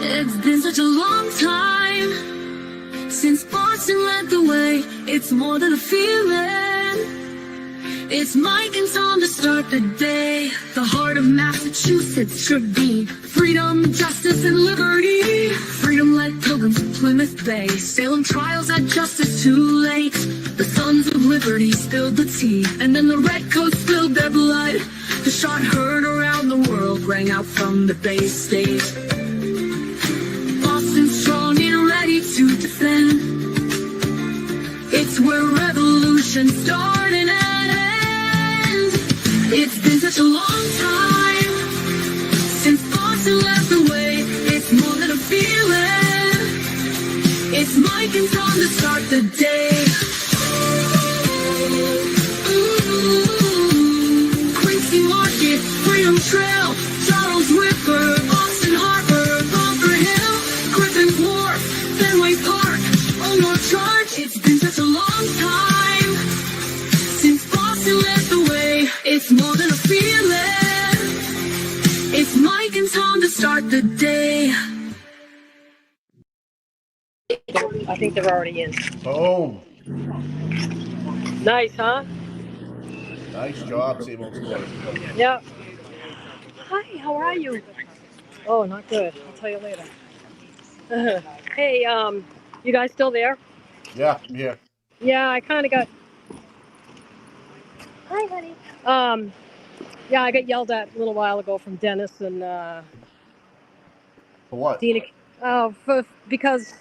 It's been such a long time since Boston led the way. It's more than a feeling. It's Mike and Tom to start the day. The heart of Massachusetts should be freedom, justice, and liberty. Freedom led pilgrims to Plymouth Bay. Salem trials had justice too late. The sons of liberty spilled the tea, and then the redcoats spilled their blood. The shot heard around the world rang out from the Bay State. Boston strong and ready to defend. It's where revolution started and end. It's been such a long time since Boston led the way. It's more than a feeling. It's Mike and Tom to start the day. Quincy Market, Freedom Trail, Charles River, Boston Harbor, Bunker Hill, Griffin Wharf, Fenway Park, North Charge. It's been such a long time since Boston led the way. It's more than a feeling. It's Mike and Tom to start the day. I think they're already in. Oh, Nice, huh? nice job, Seymour. Yeah. Hi, how are you? Oh, not good. I'll tell you later. Hey, you guys still there? Yeah, I'm here. Yeah, I kind of got. Hi, honey. Yeah, I got yelled at a little while ago from Dennis and For what? Dina. Because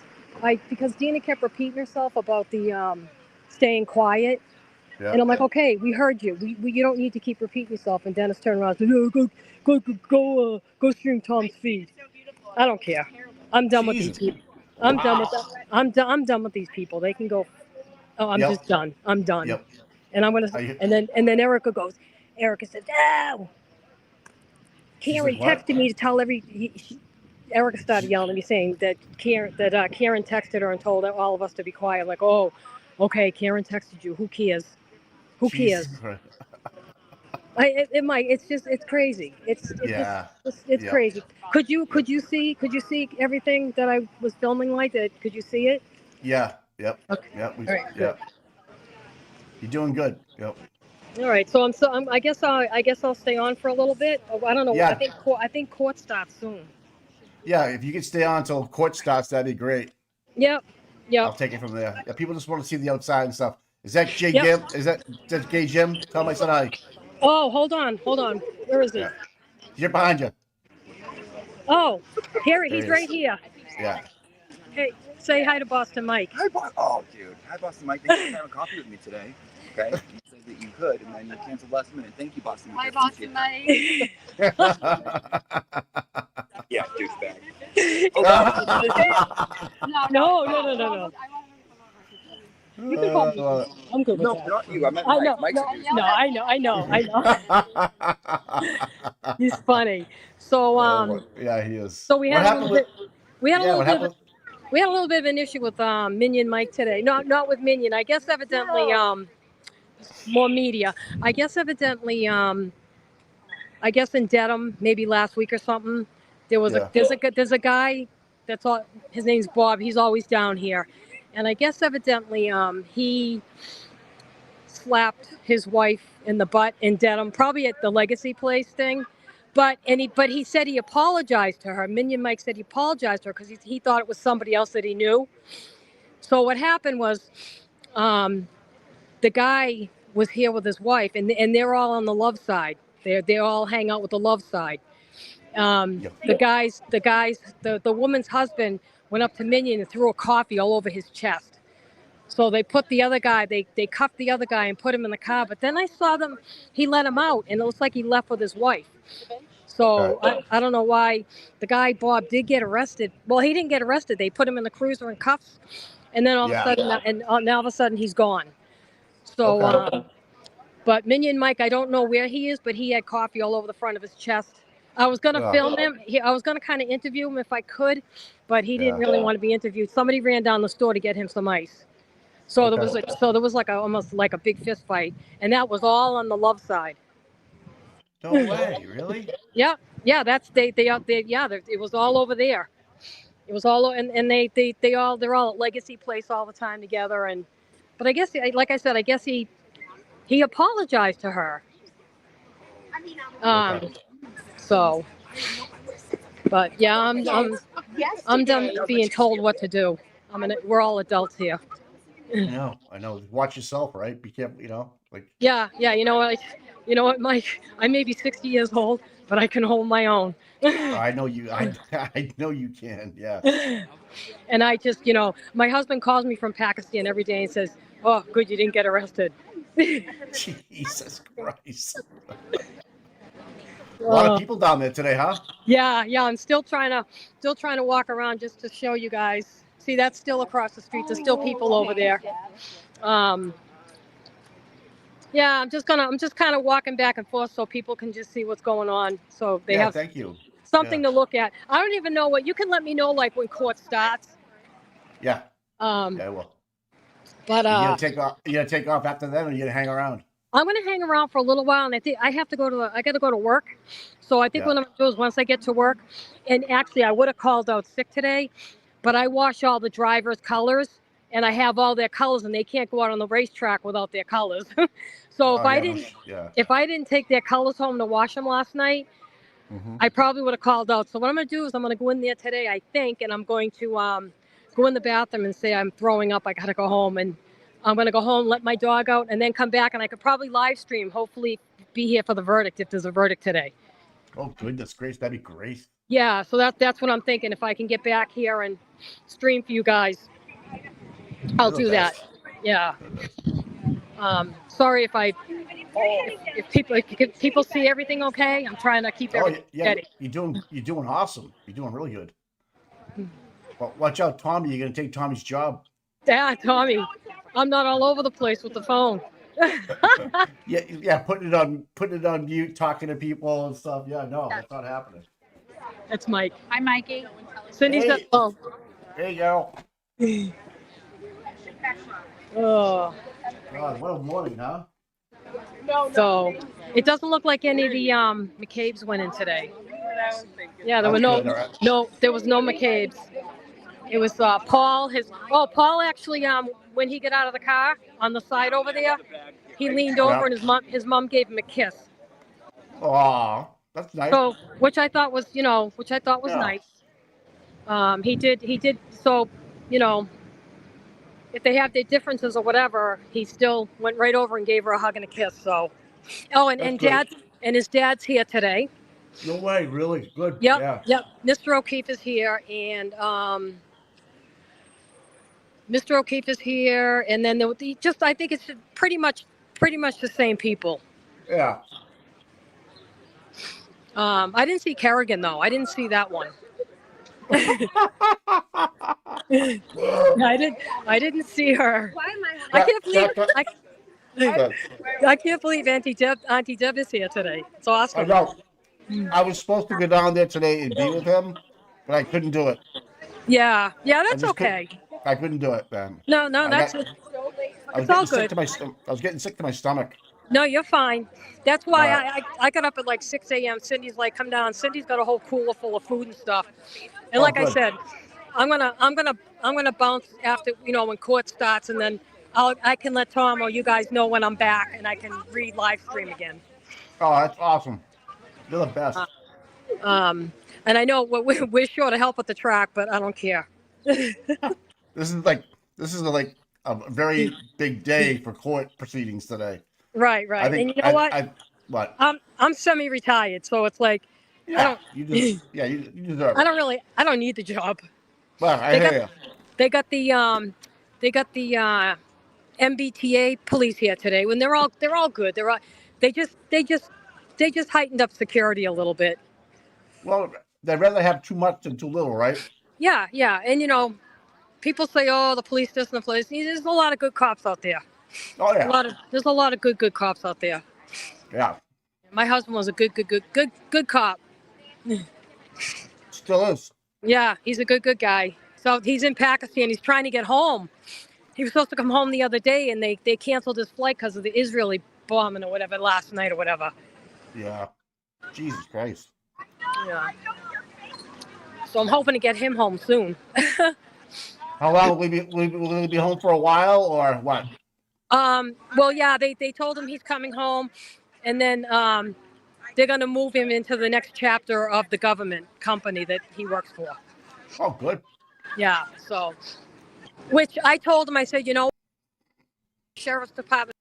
Dina kept repeating herself about the staying quiet. Yeah. And I'm like, okay, we heard you. You don't need to keep repeating yourself. And Dennis turned around and said, no, go stream Tom's feed. I don't care. I'm done with these people. I'm done with that. I'm done with these people. They can go. Oh, I'm just done. I'm done. Yep. And I'm gonna. And then Erica goes. Erica said, no. Karen texted me to tell Erica started yelling at me saying that Karen texted her and told all of us to be quiet. I'm like, oh, okay, Karen texted you. Who cares? Who cares? It's crazy. It's crazy. Could you see everything that I was filming like that? Could you see it? Yeah. Yep. Okay. Yep. All right. Good. You're doing good. Yep. All right. So I guess I'll stay on for a little bit. I don't know. Yeah. I think court starts soon. Yeah. If you could stay on until court starts, that'd be great. Yep. Yep. I'll take it from there. Yeah, people just want to see the outside and stuff. Is that Jay Jim? Is that Gay Jim? Tell him I said hi. Oh, hold on. Where is he? Yeah. He's behind you. Oh, he's right here. Yeah. Hey, say hi to Boston Mike. Hi, dude. Hi, Boston Mike. Thank you for having coffee with me today. Okay. You said that you could, and then you canceled last minute. Thank you, Boston Mike. Hi, Boston Mike. Yeah, douchebag. No. You can call me. I'm good with that. No, not you. I meant Mike. Mike's a douchebag. No, I know. He's funny. So, yeah, he is. So we had a little bit of an issue with Minion Mike today. Not with Minion. I guess evidently more media. I guess in Dedham, maybe last week or something, there's a guy that's all, his name's Bob. He's always down here. And I guess evidently he slapped his wife in the butt in Dedham, probably at the Legacy Place thing. But he said he apologized to her. Minion Mike said he apologized to her because he thought it was somebody else that he knew. So what happened was the guy was here with his wife, and they're all on the love side. They all hang out with the love side. The woman's husband went up to Minion and threw a coffee all over his chest. So they put the other guy, they cuffed the other guy and put him in the car. But then I saw he let him out, and it looks like he left with his wife. So I don't know why the guy, Bob, did get arrested. Well, he didn't get arrested. They put him in the cruiser in cuffs. And then all of a sudden he's gone. So, but Minion Mike, I don't know where he is, but he had coffee all over the front of his chest. I was going to film him. I was going to kind of interview him if I could, but he didn't really want to be interviewed. Somebody ran down the store to get him some ice. So there was almost like a big fist fight, and that was all on the love side. No way, really? Yeah. It was all over there. It was all, and they're all at Legacy Place all the time together. And but I guess, like I said, I guess he apologized to her. Okay. So, but yeah, I'm done being told what to do. We're all adults here. I know. Watch yourself, right? Be careful, like. Yeah. You know what, Mike? I may be 60 years old, but I can hold my own. I know you. I know you can. Yeah. And I just, my husband calls me from Pakistan every day and says, "Oh, good, you didn't get arrested." Jesus Christ. A lot of people down there today, huh? Yeah. I'm still trying to walk around just to show you guys. See, that's still across the street. There's still people over there. Yeah, I'm just kind of walking back and forth so people can just see what's going on. So they have thank you. something to look at. I don't even know what you can let me know, like when court starts. Yeah. Yeah, I will. But you gonna take off? You gonna take off after that, or you gonna hang around? I'm gonna hang around for a little while, and I think I got to go to work. So I think what I'm gonna do is once I get to work, and actually I would have called out sick today, but I wash all the drivers' colors, and I have all their colors, and they can't go out on the racetrack without their colors. So if I didn't take their colors home to wash them last night, I probably would have called out. So what I'm gonna do is I'm gonna go in there today, I think, and I'm going to go in the bathroom and say I'm throwing up. I gotta go home, and I'm gonna go home, let my dog out, and then come back, and I could probably live stream. Hopefully, be here for the verdict if there's a verdict today. Oh goodness gracious, that'd be great. Yeah, so that's what I'm thinking. If I can get back here and stream for you guys, I'll do that. Yeah. Sorry if people see everything okay. I'm trying to keep everything steady. You're doing awesome. You're doing really good. Well, watch out, Tommy. You're gonna take Tommy's job. Yeah, Tommy. I'm not all over the place with the phone. yeah. Putting it on mute, talking to people and stuff. Yeah, no, that's not happening. That's Mike. Hi, Mikey. Cindy's got the phone. There you go. Oh. God, what a morning, huh? So it doesn't look like any of the McCabe's went in today. Yeah, there were there was no McCabe's. It was Paul. Paul actually when he got out of the car on the side over there, he leaned over and his mom gave him a kiss. Aw, that's nice. So which I thought was nice. He did so, if they have their differences or whatever, he still went right over and gave her a hug and a kiss. So, and his dad's here today. No way, really good. Yep. Mr. O'Keefe is here, and Mr. O'Keefe is here, and then I think it's pretty much the same people. Yeah. I didn't see Kerrigan though. I didn't see that one. I didn't see her. I can't believe Auntie Deb is here today. It's awesome. I know. I was supposed to go down there today and be with him, but I couldn't do it. Yeah, that's okay. I couldn't do it, man. No, that's it. It's all good. I was getting sick to my stomach. No, you're fine. That's why I got up at like 6 a.m. Cindy's like, come down. Cindy's got a whole cooler full of food and stuff. And like I said, I'm gonna bounce after when court starts, and then I can let Tom or you guys know when I'm back, and I can live stream again. Oh, that's awesome. You're the best. And I know we're short of help at the track, but I don't care. This is like a very big day for court proceedings today. Right. And you know what? I'm semi-retired, so it's like you deserve it. I don't need the job. Well, I hear you. They got the MBTA police here today. When they're all good. They just heightened up security a little bit. Well, they'd rather have too much than too little, right? Yeah. And people say, "Oh, the police this and the police." There's a lot of good cops out there. Oh yeah. There's a lot of good cops out there. Yeah. My husband was a good cop. Still is. Yeah, he's a good guy. So he's in Pakistan. He's trying to get home. He was supposed to come home the other day, and they canceled his flight because of the Israeli bombing or whatever last night or whatever. Yeah. Jesus Christ. Yeah. So I'm hoping to get him home soon. How long will he be home for a while or what? Well, yeah, they told him he's coming home, and then they're going to move him into the next chapter of the government company that he works for. Oh, good. Yeah, so, which I told him, I said, you know, sheriff's department.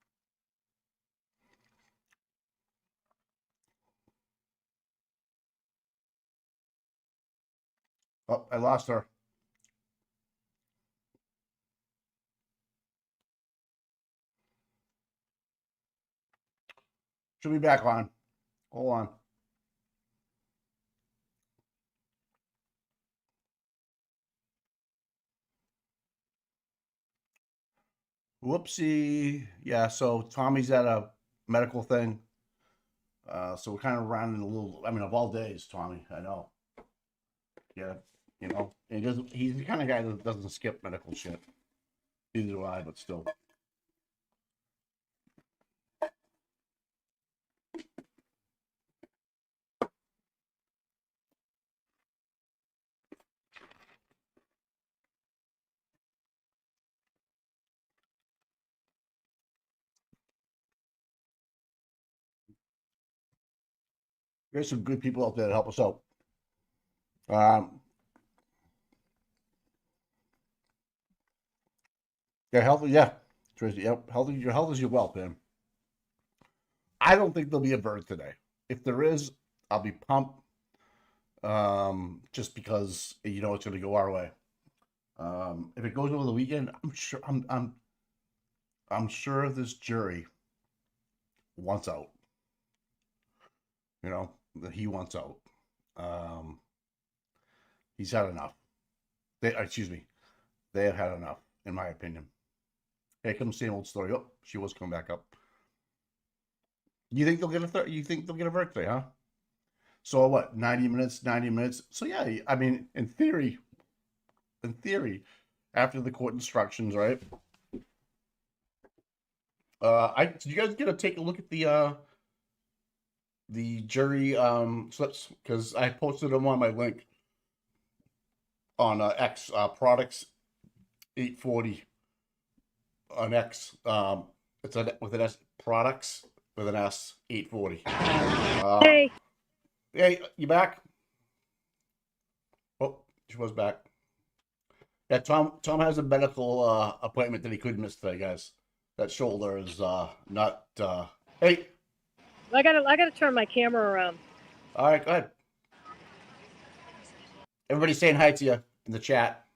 Oh, I lost her. She'll be back on. Hold on. Whoopsie. Yeah, so Tommy's at a medical thing. So we're kind of running a little, I mean, of all days, Tommy, I know. Yeah, you know, and he's the kind of guy that doesn't skip medical shit. Neither do I, but still. There's some good people out there to help us out. Yeah, healthy. Yeah, Tracy. Yep, healthy. Your health is your wealth, man. I don't think there'll be a verdict today. If there is, I'll be pumped. Just because you know it's going to go our way. If it goes over the weekend, I'm sure this jury wants out. You know, he wants out. He's had enough. They have had enough, in my opinion. Here comes the same old story. Oh, she was coming back up. You think they'll get you think they'll get a verdict today, huh? So what? 90 minutes. 90 minutes. So yeah, I mean, in theory, after the court instructions, right? Did you guys get to take a look at the jury slips? Because I posted them on my link on X products 840 on X. It's with an S, products with an S 840. Hey, you back? Oh, she was back. Yeah, Tom has a medical appointment that he couldn't miss today, guys. That shoulder is not. Hey, I gotta turn my camera around. all right, go ahead. Everybody's saying hi to you in the chat.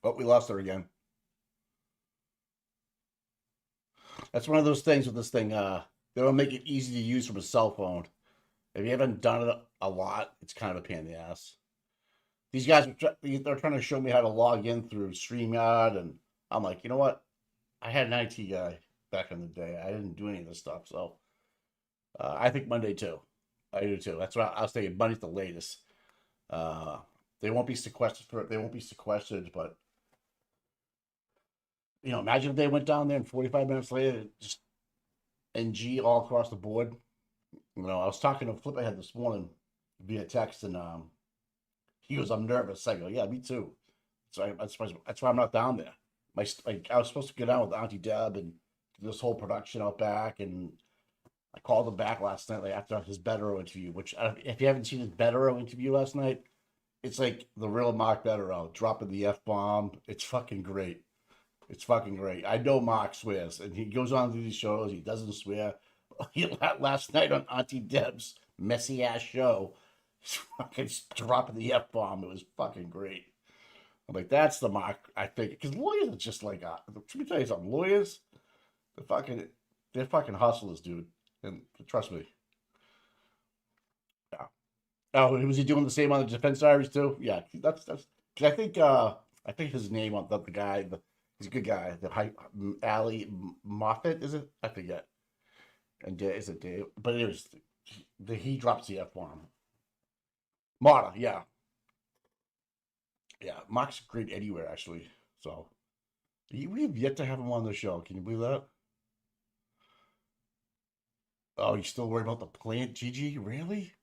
Oh, we lost her again. That's one of those things with this thing. They don't make it easy to use from a cell phone. If you haven't done it a lot, it's kind of a pain in the ass. These guys they're trying to show me how to log in through StreamYard, and I'm like, you know what? I had an IT guy back in the day. I didn't do any of this stuff, so I think Monday too. I do too. That's what I was thinking. Monday's the latest. They won't be sequestered. They won't be sequestered, but you know, imagine if they went down there and 45 minutes later, just NG all across the board. You know, I was talking to Flip Ahead this morning via text, and he goes, "I'm nervous." I go, "Yeah, me too." So that's why I'm not down there. I was supposed to go down with Auntie Deb and do this whole production out back, and I called him back last night, like after his Bettero interview. Which, if you haven't seen his Bettero interview last night, it's like the real Mark Bettero dropping the F-bomb. It's fucking great. It's fucking great. I know Mark swears, and he goes on to these shows. He doesn't swear. Last night on Auntie Deb's messy ass show, he's fucking dropping the F-bomb. It was fucking great. I'm like, that's the Mark, I think, because lawyers are just like, let me tell you something. Lawyers, they're fucking hustlers, dude. And trust me. Yeah. Oh, was he doing the same on the defense diaries too? Yeah, that's because I think his name on the guy, he's a good guy. The Ali Moffat, is it? I forget. And is it Dave? But it was he drops the F-bomb. Mata, yeah. Yeah, Mark's great anywhere, actually. So, we have yet to have him on the show. Can you believe that? Oh, you still worried about the plant, Gigi? Really?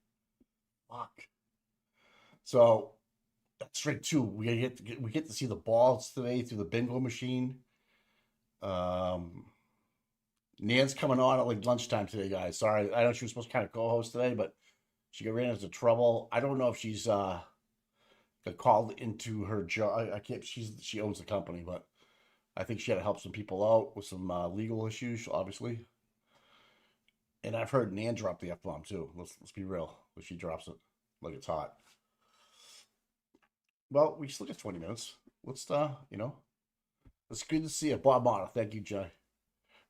Fuck. So that's right too. We get to see the balls today through the bingo machine. Nan's coming on at like lunchtime today, guys. Sorry, I know she was supposed to kind of co-host today, but she ran into trouble. I don't know if she's got called into her job. I can't. She owns the company, but I think she had to help some people out with some legal issues, obviously. And I've heard Nan drop the F-bomb too. Let's be real. But she drops it like it's hot. Well, we still got 20 minutes. Let's it's good to see you. Bob Motta. Thank you, Jay.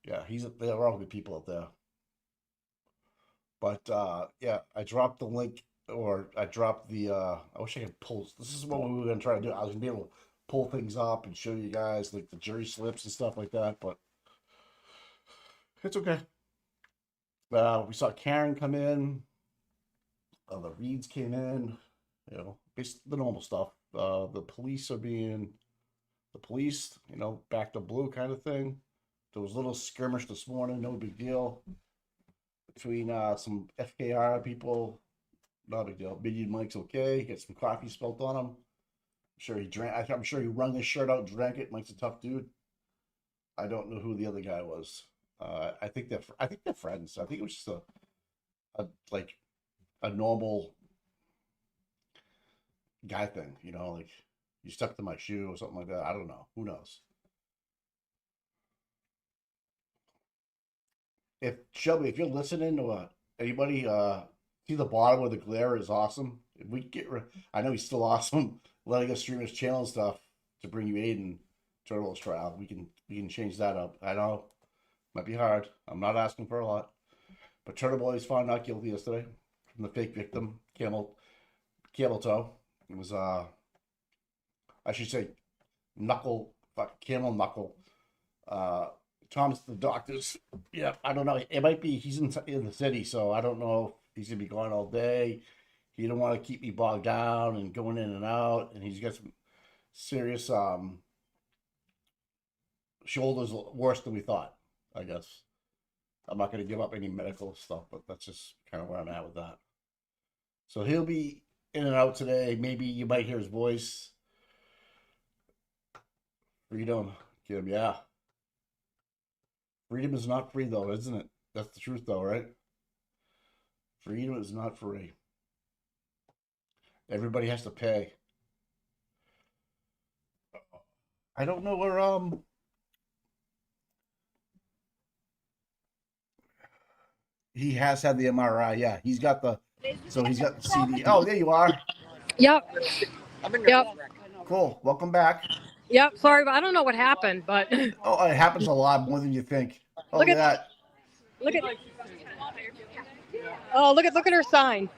Yeah, they're all good people out there. But yeah, I dropped the link, or I dropped the I wish I could pull. This is what we were gonna try to do. I was gonna be able to pull things up and show you guys like the jury slips and stuff like that, but it's okay. We saw Karen come in. The Reeds came in. Basically the normal stuff. The police are being the police, back to blue kind of thing. There was a little skirmish this morning, no big deal. Between some FKR people, not a big deal. Minion Mike's okay. He got some coffee spilt on him. I'm sure he drank. I'm sure he wrung his shirt out, drank it. Mike's a tough dude. I don't know who the other guy was. I think they're friends. I think it was just a normal guy thing, like you stepped in my shoe or something like that. I don't know. Who knows? If Shelby, if you're listening to anybody, see the bottom where the glare is awesome. If we I know he's still awesome. Letting us stream his channel and stuff to bring you Aiden Turtles trial. We can change that up. I know, might be hard. I'm not asking for a lot, but Turtle Boy is found not guilty yesterday from the fake victim, camel toe. It was I should say camel knuckle. Thomas, the doctors. Yeah, I don't know. It might be he's in the city, so I don't know if he's gonna be gone all day. He don't want to keep me bogged down and going in and out, and he's got some serious shoulders worse than we thought. I guess I'm not gonna give up any medical stuff, but that's just kind of where I'm at with that. So he'll be in and out today. Maybe you might hear his voice. Freedom, Kim, yeah. Freedom is not free, though, isn't it? That's the truth, though, right? Freedom is not free. Everybody has to pay. I don't know where, he has had the MRI, yeah. He's got the CD. Oh, there you are. Yep. Yep. Cool. Welcome back. Yep. Sorry, but I don't know what happened, but. Oh, it happens a lot more than you think. Oh, look at that. Look at. Oh, look at her sign.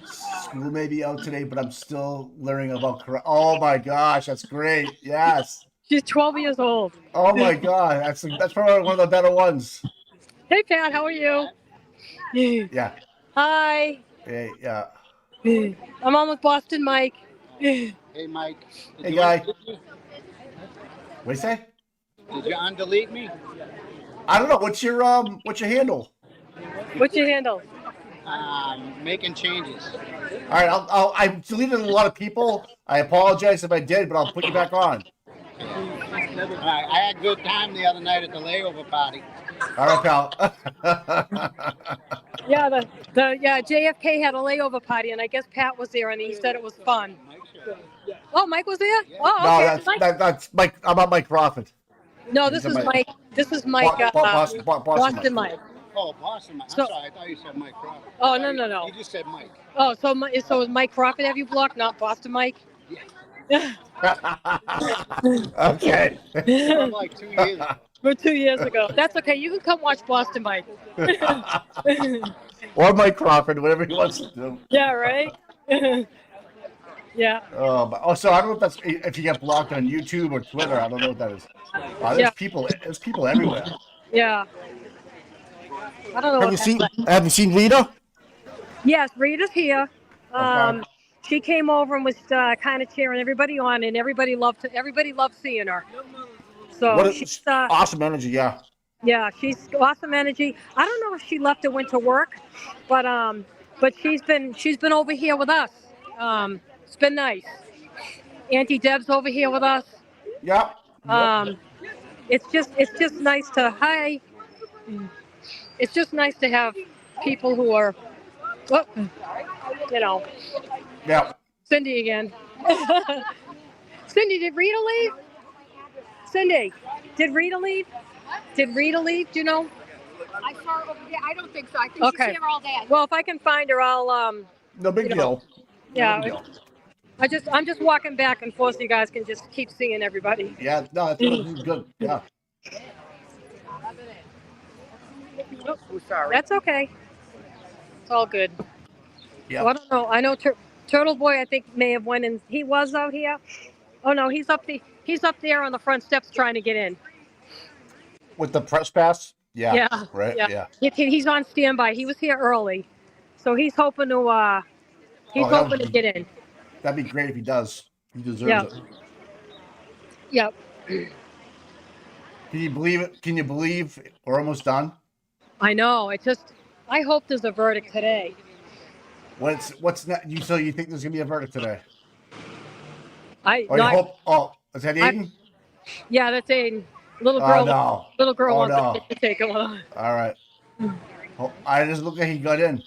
School may be out today, but I'm still learning about. Oh my gosh, that's great. Yes. She's 12 years old. Oh my God, that's probably one of the better ones. Hey Pat, how are you? Yeah. Hi. Hey, yeah. I'm on with Boston Mike. Hey Mike. Hey guy. What do you say? Did you undelete me? I don't know. What's your handle? What's your handle? Making changes. All right, I've deleted a lot of people. I apologize if I did, but I'll put you back on. All right, I had a good time the other night at the layover party. All right, pal. Yeah, JFK had a layover party, and I guess Pat was there, and he said it was fun. Oh, Mike was there? Oh, okay. No, that's Mike. I'm not Mike Crawford. No, this is Mike. This is Mike. Boston Mike. Oh, Boston Mike. I'm sorry, I thought you said Mike Crawford. Oh, no. You just said Mike. Oh, so is Mike Crawford have you blocked, not Boston Mike? Yeah. Okay. From like 2 years. For 2 years ago. That's okay. You can come watch Boston Mike. Or Mike Crawford, whatever he wants to do. Yeah, right? Yeah. So I don't know if that's if you get blocked on YouTube or Twitter. I don't know what that is. Wow, there's people everywhere. Yeah. I don't know. Have you seen Rita? Yes, Rita's here. Okay. She came over and was kind of cheering everybody on, and everybody loved seeing her. So she's awesome energy, yeah. Yeah, she's awesome energy. I don't know if she left and went to work, but she's been over here with us. It's been nice. Auntie Deb's over here with us. Yep. It's just nice to hi. It's just nice to have people who are, well, you know, Yep. Cindy again. Cindy, did Rita leave? Cindy, did Rita leave? Did Rita leave? Do you know? I saw her over there. I don't think so. I think Okay. she's here all day. Well, if I can find her, I'll No big you know, deal. yeah. No big deal. I'm just walking back and forth so you guys can just keep seeing everybody. Yeah, no, that's good. Yeah. Oh, that's okay. It's all good. Yeah. Well, I don't know. I know Turtle Boy, I think, may have went in. He was out here. Oh no, he's up there on the front steps trying to get in. With the press pass? Yeah. Yeah. Right? Yeah. He's on standby. He was here early. So he's hoping to get in. That'd be great if he does. He deserves it. Yep. Can you believe it? Can you believe we're almost done? I know. I hope there's a verdict today. What's next? So you think there's gonna be a verdict today? Hope. Is that Aiden? Yeah, that's Aiden. Little girl. Little girl wants to take him. All right. I just look like he got in.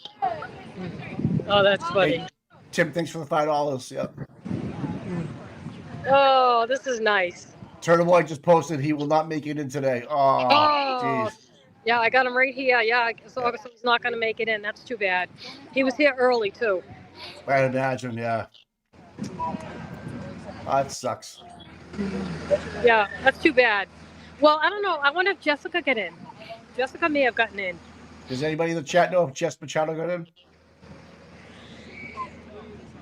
Oh, that's funny. Hey, Tim, thanks for the $5. Yep. Oh, this is nice. Turtle Boy just posted he will not make it in today. Oh, jeez. Yeah, I got him right here. Yeah, so he's not going to make it in. That's too bad. He was here early, too. I'd imagine, yeah. That sucks. Yeah, that's too bad. Well, I don't know. I wonder if Jessica got in. Jessica may have gotten in. Does anybody in the chat know if Jess Machado got in?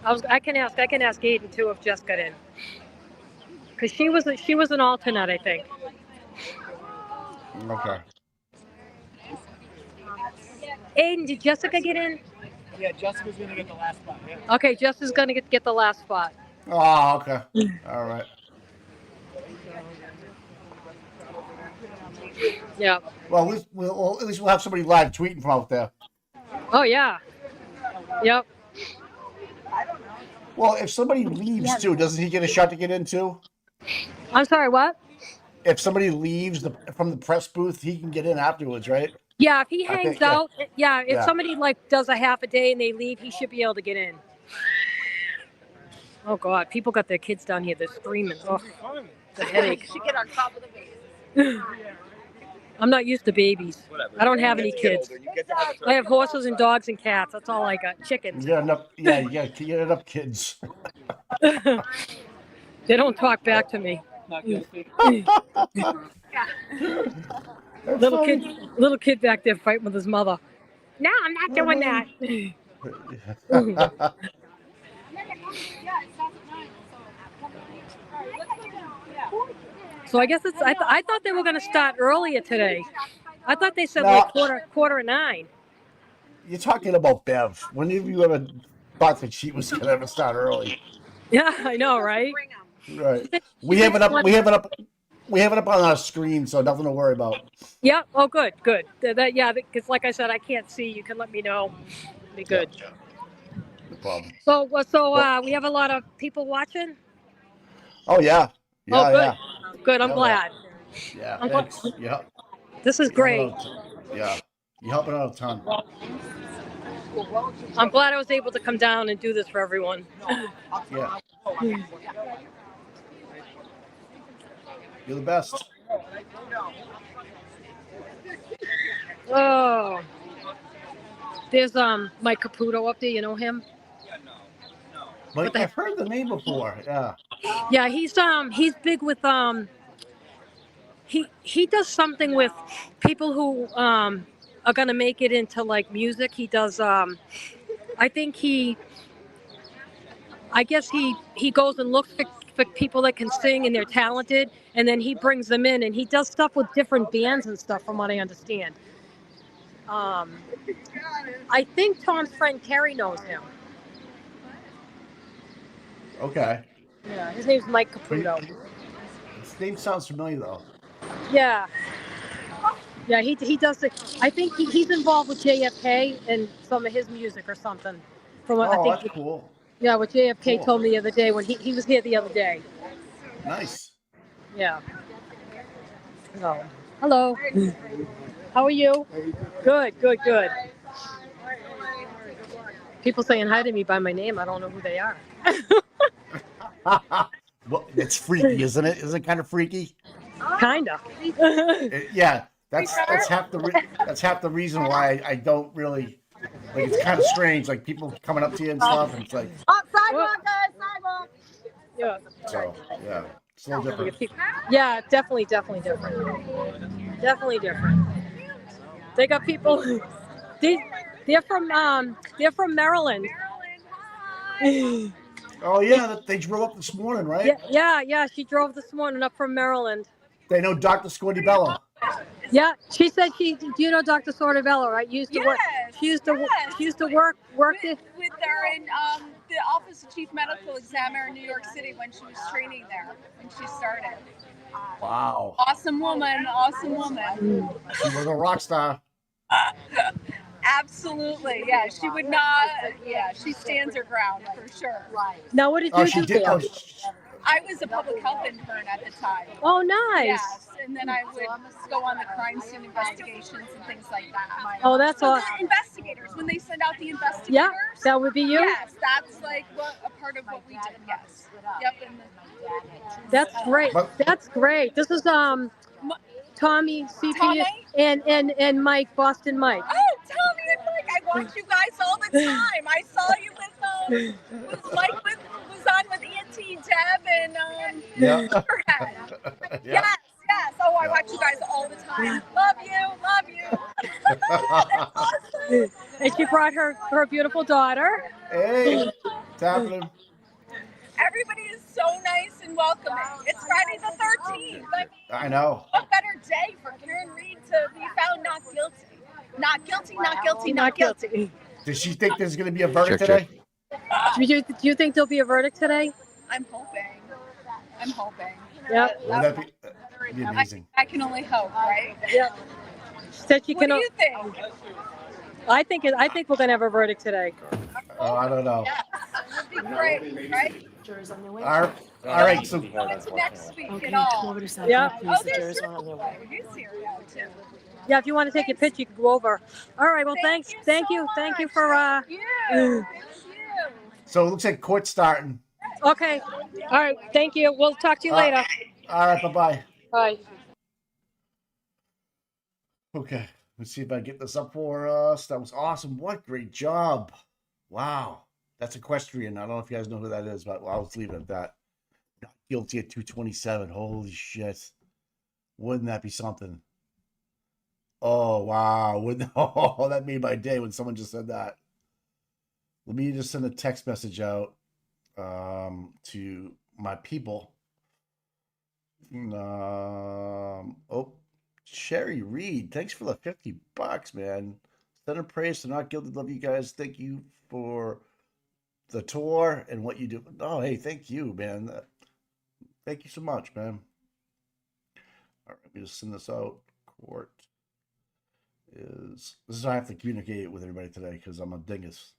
I can ask Aiden, too, if Jess got in. Because she was an alternate, I think. Okay. Aiden, did Jessica get in? Yeah, Jessica's going to get the last spot. Yeah. Okay, Jessica's going to get the last spot. Oh, okay. All right. Yeah. Well, at least we'll have somebody live tweeting from out there. Oh, yeah. Yep. Well, if somebody leaves, too, doesn't he get a shot to get in, too? I'm sorry, what? If somebody leaves from the press booth, he can get in afterwards, right? Yeah, if he hangs out, if somebody does a half a day and they leave, he should be able to get in. Oh God, people got their kids down here. They're screaming. Oh, the headache. She get on top of the baby. I'm not used to babies. I don't have any kids. I have horses and dogs and cats. That's all I got. Chickens. You get enough kids. They don't talk back to me. Little kid back there fighting with his mother. No, I'm not doing that. So I guess I thought they were going to start earlier today. I thought they said quarter of 9. You're talking about Bev. When have you ever thought that she was going to ever start early? Yeah, I know, right? Right. We have it up on our screen, so nothing to worry about. Yeah. Oh, good. Because like I said, I can't see. You can let me know. Be good. Yeah. No problem. So we have a lot of people watching. Oh yeah. Yeah. Oh, good. Yeah. Good. I'm glad. Yeah. I'm Thanks. Yeah. This is great. Yeah. You're helping out a ton. I'm glad I was able to come down and do this for everyone. Yeah. You're the best. Oh, there's Mike Caputo up there. You know him? Mike, I've heard the name before. Yeah. Yeah, he's big with he does something with people who are gonna make it into like music. He does I guess he goes and looks for people that can sing and they're talented, and then he brings them in and he does stuff with different bands and stuff from what I understand. I think Tom's friend Terry knows him. Okay. Yeah, his name's Mike Caputo. His name sounds familiar though. Yeah. Yeah, he does it. I think he's involved with JFK and some of his music or something. That's cool. Yeah, what JFK Cool. told me the other day when he was here the other day. Nice. Yeah. So, hello. How are you? Good, good, good. People saying hi to me by my name. I don't know who they are. Well, it's freaky, isn't it? Isn't it kind of freaky? Kinda. Yeah, that's half the reason why I don't really like. It's kind of strange, like people coming up to you and stuff, and it's like, Oh, sidewalk, guys, sidewalk. Yeah. so yeah, it's a little different. Yeah, definitely different. Definitely different. They got people. They're from Maryland. Oh yeah, they drove up this morning, right? Yeah. She drove this morning up from Maryland. They know Dr. Scordi Yeah, she said she. Do you know Dr. Sortabella, right? Used to work. She used to. She used to work with it. her in the office of chief medical examiner in New York City when she was training there when she started. Wow. Awesome woman. She was a rock star. Absolutely, yeah. She would not. Yeah, she stands her ground for sure. Now, what did Oh, you she do did. there? I was a public health intern at the time. Oh, nice. Yes, and then I would go on the crime scene investigations and things like that. Oh, that's So awesome. the investigators, when they send out the investigators. Yeah, that would be you. Yes, that's like a part of what we did. Yes. Yep. That's great. That's great. This is Tommy, CP, Tommy? and Mike, Boston Mike. Oh, Tommy and Mike! I watch you guys all the time. I saw you with Mike was on with Auntie Deb and Yeah. Sugarhead. Yes. Oh, I watch you guys all the time. Love you. That's awesome. And she brought her beautiful daughter. Hey, it's happening. Everybody is so nice and welcoming. It's Friday the 13th. I know. What better day for Karen Reed to be found not guilty? Not guilty. Does she think there's going to be a verdict today? Do you think there'll be a verdict today? I'm hoping. Yep. Well, that'd be amazing. I can only hope, right? Yep. She said she What can. do you think? I think we're gonna have a verdict today. Oh, I don't know. Yes, that'd be great, right? All right. So It's next week and all. Yeah. Oh, there's he's here now too. Yeah. If you want to take a picture, you can go over. All right. Well, thank you for. You. So it looks like court's starting. Okay. All right. Thank you. We'll talk to you later. All right. Bye-bye. Bye. Okay. Let's see if I get this up for us. That was awesome. What great job. Wow. That's equestrian. I don't know if you guys know who that is, but I'll just leave it at that. Not guilty at 227. Holy shit. Wouldn't that be something? Oh, wow. Oh, that made my day when someone just said that. Let me just send a text message out to my people. Oh, Sherry Reed, thanks for the $50, man. Send a praise to Not Guilty. Love you guys. Thank you for the tour and what you do. Oh, hey, thank you, man. Thank you so much, man. All right, let me just send this out. Court this is how I have to communicate with everybody today because I'm a dingus.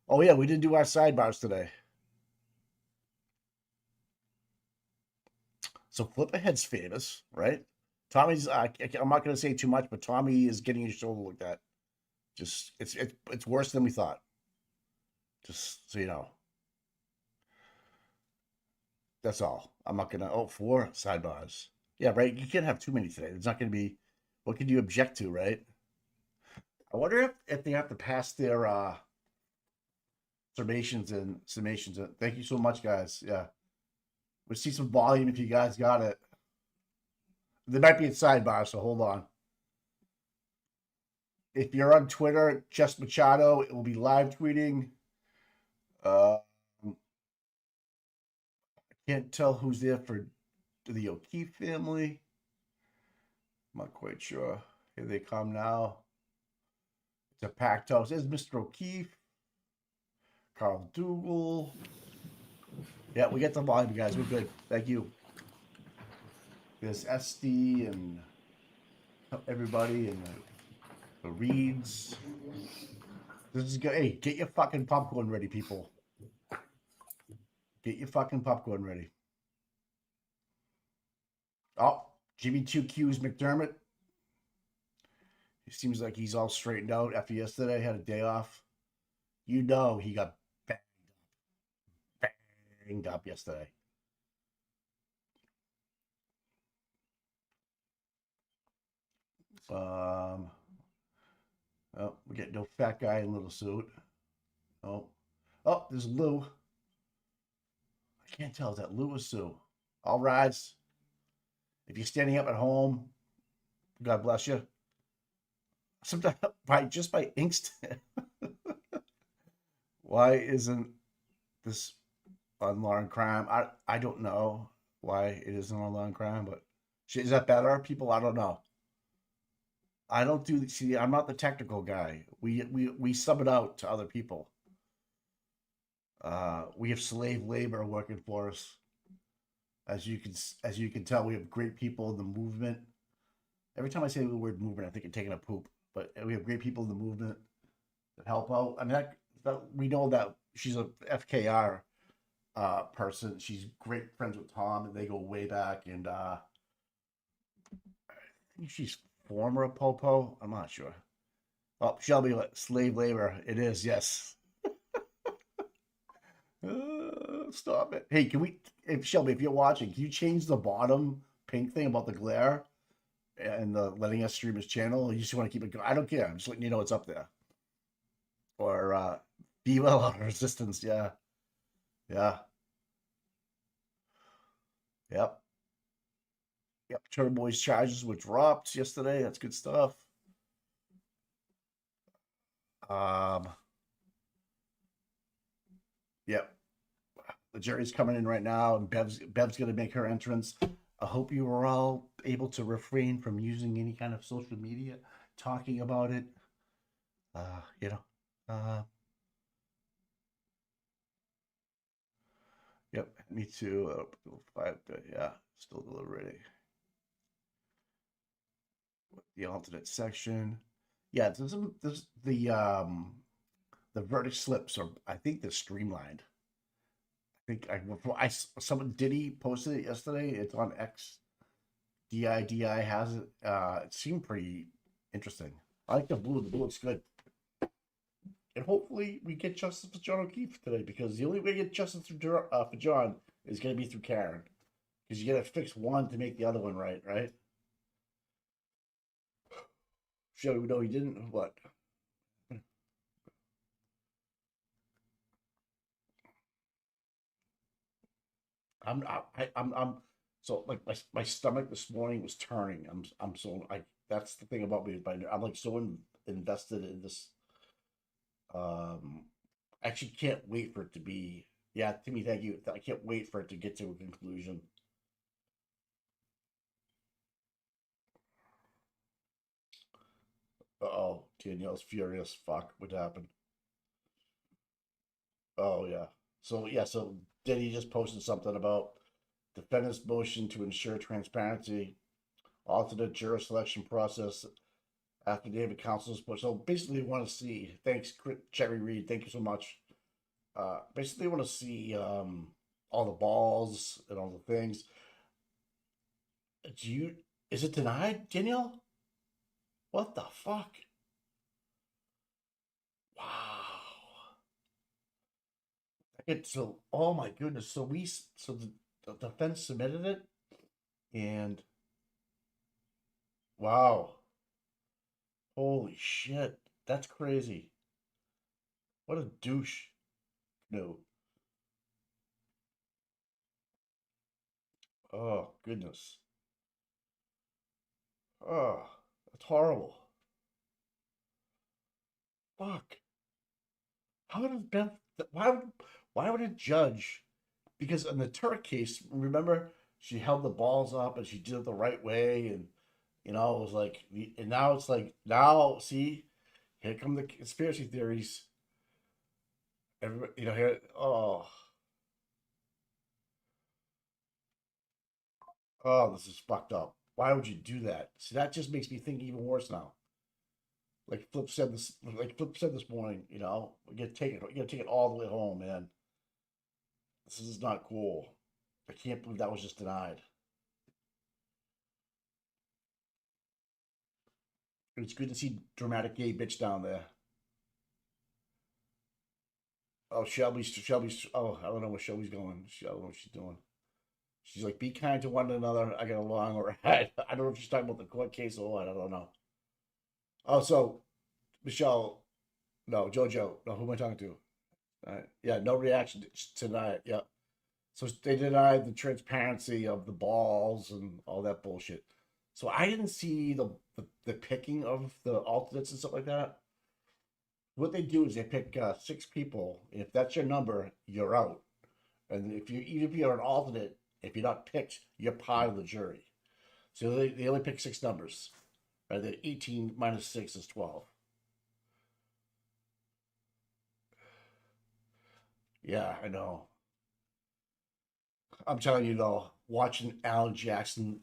Oh yeah, we didn't do our sidebars today. So Flip Ahead's famous, right? Tommy's. I'm not going to say too much, but Tommy is getting his shoulder looked at. Just it's worse than we thought. Just so you know. That's all. I'm not gonna. Oh, 4 sidebars. Yeah, right. You can't have too many today. There's not going to be. What could you object to, right? I wonder if they have to pass their summations. Thank you so much, guys. Yeah, we'll see some volume if you guys got it. There might be a sidebar, so hold on. If you're on Twitter, Jess Machado, it will be live tweeting. I can't tell who's there for the O'Keefe family. I'm not quite sure. Here they come now. It's a packed house. There's Mr. O'Keefe. Carl Dougal. Yeah, we get the volume, guys. We're good. Thank you. There's Esty and everybody and the Reeds. This is good. Hey, get your fucking popcorn ready, people. Get your fucking popcorn ready. Oh, Jimmy 2Q's McDermott. It seems like he's all straightened out after yesterday. Had a day off. You know he got banged up yesterday. Oh, we get no fat guy in little suit. Oh, there's Lou. I can't tell. Is that Lou or Sue? All rise. If you're standing up at home, God bless you. Sometimes just by instinct. Why isn't this on law and crime? I don't know why it isn't on law and crime, but is that better, people? I don't know. I don't do. See, I'm not the technical guy. We sub it out to other people. We have slave labor working for us. As you can tell, we have great people in the movement. Every time I say the word movement, I think I'm taking a poop. But we have great people in the movement that help out. I mean, we know that she's a FKR person. She's great friends with Tom, and they go way back. And I think she's former Popo. I'm not sure. Oh, Shelby, slave labor. It is, yes. Stop it. Hey, Shelby, if you're watching, can you change the bottom pink thing about the glare and the letting us stream his channel? You just want to keep it going? I don't care. I'm just letting you know it's up there. Or Viva Resistance, yeah. Yeah. Yep. Turtle Boy's charges were dropped yesterday. That's good stuff. Yep. The jury's coming in right now, and Bev's going to make her entrance. I hope you were all able to refrain from using any kind of social media, talking about it. Yep, me too. Yeah, still deliberating. The alternate section. Yeah, there's the verdict slips are, I think, they're streamlined. Someone Diddy posted it yesterday. It's on X. DI has it. It seemed pretty interesting. I like the blue. The blue looks good. And hopefully we get justice for John O'Keefe today, because the only way to get justice for John is going to be through Karen. Because you got to fix one to make the other one right, right? Shall we know he didn't? What? I'm so like my stomach this morning was turning. I'm so that's the thing about me. I'm like so invested in this. Actually can't wait for it to be. Yeah, Timmy, thank you. I can't wait for it to get to a conclusion. Oh, Danielle's furious. Fuck, what happened? Oh yeah. So Diddy just posted something about defendant's motion to ensure transparency, alternate juror selection process, affidavit counsels. So basically, want to see. Thanks, Jerry Reed. Thank you so much. Basically, want to see all the balls and all the things. Is it denied, Danielle? What the fuck? Wow. Oh my goodness. So the defense submitted it, and wow. Holy shit. That's crazy. What a douche. No. Oh, goodness. Oh, that's horrible. Fuck. How would have been? Why would a judge? Because in the Turk case, remember, she held the balls up and she did it the right way, and it was like, and now it's like, now see, here come the conspiracy theories. Everybody, here. Oh, this is fucked up. Why would you do that? See, that just makes me think even worse now. Like Flip said this morning, you know, we gotta take it all the way home, man. This is not cool. I can't believe that was just denied. It's good to see dramatic gay bitch down there. Oh, Shelby's. Oh, I don't know where Shelby's going. I don't know what she's doing. She's like, be kind to one another. I get along, all right. I don't know if she's talking about the court case or what. I don't know. Oh, so Michelle, no, Jojo, no, who am I talking to? Yeah, no reaction tonight. Yeah. So they denied the transparency of the balls and all that bullshit. So I didn't see the picking of the alternates and stuff like that. What they do is they pick 6 people. If that's your number, you're out. And even if you're an alternate, if you're not picked, you're part of the jury. So they only pick 6 numbers. Right? The 18 minus 6 is 12. Yeah, I know. I'm telling you though, watching Alan Jackson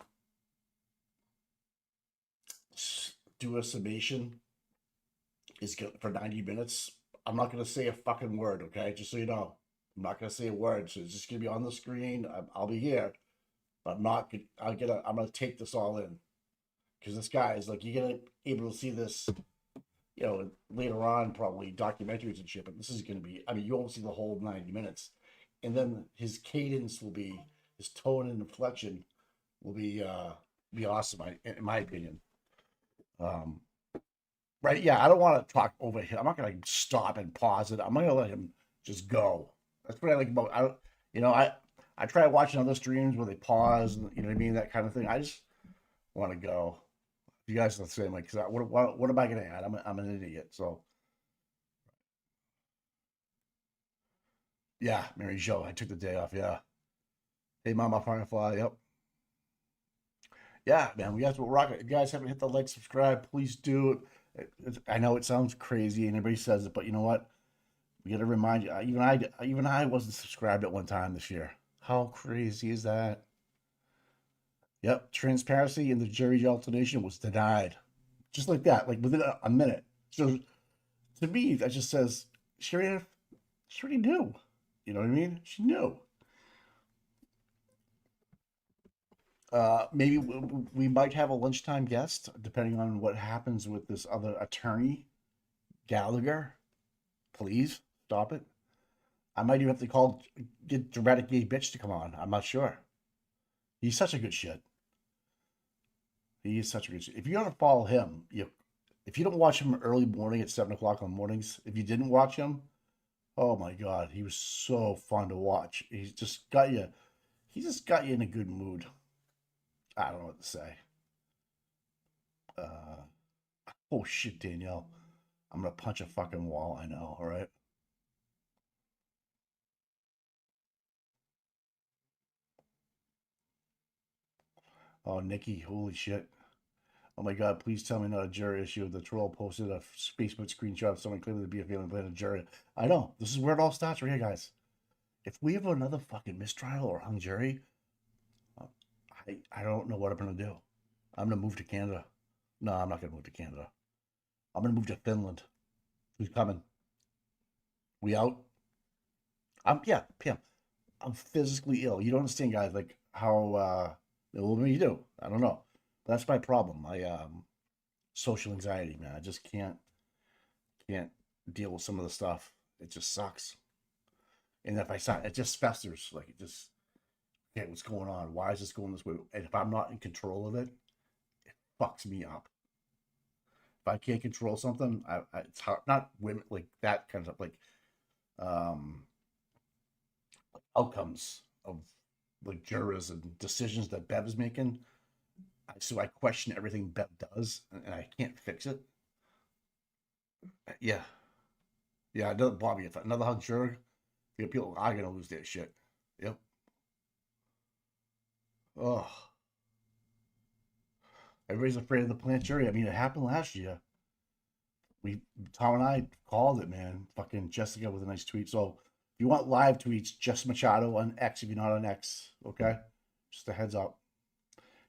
do a summation is good for 90 minutes. I'm not gonna say a fucking word, okay? Just so you know, I'm not gonna say a word. So it's just gonna be on the screen. I'll be here, but I'm not. I'm gonna take this all in because this guy is like, you're gonna be able to see this, you know, later on probably documentaries and shit. But this is gonna be. I mean, you won't see the whole 90 minutes, and then his cadence will be, his tone and inflection will be awesome. In my opinion. Right, yeah, I don't want to talk over him. I'm not gonna stop and pause it. I'm gonna let him just go. That's what I like about. I try watching other streams where they pause and, you know what I mean, that kind of thing. I just want to go. You guys are the same, like, what am I gonna add? I'm an idiot. So yeah, Mary Jo, I took the day off. Yeah. Hey, Mama Firefly. Yep. Yeah, man, we guys will rock it. If you guys haven't hit the like, subscribe, please do. I know it sounds crazy and everybody says it, but you know what? We got to remind you. Even I wasn't subscribed at one time this year. How crazy is that? Yep, transparency in the jury alternation was denied, just like that, like within a minute. So to me, that just says she already knew. You know what I mean? She knew. Maybe we might have a lunchtime guest, depending on what happens with this other attorney, Gallagher. Please stop it. I might even have to get dramatic gay bitch to come on. I'm not sure. He's such a good shit. He is such a good shit. If you don't follow him, if you don't watch him early morning at 7:00 on mornings, if you didn't watch him, oh my God, he was so fun to watch. He just got you in a good mood. I don't know what to say. Oh shit, Danielle. I'm gonna punch a fucking wall. I know, all right? Oh, Nikki, holy shit. Oh my God, please tell me not a jury issue. The troll posted a Facebook screenshot of someone claiming to be a family plan a jury. I know. This is where it all starts right here, guys. If we have another fucking mistrial or hung jury, I don't know what I'm going to do. I'm going to move to Canada. No, I'm not going to move to Canada. I'm going to move to Finland. Who's coming? We out? Yeah, Pam. I'm physically ill. You don't understand, guys, like how, well, maybe you do. I don't know. But that's my problem. My social anxiety, man. I just can't deal with some of the stuff. It just sucks. And if I start, it just festers. Like, it just, okay, what's going on? Why is this going this way? And if I'm not in control of it, it fucks me up. If I can't control something, it's hard. Not women, like that kind of, like, outcomes of like jurors and decisions that Bev is making. So I question everything Bev does, and I can't fix it. Yeah, it doesn't bother me. If another hung juror, people are gonna lose their shit. Yep. Oh, everybody's afraid of the plant jury. I mean, it happened last year. Tom and I called it, man. Fucking Jessica with a nice tweet. So if you want live tweets, Jess Machado on X if you're not on X, okay? Just a heads up.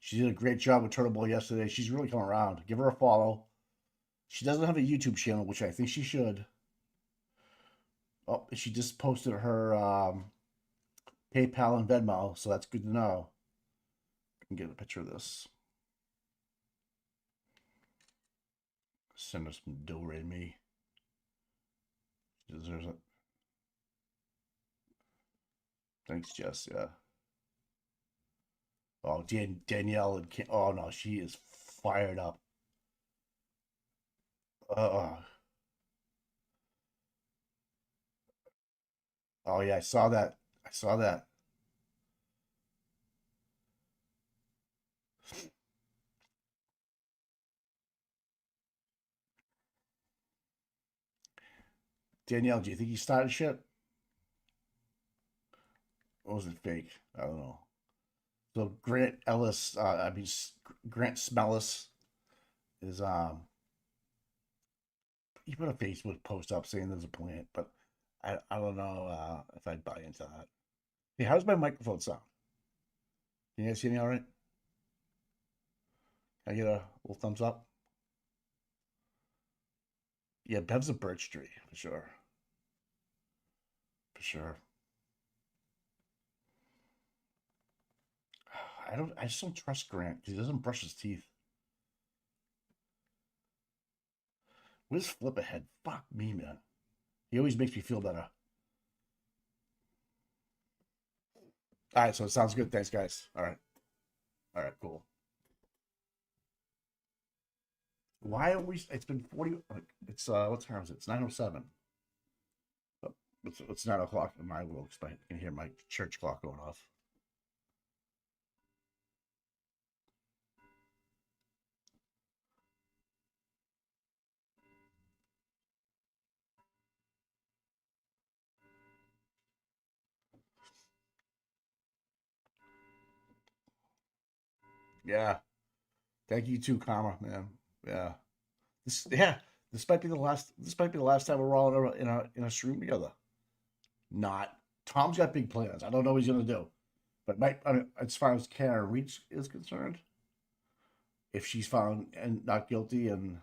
She did a great job with Turtle Boy yesterday. She's really coming around. Give her a follow. She doesn't have a YouTube channel, which I think she should. Oh, she just posted her PayPal and Venmo, so that's good to know. I can get a picture of this. Send her some do-re-mi. She deserves it. Thanks, Jess. Yeah. Oh, Danielle and oh no, she is fired up. Oh yeah, I saw that. I saw that. Danielle, do you think he started shit? Or was it fake? I don't know. So Grant Ellis, Grant Smellis is he put a Facebook post up saying there's a plant, but I don't know if I'd buy into that. Hey, how's my microphone sound? Can you guys hear me all right? Can I get a little thumbs up? Yeah, Bev's a birch tree for sure. For sure. I just don't trust Grant because he doesn't brush his teeth. Where's Flip Ahead? Fuck me, man. He always makes me feel better. All right, so it sounds good. Thanks, guys. All right. All right, cool. Why are we? It's been 40. It's what time is it? It's 9:07. Oh, it's 9 o'clock in my world. I can hear my church clock going off. Yeah. Thank you too, Karma, man. Yeah. Yeah. This might be the last. This might be the last time we're all in a stream together. Not. Tom's got big plans. I don't know what he's gonna do, but as far as Karen Reach is concerned, if she's found and not guilty, and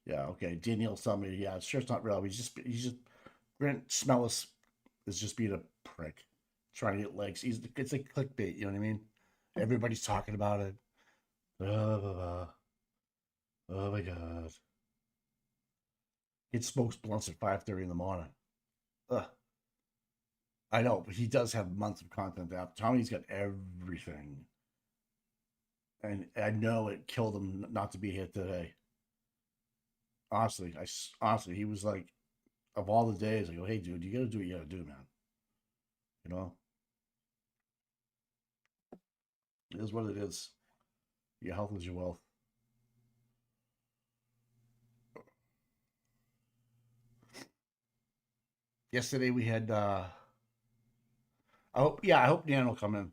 yeah, okay, Danielle's telling me, yeah, it's sure it's not real. He's just Grant Smellis is just being a prick, trying to get legs. It's like clickbait. You know what I mean? Everybody's talking about it. Blah, blah, blah. Oh my god. It smokes blunts at 5:30 in the morning. Ugh. I know, but he does have months of content out. Tommy's got everything. And I know it killed him not to be here today. Honestly, honestly, he was like, of all the days, I go, hey, dude, you gotta do what you gotta do, man. You know? It is what it is. Your health is your wealth. Yesterday we had I hope Nan will come in.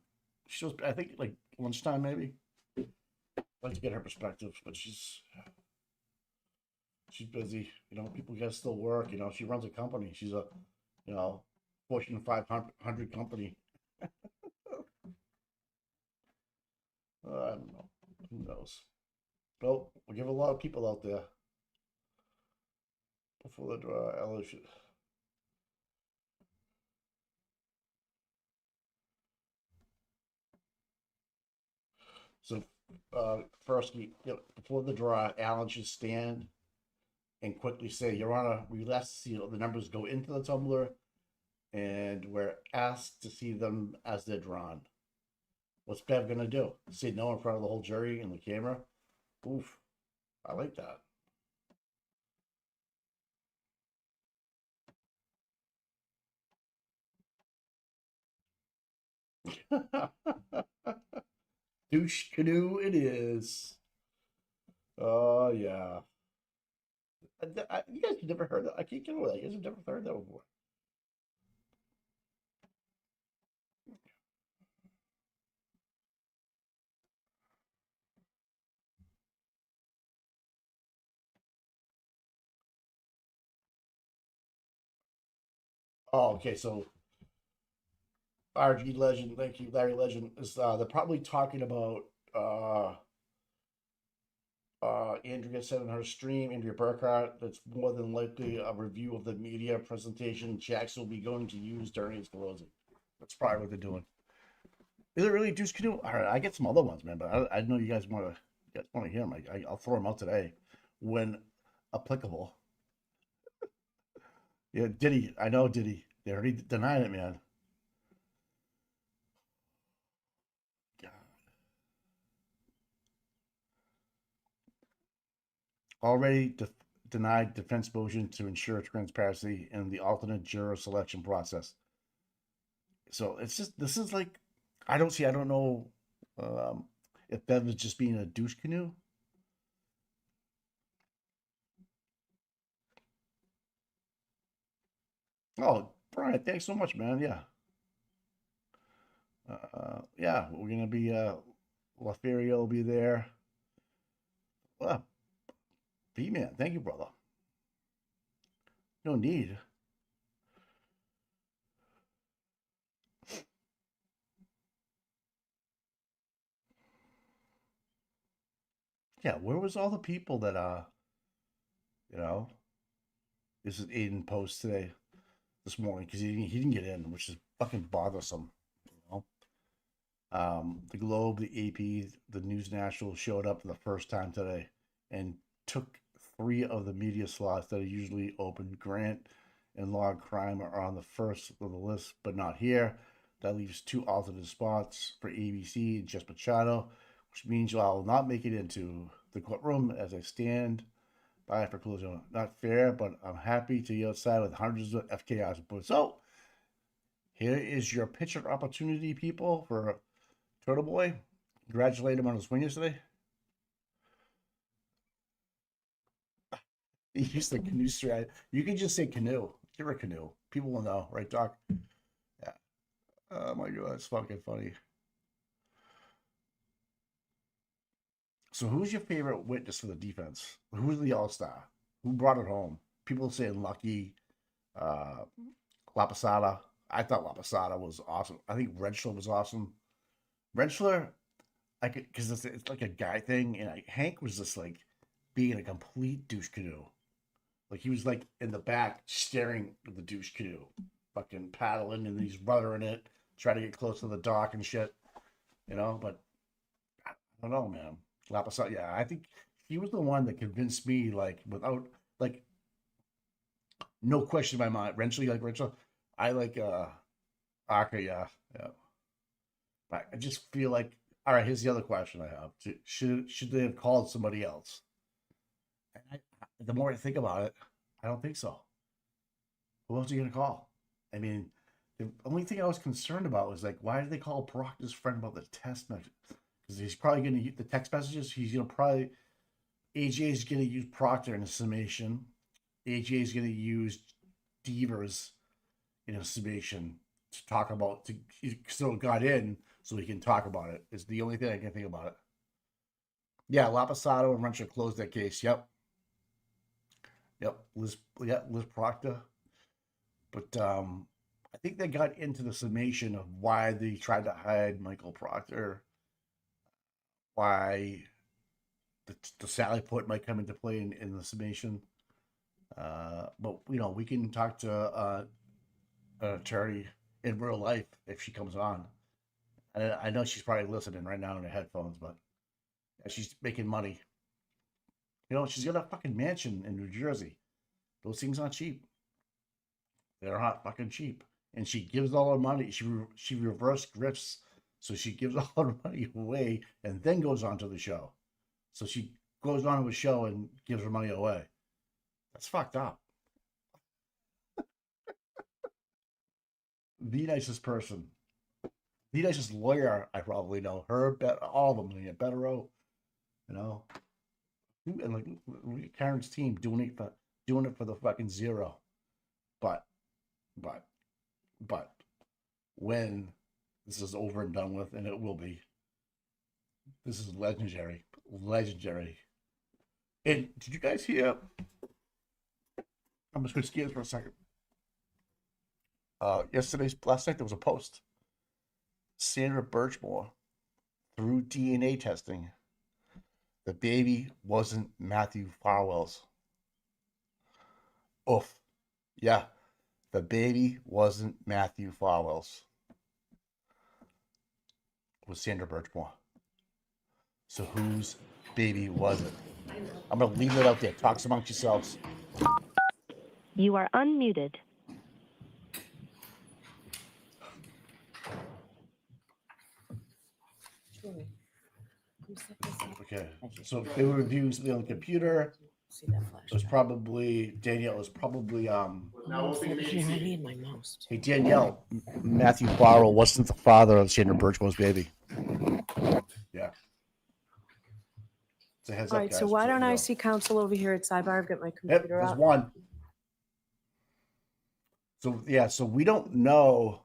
She was I think like lunchtime maybe. I'd like to get her perspective, but she's busy. You know, people gotta still work. You know, she runs a company. She's a, you know, Fortune 500 company. I don't know. Who knows? Well, we give a lot of people out there before the election. So, first, before the draw, Alan should stand and quickly say, Your Honor, we asked to see the numbers go into the tumbler, and we're asked to see them as they're drawn. What's Bev gonna do? Say no in front of the whole jury and the camera? Oof. I like that. Douche canoe it is. Oh, yeah. You guys have never heard that. I can't get over that. You guys have never heard that before. Oh, okay. So RG Legend, thank you, Larry Legend. Is they're probably talking about Andrea said on her stream, Andrea Burkhart, that's more than likely a review of the media presentation Jackson will be going to use during his closing. That's probably what they're doing. Is it really Deuce Canoe? All right, I get some other ones, man, but I know you guys want to hear them. I'll throw them out today when applicable. Yeah, Diddy. I know Diddy. They already denied it, man. God. Already denied defense motion to ensure transparency in the alternate juror selection process. So it's just, this is like, I don't know if Bev is just being a douche canoe. Oh, Brian, thanks so much, man. Yeah. Yeah, we're gonna be Laferio will be there. B-man, thank you, brother. No need. Yeah, where was all the people that you know, this is Aiden post today, this morning, because he didn't get in, which is fucking bothersome, you know. The Globe, the AP, the News National showed up for the first time today and took 3 of the media slots that are usually open. Grant and Log Crime are on the first of the list, but not here. That leaves 2 alternate spots for ABC and Jess Machado, which means I will not make it into the courtroom as I stand by for closing. Not fair, but I'm happy to be outside with hundreds of FKI supporters. So, here is your picture opportunity, people, for Turtle Boy. Congratulate him on his win yesterday. He used the canoe strat. You can just say canoe. You're a canoe. People will know, right, Doc? Yeah. Oh my god, it's fucking funny. So, who's your favorite witness for the defense? Who's the all-star? Who brought it home? People saying Lucky, uh, Laposada. I thought Laposada was awesome. I think Rentschler was awesome. Rentschler, I could, because it's like a guy thing, and Hank was just like being a complete douche canoe. Like he was like in the back staring at the douche canoe, fucking paddling, and he's ruddering it, trying to get close to the dock and shit, you know. But I don't know, man. Laposada, yeah, I think he was the one that convinced me, like without like no question in my mind. Eventually, like Rachel, I like Aka, yeah, yeah. But I just feel like, all right. Here's the other question I have: should they have called somebody else? And the more I think about it, I don't think so. Who else are you gonna call? I mean, the only thing I was concerned about was like, why did they call Proctor's friend about the test message? Because he's probably gonna use the text messages. He's gonna probably AJ is gonna use Proctor in a summation. AJ is gonna use Devers in a summation to talk about so it got in so he can talk about it. Is the only thing I can think about it. Yeah, Laposado and Rencher closed that case. Yep. Liz Proctor. But I think they got into the summation of why they tried to hide Michael Proctor, why the Sally Port might come into play in the summation. But you know, we can talk to an attorney in real life if she comes on. And I know she's probably listening right now in her headphones, but she's making money. You know, she's got a fucking mansion in New Jersey. Those things aren't cheap. They're not fucking cheap. And she gives all her money. She reverse grifts, so she gives all her money away and then goes on to the show. So she goes on to a show and gives her money away. That's fucked up. The nicest person. The nicest lawyer I probably know. Her, all of them. Bettero, you know. And like Karen's team doing it for the fucking zero. But when this is over and done with, and it will be, this is legendary. And did you guys hear? I'm just gonna skip for a second. Last night there was a post. Sandra Birchmore, through DNA testing, The baby wasn't Matthew Farwell's. Oof. Yeah. The baby wasn't Matthew Farwell's. It was Sandra Birchmore. So whose baby was it? I'm going to leave it out there. Talk amongst yourselves. You are unmuted. Okay. So they were reviewing something on the computer. It was probably Danielle. It was probably Here, I need my mouse. Hey Danielle, Matthew Farrell wasn't the father of Sandra Birchmore's baby. Yeah. It's a heads All up, right, guys. so why So, don't you I know. see counsel over here at sidebar? I've got my Yep, computer there's up. one. So yeah, so we don't know.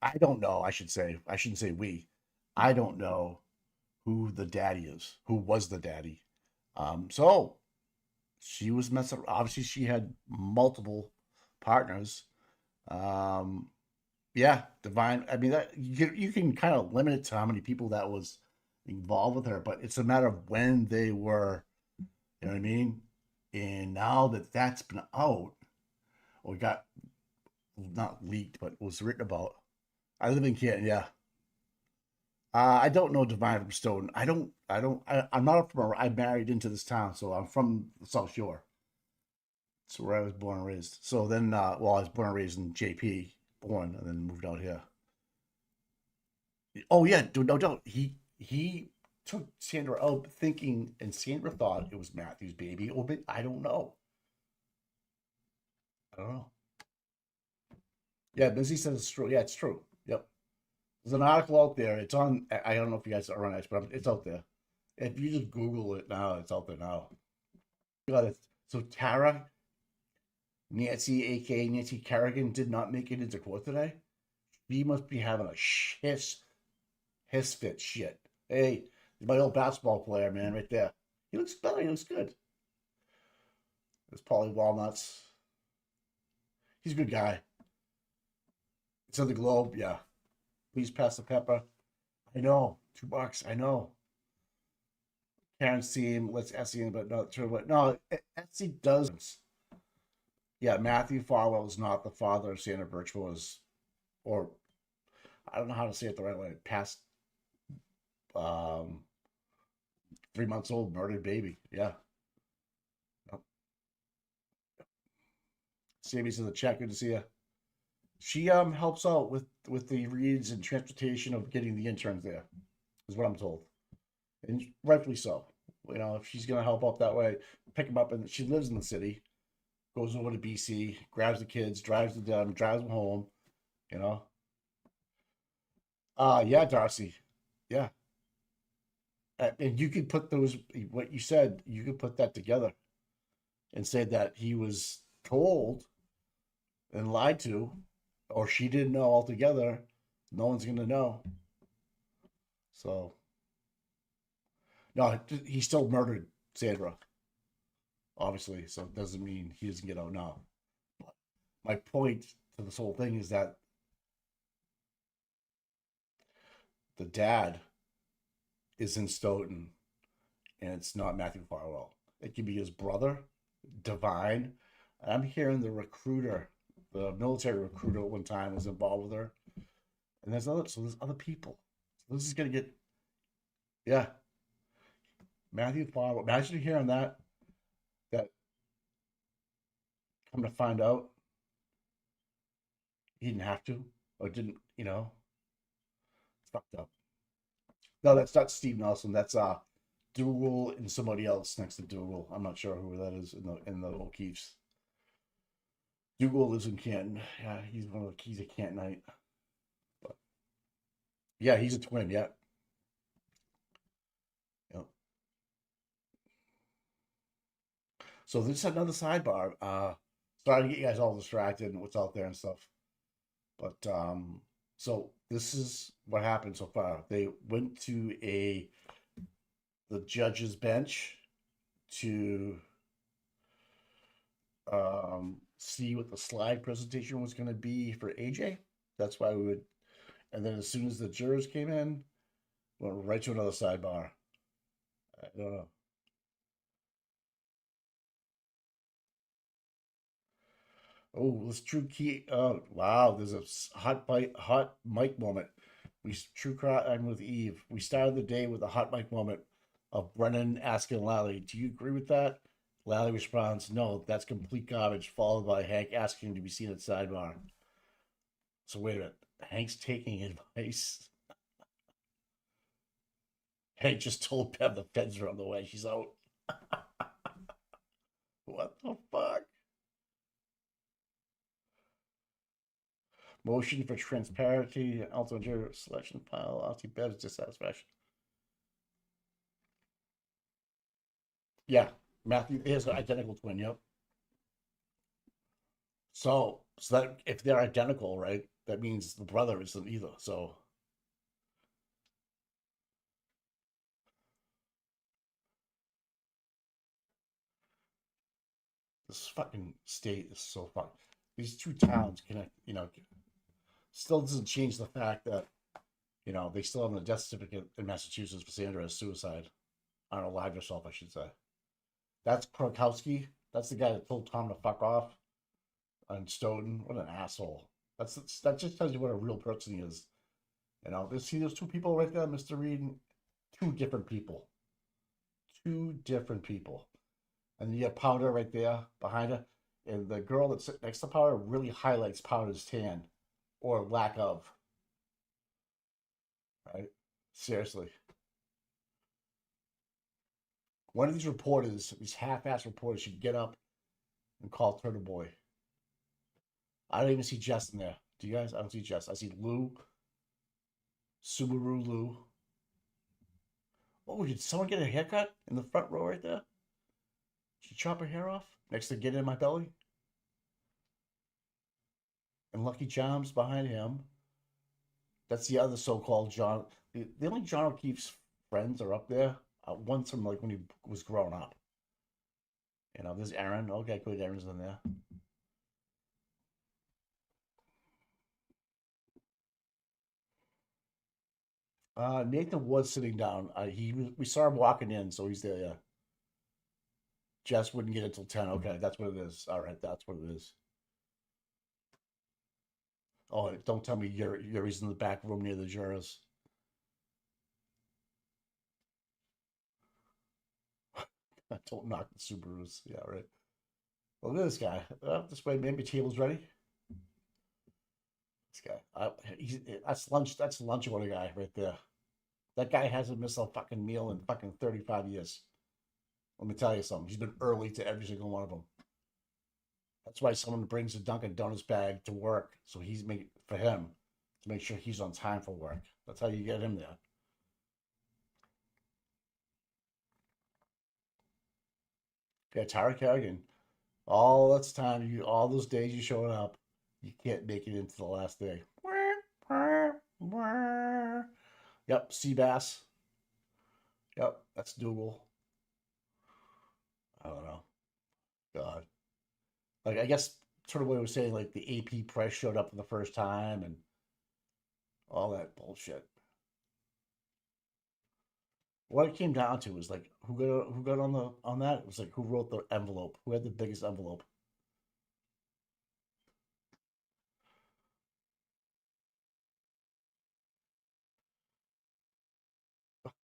I don't know. I should say. I shouldn't say we. I don't know who the daddy is. Who was the daddy? So she was messing. Obviously, she had multiple partners. Yeah, Divine. I mean, that you can kind of limit it to how many people that was involved with her, but it's a matter of when they were. You know what I mean? And now that that's been out, or got not leaked, but was written about. I live in Canton. Yeah. I don't know Divine from Stoughton. I'm not from. I married into this town, so I'm from the South Shore. That's where I was born and raised. So then, well, I was born and raised in JP, born, and then moved out here. Oh yeah, dude, no doubt. He took Sandra out thinking, and Sandra thought it was Matthew's baby. Or I don't know. I don't know. Yeah, Busy says it's true. Yeah, it's true. Yep. There's an article out there. It's on. I don't know if you guys are on it, but it's out there. If you just Google it now, it's out there now. You got it. So Tara, Nancy, aka Nancy Kerrigan, did not make it into court today. She must be having a his fit shit. Hey, my old basketball player, man, right there. He looks better. He looks good. It's Paulie Walnuts. He's a good guy. It's on the Globe, yeah. Please pass the pepper. I know, $2. I know. Karen Seam, let's Essie in, but not sure what. No, Essie does. Yeah, Matthew Farwell is not the father of Sandra Birchmore, or I don't know how to say it the right way. Past 3 months old, murdered baby. Yeah. Yep. Sammy says a check. Good to see you. She helps out with the reads and transportation of getting the interns there, is what I'm told, and rightfully so. You know, if she's gonna help out that way, pick them up, and she lives in the city, goes over to BC, grabs the kids, drives them home. You know. Yeah, Darcy. Yeah. And you could put those, what you said, you could put that together and say that he was told and lied to, or she didn't know altogether. No one's going to know. So, no, he still murdered Sandra, obviously. So it doesn't mean he doesn't get out now. But my point to this whole thing is that the dad is in Stoughton, and it's not Matthew Farwell. It could be his brother, Divine. I'm hearing the recruiter, the military recruiter, one time was involved with her, and there's other people. So this is gonna get, yeah. Matthew Farwell. Imagine hearing that. Come to find out, he didn't have to, or didn't. You know, it's fucked up. No, that's not Steve Nelson. That's Dougal and somebody else next to Dougal. I'm not sure who that is in the O'Keefe's. Dougal lives in Canton. Yeah, he's one of the keys of Cantonite. But yeah, he's a twin. Yeah. Yep. So this is another sidebar. Sorry to get you guys all distracted and what's out there and stuff. But so this is what happened so far. They went to the judge's bench to see what the slide presentation was going to be for AJ. That's why we would, and then as soon as the jurors came in, went right to another sidebar. I don't know. Oh, let's true key. Oh, wow. There's a hot mic moment. True crime with Eve. We started the day with a hot mic moment of Brennan asking Lally, "Do you agree with that?" Lally responds, "No, that's complete garbage." Followed by Hank asking to be seen at sidebar. So wait a minute. Hank's taking advice. Hank just told Bev the feds are on the way. She's out. What the fuck? Motion for transparency, ultimate selection file, anti Bev's dissatisfaction. Yeah, Matthew is an identical twin. Yep. So that if they're identical, right, that means the brother isn't either. So this fucking state is so fucked. These two towns connect. Still doesn't change the fact that they still have a death certificate in Massachusetts for Sandra as suicide, unalive herself, I should say. That's Krokowski. That's the guy that told Tom to fuck off. And Stoughton, what an asshole. That just tells you what a real person he is. See those two people right there, Mr. Reed? Two different people. Two different people. And you have Powder right there behind her. And the girl that's sitting next to Powder really highlights Powder's tan. Or lack of. Right? Seriously. One of these reporters, these half-ass reporters, should get up and call Turtle Boy. I don't even see Jess in there. Do you guys? I don't see Jess. I see Lou. Subaru Lou. Oh, did someone get a haircut in the front row right there? Did she chop her hair off next to Get In My Belly? And Lucky Charms behind him. That's the other so-called John. The only John O'Keefe's friends are up there. One's from like when he was growing up. There's Aaron. Okay, good. Aaron's in there. Nathan was sitting down. We saw him walking in, so he's there. Yeah. Jess wouldn't get it till 10. Okay, that's what it is. All right, that's what it is. Oh, don't tell me Yuri's in the back room near the jurors. Don't knock the Subarus. Yeah, right. Well, look at this guy. This way, maybe table's ready. This guy. That's lunch. That's lunch order guy right there. That guy hasn't missed a fucking meal in fucking 35 years. Let me tell you something. He's been early to every single one of them. That's why someone brings a Dunkin' Donuts bag to work, so for him to make sure he's on time for work. That's how you get him there. Yeah, Tara Kerrigan. All those days you showing up, you can't make it into the last day. Yep, Seabass. Yep, that's Dougal. I don't know. God. Like, I guess sort of what I was saying, like the AP press showed up for the first time and all that bullshit. What it came down to was like who got on that? It was like who wrote the envelope? Who had the biggest envelope?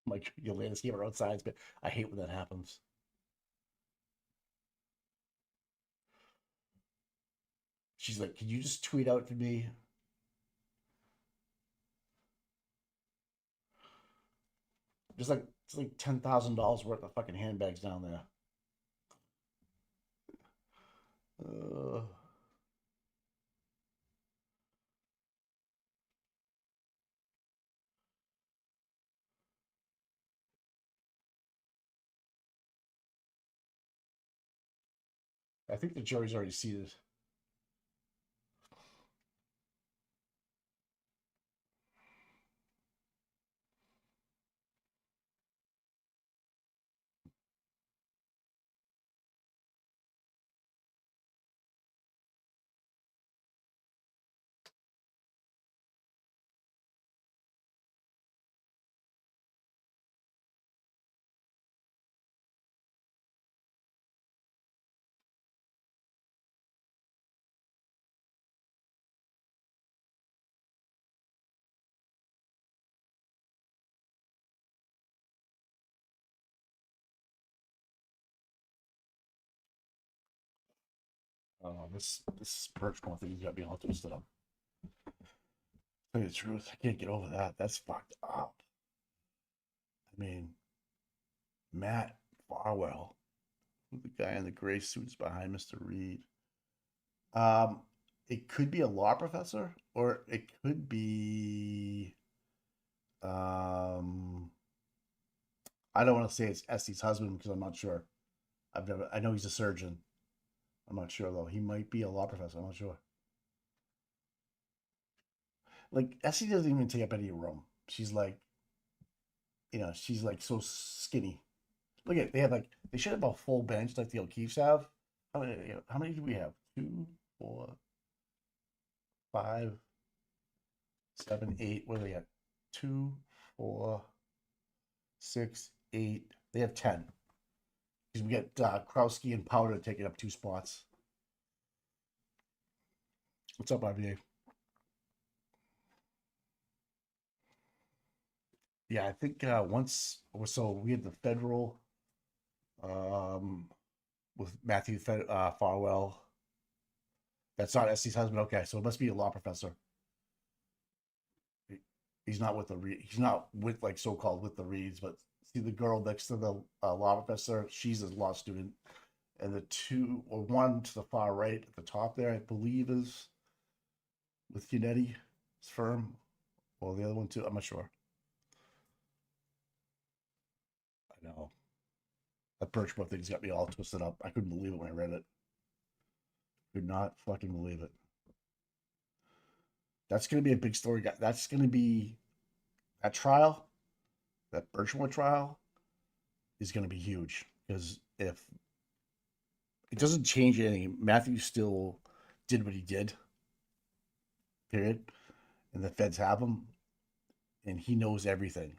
Like Yolanda's gave her own sides, but I hate when that happens. She's like, "Can you just tweet out to me?" It's like $10,000 worth of fucking handbags down there. I think the jury's already seated. Oh, this Birchmore thing got me all twisted up. Tell you the truth, I can't get over that. That's fucked up. I mean, Matt Farwell, the guy in the gray suits behind Mr. Reed. It could be a law professor, or it could be I don't want to say it's Essie's husband because I'm not sure. I know he's a surgeon. I'm not sure though. He might be a law professor. I'm not sure. Like Essie doesn't even take up any room. She's like, she's like so skinny. Look at they should have a full bench like the O'Keefes have. How many do we have? 2, 4, 5, 7, 8. What are they at? 2, 4, 6, 8. They have 10. Because we get Krowski and Powder taking up 2 spots. What's up, RBA? Yeah, I think we had the federal with Matthew Farwell. That's not Essie's husband. Okay, so it must be a law professor. He's not with like so-called with the Reeds, but see the girl next to the law professor, she's a law student, and the one to the far right at the top there, I believe, is with Unetti's firm, or the other one too. I'm not sure. I know that Birchmore thing's got me all twisted up. I couldn't believe it when I read it. Could not fucking believe it. That's going to be a big story. That's going to be that trial, that Birchmore trial is going to be huge because if it doesn't change anything, Matthew still did what he did, period. And the feds have him and he knows everything.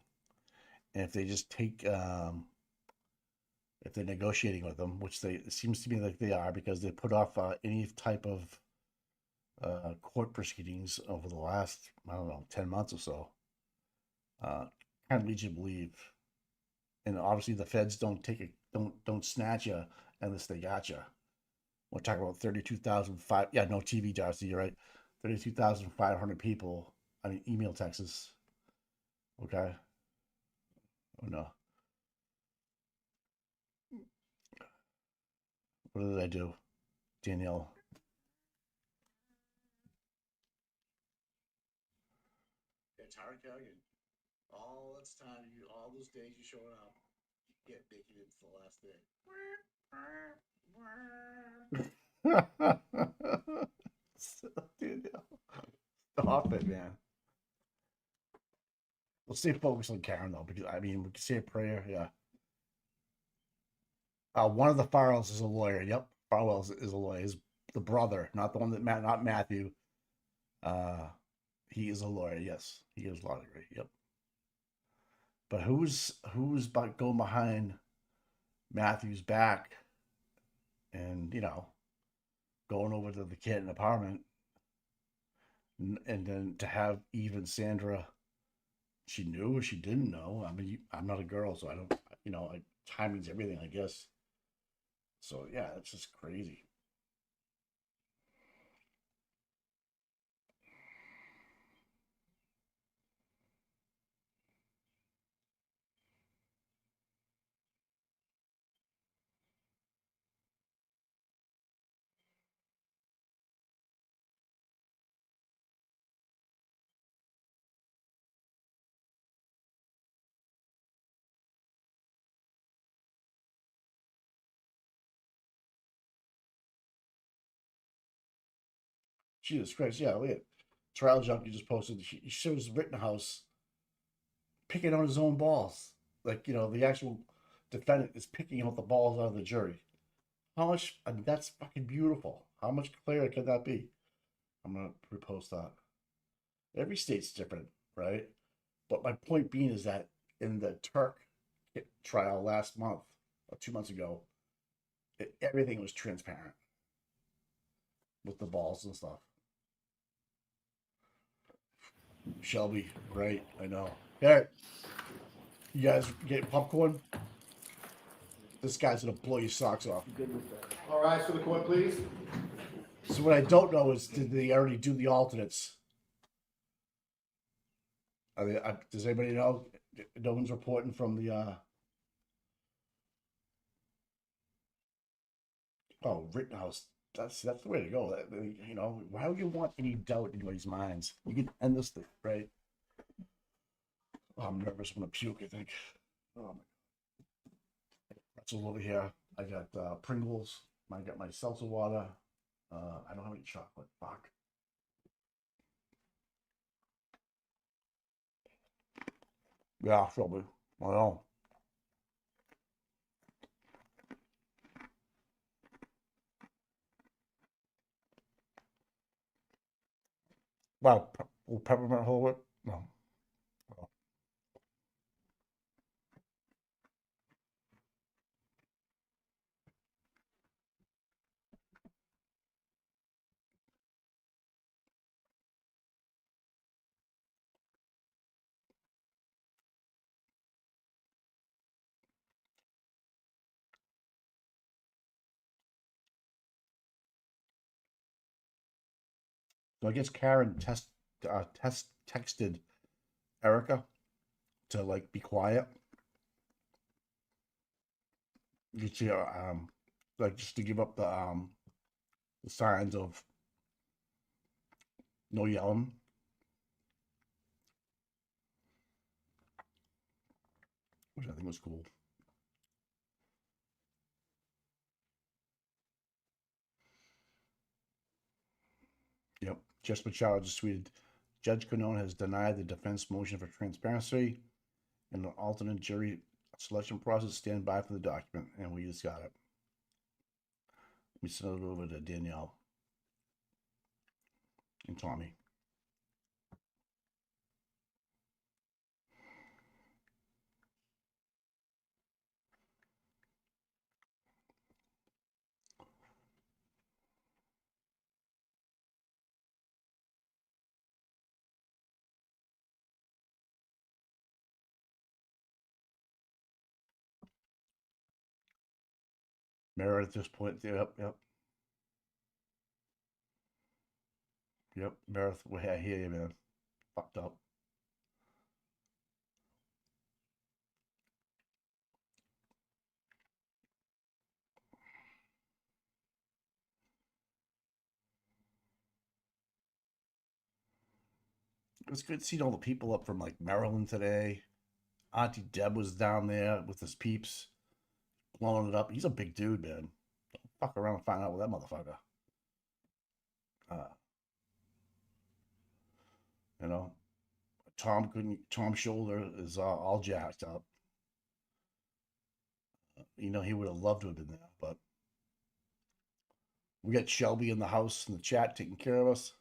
And if they just take, if they're negotiating with them, which it seems to me like they are because they put off any type of court proceedings over the last, 10 months or so. Kind of leads you to believe. And obviously the feds don't snatch you unless they got you. We're talking about 32,005. Yeah, no TV, Darcy, you're right. 32,500 people. I mean, email Texas. Okay. Oh no. What did I do, Danielle? Yeah, Tara Calligan. All that's time, all those days you showing up, you get naked into the last day. Danielle, stop it, man. Let's stay focused on Karen though, because we can say a prayer. Yeah. One of the Farwells is a lawyer. Yep, Farwell is a lawyer. He's the brother, not the one that not Matthew. He is a lawyer. Yes, he is law degree. Yep. But who's going behind Matthew's back, and going over to the Canton apartment, and then to have Eve and Sandra. She knew or she didn't know. I mean, I'm not a girl, so I don't. Timing's everything, I guess. So yeah, it's just crazy. Jesus Christ, yeah, look at Trial Junkie just posted. He shows Rittenhouse picking on his own balls. Like, the actual defendant is picking out the balls out of the jury. How much, that's fucking beautiful. How much clearer could that be? I'm going to repost that. Every state's different, right? But my point being is that in the Turk trial last month, or 2 months ago, everything was transparent with the balls and stuff. Shelby, right? I know. Yeah. You guys get popcorn? This guy's gonna blow your socks off. All rise for the court, please. So what I don't know is, did they already do the alternates? Are they, does anybody know? No one's reporting from the. Oh, Rittenhouse. That's the way to go. You know, why would you want any doubt in anybody's minds? You can end this thing, right? Oh, I'm nervous. I'm gonna puke, I think. Oh my. That's all over here. I got Pringles. I got my seltzer water. I don't have any chocolate. Fuck. Yeah, probably. I know. Wow, peppermint whole whip? No. Oh. So I guess Karen texted Erica to like be quiet. You see, like just to give up the signs of no yelling. Which I think was cool. Yep. Jess Machado just tweeted, Judge Canone has denied the defense motion for transparency and an alternate jury selection process. Stand by for the document. And we just got it. We sent it over to Danielle and Tommy. Meredith at this point, yep. Meredith, I hear you, man. Fucked up. It was good seeing all the people up from like Maryland today. Auntie Deb was down there with his peeps, blowing it up. He's a big dude, man. Don't fuck around and find out with that motherfucker. Uh, you know, Tom's shoulder is all jacked up. You know, he would have loved to have been there, but we got Shelby in the house in the chat taking care of us.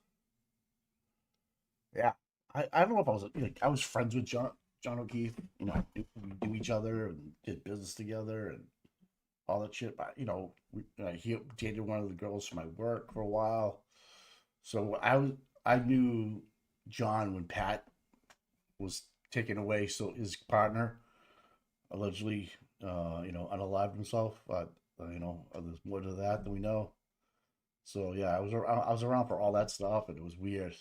Yeah, I don't know if I was like I was friends with John O'Keefe. You know, we knew each other and did business together and all that shit. But you know, he dated one of the girls from my work for a while, so I knew John when Pat was taken away. So his partner allegedly, unalived himself. But there's more to that than we know. So yeah, I was around for all that stuff, and it was weird.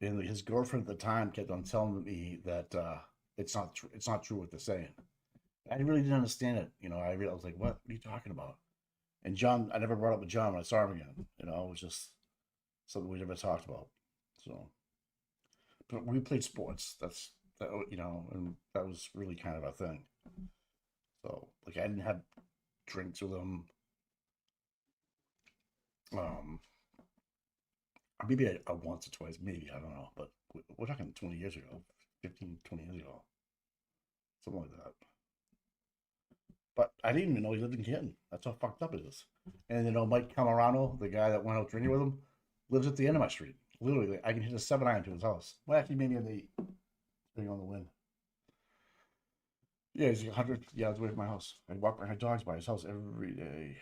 And his girlfriend at the time kept on telling me that it's not true. It's not true what they're saying. I really didn't understand it. You know, I was like, "What are you talking about?" And John, I never brought up with John when I saw him again. You know, it was just something we never talked about. So, but we played sports. And that was really kind of a thing. So, like, I didn't have drinks with him. Um, maybe I once or twice, maybe I don't know, but we're talking 20 years ago, 15, 20 years ago, something like that. But I didn't even know he lived in Canton. That's how fucked up it is. And Mike Camarano, the guy that went out drinking with him, lives at the end of my street. Literally, I can hit a 7-iron to his house. Well, actually, maybe on the 8, depending on the wind. Yeah, he's 100 yards away from my house. I walk my dogs by his house every day.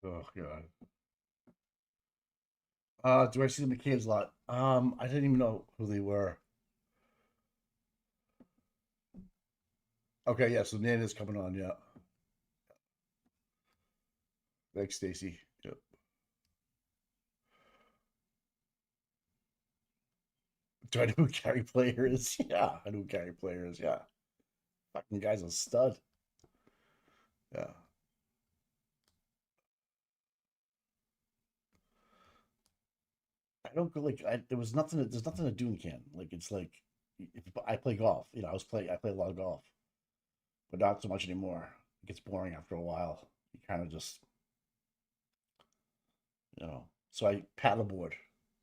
Oh god. Do I see the McCabe's a lot? I didn't even know who they were. Okay, yeah, so Nana's coming on, yeah. Thanks, Stacy. Yep. Do I know who Gary Player is? Yeah, I know who Gary Player is, yeah. Fucking guy's a stud. Yeah. I don't go like there was nothing. There's nothing to do in Canton. Like it's like I play golf. You know, I play a lot of golf, but not so much anymore. It gets boring after a while. You kind of just So I paddleboard,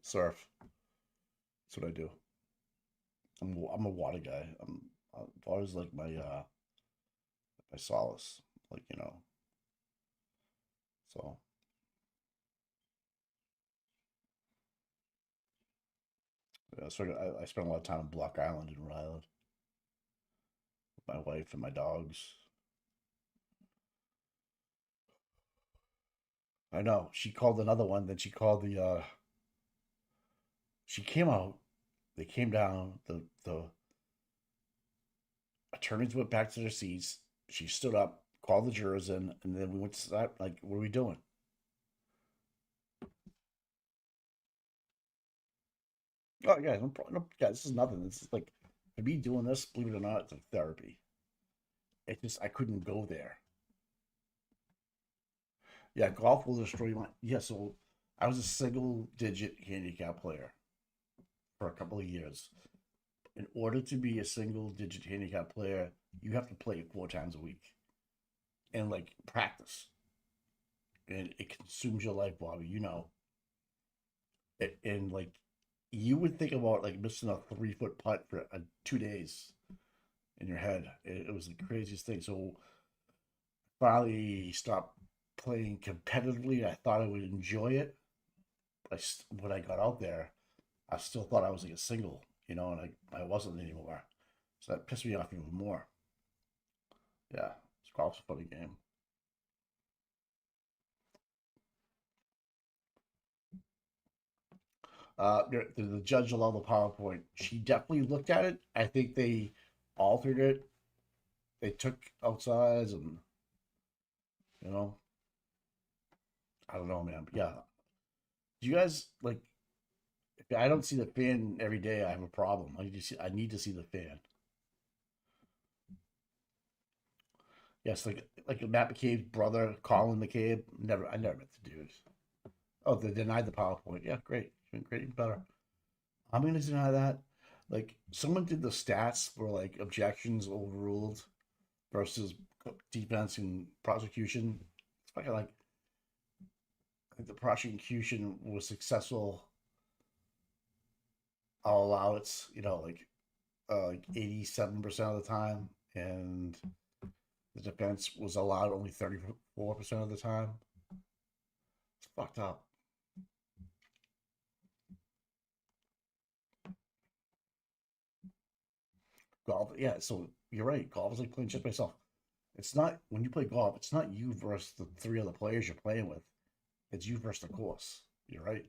surf. That's what I do. I'm a water guy. Water's like my solace. Like so. Yeah, so I spent a lot of time on Block Island in Rhode Island with my wife and my dogs. I know. She called another one, then she called she came out, they came down, the attorneys went back to their seats. She stood up, called the jurors in, and then we went to start like, what are we doing? Oh yeah, no, yeah, this is nothing. This is like for me doing this, believe it or not, it's like therapy. It just I couldn't go there. Yeah, golf will destroy my yeah, so I was a single digit handicap player for a couple of years. In order to be a single digit handicap player, you have to play 4 times a week and like practice. And it consumes your life, Bobby. And like you would think about like missing a 3 foot putt for 2 days in your head. It was the craziest thing. So finally stopped playing competitively. I thought I would enjoy it. When I got out there, I still thought I was like a single, and I wasn't anymore. So that pissed me off even more. Yeah, golf's a funny game. The judge allowed the PowerPoint. She definitely looked at it. I think they altered it. They took outsides and you know, I don't know, man. But yeah, do you guys like? If I don't see the fan every day, I have a problem. I need to see the fan. Yes, like Matt McCabe's brother, Colin McCabe. I never met the dude. Oh, they denied the PowerPoint. Yeah, great, great, even better. I'm gonna deny that. Like someone did the stats for like objections overruled versus defense and prosecution. It's fucking like I think the prosecution was successful. I'll allow it. Like 87% of the time, and the defense was allowed only 34% of the time. It's fucked up. Golf, yeah. So you're right. Golf is like playing chess by yourself. It's not when you play golf. It's not you versus the 3 other players you're playing with. It's you versus the course. You're right.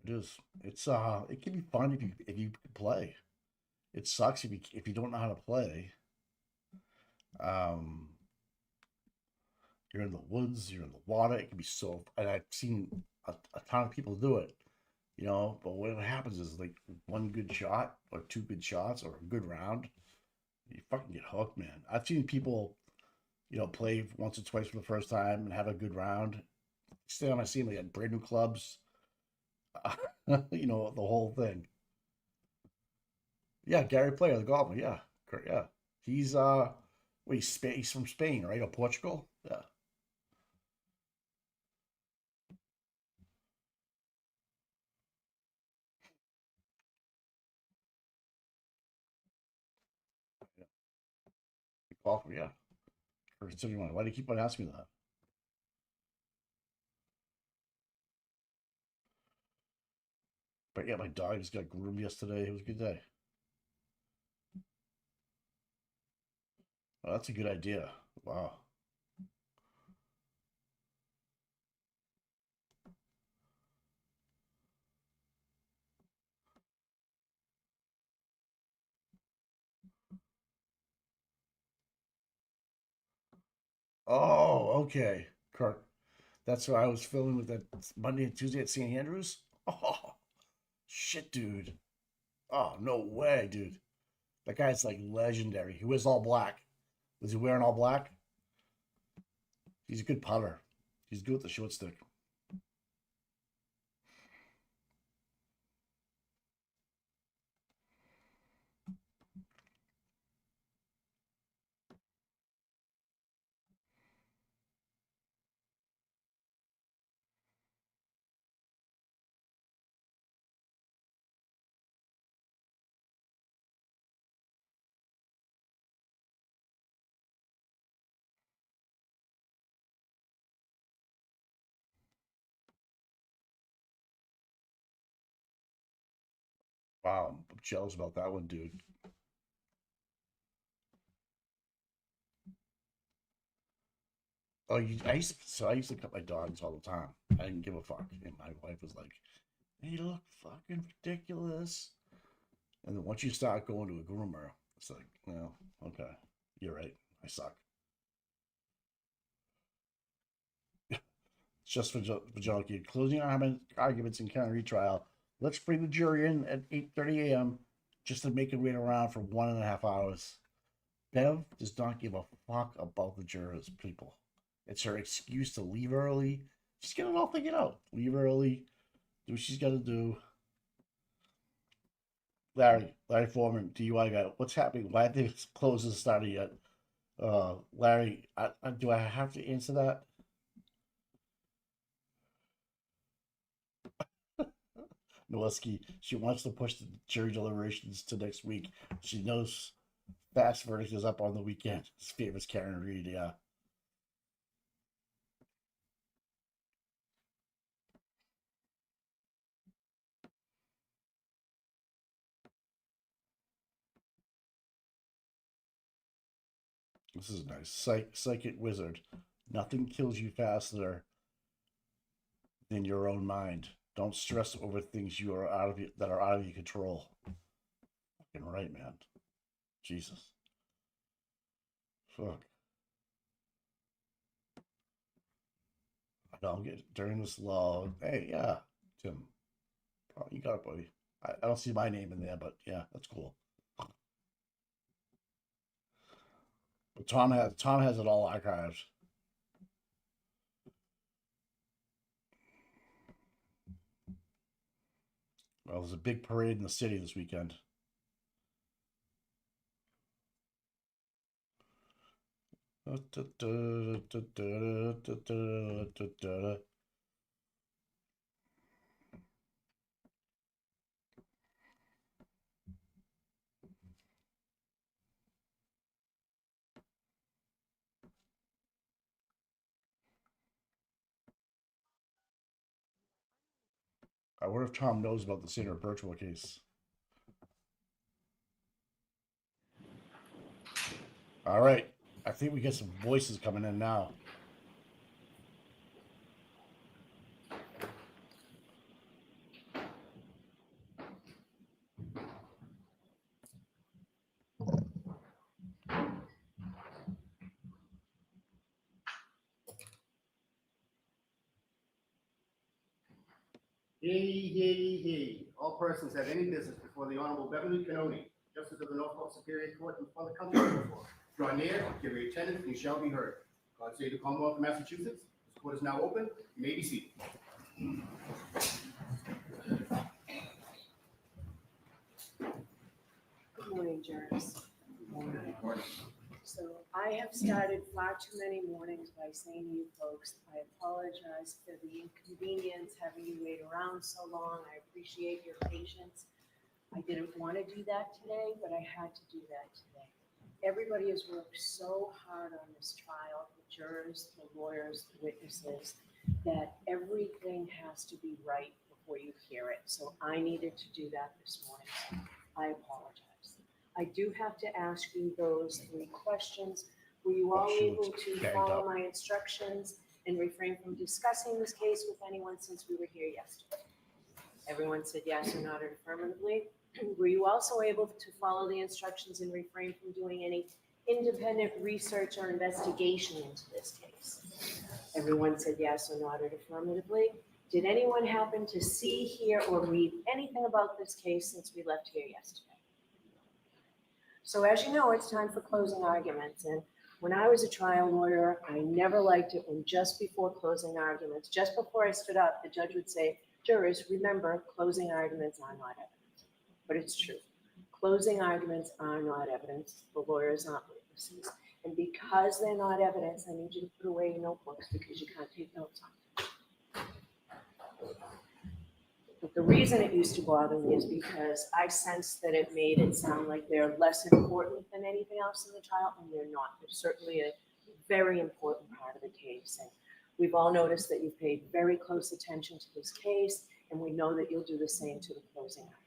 It is. It can be fun if you play. It sucks if you don't know how to play. Um, you're in the woods. You're in the water. It can be so. And I've seen a ton of people do it. But what happens is like one good shot or 2 good shots or a good round, you fucking get hooked, man. I've seen people, play once or twice for the first time and have a good round. Stay on my scene, they had brand new clubs, the whole thing. Yeah, Gary Player, the golfer. Yeah, yeah. He's he's from Spain, right? Or Portugal? Yeah. Yeah. Golfer, yeah. Considering why do you keep on asking me that? But yeah, my dog just got groomed yesterday. It was a good day. Oh, that's a good idea. Wow. Oh, okay. Kirk. That's what I was filming with that Monday and Tuesday at St. Andrews. Oh, shit, dude. Oh, no way, dude. That guy's like legendary. He wears all black. Was he wearing all black? He's a good putter. He's good with the short stick. Wow, I'm jealous about that one, dude. Oh, I used to cut my dogs all the time. I didn't give a fuck, and my wife was like, "They look fucking ridiculous." And then once you start going to a groomer, it's like, well, okay, you're right. I suck. Just for junkie. Closing arguments in county retrial. Let's bring the jury in at 8:30 a.m. just to make it wait around for 1.5 hours. Bev does not give a fuck about the jurors, people. It's her excuse to leave early. She's getting it all figured out. Leave early, do what she's got to do. Larry Foreman, DUI guy. What's happening? Why did they close the started yet? Larry, do I have to answer that? Nowitzki, she wants to push the jury deliberations to next week. She knows fast verdict is up on the weekend. His favorite's Karen Reed, yeah. This is nice. Psychic wizard. Nothing kills you faster than your own mind. Don't stress over things that are out of your control. Fucking right, man. Jesus. Fuck. I don't get during this law. Hey, yeah, Tim. Oh, you got it, buddy. I don't see my name in there, but yeah, that's cool. But Tom has it all archived. Well, there's a big parade in the city this weekend. I wonder if Tom knows about the Sandra Birchwell case. All right. I think we get some voices coming in now. Hey. All persons have any business before the Honorable Beverly Canoni, Justice of the Norfolk Superior Court and before the company before. Draw near, give your attendance, and you shall be heard. God save the Commonwealth of Massachusetts. This court is now open. You may be seated. Good morning, jurors. Good morning. So I have started far too many mornings by saying to you folks, I apologize for the inconvenience, having you wait around so long. I appreciate your patience. I didn't want to do that today, but I had to do that today. Everybody has worked so hard on this trial, the jurors, the lawyers, the witnesses, that everything has to be right before you hear it. So I needed to do that this morning. So I apologize. I do have to ask you those 3 questions. Were you all able to follow my instructions and refrain from discussing this case with anyone since we were here yesterday? Everyone said yes or nodded affirmatively. Were you also able to follow the instructions and refrain from doing any independent research or investigation into this case? Everyone said yes or nodded affirmatively. Did anyone happen to see, hear, or read anything about this case since we left here yesterday? So as you know, it's time for closing arguments. And when I was a trial lawyer, I never liked it when just before closing arguments, just before I stood up, the judge would say, jurors, remember, closing arguments are not evidence. But it's true. Closing arguments are not evidence. The lawyers aren't witnesses. And because they're not evidence, I need you to put away your notebooks because you can't take notes on them. But the reason it used to bother me is because I sensed that it made it sound like they're less important than anything else in the trial, and they're not. They're certainly a very important part of the case. And we've all noticed that you've paid very close attention to this case, and we know that you'll do the same to the closing arguments.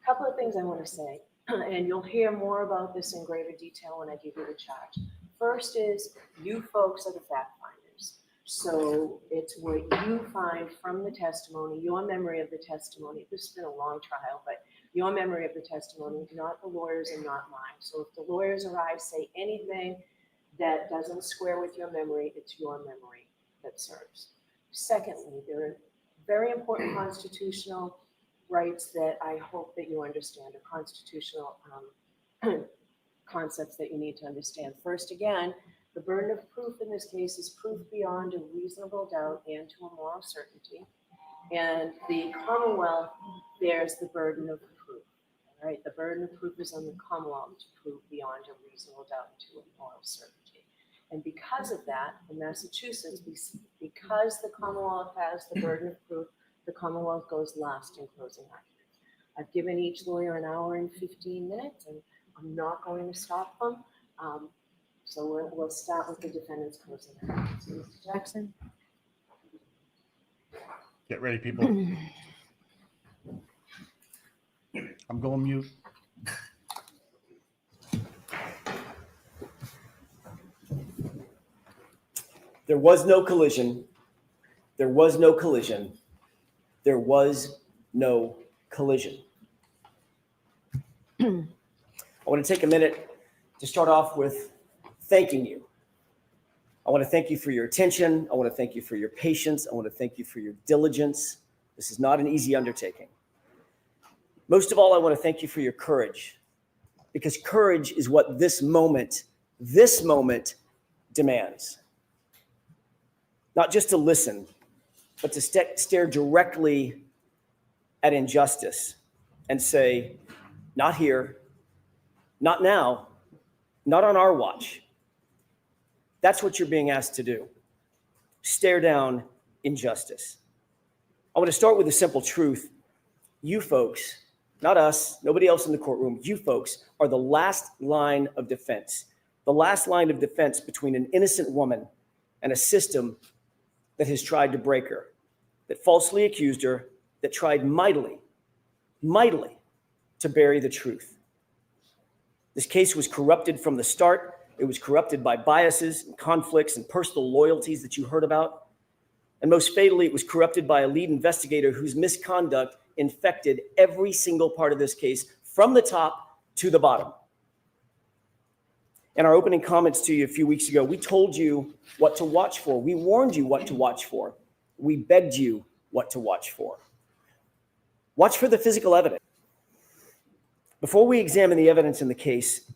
A couple of things I want to say, and you'll hear more about this in greater detail when I give you the charge. First is you folks are the fact finders. So it's what you find from the testimony, your memory of the testimony. This has been a long trial, but your memory of the testimony, not the lawyers and not mine. So if the lawyers or I say anything that doesn't square with your memory, it's your memory that serves. Secondly, there are very important constitutional rights that I hope that you understand, or constitutional concepts that you need to understand. First, again, the burden of proof in this case is proof beyond a reasonable doubt and to a moral certainty. And the Commonwealth bears the burden of proof. All right, the burden of proof is on the Commonwealth to prove beyond a reasonable doubt and to a moral certainty. And because of that, in Massachusetts, because the Commonwealth has the burden of proof, the Commonwealth goes last in closing arguments. I've given each lawyer an hour and 15 minutes, and I'm not going to stop them. So we'll start with the defendant's closing arguments. Mr. Jackson. Get ready, people. I'm going mute. There was no collision. There was no collision. There was no collision. I want to take a minute to start off with thanking you. I want to thank you for your attention. I want to thank you for your patience. I want to thank you for your diligence. This is not an easy undertaking. Most of all, I want to thank you for your courage, because courage is what this moment demands. Not just to listen, but to stare directly at injustice and say, not here, not now, not on our watch. That's what you're being asked to do. Stare down injustice. I want to start with a simple truth. You folks, not us, nobody else in the courtroom, you folks are the last line of defense. The last line of defense between an innocent woman and a system that has tried to break her, that falsely accused her, that tried mightily to bury the truth. This case was corrupted from the start. It was corrupted by biases and conflicts and personal loyalties that you heard about. And most fatally, it was corrupted by a lead investigator whose misconduct infected every single part of this case from the top to the bottom. In our opening comments to you a few weeks ago, we told you what to watch for. We warned you what to watch for. We begged you what to watch for. Watch for the physical evidence. Before we examine the evidence in the case,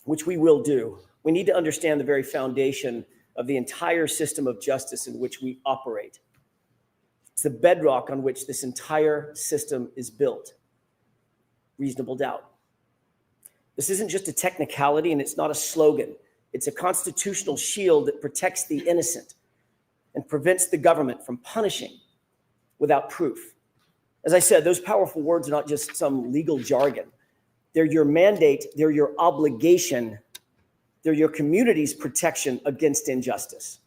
which we will do, we need to understand the very foundation of the entire system of justice in which we operate. It's the bedrock on which this entire system is built. Reasonable doubt. This isn't just a technicality, and it's not a slogan. It's a constitutional shield that protects the innocent and prevents the government from punishing without proof. As I said, those powerful words are not just some legal jargon. They're your mandate, they're your obligation, they're your community's protection against injustice.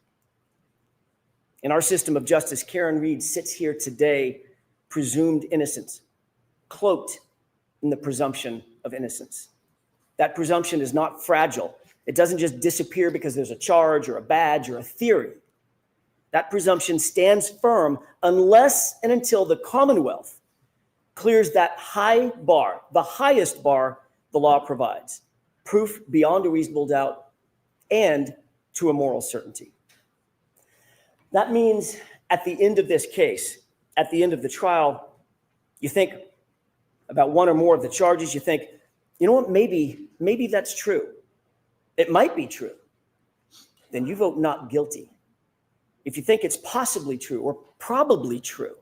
In our system of justice, Karen Reed sits here today, presumed innocent, cloaked in the presumption of innocence. That presumption is not fragile. It doesn't just disappear because there's a charge or a badge or a theory. That presumption stands firm unless and until the Commonwealth clears that high bar, the highest bar the law provides. proof beyond a reasonable doubt, and to a moral certainty. That means at the end of this case, at the end of the trial, you think about one or more of the charges, you think, you know what, maybe that's true. It might be true. Then you vote not guilty. If you think it's possibly true or probably true,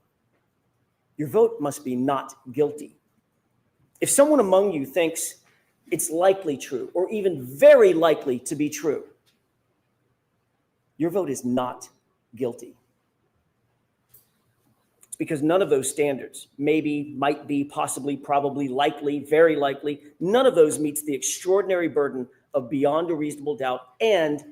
your vote must be not guilty. If someone among you thinks it's likely true or even very likely to be true, your vote is not guilty. It's because none of those standards, maybe, might be, possibly, probably, likely, very likely, none of those meets the extraordinary burden of beyond a reasonable doubt and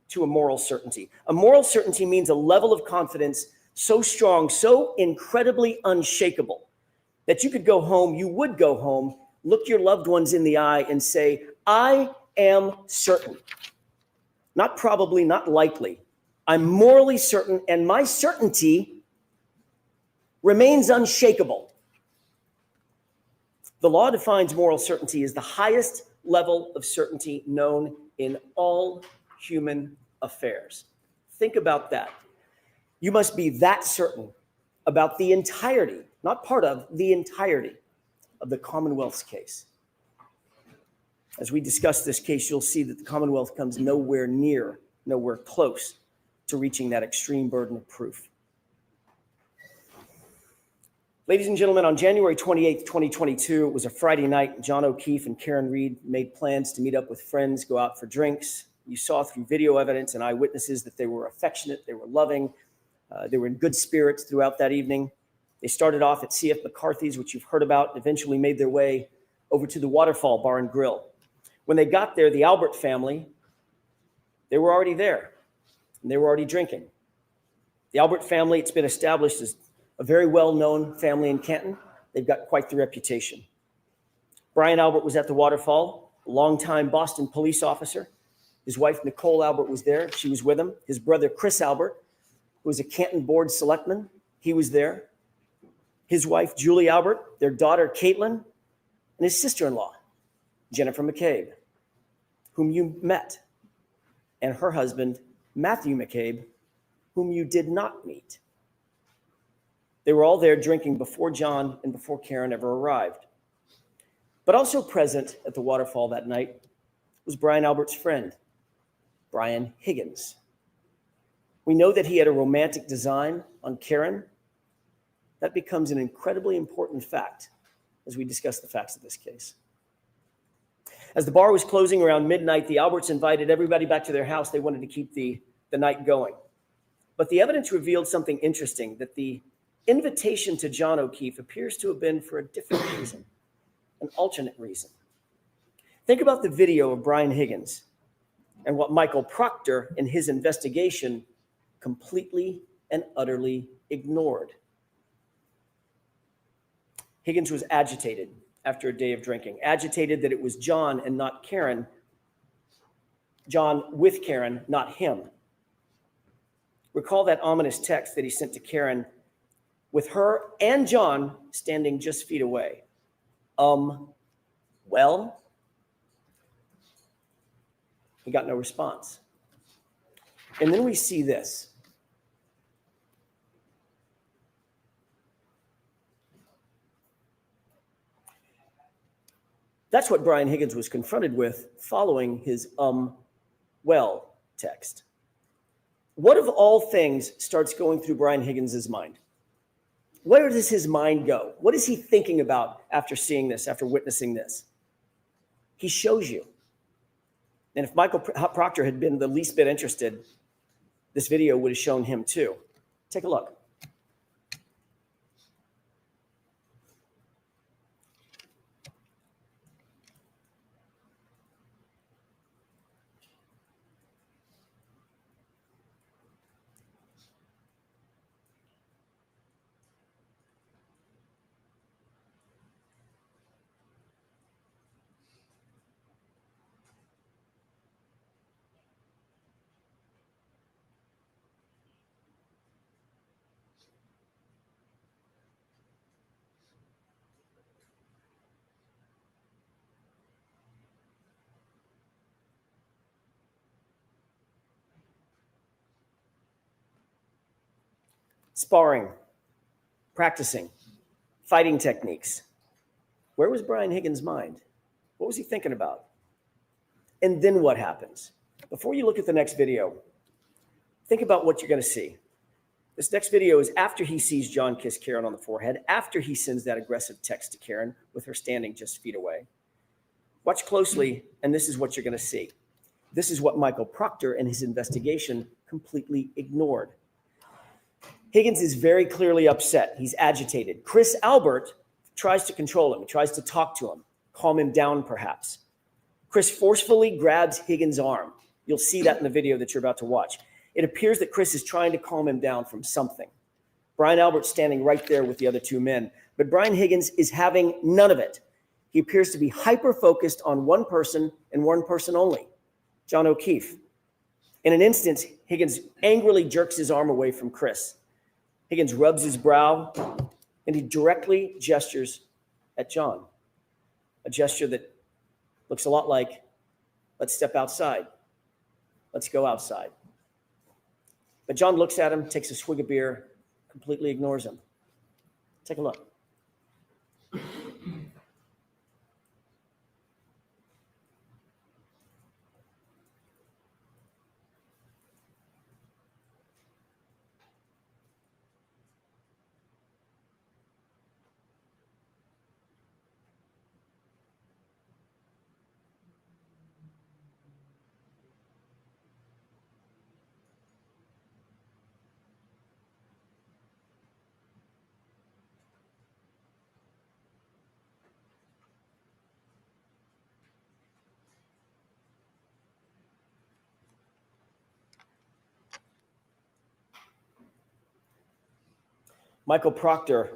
to a moral certainty. A moral certainty means a level of confidence so strong, so incredibly unshakable that you could go home, you would go home, look your loved ones in the eye and say, I am certain. Not probably, not likely. I'm morally certain, and my certainty remains unshakable. The law defines moral certainty as the highest level of certainty known in all human affairs. Think about that. You must be that certain about the entirety, not part of, the entirety of the Commonwealth's case. As we discuss this case, you'll see that the Commonwealth comes nowhere near, nowhere close to reaching that extreme burden of proof. Ladies and gentlemen, on January 28th, 2022, it was a Friday night. John O'Keefe and Karen Reed made plans to meet up with friends, go out for drinks. You saw through video evidence and eyewitnesses that they were affectionate, they were loving, they were in good spirits throughout that evening. They started off at C.F. McCarthy's, which you've heard about, and eventually made their way over to the Waterfall Bar and Grill. When they got there, the Albert family, they were already there, and they were already drinking. The Albert family, it's been established as a very well-known family in Canton. They've got quite the reputation. Brian Albert was at the Waterfall, a longtime Boston police officer. His wife, Nicole Albert, was there. She was with him. His brother, Chris Albert, who was a Canton board selectman, he was there. His wife, Julie Albert, their daughter, Caitlin, and his sister-in-law, Jennifer McCabe, whom you met, and her husband, Matthew McCabe, whom you did not meet. They were all there drinking before John and before Karen ever arrived. But also present at the Waterfall that night was Brian Albert's friend, Brian Higgins. We know that he had a romantic design on Karen. That becomes an incredibly important fact as we discuss the facts of this case. As the bar was closing around midnight, the Alberts invited everybody back to their house. They wanted to keep the night going. But the evidence revealed something interesting, that the invitation to John O'Keefe appears to have been for a different reason, an alternate reason. Think about the video of Brian Higgins and what Michael Proctor in his investigation completely and utterly ignored. Higgins was agitated after a day of drinking, agitated that it was John and not Karen, John with Karen, not him. Recall that ominous text that he sent to Karen with her and John standing just feet away. Well, he got no response. And then we see this. That's what Brian Higgins was confronted with following his well text. What of all things starts going through Brian Higgins' mind? Where does his mind go? What is he thinking about after seeing this, after witnessing this? He shows you. And if Michael Proctor had been the least bit interested, this video would have shown him too. Take a look. sparring, practicing, fighting techniques. Where was Brian Higgins' mind? What was he thinking about? And then what happens? Before you look at the next video, think about what you're going to see. This next video is after he sees John kiss Karen on the forehead, after he sends that aggressive text to Karen with her standing just feet away. Watch closely, and this is what you're going to see. This is what Michael Proctor and his investigation completely ignored. Higgins is very clearly upset. He's agitated. Chris Albert tries to control him, tries to talk to him, calm him down perhaps. Chris forcefully grabs Higgins' arm. You'll see that in the video that you're about to watch. It appears that Chris is trying to calm him down from something. Brian Albert's standing right there with the other two men, but Brian Higgins is having none of it. He appears to be hyper-focused on one person and one person only, John O'Keefe. In an instant, Higgins angrily jerks his arm away from Chris. Higgins rubs his brow, and he directly gestures at John, a gesture that looks a lot like, let's step outside. Let's go outside. But John looks at him, takes a swig of beer, completely ignores him. Take a look. Michael Proctor,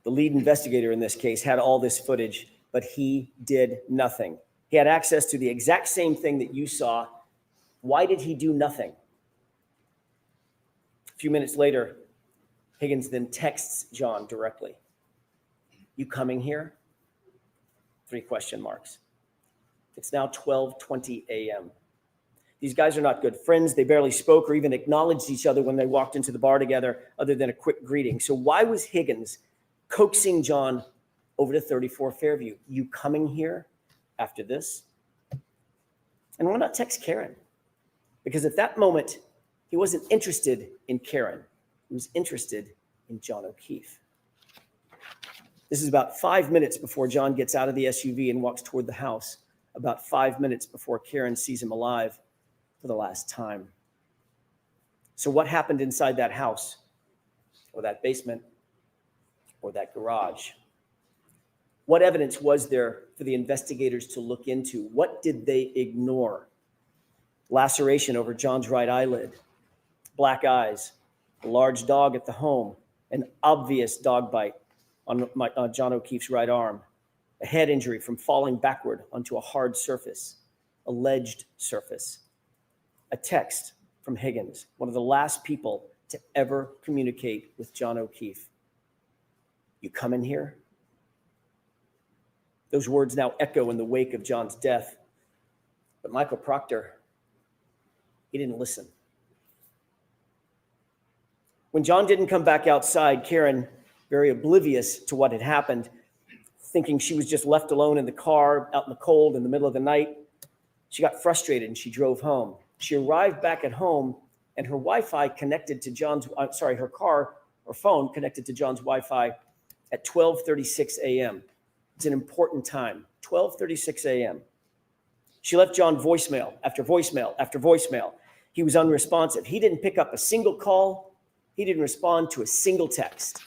the lead investigator in this case, had all this footage, but he did nothing. He had access to the exact same thing that you saw. Why did he do nothing? A few minutes later, Higgins then texts John directly. You coming here? 3 question marks. It's now 12:20 a.m. These guys are not good friends. They barely spoke or even acknowledged each other when they walked into the bar together, other than a quick greeting. So why was Higgins coaxing John over to 34 Fairview? You coming here after this? And why not text Karen? Because at that moment, he wasn't interested in Karen. He was interested in John O'Keefe. This is about 5 minutes before John gets out of the SUV and walks toward the house, about 5 minutes before Karen sees him alive for the last time. So what happened inside that house, or that basement, or that garage? What evidence was there for the investigators to look into? What did they ignore? Laceration over John's right eyelid, black eyes, a large dog at the home, an obvious dog bite on John O'Keefe's right arm, a head injury from falling backward onto a hard surface, alleged surface, a text from Higgins, one of the last people to ever communicate with John O'Keefe. You coming here? Those words now echo in the wake of John's death. But Michael Proctor, he didn't listen. When John didn't come back outside, Karen, very oblivious to what had happened, thinking she was just left alone in the car out in the cold in the middle of the night, she got frustrated and she drove home. She arrived back at home and her Wi-Fi connected to her car or phone connected to John's Wi-Fi at 12:36 a.m. It's an important time, 12:36 a.m. She left John voicemail after voicemail after voicemail. He was unresponsive. He didn't pick up a single call. He didn't respond to a single text.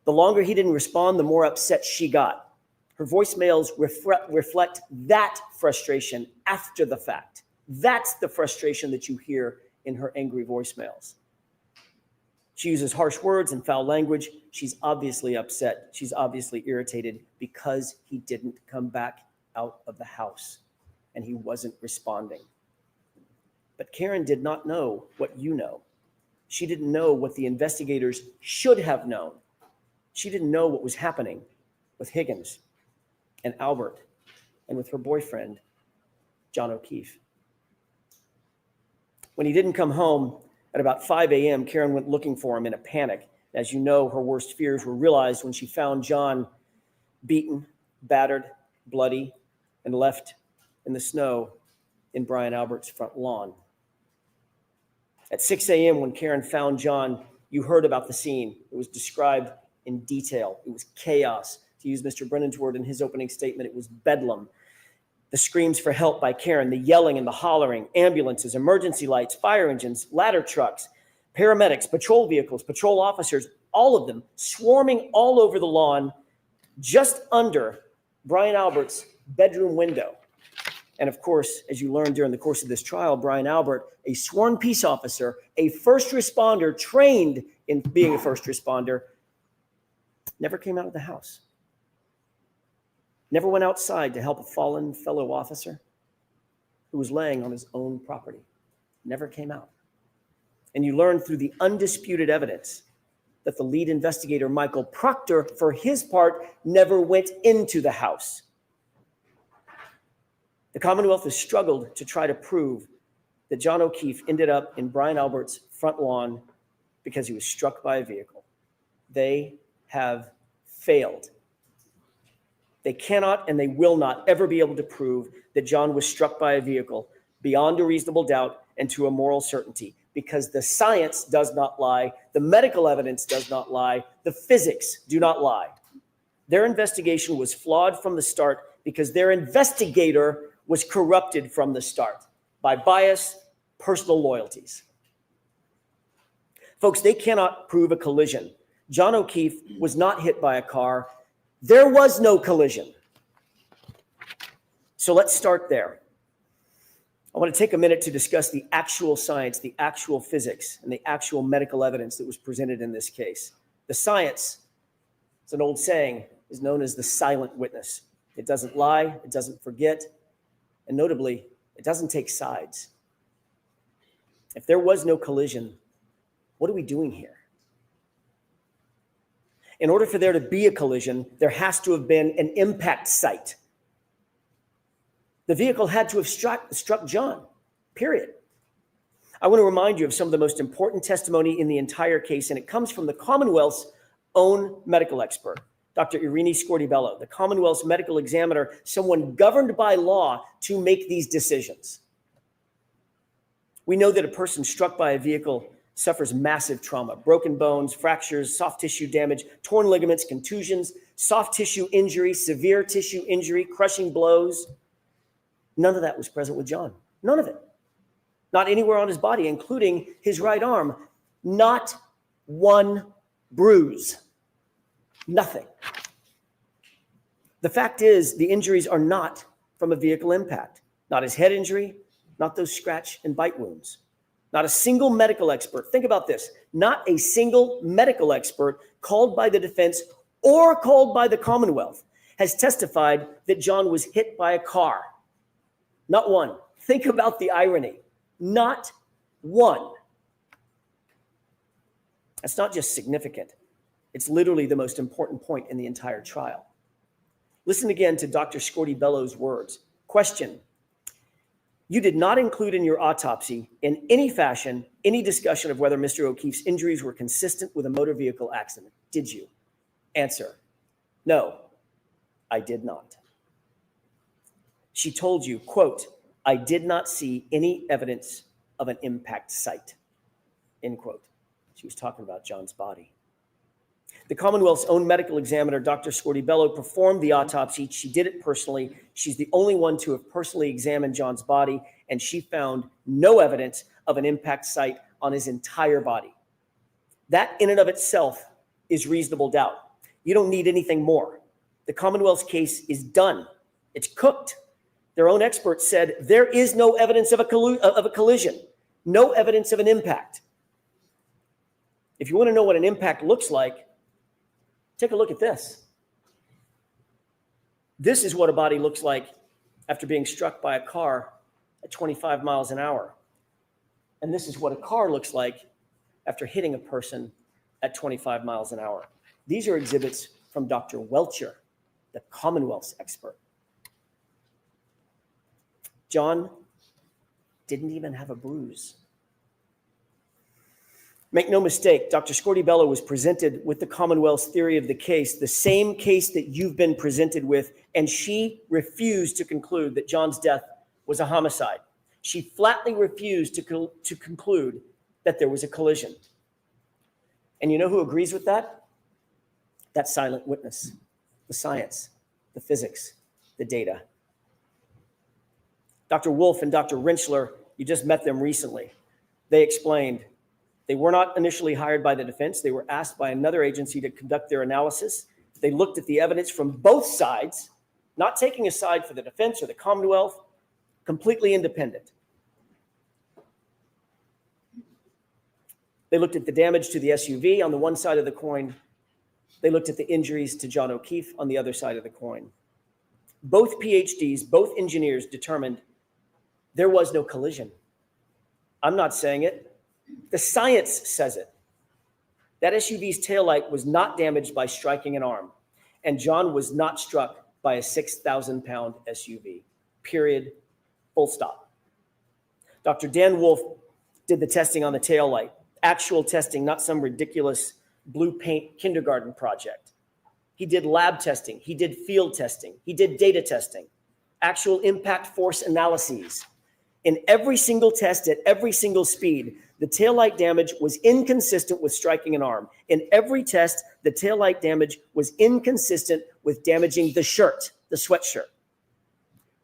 The longer he didn't respond, the more upset she got. Her voicemails reflect that frustration after the fact. That's the frustration that you hear in her angry voicemails. She uses harsh words and foul language. She's obviously upset. She's obviously irritated because he didn't come back out of the house and he wasn't responding. But Karen did not know what you know. She didn't know what the investigators should have known. She didn't know what was happening with Higgins and Albert and with her boyfriend, John O'Keefe. When he didn't come home, At about 5 a.m., Karen went looking for him in a panic. As you know, her worst fears were realized when she found John beaten, battered, bloody, and left in the snow in Brian Albert's front lawn. At 6 a.m., when Karen found John, you heard about the scene. It was described in detail. It was chaos. To use Mr. Brennan's word in his opening statement, it was bedlam. The screams for help by Karen, the yelling and the hollering, ambulances, emergency lights, fire engines, ladder trucks, paramedics, patrol vehicles, patrol officers, all of them swarming all over the lawn just under Brian Albert's bedroom window. And of course, as you learned during the course of this trial, Brian Albert, a sworn peace officer, a first responder trained in being a first responder, never came out of the house. Never went outside to help a fallen fellow officer who was laying on his own property. Never came out. And you learned through the undisputed evidence that the lead investigator, Michael Proctor, for his part, never went into the house. The Commonwealth has struggled to try to prove that John O'Keefe ended up in Brian Albert's front lawn because he was struck by a vehicle. They have failed. They cannot and they will not ever be able to prove that John was struck by a vehicle beyond a reasonable doubt and to a moral certainty, because the science does not lie, the medical evidence does not lie, the physics do not lie. Their investigation was flawed from the start because their investigator was corrupted from the start by bias, personal loyalties. Folks, they cannot prove a collision. John O'Keefe was not hit by a car. There was no collision. So let's start there. I want to take a minute to discuss the actual science, the actual physics, and the actual medical evidence that was presented in this case. The science, it's an old saying, is known as the silent witness. It doesn't lie, it doesn't forget, and notably, it doesn't take sides. If there was no collision, what are we doing here? In order for there to be a collision, there has to have been an impact site. The vehicle had to have struck John, period. I want to remind you of some of the most important testimony in the entire case, and it comes from the Commonwealth's own medical expert, Dr. Irini Scortibello, the Commonwealth's medical examiner, someone governed by law to make these decisions. We know that a person struck by a vehicle suffers massive trauma, broken bones, fractures, soft tissue damage, torn ligaments, contusions, soft tissue injury, severe tissue injury, crushing blows. None of that was present with John. None of it. Not anywhere on his body, including his right arm. Not one bruise. Nothing. The fact is, the injuries are not from a vehicle impact. Not his head injury, not those scratch and bite wounds. Not a single medical expert. Think about this. Not a single medical expert called by the defense or called by the Commonwealth has testified that John was hit by a car. Not one. Think about the irony. Not one. That's not just significant. It's literally the most important point in the entire trial. Listen again to Dr. Scortibello's words. Question: you did not include in your autopsy in any fashion any discussion of whether Mr. O'Keefe's injuries were consistent with a motor vehicle accident, did you? Answer: no, I did not. She told you, quote, I did not see any evidence of an impact site, end quote. She was talking about John's body. The Commonwealth's own medical examiner, Dr. Scortibello, performed the autopsy. She did it personally. She's the only one to have personally examined John's body, and she found no evidence of an impact site on his entire body. That in and of itself is reasonable doubt. You don't need anything more. The Commonwealth's case is done. It's cooked. Their own experts said there is no evidence of a collision, no evidence of an impact. If you want to know what an impact looks like, take a look at this. This is what a body looks like after being struck by a car at 25 miles an hour. And this is what a car looks like after hitting a person at 25 miles an hour. These are exhibits from Dr. Welcher, the Commonwealth's expert. John didn't even have a bruise. Make no mistake, Dr. Scortibello was presented with the Commonwealth's theory of the case, the same case that you've been presented with, and she refused to conclude that John's death was a homicide. She flatly refused to conclude that there was a collision. And you know who agrees with that? That silent witness, the science, the physics, the data. Dr. Wolf and Dr. Rentschler, you just met them recently. They explained they were not initially hired by the defense. They were asked by another agency to conduct their analysis. They looked at the evidence from both sides, not taking a side for the defense or the Commonwealth, completely independent. They looked at the damage to the SUV on the one side of the coin. They looked at the injuries to John O'Keefe on the other side of the coin. Both PhDs, both engineers determined there was no collision. I'm not saying it. The science says it. That SUV's taillight was not damaged by striking an arm, and John was not struck by a 6,000-pound SUV. Period. Full stop. Dr. Dan Wolf did the testing on the taillight. Actual testing, not some ridiculous blue paint kindergarten project. He did lab testing. He did field testing. He did data testing. Actual impact force analyses. In every single test at every single speed, the taillight damage was inconsistent with striking an arm. In every test, the taillight damage was inconsistent with damaging the shirt, the sweatshirt.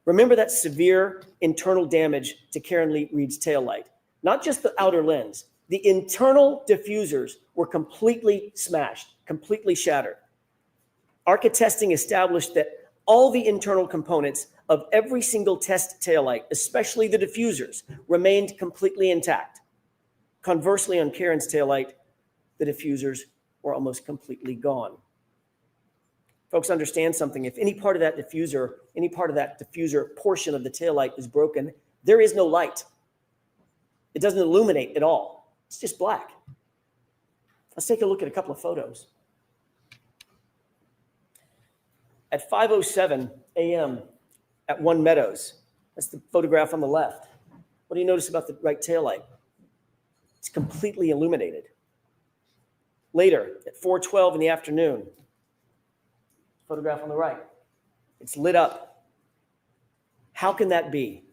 Remember that severe internal damage to Karen Lee Reed's taillight. Not just the outer lens. The internal diffusers were completely smashed, completely shattered. ARCA testing established that all the internal components of every single test taillight, especially the diffusers, remained completely intact. Conversely, on Karen's taillight, the diffusers were almost completely gone. Folks, understand something. If any part of that diffuser portion of the taillight is broken, there is no light. It doesn't illuminate at all. It's just black. Let's take a look at a couple of photos. At 5:07 a.m. at One Meadows, that's the photograph on the left. What do you notice about the right taillight? It's completely illuminated. Later, at 4:12 in the afternoon, photograph on the right, it's lit up. How can that be?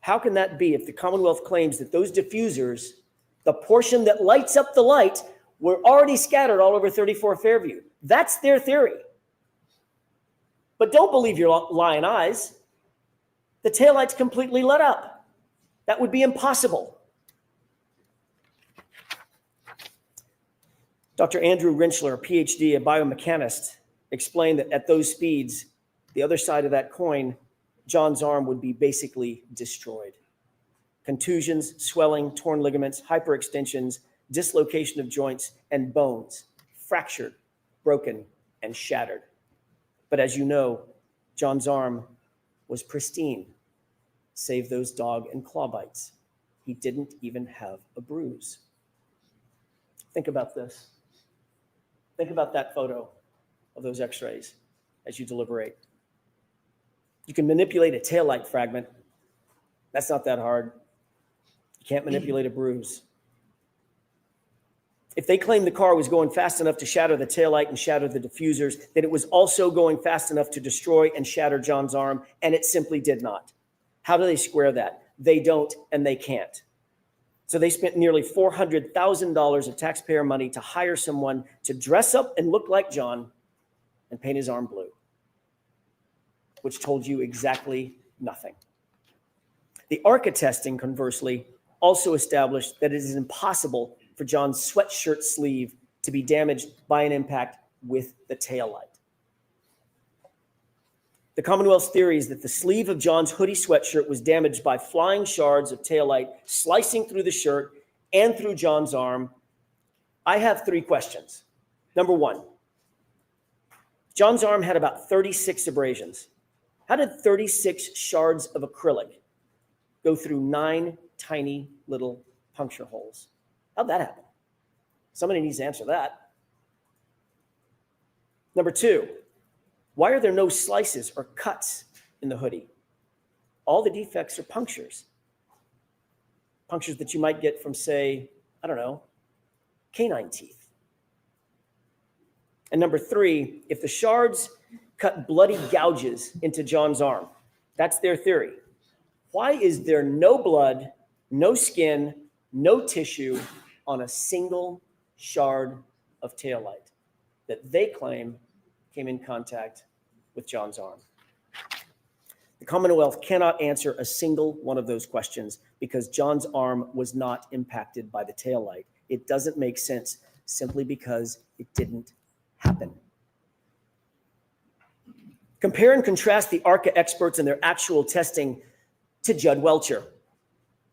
How can that be if the Commonwealth claims that those diffusers, the portion that lights up the light, were already scattered all over 34 Fairview? That's their theory. But don't believe your lying eyes. The taillight's completely lit up. That would be impossible. Dr. Andrew Rentschler, a PhD, a biomechanist, explained that at those speeds, the other side of that coin, John's arm would be basically destroyed. Contusions, swelling, torn ligaments, hyperextensions, dislocation of joints and bones, fractured, broken, and shattered. But as you know, John's arm was pristine, save those dog and claw bites. He didn't even have a bruise. Think about this. Think about that photo of those x-rays as you deliberate. You can manipulate a taillight fragment. That's not that hard. You can't manipulate a bruise. If they claim the car was going fast enough to shatter the taillight and shatter the diffusers, then it was also going fast enough to destroy and shatter John's arm, and it simply did not. How do they square that? They don't, and they can't. So they spent nearly $400,000 of taxpayer money to hire someone to dress up and look like John and paint his arm blue, which told you exactly nothing. The ARCA testing, conversely, also established that it is impossible for John's sweatshirt sleeve to be damaged by an impact with the taillight. The Commonwealth's theory is that the sleeve of John's hoodie sweatshirt was damaged by flying shards of taillight slicing through the shirt and through John's arm. I have three questions. Number one, John's arm had about 36 abrasions. How did 36 shards of acrylic go through 9 tiny little puncture holes? How'd that happen? Somebody needs to answer that. Number two, why are there no slices or cuts in the hoodie? All the defects are punctures. Punctures that you might get from, say, I don't know, canine teeth. And number 3, if the shards cut bloody gouges into John's arm, that's their theory. Why is there no blood, no skin, no tissue on a single shard of taillight that they claim came in contact with John's arm? The Commonwealth cannot answer a single one of those questions because John's arm was not impacted by the taillight. It doesn't make sense simply because it didn't happen. Compare and contrast the ARCA experts and their actual testing to Judd Welcher.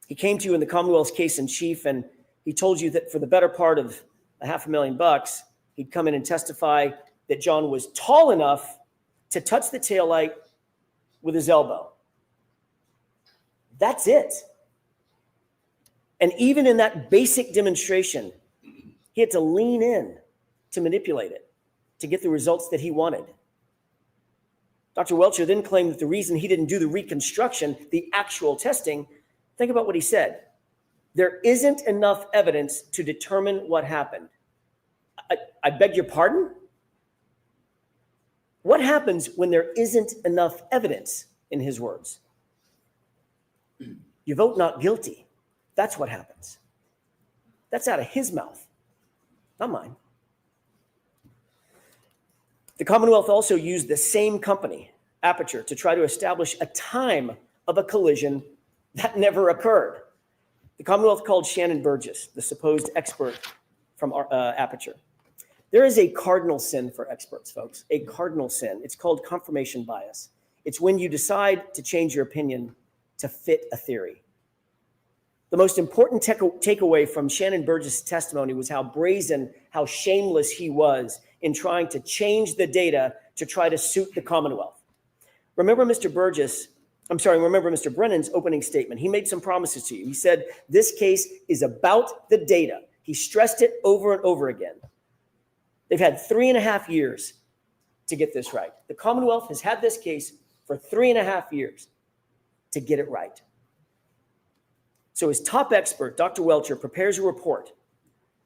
He came to you in the Commonwealth's case in chief, and he told you that for the better part of $500,000, he'd come in and testify that John was tall enough to touch the taillight with his elbow. That's it. And even in that basic demonstration, he had to lean in to manipulate it, to get the results that he wanted. Dr. Welcher then claimed that the reason he didn't do the reconstruction, the actual testing, think about what he said. There isn't enough evidence to determine what happened. I beg your pardon? What happens when there isn't enough evidence, in his words? You vote not guilty. That's what happens. That's out of his mouth, not mine. The Commonwealth also used the same company, Aperture, to try to establish a time of a collision that never occurred. The Commonwealth called Shannon Burgess, the supposed expert from Aperture. There is a cardinal sin for experts, folks, a cardinal sin. It's called confirmation bias. It's when you decide to change your opinion to fit a theory. The most important takeaway from Shannon Burgess' testimony was how brazen, how shameless he was in trying to change the data to try to suit the Commonwealth. Remember Mr. Brennan's opening statement. He made some promises to you. He said, this case is about the data. He stressed it over and over again. They've had 3.5 years to get this right. The Commonwealth has had this case for 3.5 years to get it right. So his top expert, Dr. Welcher, prepares a report.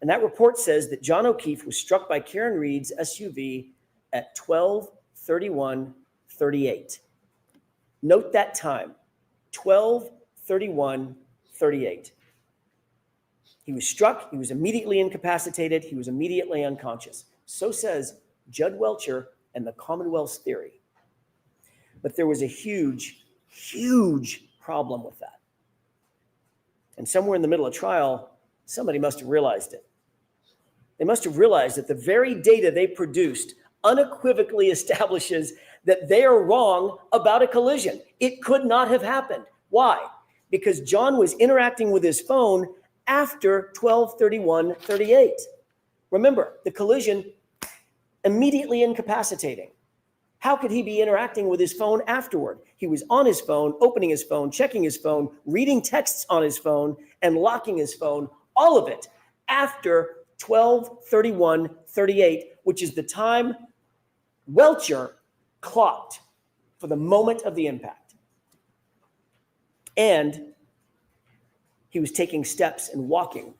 And that report says that John O'Keefe was struck by Karen Reed's SUV at 12:31:38. Note that time, 12:31:38. He was struck, he was immediately incapacitated, he was immediately unconscious. So says Judd Welcher and the Commonwealth's theory. But there was a huge, huge problem with that. And somewhere in the middle of trial, somebody must have realized it. They must have realized that the very data they produced unequivocally establishes that they are wrong about a collision. It could not have happened. Why? Because John was interacting with his phone after 12:31:38. Remember, the collision immediately incapacitating. How could he be interacting with his phone afterward? He was on his phone, opening his phone, checking his phone, reading texts on his phone, and locking his phone, all of it after 12:31:38, which is the time Welcher clocked for the moment of the impact. And he was taking steps and walking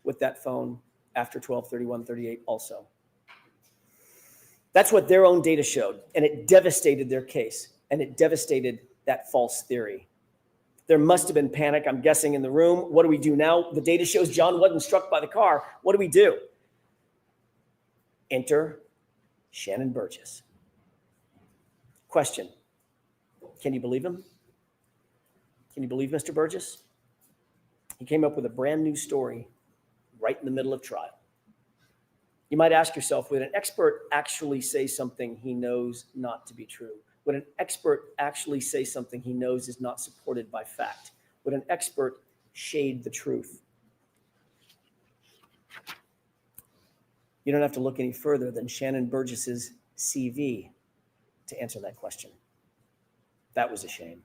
with that phone after 12:31:38 also. That's what their own data showed, and it devastated their case, and it devastated that false theory. There must have been panic, I'm guessing, in the room. What do we do now? The data shows John wasn't struck by the car. What do we do? Enter Shannon Burgess. Question. Can you believe him? Can you believe Mr. Burgess? He came up with a brand new story right in the middle of trial. You might ask yourself, would an expert actually say something he knows not to be true? Would an expert actually say something he knows is not supported by fact? Would an expert shade the truth? You don't have to look any further than Shannon Burgess's CV to answer that question. That was a shame.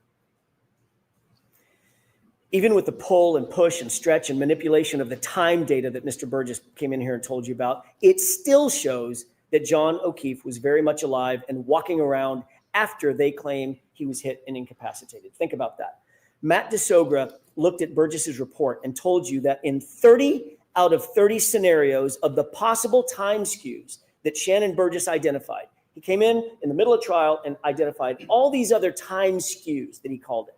Even with the pull and push and stretch and manipulation of the time data that Mr. Burgess came in here and told you about, it still shows that John O'Keefe was very much alive and walking around after they claim he was hit and incapacitated. Think about that. Matt DeSogra looked at Burgess's report and told you that in 30 out of 30 scenarios of the possible time skews that Shannon Burgess identified. He came in the middle of trial and identified all these other time skews that he called it.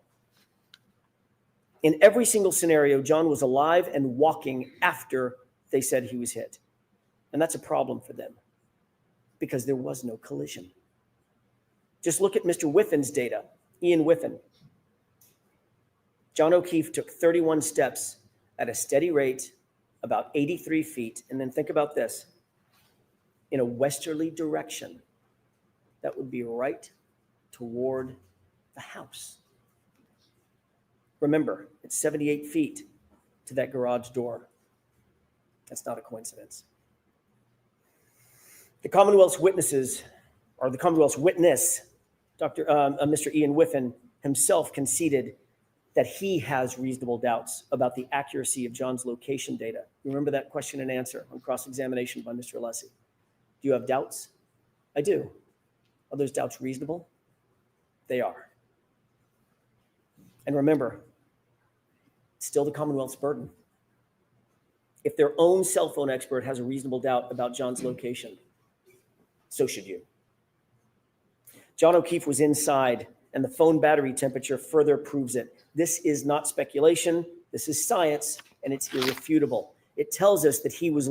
In every single scenario, John was alive and walking after they said he was hit. And that's a problem for them because there was no collision. Just look at Mr. Whiffen's data, Ian Whiffen. John O'Keefe took 31 steps at a steady rate, about 83 feet. And then think about this, in a westerly direction. That would be right toward the house. Remember, it's 78 feet to that garage door. That's not a coincidence. The Commonwealth's witnesses, or the Commonwealth's witness, Mr. Ian Whiffen himself conceded that he has reasonable doubts about the accuracy of John's location data. You remember that question and answer on cross-examination by Mr. Alessi. Do you have doubts? I do. Are those doubts reasonable? They are. And remember, it's still the Commonwealth's burden. If their own cell phone expert has a reasonable doubt about John's location, so should you. John O'Keefe was inside, and the phone battery temperature further proves it. This is not speculation. This is science, and it's irrefutable. It tells us that he was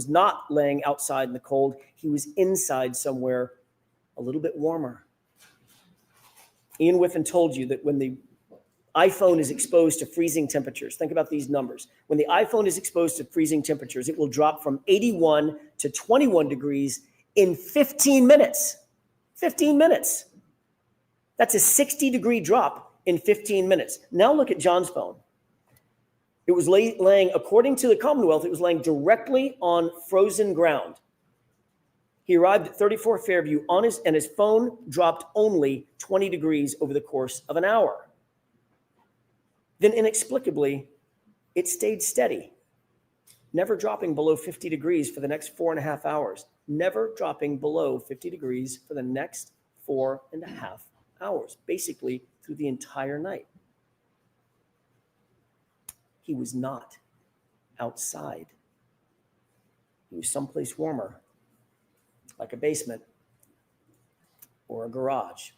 not laying outside in the cold. He was inside somewhere a little bit warmer. Ian Whiffen told you that when the iPhone is exposed to freezing temperatures, think about these numbers. When the iPhone is exposed to freezing temperatures, it will drop from 81 to 21 degrees in 15 minutes. 15 minutes. That's a 60-degree drop in 15 minutes. Now look at John's phone. It was laying, according to the Commonwealth, it was laying directly on frozen ground. He arrived at 34 Fairview and his phone dropped only 20 degrees over the course of an hour. Then inexplicably, it stayed steady, never dropping below 50 degrees for the next 4.5 hours, never dropping below 50 degrees for the next 4.5 hours, basically through the entire night. He was not outside. He was someplace warmer, like a basement or a garage.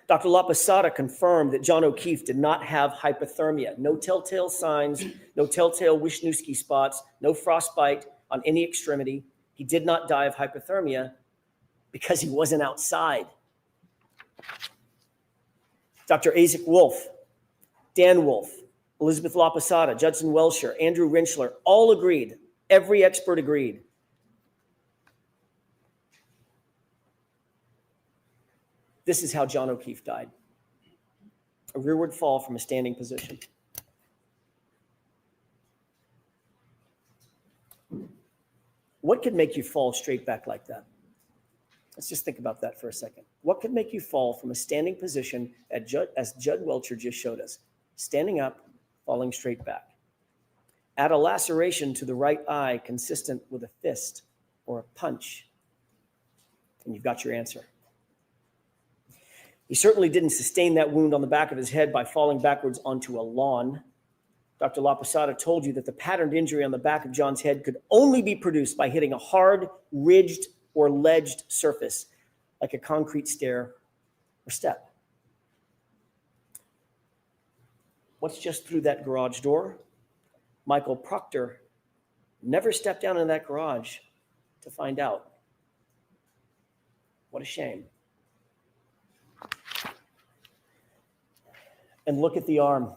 Dr. LaPosada confirmed that John O'Keefe did not have hypothermia. No telltale signs, no telltale Wisniewski spots, no frostbite on any extremity. He did not die of hypothermia because he wasn't outside. Dr. Isaac Wolf, Dan Wolf, Elizabeth LaPosada, Judson Welsher, Andrew Rinchler, all agreed. Every expert agreed. This is how John O'Keefe died. A rearward fall from a standing position. What could make you fall straight back like that? Let's just think about that for a second. What could make you fall from a standing position as Judd Welcher just showed us? Standing up, falling straight back. Add a laceration to the right eye consistent with a fist or a punch, and you've got your answer. He certainly didn't sustain that wound on the back of his head by falling backwards onto a lawn. Dr. LaPosada told you that the patterned injury on the back of John's head could only be produced by hitting a hard, ridged, or ledged surface, like a concrete stair or step. What's just through that garage door? Michael Proctor never stepped down in that garage to find out. What a shame. And look at the arm.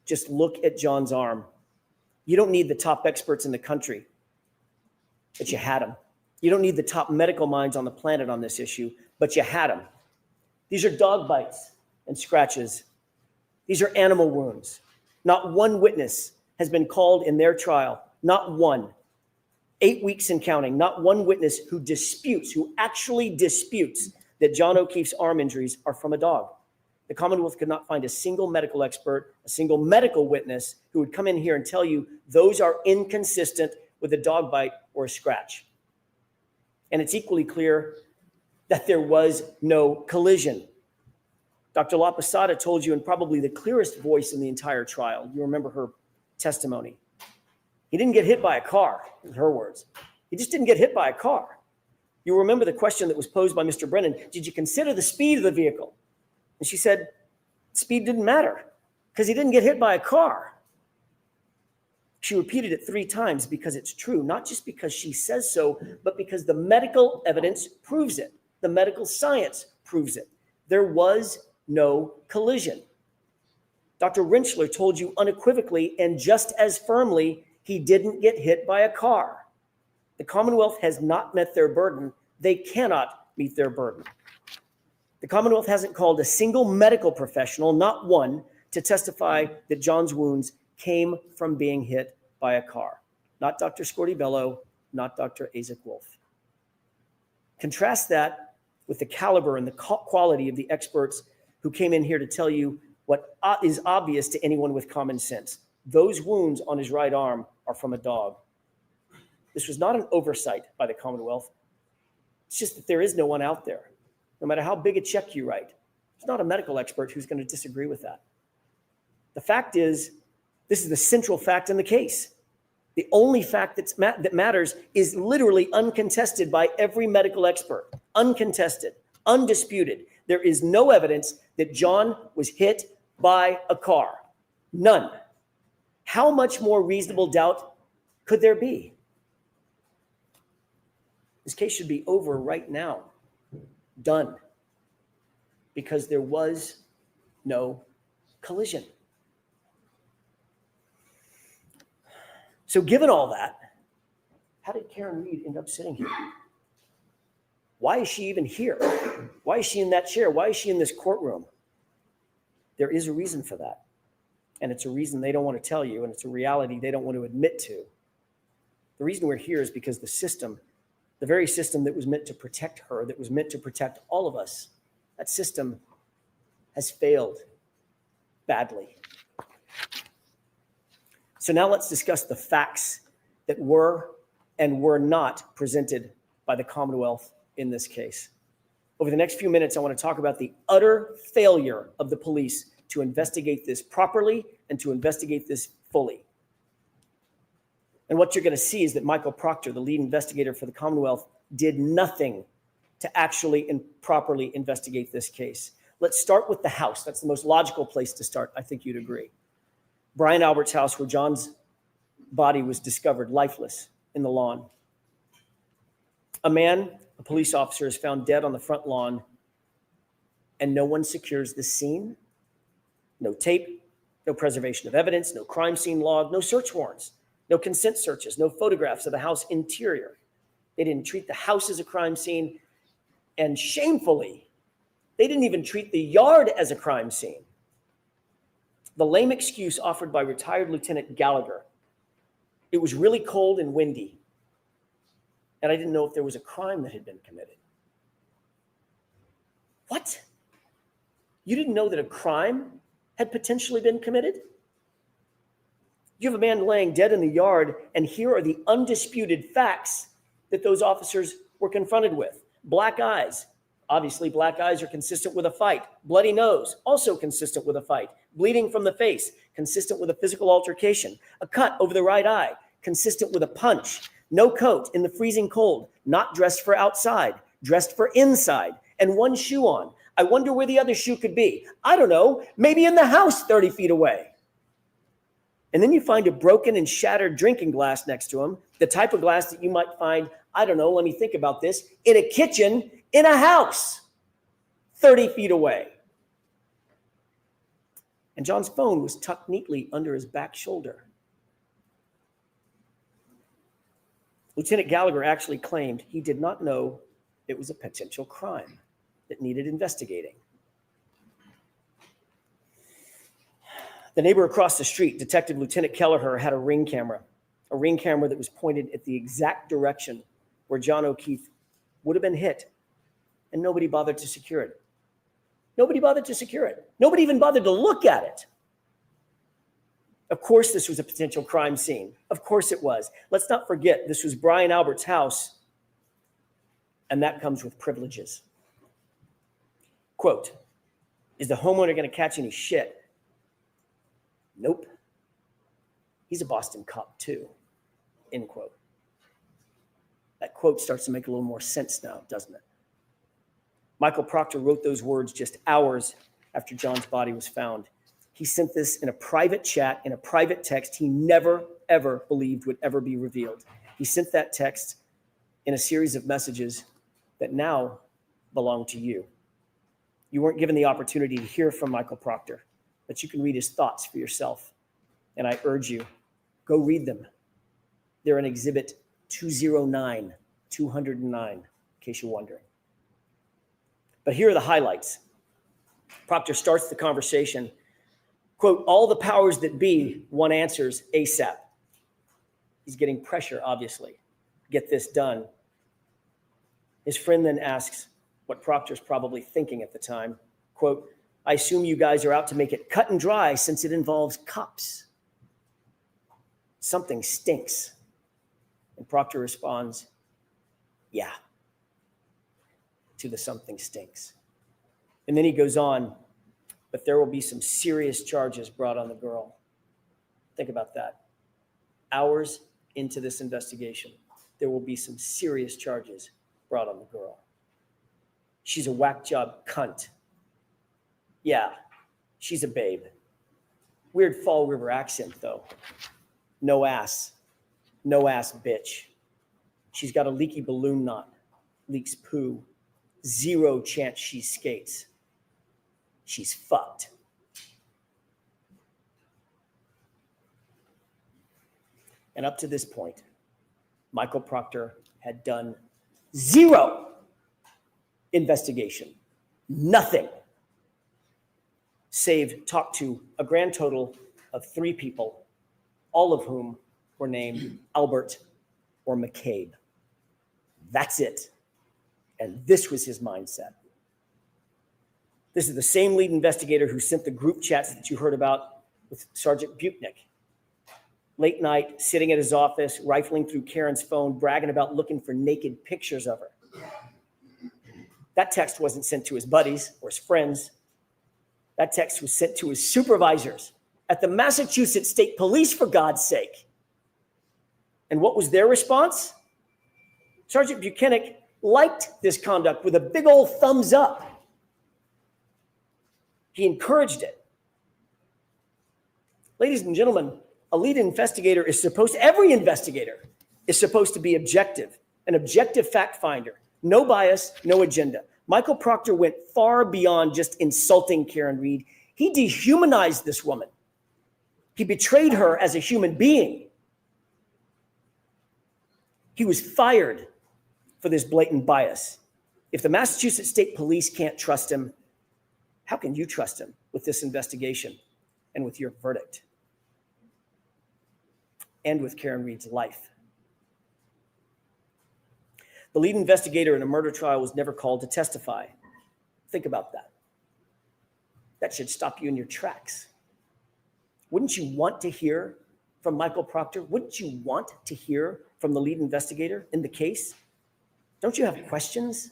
Just look at John's arm. You don't need the top experts in the country, but you had them. You don't need the top medical minds on the planet on this issue, but you had them. These are dog bites and scratches. These are animal wounds. Not one witness has been called in their trial. Not one. 8 weeks and counting. Not one witness who actually disputes that John O'Keefe's arm injuries are from a dog. The Commonwealth could not find a single medical expert, a single medical witness who would come in here and tell you those are inconsistent with a dog bite or a scratch. And it's equally clear that there was no collision. Dr. LaPosada told you in probably the clearest voice in the entire trial. You remember her testimony. He didn't get hit by a car, in her words. He just didn't get hit by a car. You remember the question that was posed by Mr. Brennan, did you consider the speed of the vehicle? And she said, speed didn't matter because he didn't get hit by a car. She repeated it 3 times because it's true, not just because she says so, but because the medical evidence proves it. The medical science proves it. There was no collision. Dr. Rentschler told you unequivocally and just as firmly he didn't get hit by a car. The Commonwealth has not met their burden. They cannot meet their burden. The Commonwealth hasn't called a single medical professional, not one, to testify that John's wounds came from being hit by a car. Not Dr. Scorti-Bello, not Dr. Isaac Wolf. Contrast that with the caliber and the quality of the experts who came in here to tell you what is obvious to anyone with common sense. Those wounds on his right arm are from a dog. This was not an oversight by the Commonwealth. It's just that there is no one out there. No matter how big a check you write, there's not a medical expert who's going to disagree with that. The fact is, this is the central fact in the case. The only fact that matters is literally uncontested by every medical expert. Uncontested, undisputed. There is no evidence that John was hit by a car. None. How much more reasonable doubt could there be? This case should be over right now. Done. Because there was no collision. So given all that, how did Karen Reed end up sitting here? Why is she even here? Why is she in that chair? Why is she in this courtroom? There is a reason for that. And it's a reason they don't want to tell you, and it's a reality they don't want to admit to. The reason we're here is because the system, the very system that was meant to protect her, that was meant to protect all of us, that system has failed badly. So now let's discuss the facts that were and were not presented by the Commonwealth in this case. Over the next few minutes, I want to talk about the utter failure of the police to investigate this properly and to investigate this fully. And what you're going to see is that Michael Proctor, the lead investigator for the Commonwealth, did nothing to actually and properly investigate this case. Let's start with the house. That's the most logical place to start. I think you'd agree. Brian Albert's house, where John's body was discovered lifeless in the lawn. A police officer, is found dead on the front lawn, and no one secures the scene. No tape, no preservation of evidence, no crime scene log, no search warrants, no consent searches, no photographs of the house interior. They didn't treat the house as a crime scene, and shamefully, they didn't even treat the yard as a crime scene. The lame excuse offered by retired Lieutenant Gallagher, it was really cold and windy, and I didn't know if there was a crime that had been committed. What? You didn't know that a crime had potentially been committed? You have a man laying dead in the yard, and here are the undisputed facts that those officers were confronted with. Black eyes. Obviously, black eyes are consistent with a fight. Bloody nose, also consistent with a fight. Bleeding from the face, consistent with a physical altercation. A cut over the right eye, consistent with a punch. No coat in the freezing cold, not dressed for outside, dressed for inside, and one shoe on. I wonder where the other shoe could be. I don't know, maybe in the house 30 feet away. And then you find a broken and shattered drinking glass next to him, the type of glass that you might find, I don't know, let me think about this, in a kitchen, in a house, 30 feet away. And John's phone was tucked neatly under his back shoulder. Lieutenant Gallagher actually claimed he did not know it was a potential crime that needed investigating. The neighbor across the street, Detective Lieutenant Kelleher, had a ring camera that was pointed at the exact direction where John O'Keefe would have been hit, and nobody bothered to secure it. Nobody bothered to secure it. Nobody even bothered to look at it. Of course, this was a potential crime scene. Of course it was. Let's not forget, this was Brian Albert's house, and that comes with privileges. Quote, is the homeowner going to catch any shit? Nope. He's a Boston cop too, end quote. That quote starts to make a little more sense now, doesn't it? Michael Proctor wrote those words just hours after John's body was found. He sent this in a private chat, in a private text he never, ever believed would ever be revealed. He sent that text in a series of messages that now belong to you. You weren't given the opportunity to hear from Michael Proctor, but you can read his thoughts for yourself. And I urge you, go read them. They're in Exhibit 209, in case you're wondering. But here are the highlights. Proctor starts the conversation, quote, all the powers that be, one answers ASAP. He's getting pressure, obviously. Get this done. His friend then asks what Proctor's probably thinking at the time. Quote, I assume you guys are out to make it cut and dry since it involves cops. Something stinks. And Proctor responds, yeah, to the something stinks. And then he goes on, but there will be some serious charges brought on the girl. Think about that. Hours into this investigation, there will be some serious charges brought on the girl. She's a whack job cunt. Yeah, she's a babe. Weird Fall River accent, though. No ass. No ass bitch. She's got a leaky balloon knot. Leaks poo. Zero chance she skates. She's fucked. And up to this point, Michael Proctor had done zero investigation. Nothing. Save talk to a grand total of 3 people, all of whom were named Albert or McCabe. That's it. And this was his mindset. This is the same lead investigator who sent the group chats that you heard about with Sergeant Buchnick. Late night, sitting at his office, rifling through Karen's phone, bragging about looking for naked pictures of her. That text wasn't sent to his buddies or his friends. That text was sent to his supervisors at the Massachusetts State Police, for God's sake. And what was their response? Sergeant Buchanan liked this conduct with a big old thumbs up. He encouraged it. Ladies and gentlemen, a lead investigator is every investigator is supposed to be objective, an objective fact finder. No bias, no agenda. Michael Proctor went far beyond just insulting Karen Reed. He dehumanized this woman. He betrayed her as a human being. He was fired for this blatant bias. If the Massachusetts State Police can't trust him, how can you trust him with this investigation and with your verdict? And with Karen Reed's life. The lead investigator in a murder trial was never called to testify. Think about that. That should stop you in your tracks. Wouldn't you want to hear from Michael Proctor? Wouldn't you want to hear from the lead investigator in the case? Don't you have questions?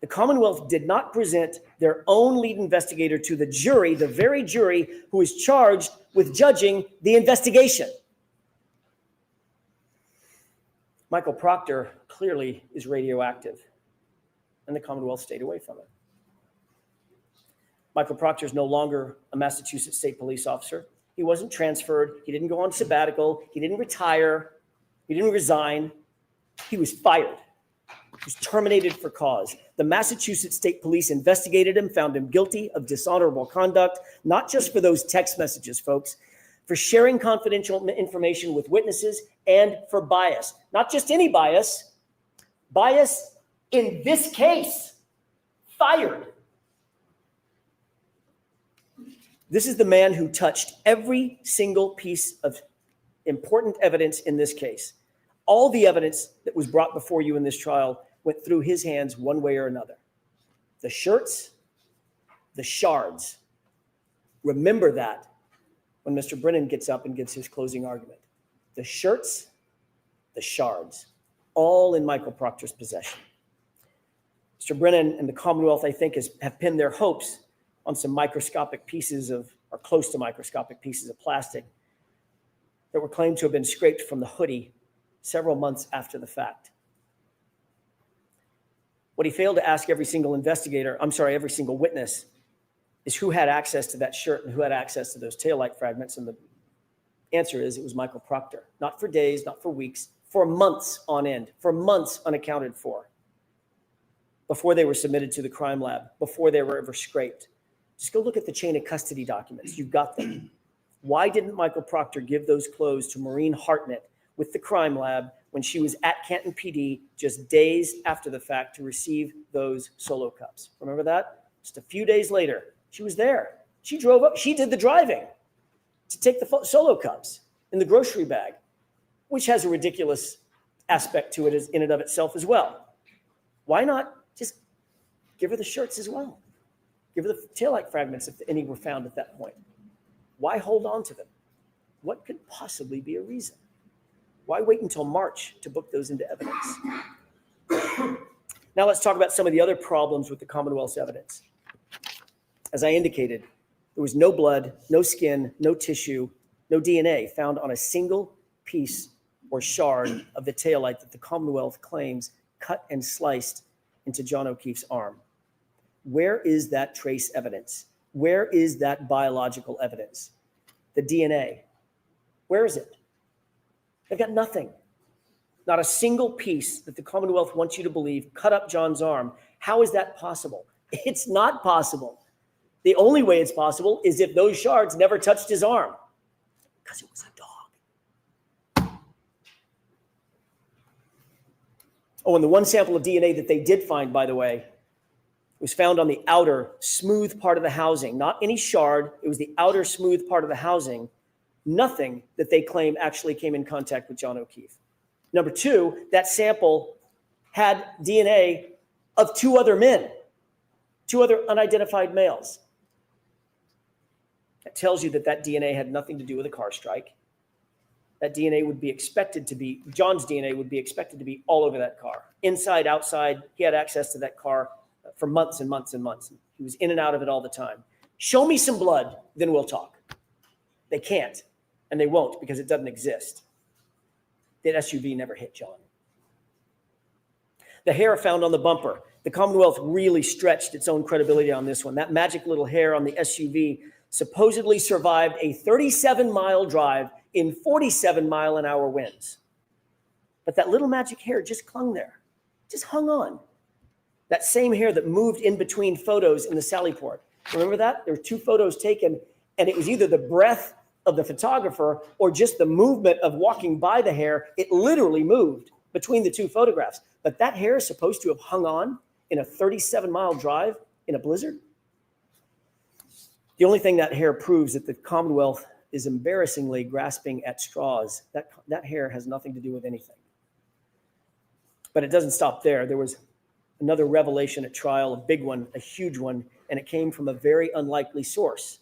The Commonwealth did not present their own lead investigator to the jury, the very jury who is charged with judging the investigation. Michael Proctor clearly is radioactive, and the Commonwealth stayed away from it. Michael Proctor is no longer a Massachusetts State Police officer. He wasn't transferred. He didn't go on sabbatical. He didn't retire. He didn't resign. He was fired. He was terminated for cause. The Massachusetts State Police investigated him, found him guilty of dishonorable conduct, not just for those text messages, folks, for sharing confidential information with witnesses, and for bias. Not just any bias, bias in this case. Fired. This is the man who touched every single piece of important evidence in this case. All the evidence that was brought before you in this trial went through his hands one way or another. The shirts, the shards. Remember that when Mr. Brennan gets up and gives his closing argument. The shirts, the shards, all in Michael Proctor's possession. Mr. Brennan and the Commonwealth, I think, have pinned their hopes on some microscopic pieces of, or close to microscopic pieces of plastic. that were claimed to have been scraped from the hoodie several months after the fact. What he failed to ask every single every single witness is who had access to that shirt and who had access to those taillight fragments. And the answer is it was Michael Proctor. Not for days, not for weeks, for months on end, for months unaccounted for, before they were submitted to the crime lab, before they were ever scraped. Just go look at the chain of custody documents. You've got them. Why didn't Michael Proctor give those clothes to Maureen Hartnett with the crime lab when she was at Canton PD just days after the fact to receive those Solo cups? Remember that? Just a few days later, she was there. She drove up. She did the driving to take the Solo cups in the grocery bag, which has a ridiculous aspect to it in and of itself as well. Why not just give her the shirts as well? Give her the taillight fragments if any were found at that point. Why hold on to them? What could possibly be a reason? Why wait until March to book those into evidence? Now let's talk about some of the other problems with the Commonwealth's evidence. As I indicated, there was no blood, no skin, no tissue, no DNA found on a single piece or shard of the taillight that the Commonwealth claims cut and sliced into John O'Keefe's arm. Where is that trace evidence? Where is that biological evidence? The DNA, where is it? They've got nothing. Not a single piece that the Commonwealth wants you to believe cut up John's arm. How is that possible? It's not possible. The only way it's possible is if those shards never touched his arm, because it was a dog. Oh, and the one sample of DNA that they did find, by the way, was found on the outer smooth part of the housing. Not any shard. It was the outer smooth part of the housing. Nothing that they claim actually came in contact with John O'Keefe. Number two, that sample had DNA of two other men, two other unidentified males. That tells you that that DNA had nothing to do with a car strike. That DNA would be expected to be, John's DNA would be expected to be all over that car. Inside, outside, he had access to that car for months and months and months. He was in and out of it all the time. Show me some blood, then we'll talk. They can't, and they won't because it doesn't exist. That SUV never hit John. The hair found on the bumper. The Commonwealth really stretched its own credibility on this one. That magic little hair on the SUV supposedly survived a 37-mile drive in 47-mile-an-hour winds. But that little magic hair just clung there, just hung on. That same hair that moved in between photos in the Sallyport. Remember that? There were two photos taken, and it was either the breath of the photographer or just the movement of walking by the hair. It literally moved between the two photographs. But that hair is supposed to have hung on in a 37-mile drive in a blizzard. The only thing that hair proves that the Commonwealth is embarrassingly grasping at straws. That hair has nothing to do with anything. But it doesn't stop there. There was another revelation at trial, a big one, a huge one, and it came from a very unlikely source.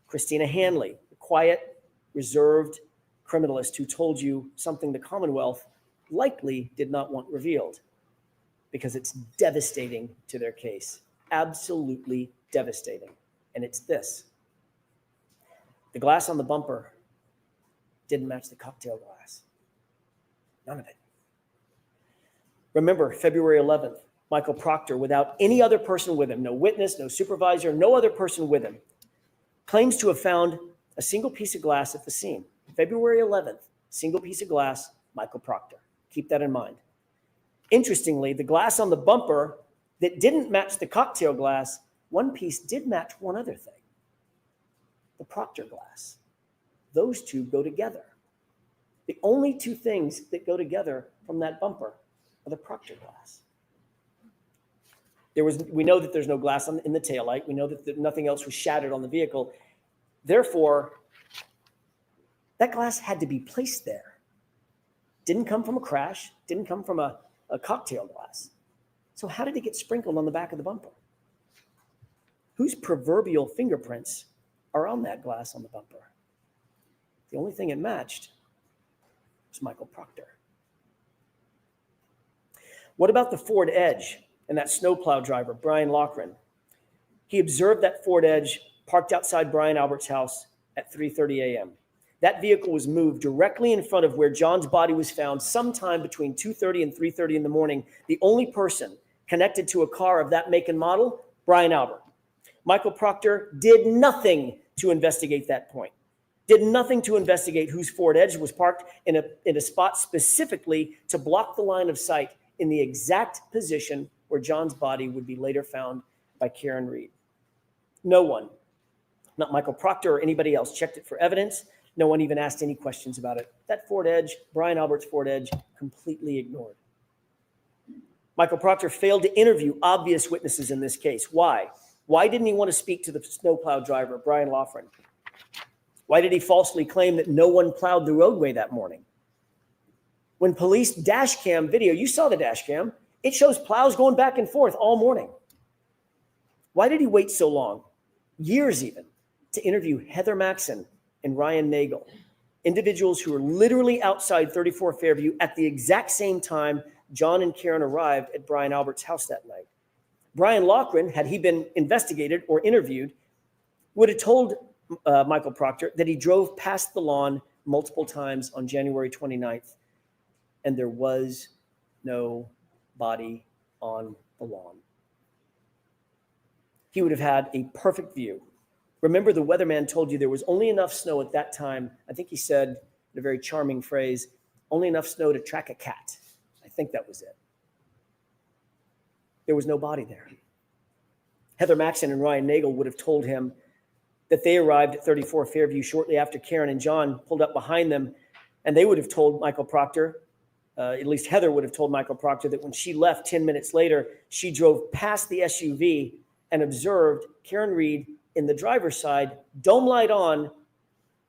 Christina Hanley, the quiet, reserved criminalist who told you something the Commonwealth likely did not want revealed because it's devastating to their case. Absolutely devastating. And it's this. The glass on the bumper didn't match the cocktail glass. None of it. Remember, February 11th, Michael Proctor, without any other person with him, no witness, no supervisor, no other person with him, claims to have found a single piece of glass at the scene. February 11th, single piece of glass, Michael Proctor. Keep that in mind. Interestingly, the glass on the bumper that didn't match the cocktail glass, one piece did match one other thing, the Proctor glass. Those two go together. The only two things that go together from that bumper are the Proctor glass. We know that there's no glass in the taillight. We know that nothing else was shattered on the vehicle. Therefore, that glass had to be placed there. Didn't come from a crash, didn't come from a cocktail glass. So how did it get sprinkled on the back of the bumper? Whose proverbial fingerprints are on that glass on the bumper? The only thing it matched was Michael Proctor. What about the Ford Edge and that snowplow driver, Brian Loughran? He observed that Ford Edge parked outside Brian Albert's house at 3:30 a.m. That vehicle was moved directly in front of where John's body was found sometime between 2:30 and 3:30 in the morning. The only person connected to a car of that make and model, Brian Albert. Michael Proctor did nothing to investigate that point. Did nothing to investigate whose Ford Edge was parked in a spot specifically to block the line of sight in the exact position where John's body would be later found by Karen Reed. No one, not Michael Proctor or anybody else, checked it for evidence. No one even asked any questions about it. That Ford Edge, Brian Albert's Ford Edge, completely ignored. Michael Proctor failed to interview obvious witnesses in this case. Why? Why didn't he want to speak to the snowplow driver, Brian Loughran? Why did he falsely claim that no one plowed the roadway that morning? When police dash cam video, you saw the dash cam, it shows plows going back and forth all morning. Why did he wait so long, years even, to interview Heather Maxson and Ryan Nagel, individuals who were literally outside 34 Fairview at the exact same time John and Karen arrived at Brian Albert's house that night? Brian Loughran, had he been investigated or interviewed, would have told Michael Proctor that he drove past the lawn multiple times on January 29th, and there was no body on the lawn. He would have had a perfect view. Remember, the weatherman told you there was only enough snow at that time. I think he said, in a very charming phrase, only enough snow to track a cat. I think that was it. There was no body there. Heather Maxson and Ryan Nagel would have told him that they arrived at 34 Fairview shortly after Karen and John pulled up behind them, and they would have told Michael Proctor, at least Heather would have told Michael Proctor, that when she left 10 minutes later, she drove past the SUV and observed Karen Reed in the driver's side, dome light on,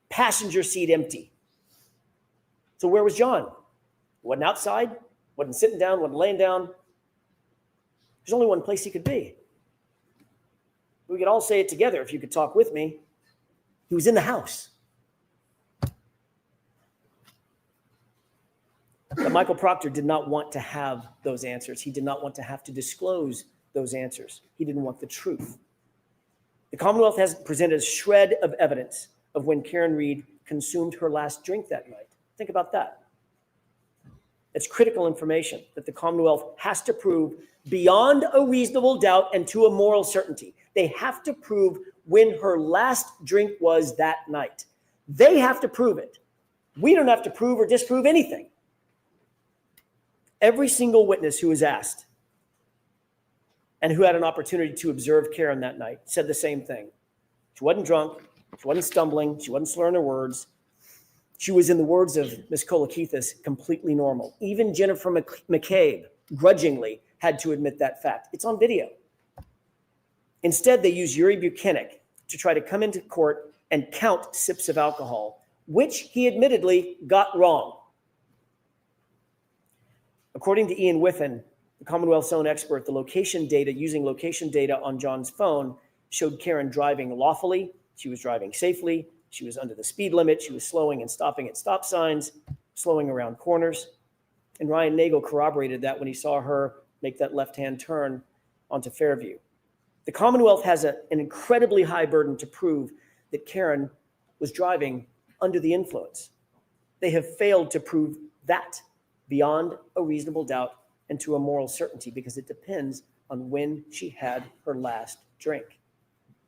passenger seat empty. So where was John? Wasn't outside, wasn't sitting down, wasn't laying down. There's only one place he could be. We could all say it together if you could talk with me. He was in the house. But Michael Proctor did not want to have those answers. He did not want to have to disclose those answers. He didn't want the truth. The Commonwealth has presented a shred of evidence of when Karen Reed consumed her last drink that night. Think about that. It's critical information that the Commonwealth has to prove beyond a reasonable doubt and to a moral certainty. They have to prove when her last drink was that night. They have to prove it. We don't have to prove or disprove anything. Every single witness who was asked and who had an opportunity to observe Karen that night said the same thing. She wasn't drunk. She wasn't stumbling. She wasn't slurring her words. She was, in the words of Ms. Kolakithis, completely normal. Even Jennifer McCabe grudgingly had to admit that fact. It's on video. Instead, they used Yuri Buchanan to try to come into court and count sips of alcohol, which he admittedly got wrong. According to Ian Whiffen, the Commonwealth's own expert, the location data, using location data on John's phone, showed Karen driving lawfully. She was driving safely. She was under the speed limit. She was slowing and stopping at stop signs, slowing around corners. And Ryan Nagel corroborated that when he saw her make that left-hand turn onto Fairview. The Commonwealth has an incredibly high burden to prove that Karen was driving under the influence. They have failed to prove that beyond a reasonable doubt and to a moral certainty, because it depends on when she had her last drink.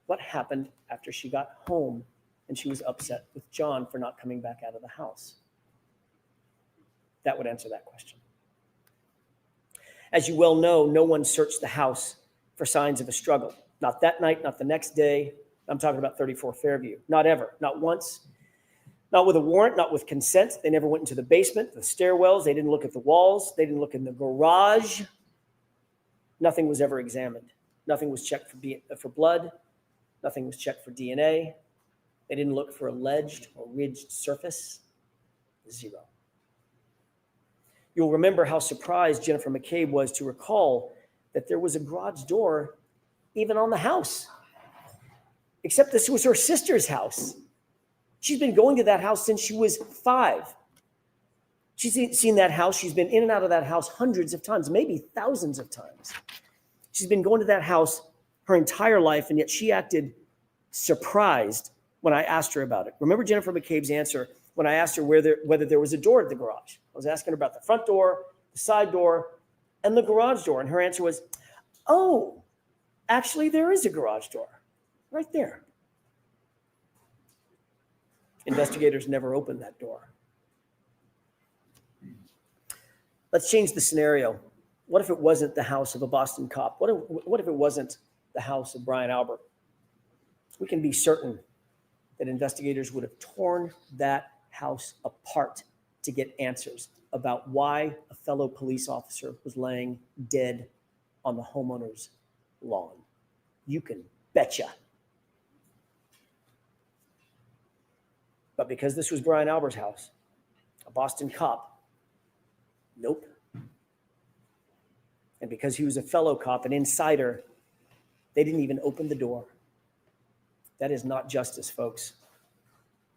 What happened after she got home and she was upset with John for not coming back out of the house? That would answer that question. As you well know, no one searched the house for signs of a struggle. Not that night, not the next day. I'm talking about 34 Fairview. Not ever, not once. Not with a warrant, not with consent. They never went into the basement, the stairwells. They didn't look at the walls. They didn't look in the garage. Nothing was ever examined. Nothing was checked for blood. Nothing was checked for DNA. They didn't look for alleged or ridged surface. Zero. You'll remember how surprised Jennifer McCabe was to recall that there was a garage door even on the house. Except this was her sister's house. She's been going to that house since she was 5. She's seen that house. She's been in and out of that house hundreds of times, maybe thousands of times. She's been going to that house her entire life, and yet she acted surprised when I asked her about it. Remember Jennifer McCabe's answer when I asked her whether there was a door at the garage. I was asking her about the front door, the side door, and the garage door. And her answer was, oh, actually, there is a garage door right there. Investigators never opened that door. Let's change the scenario. What if it wasn't the house of a Boston cop? What if it wasn't the house of Brian Albert? We can be certain that investigators would have torn that house apart to get answers about why a fellow police officer was laying dead on the homeowner's lawn. You can betcha. But because this was Brian Albert's house, a Boston cop, nope. And because he was a fellow cop, an insider, they didn't even open the door. That is not justice, folks.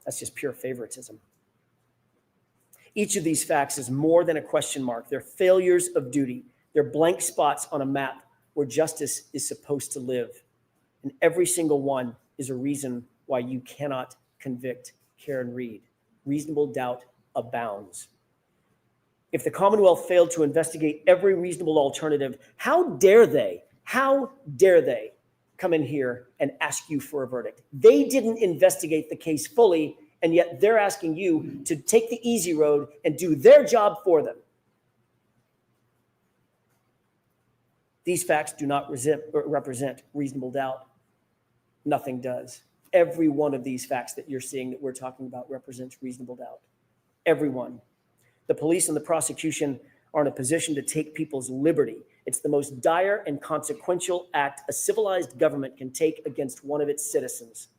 That's just pure favoritism. Each of these facts is more than a question mark. They're failures of duty. They're blank spots on a map where justice is supposed to live. And every single one is a reason why you cannot convict Karen Reed. Reasonable doubt abounds. If the Commonwealth failed to investigate every reasonable alternative, how dare they come in here and ask you for a verdict? They didn't investigate the case fully, and yet they're asking you to take the easy road and do their job for them. These facts do not represent reasonable doubt. Nothing does. Every one of these facts that you're seeing that we're talking about represents reasonable doubt. Every one. The police and the prosecution are in a position to take people's liberty. It's the most dire and consequential act a civilized government can take against one of its citizens.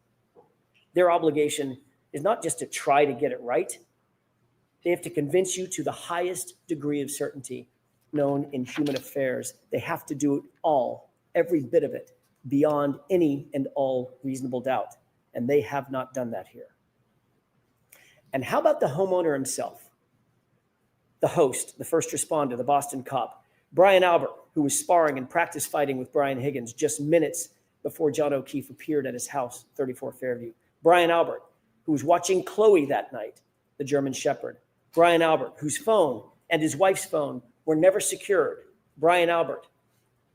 Their obligation is not just to try to get it right. They have to convince you to the highest degree of certainty known in human affairs. They have to do it all, every bit of it, beyond any and all reasonable doubt. And they have not done that here. And how about the homeowner himself? The host, the first responder, the Boston cop, Brian Albert, who was sparring and practice fighting with Brian Higgins just minutes before John O'Keefe appeared at his house, 34 Fairview. Brian Albert, who was watching Chloe that night, the German Shepherd. Brian Albert, whose phone and his wife's phone were never secured. Brian Albert,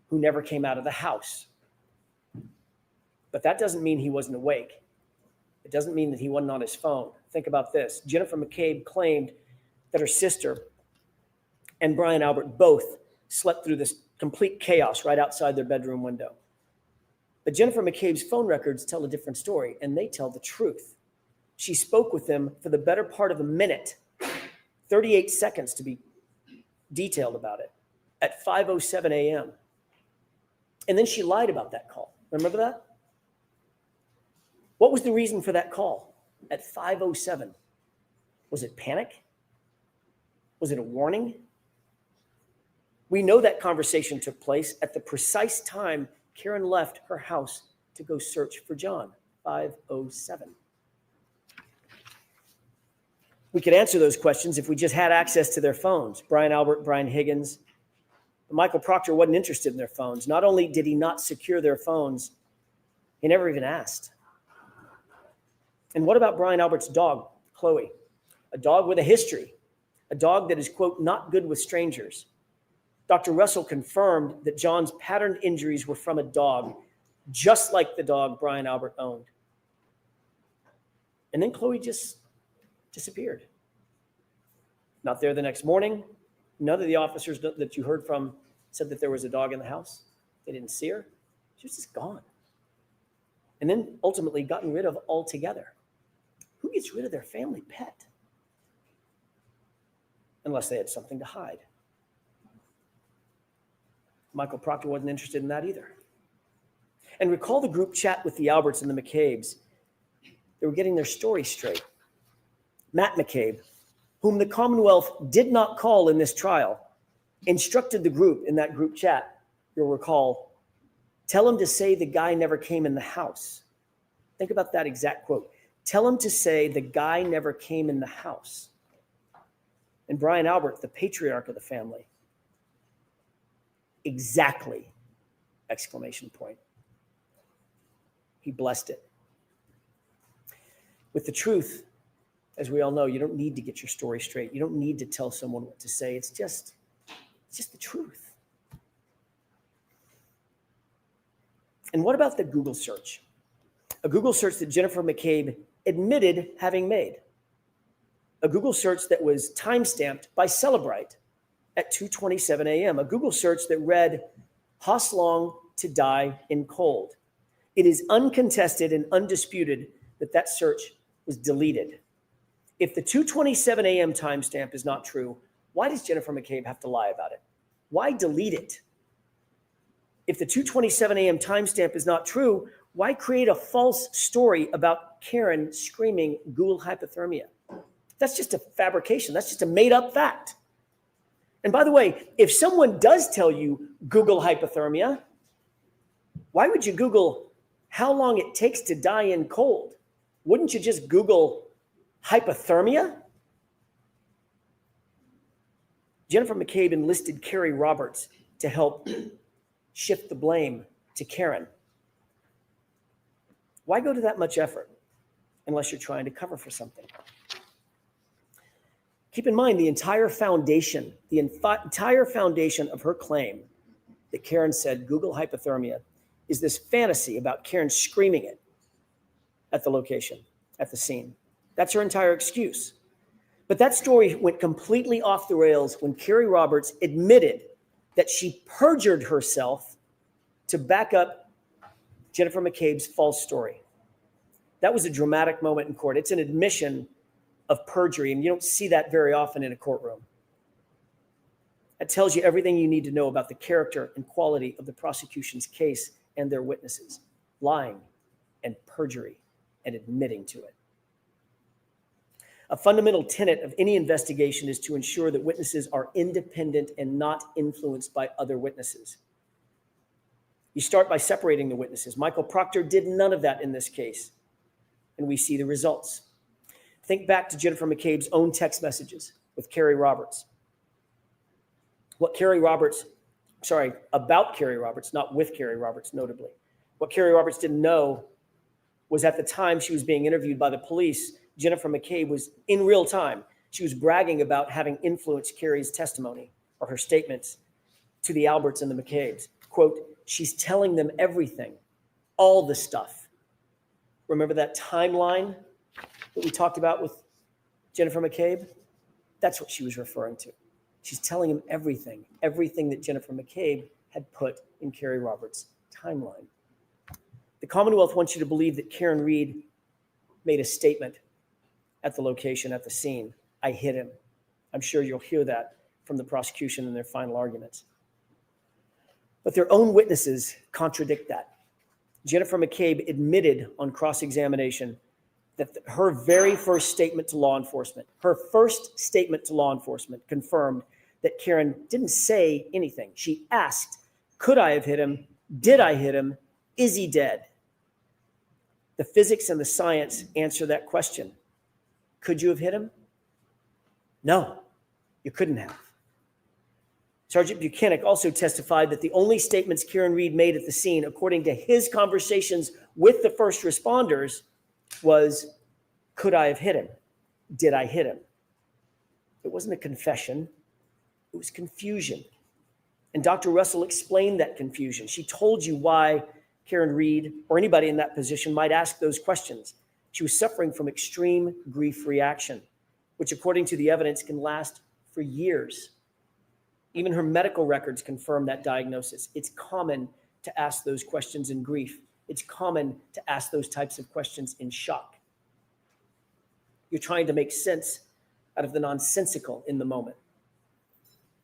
who never came out of the house. But that doesn't mean he wasn't awake. It doesn't mean that he wasn't on his phone. Think about this. Jennifer McCabe claimed that her sister and Brian Albert both slept through this complete chaos right outside their bedroom window. But Jennifer McCabe's phone records tell a different story, and they tell the truth. She spoke with them for the better part of a minute, 38 seconds to be detailed about it, at 5:07 a.m. And then she lied about that call. Remember that? What was the reason for that call at 5:07? Was it panic? Was it a warning? We know that conversation took place at the precise time Karen left her house to go search for John, 5:07. We could answer those questions if we just had access to their phones. Brian Albert, Brian Higgins. But Michael Proctor wasn't interested in their phones. Not only did he not secure their phones, he never even asked. And what about Brian Albert's dog, Chloe? A dog with a history, a dog that is, quote, not good with strangers. Dr. Russell confirmed that John's patterned injuries were from a dog, just like the dog Brian Albert owned. And then Chloe just disappeared. Not there the next morning. None of the officers that you heard from said that there was a dog in the house. They didn't see her. She was just gone. And then ultimately gotten rid of altogether. Who gets rid of their family pet? Unless they had something to hide. Michael Proctor wasn't interested in that either. And recall the group chat with the Alberts and the McCabes. They were getting their story straight. Matt McCabe, whom the Commonwealth did not call in this trial, instructed the group in that group chat, you'll recall, tell him to say the guy never came in the house. Think about that exact quote. Tell him to say the guy never came in the house. And Brian Albert, the patriarch of the family, exactly, exclamation point. He blessed it. With the truth As we all know, you don't need to get your story straight. You don't need to tell someone what to say. It's just the truth. And what about the Google search? A Google search that Jennifer McCabe admitted having made. A Google search that was time-stamped by Celebrite at 2:27 a.m. A Google search that read, Hoslong to die in cold. It is uncontested and undisputed that that search was deleted. If the 2:27 a.m. timestamp is not true, why does Jennifer McCabe have to lie about it? Why delete it? If the 2:27 a.m. timestamp is not true, why create a false story about Karen screaming Google hypothermia? That's just a fabrication. That's just a made-up fact. And by the way, if someone does tell you Google hypothermia, why would you Google how long it takes to die in cold? Wouldn't you just Google hypothermia? Jennifer McCabe enlisted Carrie Roberts to help shift the blame to Karen. Why go to that much effort unless you're trying to cover for something? Keep in mind the entire foundation of her claim that Karen said Google hypothermia is this fantasy about Karen screaming it at the location, at the scene. That's her entire excuse. But that story went completely off the rails when Carrie Roberts admitted that she perjured herself to back up Jennifer McCabe's false story. That was a dramatic moment in court. It's an admission of perjury, and you don't see that very often in a courtroom. That tells you everything you need to know about the character and quality of the prosecution's case and their witnesses, lying and perjury and admitting to it. A fundamental tenet of any investigation is to ensure that witnesses are independent and not influenced by other witnesses. You start by separating the witnesses. Michael Proctor did none of that in this case, and we see the results. Think back to Jennifer McCabe's own text messages with Carrie Roberts. About Carrie Roberts, not with Carrie Roberts, notably. What Carrie Roberts didn't know was at the time she was being interviewed by the police, Jennifer McCabe was in real time. She was bragging about having influenced Carrie's testimony or her statements to the Alberts and the McCabes. Quote, she's telling them everything, all the stuff. Remember that timeline that we talked about with Jennifer McCabe? That's what she was referring to. She's telling him everything that Jennifer McCabe had put in Carrie Roberts' timeline. The Commonwealth wants you to believe that Karen Reed made a statement at the location, at the scene. I hit him. I'm sure you'll hear that from the prosecution in their final arguments. But their own witnesses contradict that. Jennifer McCabe admitted on cross-examination that her very first statement to law enforcement, confirmed that Karen didn't say anything. She asked, could I have hit him? Did I hit him? Is he dead? The physics and the science answer that question. Could you have hit him? No, you couldn't have. Sergeant Buchanan also testified that the only statements Karen Reed made at the scene, according to his conversations with the first responders, was, could I have hit him? Did I hit him? It wasn't a confession. It was confusion. And Dr. Russell explained that confusion. She told you why Karen Reed or anybody in that position might ask those questions. She was suffering from extreme grief reaction, which according to the evidence can last for years. Even her medical records confirm that diagnosis. It's common to ask those questions in grief. It's common to ask those types of questions in shock. You're trying to make sense out of the nonsensical in the moment.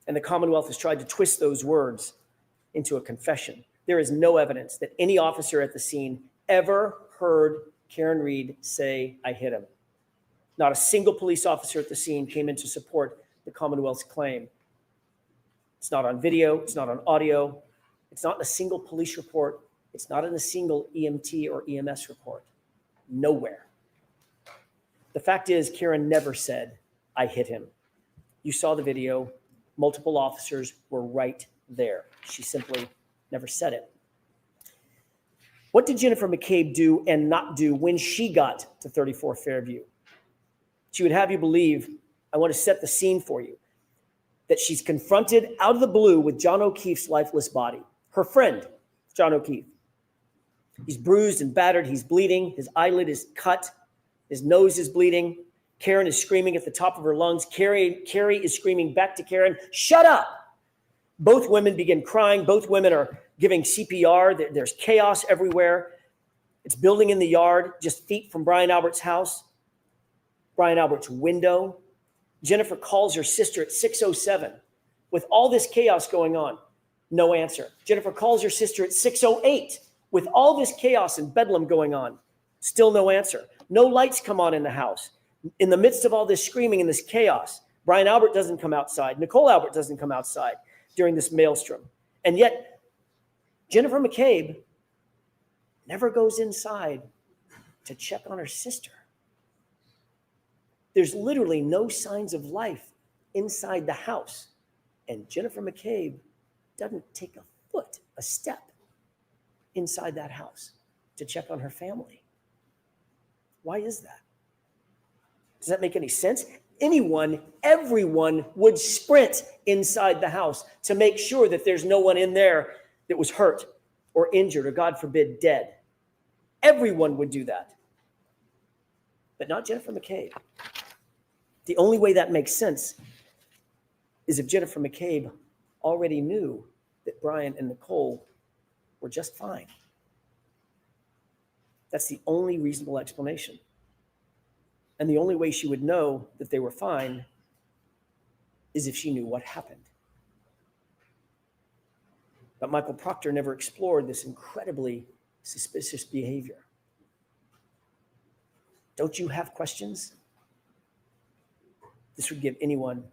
And the Commonwealth has tried to twist those words into a confession. There is no evidence that any officer at the scene ever heard Karen Reed say, I hit him. Not a single police officer at the scene came in to support the Commonwealth's claim. It's not on video. It's not on audio. It's not in a single police report. It's not in a single EMT or EMS report. Nowhere. The fact is, Karen never said, I hit him. You saw the video. Multiple officers were right there. She simply never said it. What did Jennifer McCabe do and not do when she got to 34 Fairview? She would have you believe, I want to set the scene for you, that she's confronted out of the blue with John O'Keefe's lifeless body. Her friend, John O'Keefe. He's bruised and battered. He's bleeding. His eyelid is cut. His nose is bleeding. Karen is screaming at the top of her lungs. Carrie is screaming back to Karen, shut up! Both women begin crying. Both women are giving CPR. There's chaos everywhere. It's building in the yard, just feet from Brian Albert's house. Brian Albert's window. Jennifer calls her sister at 6:07. With all this chaos going on, no answer. Jennifer calls her sister at 6:08. With all this chaos and bedlam going on, still no answer. No lights come on in the house. In the midst of all this screaming and this chaos, Brian Albert doesn't come outside. Nicole Albert doesn't come outside during this maelstrom. And yet, Jennifer McCabe never goes inside to check on her sister. There's literally no signs of life inside the house. And Jennifer McCabe doesn't take a step inside that house to check on her family. Why is that? Does that make any sense? Everyone would sprint inside the house to make sure that there's no one in there that was hurt or injured or, God forbid, dead. Everyone would do that. But not Jennifer McCabe. The only way that makes sense is if Jennifer McCabe already knew that Brian and Nicole were just fine. That's the only reasonable explanation. And the only way she would know that they were fine is if she knew what happened. But Michael Proctor never explored this incredibly suspicious behavior. Don't you have questions? This would give anyone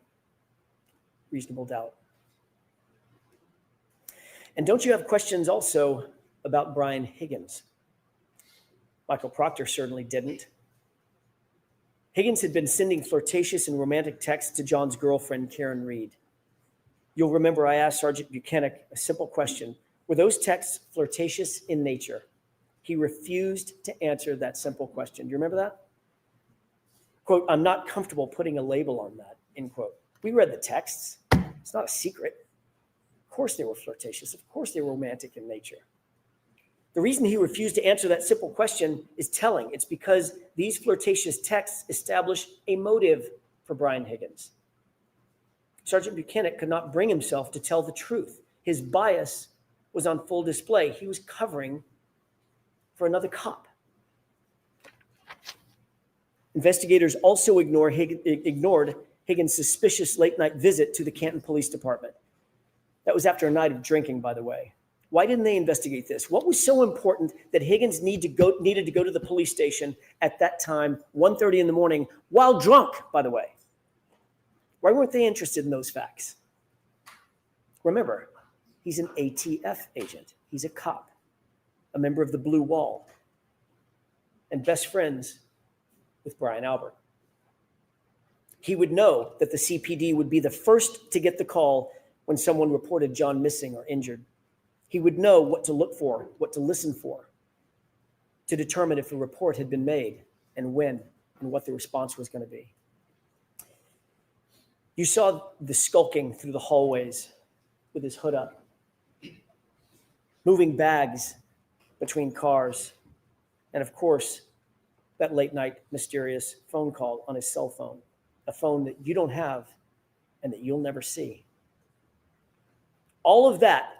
reasonable doubt. And don't you have questions also about Brian Higgins? Michael Proctor certainly didn't. Higgins had been sending flirtatious and romantic texts to John's girlfriend, Karen Reed. You'll remember I asked Sergeant Buchanan a simple question. Were those texts flirtatious in nature? He refused to answer that simple question. Do you remember that? Quote, I'm not comfortable putting a label on that, end quote. We read the texts. It's not a secret. Of course they were flirtatious. Of course they were romantic in nature. The reason he refused to answer that simple question is telling. It's because these flirtatious texts establish a motive for Brian Higgins. Sergeant Buchanan could not bring himself to tell the truth. His bias was on full display. He was covering for another cop. Investigators also ignored Higgins' suspicious late-night visit to the Canton Police Department. That was after a night of drinking, by the way. Why didn't they investigate this? What was so important that Higgins needed to go to the police station at that time, 1:30 in the morning, while drunk, by the way? Why weren't they interested in those facts? Remember, he's an ATF agent. He's a cop, a member of the Blue Wall, and best friends with Brian Albert. He would know that the CPD would be the first to get the call when someone reported John missing or injured. He would know what to look for, what to listen for, to determine if a report had been made and when and what the response was going to be. You saw the skulking through the hallways with his hood up, moving bags between cars, and of course, that late night mysterious phone call on his cell phone, a phone that you don't have and that you'll never see. All of that,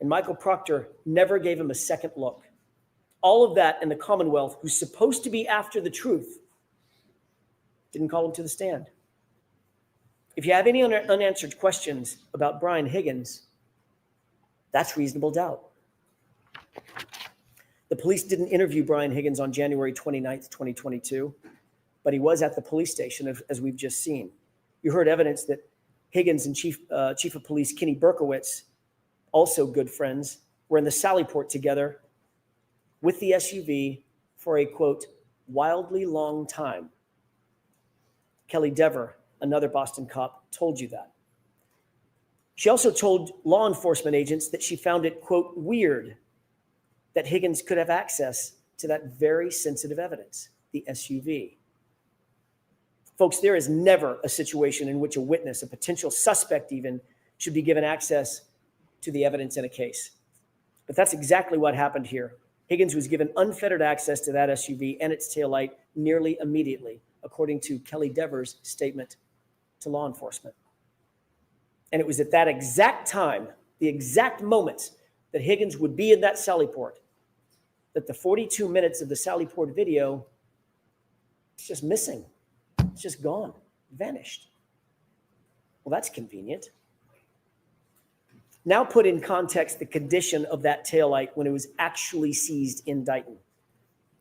and Michael Proctor never gave him a second look. All of that, and the Commonwealth, who's supposed to be after the truth, didn't call him to the stand. If you have any unanswered questions about Brian Higgins, that's reasonable doubt. The police didn't interview Brian Higgins on January 29th, 2022, but he was at the police station, as we've just seen. You heard evidence that Higgins and Chief of Police Kenny Berkowitz, also good friends, were in the Sallyport together with the SUV for a, quote, wildly long time. Kelly Dever, another Boston cop, told you that. She also told law enforcement agents that she found it, quote, weird that Higgins could have access to that very sensitive evidence, the SUV. Folks, there is never a situation in which a witness, a potential suspect even, should be given access to the evidence in a case. But that's exactly what happened here. Higgins was given unfettered access to that SUV and its taillight nearly immediately, according to Kelly Devers' statement to law enforcement. And it was at that exact time, the exact moment that Higgins would be in that Sallyport, that the 42 minutes of the Sallyport video is just missing. It's just gone, vanished. Well, that's convenient. Now put in context the condition of that taillight when it was actually seized in Dighton.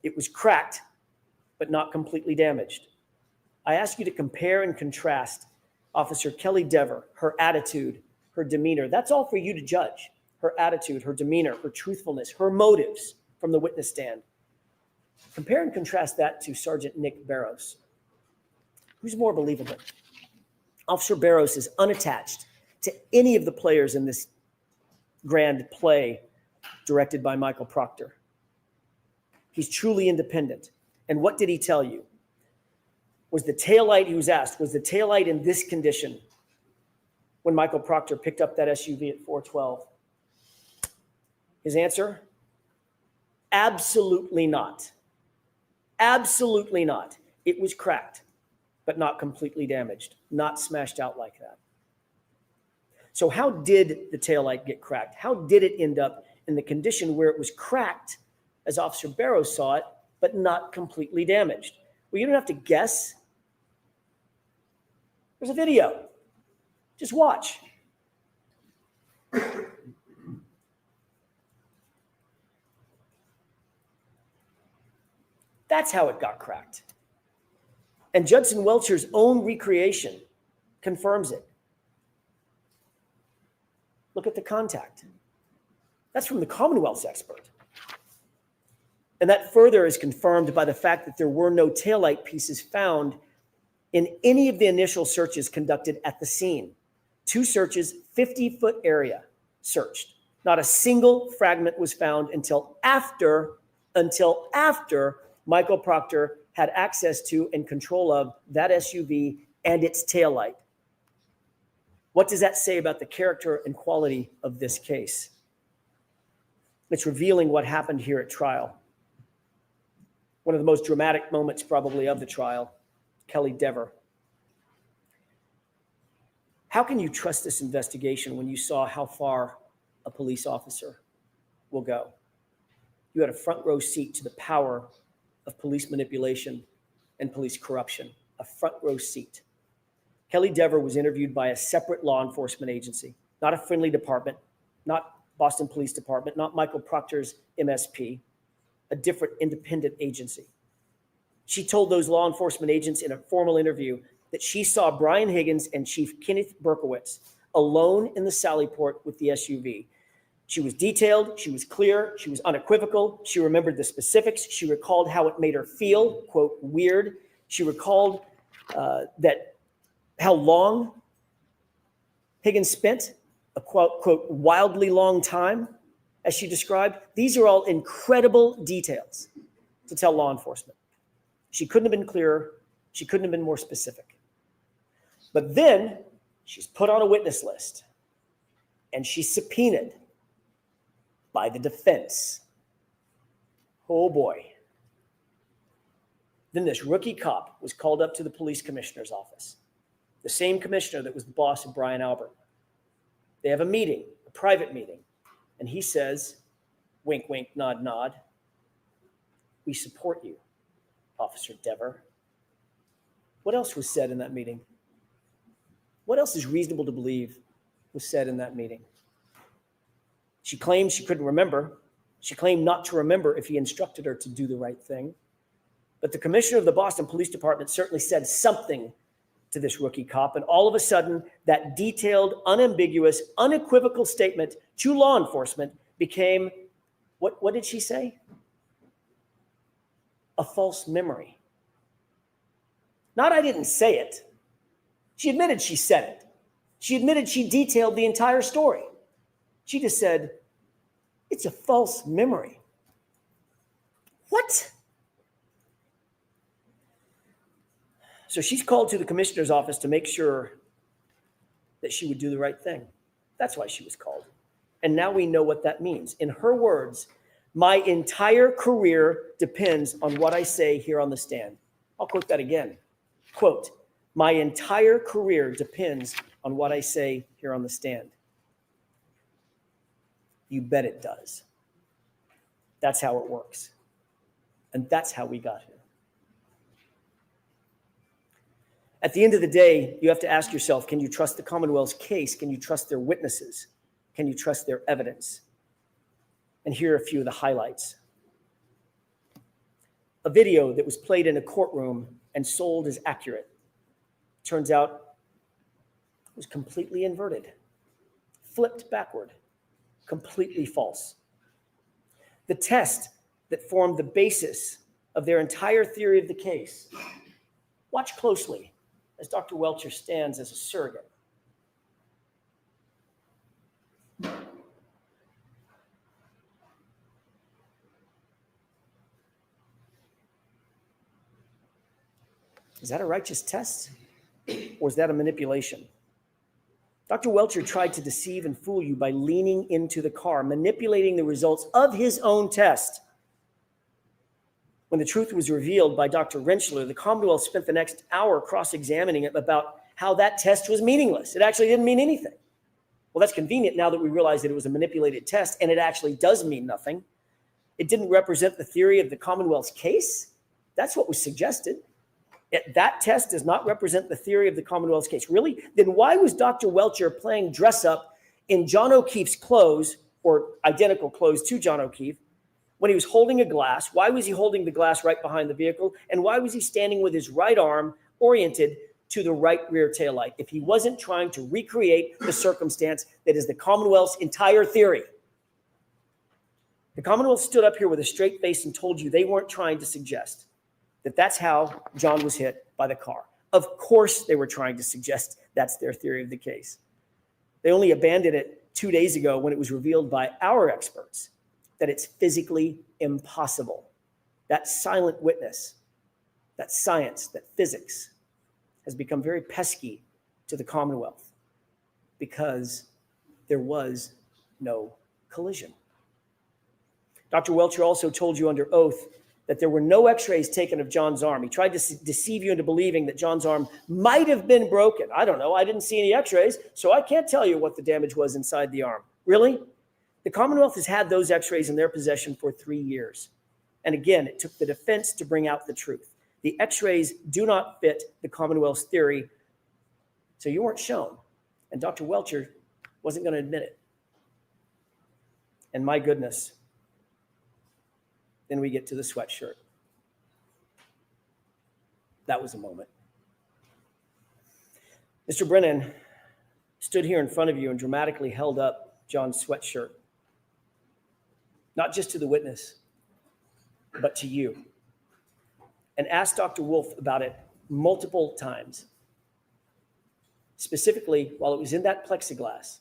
It was cracked, but not completely damaged. I ask you to compare and contrast Officer Kelly Dever, her attitude, her demeanor. That's all for you to judge. Her attitude, her demeanor, her truthfulness, her motives from the witness stand. Compare and contrast that to Sergeant Nick Barrows. Who's more believable? Officer Barrows is unattached to any of the players in this grand play directed by Michael Proctor. He's truly independent. And what did he tell you? Was the taillight, he was asked, was the taillight in this condition when Michael Proctor picked up that SUV at 412? His answer? Absolutely not. Absolutely not. It was cracked, but not completely damaged, not smashed out like that. So how did the taillight get cracked? How did it end up in the condition where it was cracked, as Officer Barrows saw it, but not completely damaged? Well, you don't have to guess. There's a video. Just watch. That's how it got cracked. And Judson Welcher's own recreation confirms it. Look at the contact. That's from the Commonwealth's expert. And that further is confirmed by the fact that there were no taillight pieces found in any of the initial searches conducted at the scene. 2 searches, 50-foot area searched. Not a single fragment was found until after Michael Proctor had access to and control of that SUV and its taillight. What does that say about the character and quality of this case? It's revealing what happened here at trial. One of the most dramatic moments probably of the trial, Kelly Dever. How can you trust this investigation when you saw how far a police officer will go? You had a front row seat to the power of police manipulation and police corruption, a front row seat. Kelly Dever was interviewed by a separate law enforcement agency, not a friendly department, not Boston Police Department, not Michael Proctor's MSP, a different independent agency. She told those law enforcement agents in a formal interview that she saw Brian Higgins and Chief Kenneth Berkowitz alone in the Sallyport with the SUV. She was detailed, she was clear, she was unequivocal, she remembered the specifics, she recalled how it made her feel, quote, weird. She recalled how long Higgins spent, a quote, wildly long time, as she described. These are all incredible details to tell law enforcement. She couldn't have been clearer. She couldn't have been more specific. But then she's put on a witness list and she's subpoenaed by the defense. Oh boy. Then this rookie cop was called up to the police commissioner's office, the same commissioner that was the boss of Brian Albert. They have a meeting, a private meeting, and he says, wink, wink, nod, nod, we support you, Officer Dever. What else was said in that meeting? What else is reasonable to believe was said in that meeting? She claimed she couldn't remember. She claimed not to remember if he instructed her to do the right thing. But the commissioner of the Boston Police Department certainly said something to this rookie cop. And all of a sudden, that detailed, unambiguous, unequivocal statement to law enforcement became, what did she say? A false memory. Not, I didn't say it. She admitted she said it. She admitted she detailed the entire story. She just said, it's a false memory. What? So she's called to the commissioner's office to make sure that she would do the right thing. That's why she was called. And now we know what that means. In her words, my entire career depends on what I say here on the stand. I'll quote that again. Quote, my entire career depends on what I say here on the stand. You bet it does. That's how it works. And that's how we got here. At the end of the day, you have to ask yourself, can you trust the Commonwealth's case? Can you trust their witnesses? Can you trust their evidence? And here are a few of the highlights. A video that was played in a courtroom and sold as accurate. Turns out it was completely inverted, flipped backward, completely false. The test that formed the basis of their entire theory of the case. Watch closely as Dr. Welcher stands as a surrogate. Is that a righteous test, or is that a manipulation? Dr. Welcher tried to deceive and fool you by leaning into the car, manipulating the results of his own test. When the truth was revealed by Dr. Rentschler, the Commonwealth spent the next hour cross-examining it about how that test was meaningless. It actually didn't mean anything. Well, that's convenient now that we realize that it was a manipulated test, and it actually does mean nothing. It didn't represent the theory of the Commonwealth's case. That's what was suggested. That test does not represent the theory of the Commonwealth's case. Really? Then why was Dr. Welcher playing dress up in John O'Keefe's clothes, or identical clothes to John O'Keefe, when he was holding a glass? Why was he holding the glass right behind the vehicle? And why was he standing with his right arm oriented to the right rear taillight if he wasn't trying to recreate the circumstance that is the Commonwealth's entire theory? The Commonwealth stood up here with a straight face and told you they weren't trying to suggest that that's how John was hit by the car. Of course they were trying to suggest that's their theory of the case. They only abandoned it 2 days ago when it was revealed by our experts that it's physically impossible. That silent witness, that science, that physics has become very pesky to the Commonwealth because there was no collision. Dr. Welcher also told you under oath that there were no x-rays taken of John's arm. He tried to deceive you into believing that John's arm might have been broken. I don't know. I didn't see any x-rays, so I can't tell you what the damage was inside the arm. Really? The Commonwealth has had those x-rays in their possession for 3 years. And again, it took the defense to bring out the truth. The x-rays do not fit the Commonwealth's theory, so you weren't shown. And Dr. Welcher wasn't going to admit it. And my goodness, then we get to the sweatshirt. That was a moment. Mr. Brennan stood here in front of you and dramatically held up John's sweatshirt, not just to the witness, but to you, and asked Dr. Wolf about it multiple times. Specifically, while it was in that plexiglass,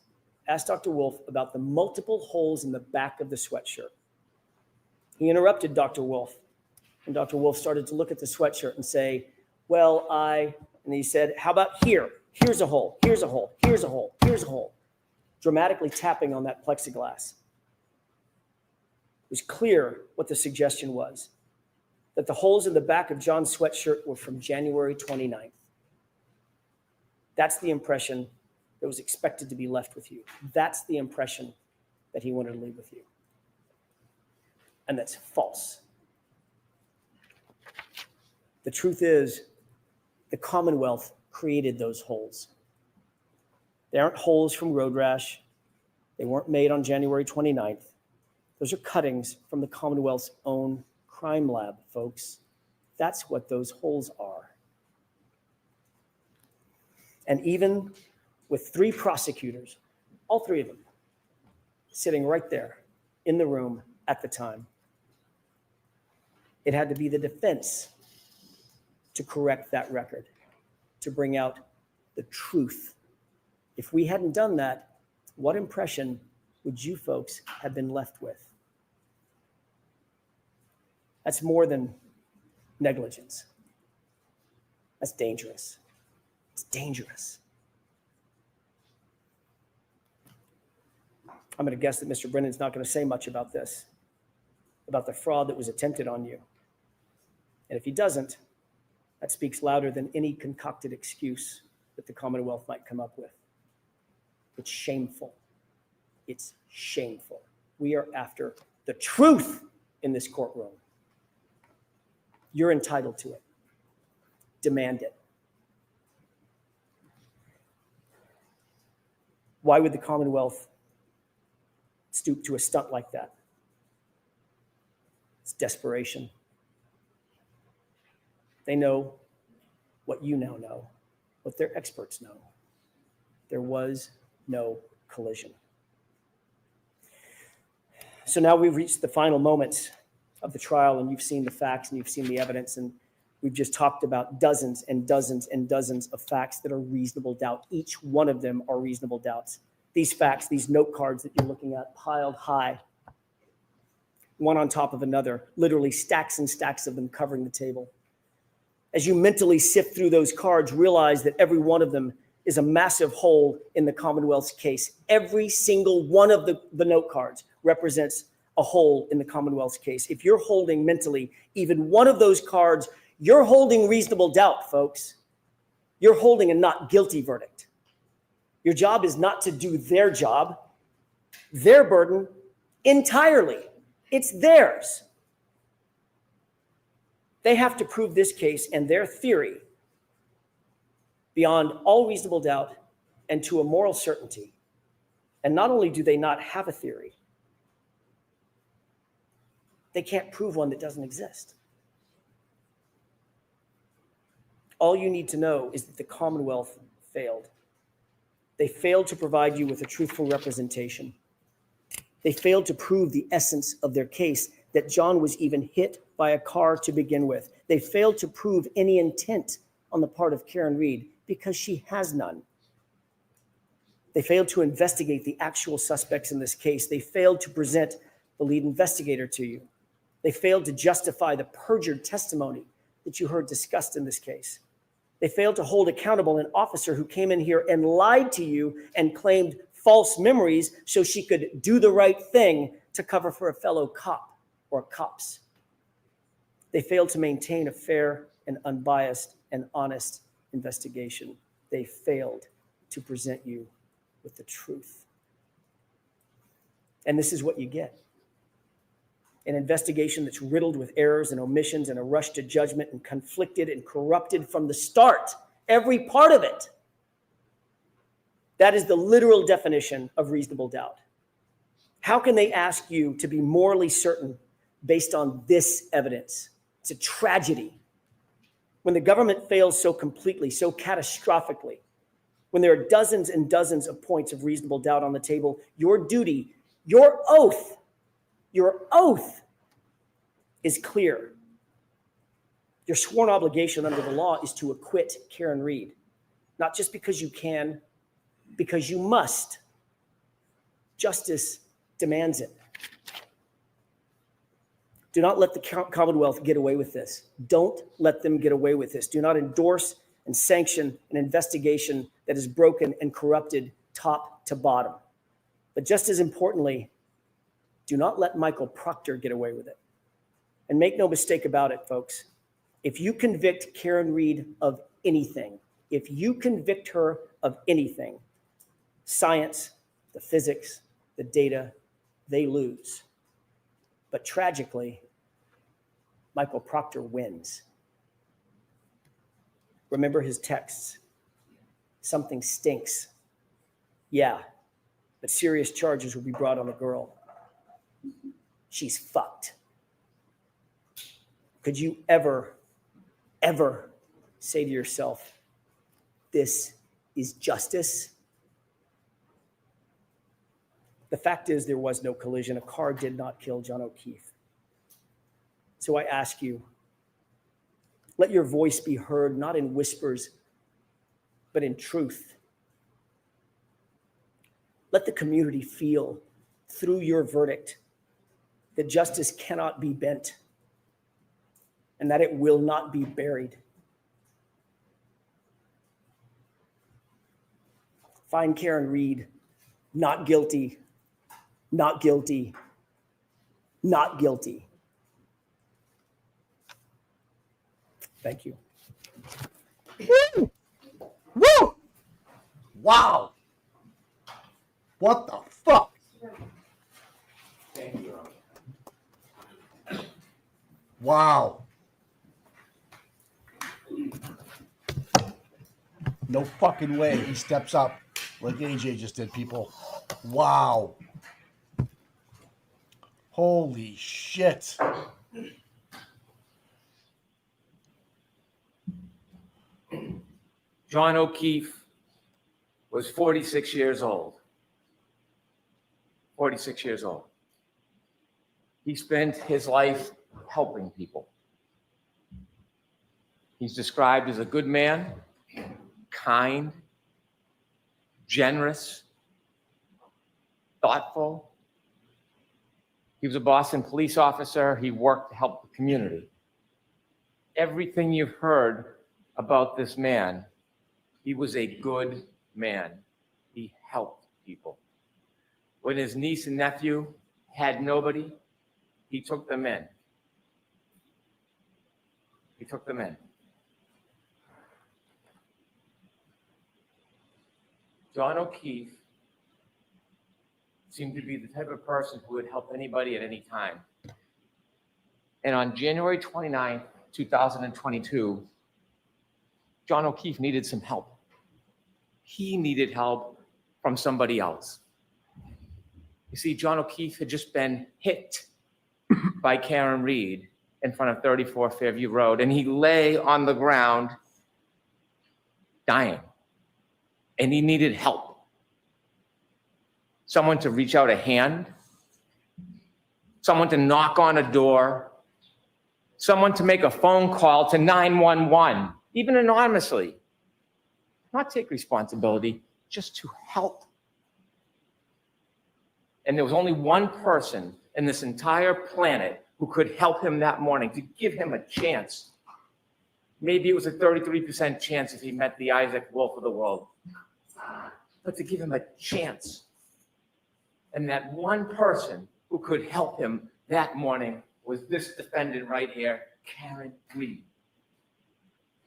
asked Dr. Wolf about the multiple holes in the back of the sweatshirt. He interrupted Dr. Wolf, and Dr. Wolf started to look at the sweatshirt and say, well, and he said, how about here? Here's a hole, here's a hole, here's a hole, here's a hole, dramatically tapping on that plexiglass. It was clear what the suggestion was, that the holes in the back of John's sweatshirt were from January 29th. That's the impression that was expected to be left with you. That's the impression that he wanted to leave with you. And that's false. The truth is, the Commonwealth created those holes. They aren't holes from road rash. They weren't made on January 29th. Those are cuttings from the Commonwealth's own crime lab, folks. That's what those holes are. And even with 3 prosecutors, all 3 of them, sitting right there in the room at the time, it had to be the defense to correct that record, to bring out the truth. If we hadn't done that, what impression would you folks have been left with? That's more than negligence. That's dangerous. It's dangerous. I'm going to guess that Mr. Brennan's not going to say much about this, about the fraud that was attempted on you. And if he doesn't, that speaks louder than any concocted excuse that the Commonwealth might come up with. It's shameful. It's shameful. We are after the truth in this courtroom. You're entitled to it. Demand it. Why would the Commonwealth stoop to a stunt like that? It's desperation. They know what you now know, what their experts know. There was no collision. So now we've reached the final moments of the trial, and you've seen the facts and you've seen the evidence, and we've just talked about dozens and dozens and dozens of facts that are reasonable doubt. Each one of them are reasonable doubts. These facts, these note cards that you're looking at, piled high, one on top of another, literally stacks and stacks of them covering the table. As you mentally sift through those cards, realize that every one of them is a massive hole in the Commonwealth's case. Every single one of the note cards represents a hole in the Commonwealth's case. If you're holding mentally even one of those cards, you're holding reasonable doubt, folks. You're holding a not guilty verdict. Your job is not to do their job, their burden entirely. It's theirs. They have to prove this case and their theory beyond all reasonable doubt and to a moral certainty. And not only do they not have a theory, they can't prove one that doesn't exist. All you need to know is that the Commonwealth failed. They failed to provide you with a truthful representation. They failed to prove the essence of their case, that John was even hit by a car to begin with. They failed to prove any intent on the part of Karen Reed because she has none. They failed to investigate the actual suspects in this case. They failed to present the lead investigator to you. They failed to justify the perjured testimony that you heard discussed in this case. They failed to hold accountable an officer who came in here and lied to you and claimed false memories so she could do the right thing to cover for a fellow cop or cops. They failed to maintain a fair and unbiased and honest investigation. They failed to present you with the truth. And this is what you get. An investigation that's riddled with errors and omissions and a rush to judgment and conflicted and corrupted from the start. Every part of it. That is the literal definition of reasonable doubt. How can they ask you to be morally certain based on this evidence? It's a tragedy. When the government fails so completely, so catastrophically, when there are dozens and dozens of points of reasonable doubt on the table, your duty, your oath is clear. Your sworn obligation under the law is to acquit Karen Reed, not just because you can, because you must. Justice demands it. Do not let the Commonwealth get away with this. Don't let them get away with this. Do not endorse and sanction an investigation that is broken and corrupted top to bottom. But just as importantly, do not let Michael Proctor get away with it. And make no mistake about it, folks. If you convict Karen Reed of anything, if you convict her of anything, science, the physics, the data, they lose. But tragically, Michael Proctor wins. Remember his texts. Something stinks. Yeah, but serious charges will be brought on the girl. She's fucked. Could you ever say to yourself, this is justice? The fact is there was no collision. A car did not kill John O'Keefe. So I ask you, let your voice be heard, not in whispers, but in truth. Let the community feel through your verdict that justice cannot be bent and that it will not be buried. find Karen Reed not guilty, not guilty, not guilty. Thank you. Woo! Woo! Wow! What the fuck? Thank you. Wow. No fucking way he steps up like AJ just did, people. Wow. Holy shit. John O'Keefe was 46 years old. 46 years old. He spent his life helping people. He's described as a good man, kind, generous, thoughtful. He was a Boston police officer. He worked to help the community. Everything you've heard about this man, he was a good man. He helped people. When his niece and nephew had nobody, he took them in. He took them in. John O'Keefe seemed to be the type of person who would help anybody at any time. And on January 29th, 2022, John O'Keefe needed some help. He needed help from somebody else. You see, John O'Keefe had just been hit by Karen Reed in front of 34 Fairview Road, and he lay on the ground dying, and he needed help. Someone to reach out a hand, someone to knock on a door, someone to make a phone call to 911, even anonymously. Not take responsibility, just to help. And there was only one person in this entire planet who could help him that morning, to give him a chance. Maybe it was a 33% chance if he met the Isaac Wolf of the world, but to give him a chance. And that one person who could help him that morning was this defendant right here, Karen Reed.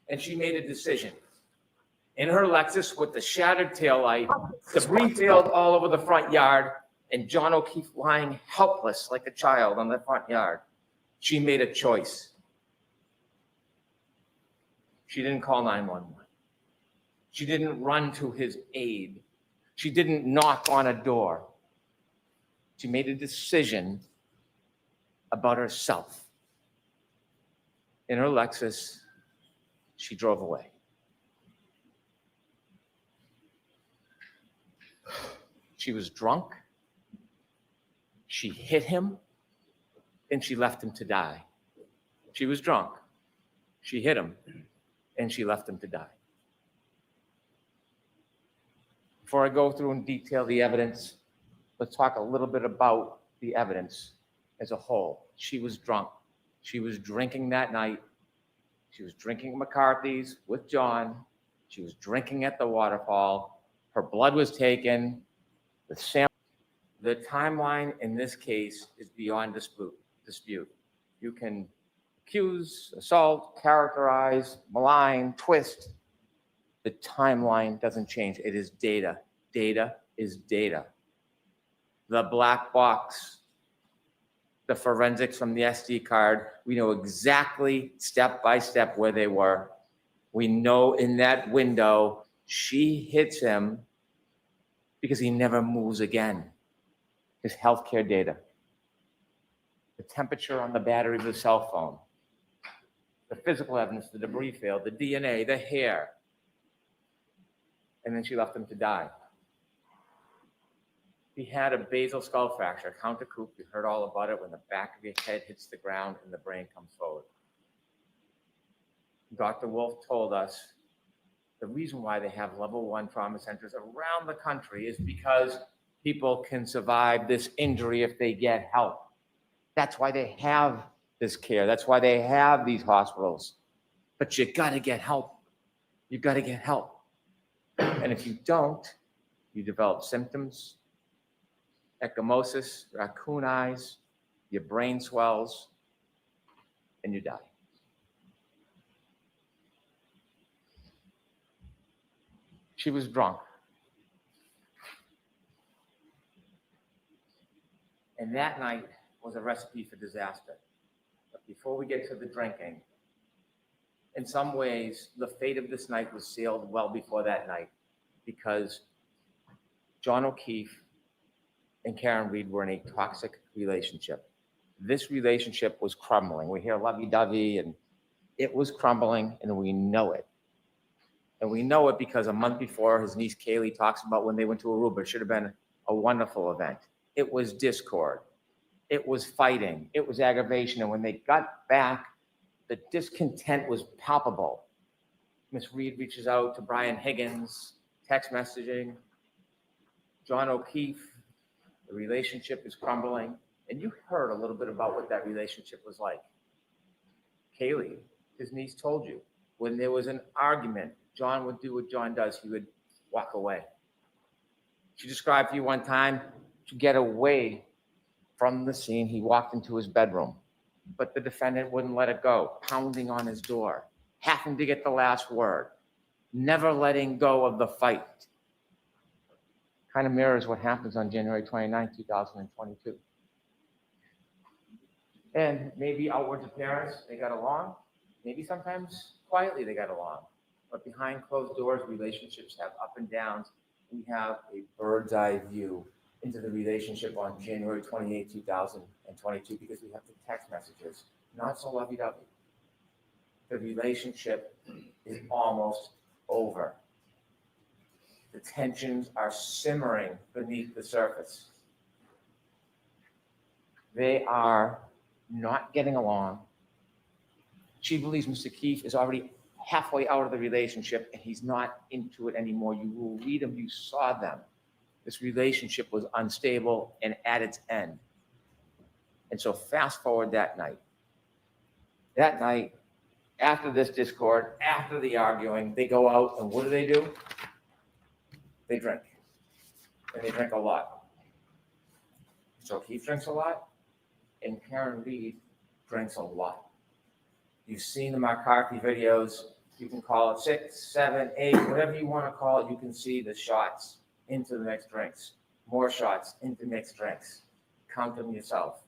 And she made a decision. In her Lexus with the shattered taillight, debris field all over the front yard, and John O'Keefe lying helpless like a child on the front yard, she made a choice. She didn't call 911. She didn't run to his aid. She didn't knock on a door. She made a decision about herself. In her Lexus, she drove away. She was drunk. She hit him, and she left him to die. She was drunk. She hit him, and she left him to die. Before I go through and detail the evidence, let's talk a little bit about the evidence as a whole. She was drunk. She was drinking that night. She was drinking McCarthy's with John. She was drinking at the waterfall. Her blood was taken. The timeline in this case is beyond dispute. You can accuse, assault, characterize, malign, twist. The timeline doesn't change. It is data. Data is data. The black box, the forensics from the SD card, we know exactly step by step where they were. We know in that window, she hits him because he never moves again. His healthcare data, the temperature on the battery of the cell phone, the physical evidence, the debris field, the DNA, the hair. And then she left him to die. He had a basal skull fracture, counter coup. You heard all about it when the back of your head hits the ground and the brain comes forward. Dr. Wolf told us the reason why they have level 1 trauma centers around the country is because people can survive this injury if they get help. That's why they have this care. That's why they have these hospitals. But you gotta get help. You gotta get help. And if you don't, You develop symptoms, ecchymosis, raccoon eyes, your brain swells, and you die. She was drunk. And that night was a recipe for disaster. But before we get to the drinking, in some ways, the fate of this night was sealed well before that night, because John O'Keefe and Karen Reed were in a toxic relationship. This relationship was crumbling. We hear lovey-dovey, and it was crumbling, and we know it. And we know it because a month before, his niece Kaylee talks about when they went to Aruba. It should have been a wonderful event. It was discord. It was fighting. It was aggravation. And when they got back, the discontent was palpable. Miss Reed reaches out to Brian Higgins, text messaging. John O'Keefe, the relationship is crumbling. And you heard a little bit about what that relationship was like. Kaylee, his niece, told you, when there was an argument, John would do what John does. He would walk away. She described to you one time, to get away from the scene, he walked into his bedroom, but the defendant wouldn't let it go, pounding on his door, having to get the last word, never letting go of the fight. Kind of mirrors what happens on January 29, 2022. And maybe outward appearance, they got along. Maybe sometimes quietly they got along. But behind closed doors, relationships have up and downs. We have a bird's eye view into the relationship on January 28, 2022, because we have the text messages, not so lovey-dovey. The relationship is almost over. The tensions are simmering beneath the surface. They are not getting along. She believes Mr. Keefe is already halfway out of the relationship and he's not into it anymore. You will read them, you saw them. This relationship was unstable and at its end. And so fast forward that night. That night, after this discord, after the arguing, they go out and what do? They drink. And they drink a lot. So Keefe drinks a lot and Karen Reed drinks a lot. You've seen the McCarthy videos. You can call it 6, 7, 8, whatever you want to call it. You can see the shots into the mixed drinks, more shots into mixed drinks. Count them yourself.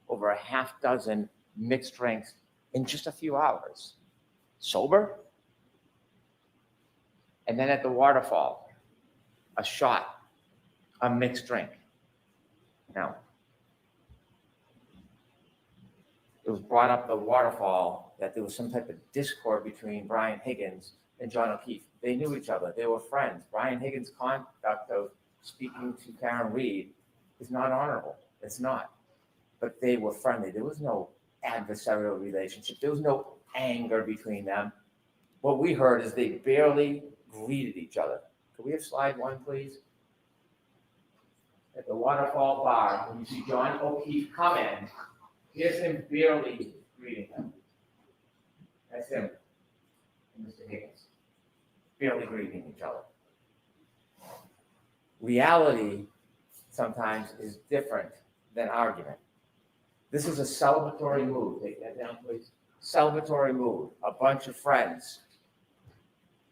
Over a half dozen mixed drinks in just a few hours. Sober? And then at the waterfall, a shot, a mixed drink. Now, it was brought up the waterfall that there was some type of discord between Brian Higgins and John O'Keefe. They knew each other. They were friends. Brian Higgins' conduct of speaking to Karen Reed is not honorable. It's not. But they were friendly. There was no adversarial relationship. There was no anger between them. What we heard is they barely greeted each other. Could we have slide 1, please? At the waterfall bar, when you see John O'Keefe come in, here's him barely greeting him. That's him and Mr. Higgins, barely greeting each other. Reality sometimes is different than argument. This is a celebratory mood. Take that down, please. Celebratory mood. A bunch of friends.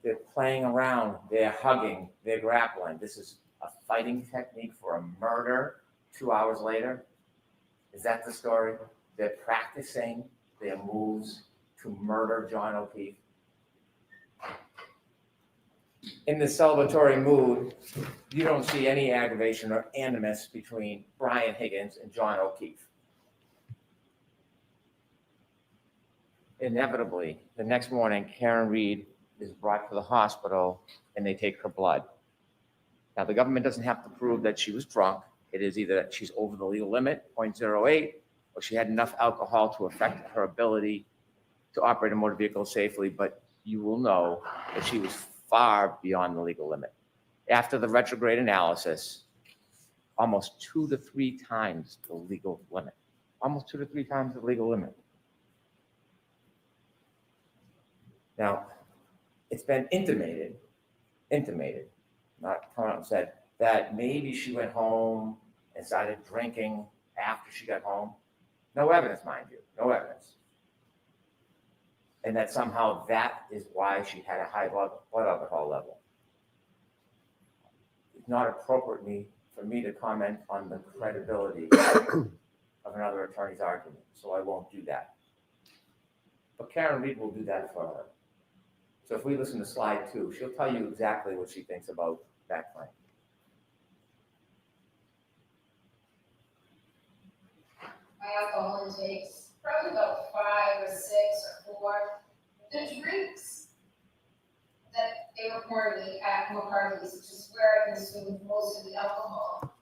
They're playing around. They're hugging. They're grappling. This is a fighting technique for a murder 2 hours later. Is that the story? They're practicing their moves to murder John O'Keefe. In the celebratory mood, you don't see any aggravation or animus between Brian Higgins and John O'Keefe. Inevitably, the next morning, Karen Reed is brought to the hospital and they take her blood. Now, the government doesn't have to prove that she was drunk. It is either that she's over the legal limit, 0.08, or she had enough alcohol to affect her ability to operate a motor vehicle safely, but you will know that she was far beyond the legal limit. After the retrograde analysis, almost 2 to 3 times the legal limit. Almost 2 to 3 times the legal limit. Now, it's been intimated, not come out and said, that maybe she went home and started drinking after she got home. No evidence, mind you, no evidence. And that somehow that is why she had a high blood alcohol level. It's not appropriate for me to comment on the credibility of another attorney's argument, so I won't do that. But Karen Reed will do that for her. So if we listen to slide 2, she'll tell you exactly what she thinks about that claim. My alcohol intake's probably about 5 or 6 or 4. The drinks that they were pouring me at McCarthy's, which is where I consumed most of the alcohol,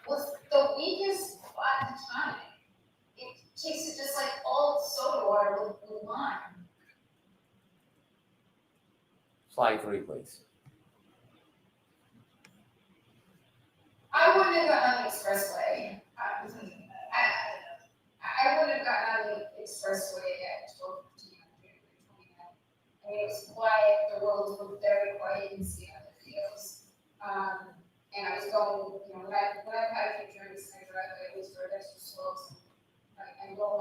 was the weakest at the time. It tasted just like old soda water with lime. Slide 3, please. I wouldn't have gotten on the expressway. I wouldn't have gotten on the expressway at 12:15 on January 29th. I mean, it was quiet, the roads were very quiet, you can see on the videos. And I was going, when I've had a few drinks, I drive, I always drive extra slow, so I know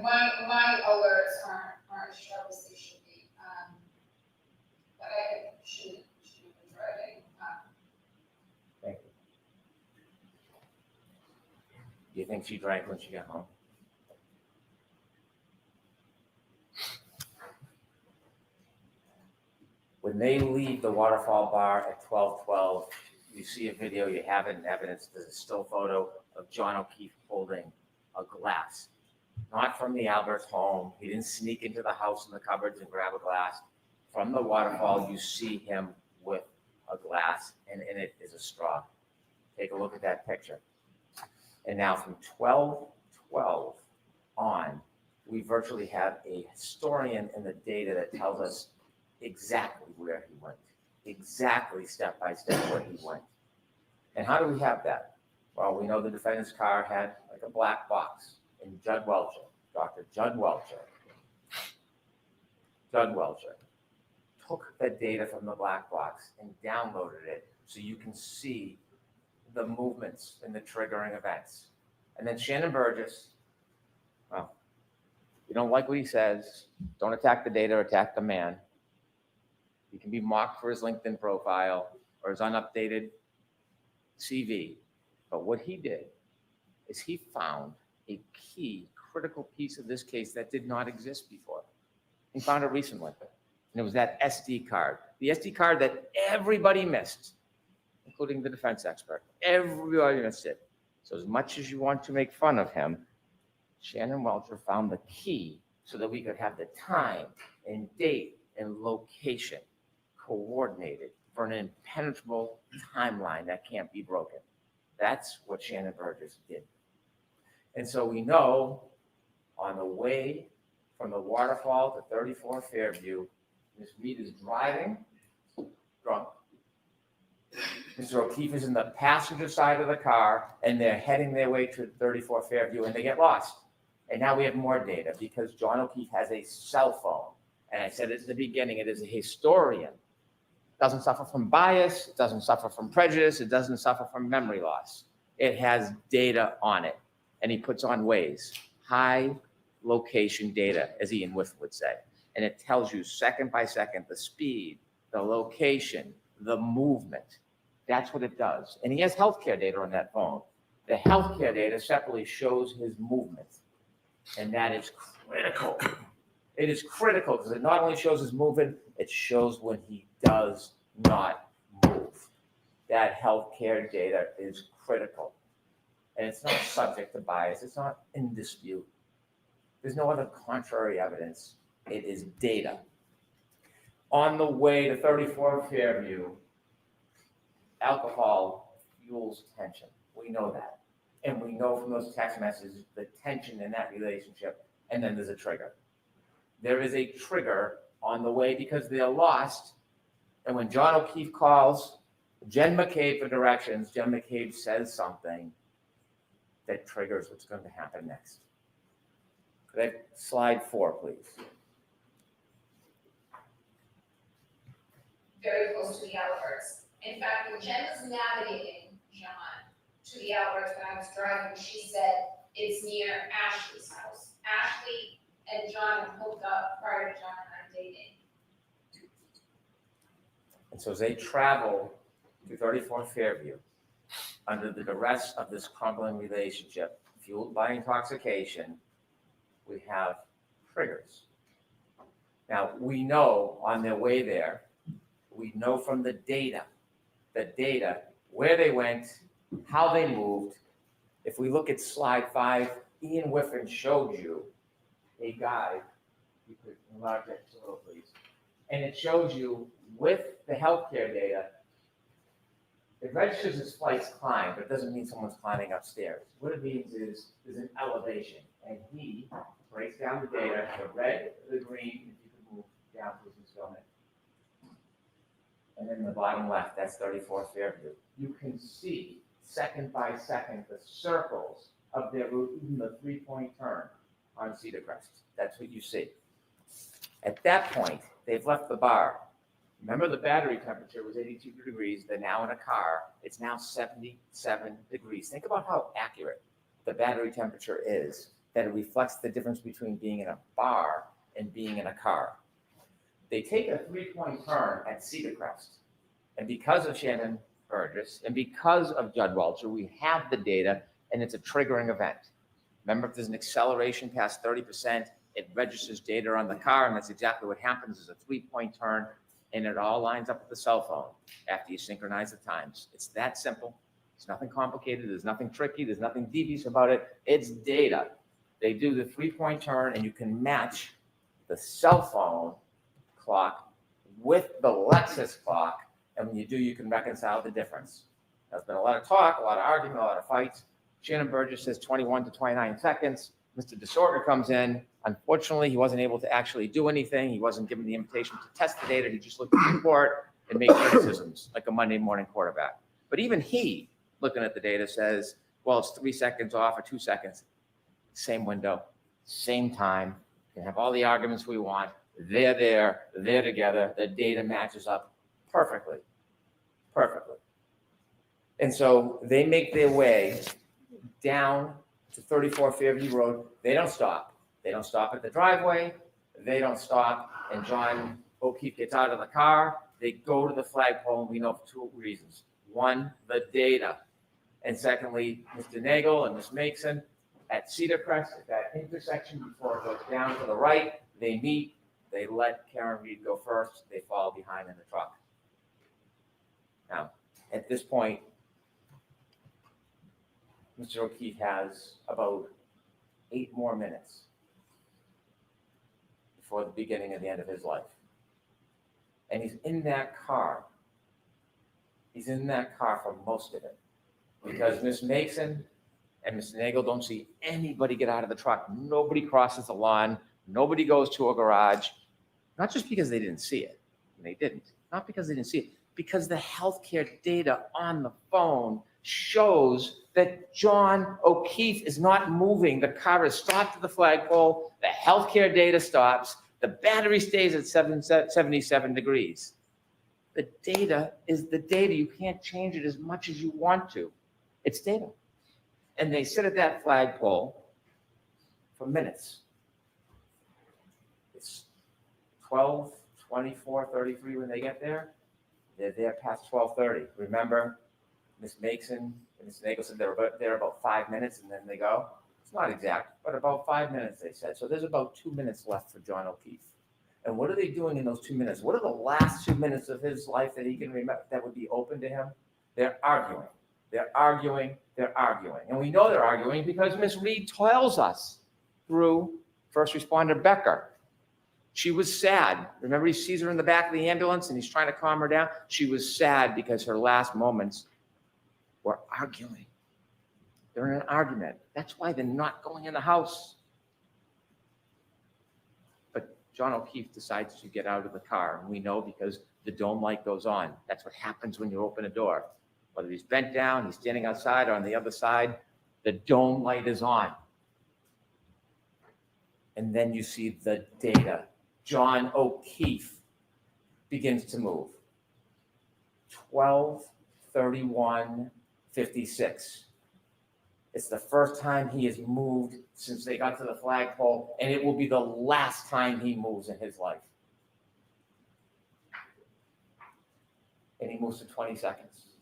my alerts aren't as sharp as they should be. But I shouldn't have been driving. Thank you. Do you think she drank when she got home? When they leave the Waterfall Bar at 12:12, you see a video, you have it in evidence, there's a still photo of John O'Keefe holding a glass. Not from the Albert's home. He didn't sneak into the house in the cupboards and grab a glass. From the waterfall, you see him with a glass, and in it is a straw. Take a look at that picture. And now from 12:12 on, we virtually have a historian in the data that tells us exactly where he went, exactly step by step where he went. And how do we have that? Well, we know the defendant's car had like a black box, and Judd Welcher, Dr. Judd Welcher, took the data from the black box and downloaded it so you can see the movements and the triggering events. And then Shannon Burgess, well, you don't like what he says, don't attack the data, attack the man. He can be mocked for his LinkedIn profile or his unupdated CV. But what he did is he found a key critical piece of this case that did not exist before. He found it recently. And it was that SD card. The SD card that everybody missed, including the defense expert. Everybody missed it. So as much as you want to make fun of him, Shannon Welcher found the key so that we could have the time and date and location coordinated for an impenetrable timeline that can't be broken. That's what Shannon Burgess did. And so we know on the way from the waterfall to 34 Fairview, Ms. Reed is driving drunk. Mr. O'Keefe is in the passenger side of the car, and they're heading their way to 34 Fairview, and they get lost. And now we have more data because John O'Keefe has a cell phone. And I said it at the beginning, it is a historian. It doesn't suffer from bias, it doesn't suffer from prejudice, it doesn't suffer from memory loss. It has data on it. And he puts on Waze, high location data, as Ian Whiff would say. And it tells you second by second the speed, the location, the movement. That's what it does. And he has healthcare data on that phone. The healthcare data separately shows his movement. And that is critical. It is critical because it not only shows his movement, it shows when he does not move. That healthcare data is critical. And it's not subject to bias. It's not in dispute. There's no other contrary evidence. It is data. On the way to 34 Fairview, alcohol fuels tension. We know that. And we know from those text messages the tension in that relationship. And then there's a trigger. There is a trigger on the way because they're lost. And when John O'Keefe calls Jen McCabe for directions, Jen McCabe says something that triggers what's going to happen next. Could I have slide 4, please? Very close to the Alberts. In fact, when Jen was navigating John to the outlets when I was driving, she said it's near Ashley's house. Ashley and John had hooked up prior to John and I dating. And so as they travel to 34 Fairview, under the duress of this crumbling relationship, fueled by intoxication, we have triggers. Now, we know on their way there, we know from the data, where they went, how they moved. If we look at slide 5, Ian Whiffen showed you a guide. You could enlarge that a little, please. And it shows you with the healthcare data, it registers as flights climb, but it doesn't mean someone's climbing upstairs. What it means is there's an elevation, and he breaks down the data, the red, the green, if you could move down to this film. And then the bottom left, that's 34 Fairview. You can see second by second the circles of their route, even the 3-point turn on Cedar Crest. That's what you see. At that point, they've left the bar. Remember, the battery temperature was 82 degrees. They're now in a car. It's now 77 degrees. Think about how accurate the battery temperature is, that it reflects the difference between being in a bar and being in a car. They take a 3-point turn at Cedar Crest. And because of Shannon Burgess and because of Judd Welcher, we have the data, and it's a triggering event. Remember, if there's an acceleration past 30%, it registers data on the car, and that's exactly what happens. Is a 3-point turn, and it all lines up with the cell phone after you synchronize the times. It's that simple. It's nothing complicated. There's nothing tricky. There's nothing devious about it. It's data. They do the 3-point turn, and you can match the cell phone clock with the Lexus clock, and when you do, you can reconcile the difference. There's been a lot of talk, a lot of argument, a lot of fights. Shannon Burgess says 21 to 29 seconds. Mr. Disorder comes in. Unfortunately, he wasn't able to actually do anything. He wasn't given the invitation to test the data. He just looked at the report and made criticisms like a Monday morning quarterback. But even he, looking at the data, says, well, it's 3 seconds off or 2 seconds. Same window, same time. We can have all the arguments we want. They're there, they're together. The data matches up perfectly. And so they make their way down to 34 Fairview Road. They don't stop. They don't stop at the driveway. They don't stop. And John O'Keefe gets out of the car. They go to the flagpole, and we know for 2 reasons. One, the data. And secondly, Mr. Nagel and Ms. Mason at Cedar Crest, at that intersection before it goes down to the right, they meet. They let Karen Reed go first. They fall behind in the truck. Now, at this point, Mr. O'Keefe has about 8 more minutes before the beginning of the end of his life. And he's in that car. He's in that car for most of it. Because Ms. Mason and Mr. Nagel don't see anybody get out of the truck. Nobody crosses the lawn. Nobody goes to a garage. Not just because they didn't see it. They didn't. Not because they didn't see it. Because the healthcare data on the phone shows that John O'Keefe is not moving. The car is stopped at the flagpole. The healthcare data stops. The battery stays at 77 degrees. The data is the data. You can't change it as much as you want to. It's data. And they sit at that flagpole for minutes. It's 12, 24, 33 when they get there. They're there past 12:30. Remember, Ms. Mason and Ms. Nagel said they're there about 5 minutes, and then they go. It's not exact, but about 5 minutes, they said. So there's about 2 minutes left for John O'Keefe. And what are they doing in those 2 minutes? What are the last 2 minutes of his life that he can remember that would be open to him? They're arguing. They're arguing. They're arguing. And we know they're arguing because Ms. Reed tells us through first responder Becker. She was sad. Remember, he sees her in the back of the ambulance and he's trying to calm her down. She was sad because her last moments were arguing. They're in an argument. That's why they're not going in the house. But John O'Keefe decides to get out of the car. And we know because the dome light goes on. That's what happens when you open a door. Whether he's bent down, he's standing outside, or on the other side, the dome light is on. And then you see the data. John O'Keefe begins to move. 12/31/56. It's the first time he has moved since they got to the flagpole, and it will be the last time he moves in his life. And he moves to 20 seconds.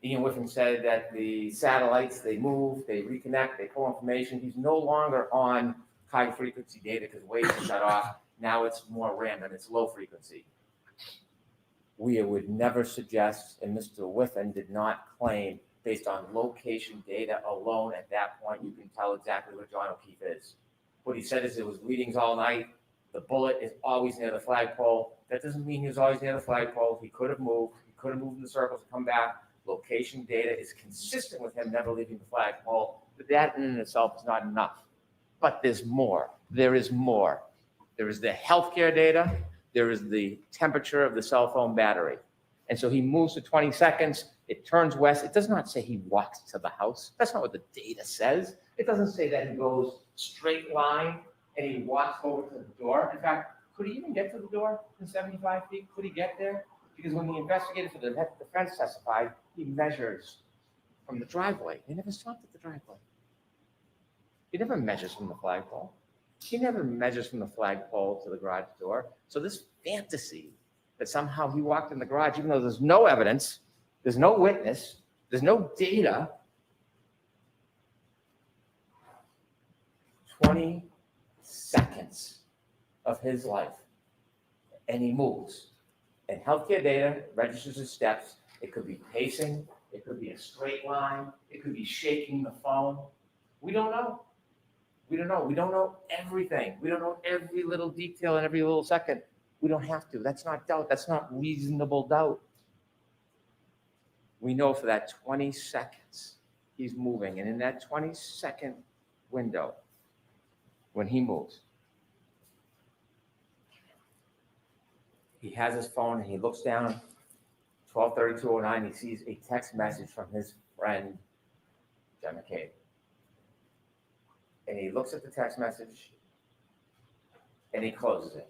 Ian Whiffen said that the satellites, they move, they reconnect, they pull information. He's no longer on high frequency data because waves are shut off. Now it's more random, it's low frequency. We would never suggest, and Mr. Whiffen did not claim, based on location data alone, at that point, you can tell exactly what John O'Keefe is. What he said is it was readings all night. The bullet is always near the flagpole. That doesn't mean he was always near the flagpole. He could have moved. He could have moved in the circles and come back. Location data is consistent with him never leaving the flagpole, but that in itself is not enough. But there's more. There is more. There is the healthcare data. There is the temperature of the cell phone battery. And so he moves to 20 seconds. It turns west. It does not say he walks to the house. That's not what the data says. It doesn't say that he goes straight line and he walks over to the door. In fact, could he even get to the door in 75 feet? Could he get there? Because when the investigator for the defense testified, he measures from the driveway. He never stopped at the driveway. He never measures from the flagpole. He never measures from the flagpole to the garage door. So this fantasy that somehow he walked in the garage, even though there's no evidence, there's no witness, there's no data. 20 seconds of his life, and he moves. And healthcare data registers his steps. It could be pacing, it could be a straight line, it could be shaking the phone. We don't know. We don't know. We don't know everything. We don't know every little detail and every little second. We don't have to. That's not doubt. That's not reasonable doubt. We know for that 20 seconds he's moving. And in that 20-second window, when he moves, he has his phone and he looks down, 12:32:09, he sees a text message from his friend, John McCabe. And he looks at the text message and he closes it.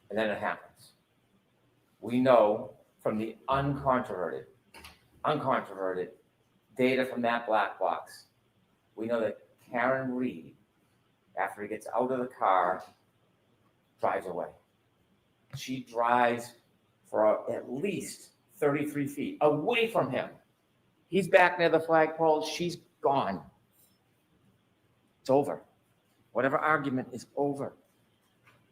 And then it happens. We know from the uncontroverted data from that black box, we know that Karen Reed, after he gets out of the car, drives away. She drives for at least 33 feet away from him. He's back near the flagpole. She's gone. It's over. Whatever argument is over.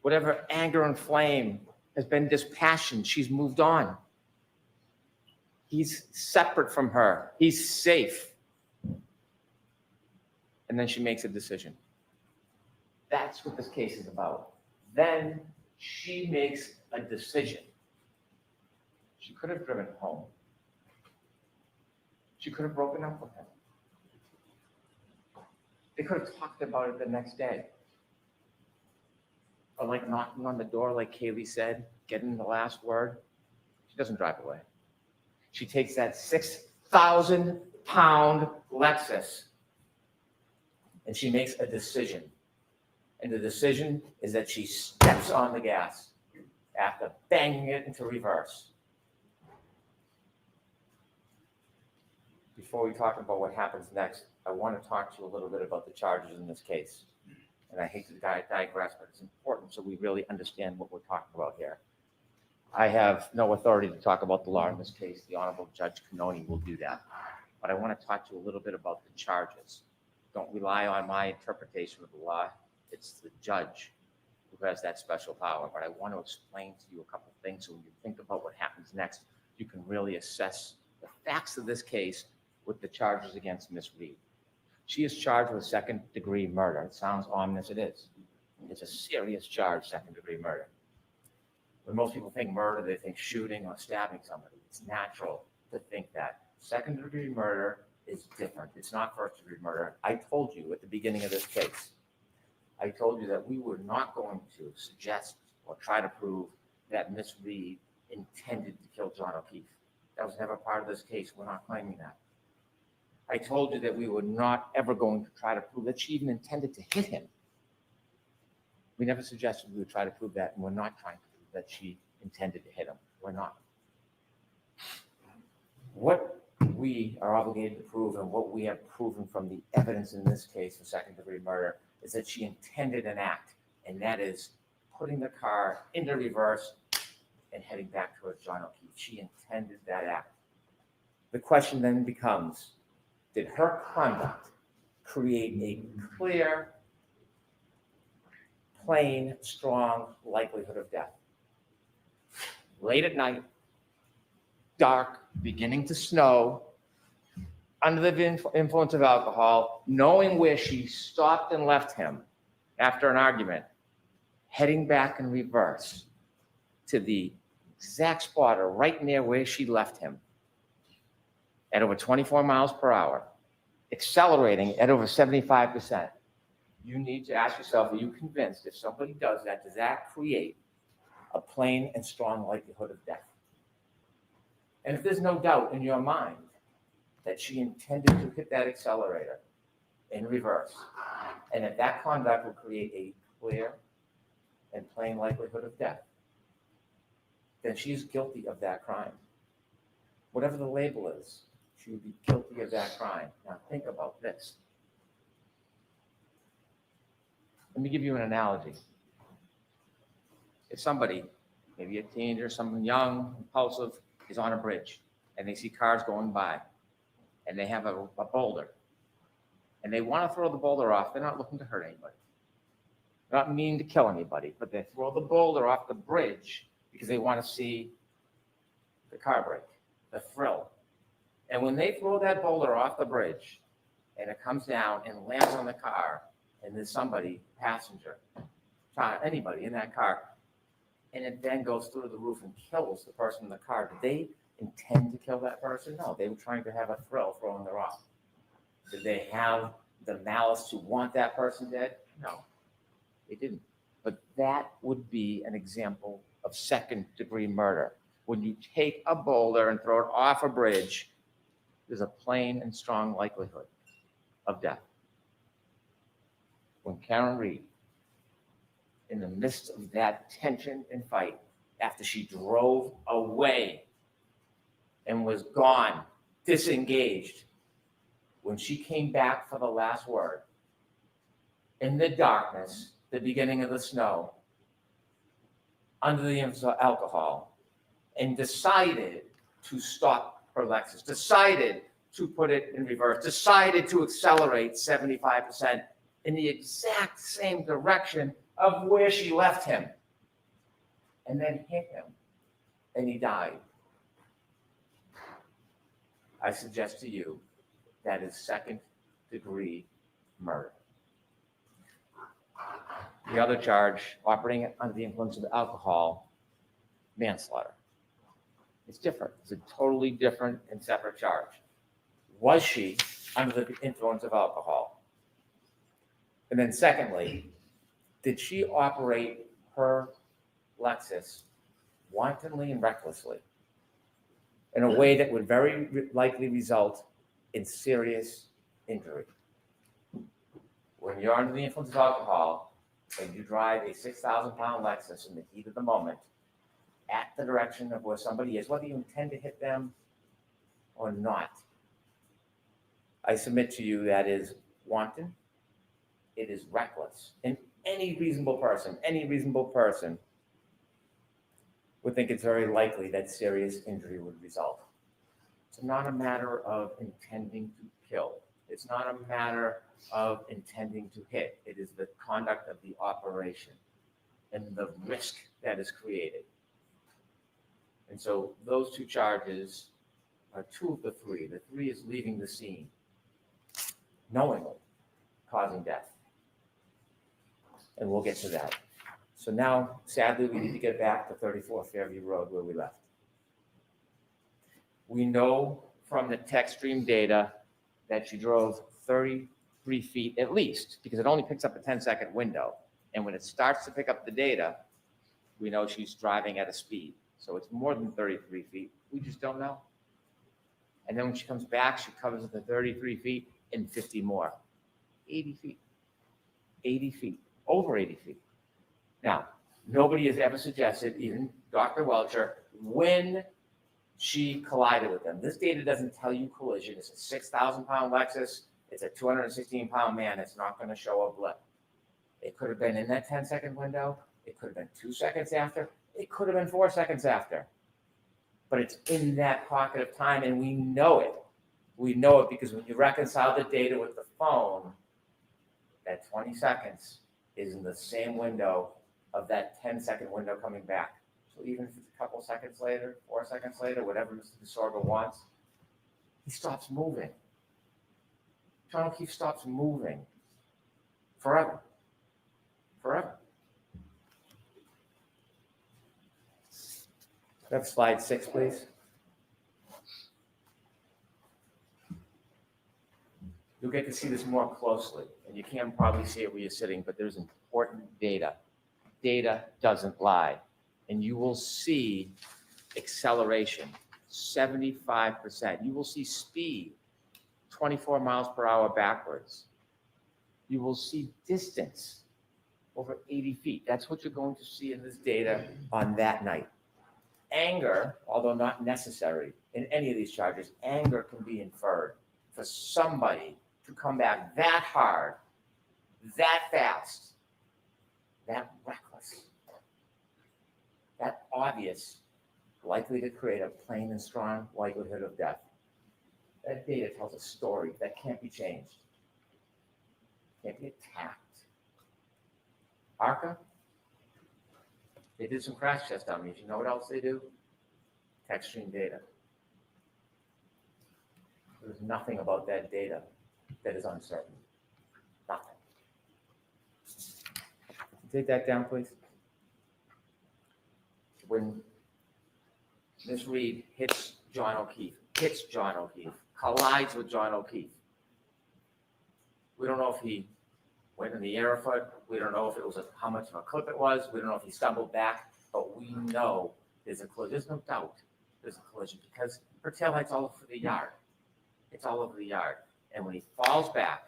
Whatever anger and flame has been dispassioned, she's moved on. He's separate from her. He's safe. And then she makes a decision. That's what this case is about. Then she makes a decision. She could have driven home. She could have broken up with him. They could have talked about it the next day. Or like knocking on the door, like Kaylee said, getting the last word. She doesn't drive away. She takes that 6,000-pound Lexus and she makes a decision. And the decision is that she steps on the gas after banging it into reverse. Before we talk about what happens next, I want to talk to you a little bit about the charges in this case. And I hate to digress, but it's important so we really understand what we're talking about here. I have no authority to talk about the law in this case. The Honorable Judge Cannoni will do that. But I want to talk to you a little bit about the charges. Don't rely on my interpretation of the law. It's the judge who has that special power. But I want to explain to you a couple of things so when you think about what happens next, you can really assess the facts of this case with the charges against Miss Reed. She is charged with second-degree murder. It sounds ominous, it is. It's a serious charge, second-degree murder. When most people think murder, they think shooting or stabbing somebody. It's natural to think that. Second-degree murder is different. It's not first-degree murder. I told you at the beginning of this case, I told you that we were not going to suggest or try to prove that Miss Reed intended to kill John O'Keefe. That was never part of this case. We're not claiming that. I told you that we were not ever going to try to prove that she even intended to hit him. We never suggested we would try to prove that, and we're not trying to prove that she intended to hit him. We're not. What we are obligated to prove, and what we have proven from the evidence in this case of second-degree murder, is that she intended an act, and that is putting the car into reverse and heading back towards John O'Keefe. She intended that act. The question then becomes, did her conduct create a clear, plain, strong likelihood of death? Late at night, dark, beginning to snow, under the influence of alcohol, knowing where she stopped and left him after an argument, heading back in reverse to the exact spot or right near where she left him at over 24 miles per hour, accelerating at over 75%. You need to ask yourself, are you convinced if somebody does that, does that create a plain and strong likelihood of death? And if there's no doubt in your mind that she intended to hit that accelerator in reverse, and that conduct will create a clear and plain likelihood of death, then she is guilty of that crime. Whatever the label is, she would be guilty of that crime. Now think about this. Let me give you an analogy. If somebody, maybe a teenager, someone young, impulsive, is on a bridge and they see cars going by and they have a boulder and they want to throw the boulder off, they're not looking to hurt anybody. They're not meaning to kill anybody, but they throw the boulder off the bridge because they want to see the car break, the thrill. And when they throw that boulder off the bridge and it comes down and lands on the car, and there's somebody, passenger, anybody in that car, and it then goes through the roof and kills the person in the car, did they intend to kill that person? No, they were trying to have a thrill throwing it off. Did they have the malice to want that person dead? No, they didn't. But that would be an example of second-degree murder. When you take a boulder and throw it off a bridge, there's a plain and strong likelihood of death. When Karen Reed, in the midst of that tension and fight, after she drove away and was gone, disengaged, when she came back for the last word, in the darkness, the beginning of the snow, under the influence of alcohol, and decided to stop her Lexus, decided to put it in reverse, decided to accelerate 75% in the exact same direction of where she left him, and then hit him, and he died. I suggest to you that is second-degree murder. The other charge, operating under the influence of alcohol, manslaughter. It's different. It's a totally different and separate charge. Was she under the influence of alcohol? And then secondly, did she operate her Lexus wantonly and recklessly in a way that would very likely result in serious injury? When you're under the influence of alcohol and you drive a 6,000-pound Lexus in the heat of the moment at the direction of where somebody is, whether you intend to hit them or not, I submit to you that is wanton, it is reckless. And any reasonable person would think it's very likely that serious injury would result. It's not a matter of intending to kill. It's not a matter of intending to hit. It is the conduct of the operation and the risk that is created. And so those two charges are two of the three. The three is leaving the scene, knowingly causing death. And we'll get to that. So now, sadly, we need to get back to 34 Fairview Road where we left. We know from the tech stream data that she drove 33 feet at least, because it only picks up a 10-second window. And when it starts to pick up the data, we know she's driving at a speed. So it's more than 33 feet. We just don't know. And then when she comes back, she covers the 33 feet and 50 more. 80 feet. 80 feet. Over 80 feet. Now, nobody has ever suggested, even Dr. Welcher, when she collided with them. This data doesn't tell you collision. It's a 6,000-pound Lexus. It's a 216-pound man. It's not going to show a blip. It could have been in that 10-second window. It could have been 2 seconds after. It could have been 4 seconds after. But it's in that pocket of time, and we know it. We know it because when you reconcile the data with the phone, that 20 seconds is in the same window of that 10-second window coming back. So even if it's a couple seconds later, 4 seconds later, whatever Mr. DeSorbo wants, he stops moving. John O'Keefe stops moving forever. Forever. Have slide 6, please. You'll get to see this more closely, and you can probably see it where you're sitting, but there's important data. Data doesn't lie. And you will see acceleration, 75%. You will see speed, 24 miles per hour backwards. You will see distance, over 80 feet. That's what you're going to see in this data on that night. Anger, although not necessary in any of these charges, anger can be inferred for somebody to come back that hard, that fast, that reckless, that obvious, likely to create a plain and strong likelihood of death. That data tells a story that can't be changed, can't be attacked. ARCA, they did some crash test dummies. You know what else they do? Text stream data. There's nothing about that data that is uncertain. Nothing. Take that down, please. When Miss Reed hits John O'Keefe, collides with John O'Keefe, we don't know if he went in the air a foot. We don't know if it was how much of a clip it was. We don't know if he stumbled back, but we know there's a collision. There's no doubt there's a collision because her taillight's all over the yard. It's all over the yard. And when he falls back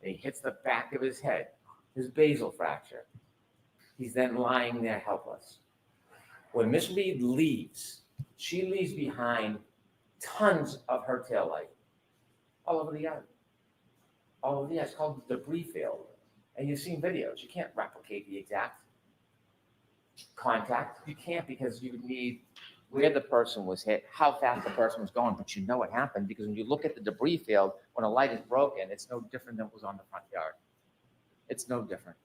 and he hits the back of his head, his basal fracture, he's then lying there helpless. When Miss Reed leaves, she leaves behind tons of her taillight all over the yard. All over the yard. It's called the debris field. And you've seen videos. You can't replicate the exact contact. You can't because you need where the person was hit, how fast the person was going, but you know what happened because when you look at the debris field, when a light is broken, it's no different than what was on the front yard. It's no different.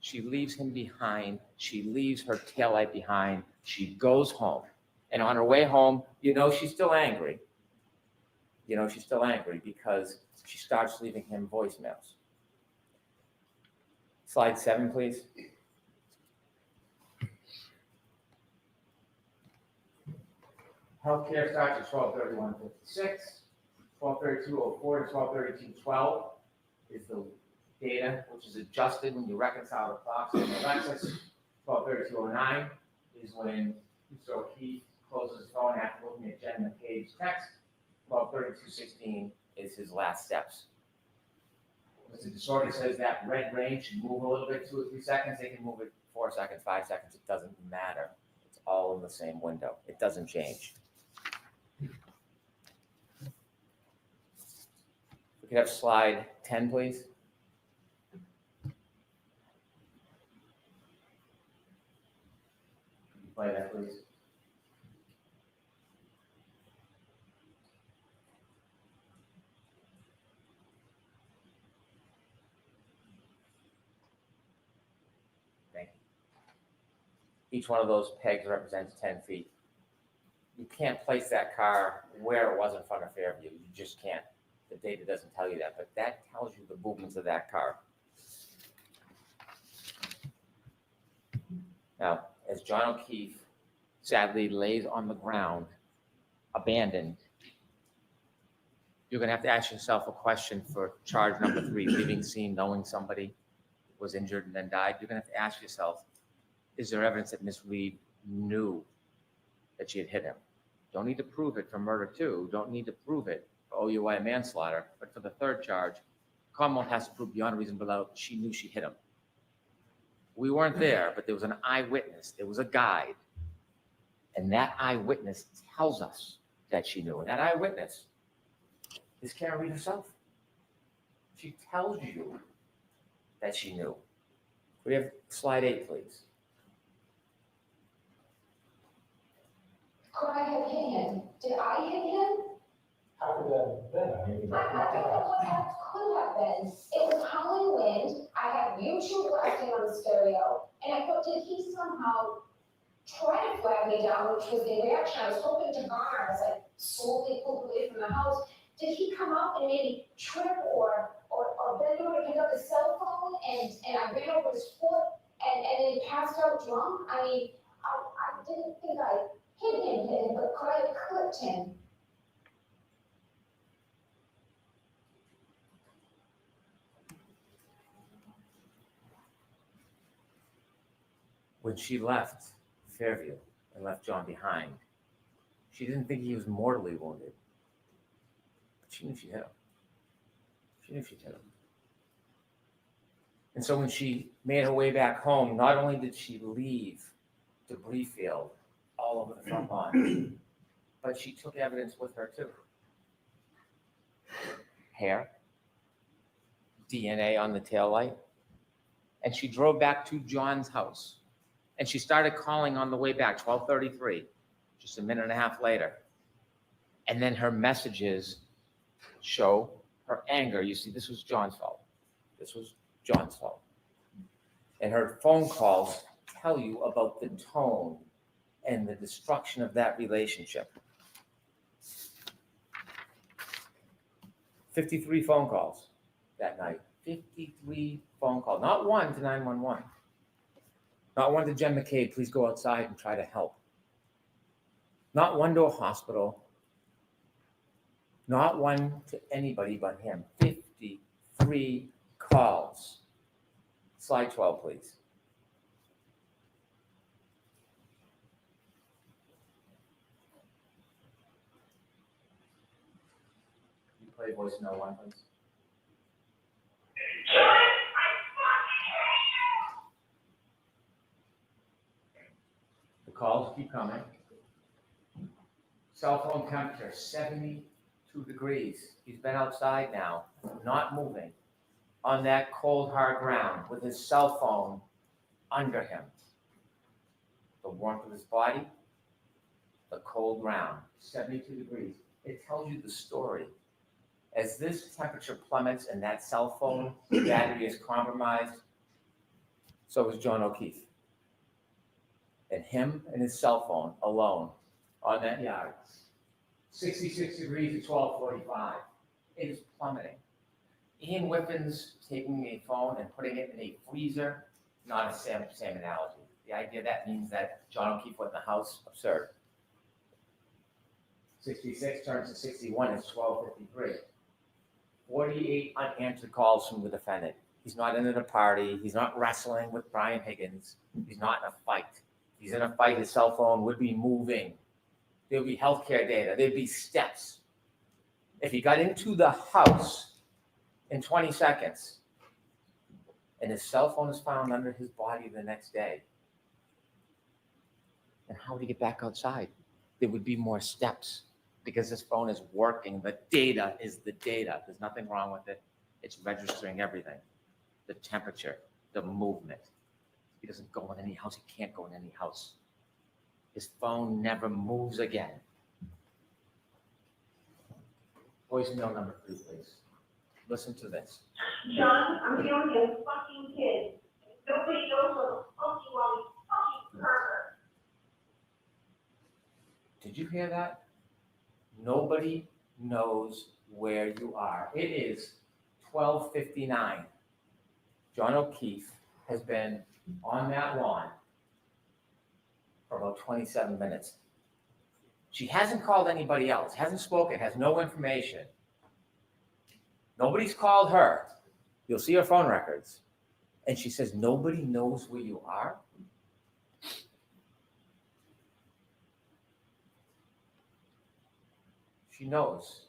She leaves him behind. She leaves her taillight behind. She goes home. And on her way home, you know she's still angry. You know she's still angry because she starts leaving him voicemails. Slide 7, please. Healthcare starts at 12:31:56. 12:32:04 to 12:32:12 is the data which is adjusted when you reconcile the clocks in the Lexus. 12:32:09 is when Mr. O'Keefe closes his phone after looking at Jen McCabe's text. 12:32:16 is his last steps. Mr. DeSorbo says that red range should move a little bit, 2 or 3 seconds. They can move it 4 seconds, 5 seconds. It doesn't matter. It's all in the same window. It doesn't change. We could have slide 10, please. Play that, please. Thank you. Each one of those pegs represents 10 feet. You can't place that car where it was in front of Fairview. You just can't. The data doesn't tell you that, but that tells you the movements of that car. Now, as John O'Keefe sadly lays on the ground, abandoned, you're going to have to ask yourself a question for charge number 3, leaving scene, knowing somebody was injured and then died. You're going to have to ask yourself, is there evidence that Miss Reed knew that she had hit him? Don't need to prove it for murder 2. Don't need to prove it for OUI manslaughter. But for the 3rd charge, Commonwealth has to prove beyond a reasonable doubt she knew she hit him. We weren't there, but there was an eyewitness. There was a guide. And that eyewitness tells us that she knew. And that eyewitness is Karen Reed herself. She tells you that she knew. We have slide 8, please. Could I have hit him? Did I hit him? How could that have been? I mean, I don't know what that could have been. It was howling wind. I had YouTube blasting on the stereo. And I thought, did he somehow try to flag me down, which was the reaction I was hoping to garner as I slowly pulled away from the house? Did he come up and maybe trip or bend over to pick up his cell phone and I ran over his foot and then he passed out drunk? I mean, I didn't think I hit him, but could I have clipped him? When she left Fairview and left John behind, she didn't think he was mortally wounded. But she knew she'd hit him. She knew she'd hit him. And so when she made her way back home, not only did she leave debris field all over the front lawn, but she took evidence with her too. Hair, DNA on the taillight, and she drove back to John's house. And she started calling on the way back, 12:33, just a minute and a half later. And then her messages show her anger. You see, this was John's fault. This was John's fault. And her phone calls tell you about the tone and the destruction of that relationship. 53 phone calls that night. 53 phone calls. Not one to 911. Not one to Jen McCabe, please go outside and try to help. Not one to a hospital. Not one to anybody but him. 53 calls. Slide 12, please. Can you play voicemail 1, please? The calls keep coming. Cell phone temperature, 72 degrees. He's been outside now, not moving, on that cold, hard ground with his cell phone under him. The warmth of his body, the cold ground, 72 degrees. It tells you the story. As this temperature plummets and that cell phone battery is compromised, so is John O'Keefe. And him and his cell phone alone on that yard. 66 degrees at 12:45. It is plummeting. Ian Whiffen's taking a phone and putting it in a freezer, not a same analogy. The idea that means that John O'Keefe went in the house, absurd. 66 turns to 61, it's 12:53. 48 unanswered calls from the defendant. He's not in at a party. He's not wrestling with Brian Higgins. He's not in a fight. If he's in a fight, his cell phone would be moving. There would be healthcare data. There'd be steps. If he got into the house in 20 seconds and his cell phone is found under his body the next day, then how would he get back outside? There would be more steps because his phone is working. The data is the data. There's nothing wrong with it. It's registering everything. The temperature, the movement. He doesn't go in any house. He can't go in any house. His phone never moves again. Voicemail number 2, please. Listen to this. John, I'm the only fucking kid. Nobody knows what the fuck you are, you fucking pervert. Did you hear that? Nobody knows where you are. It is 12:59. John O'Keefe has been on that lawn for about 27 minutes. She hasn't called anybody else, hasn't spoken, has no information. Nobody's called her. You'll see her phone records. And she says, nobody knows where you are? She knows.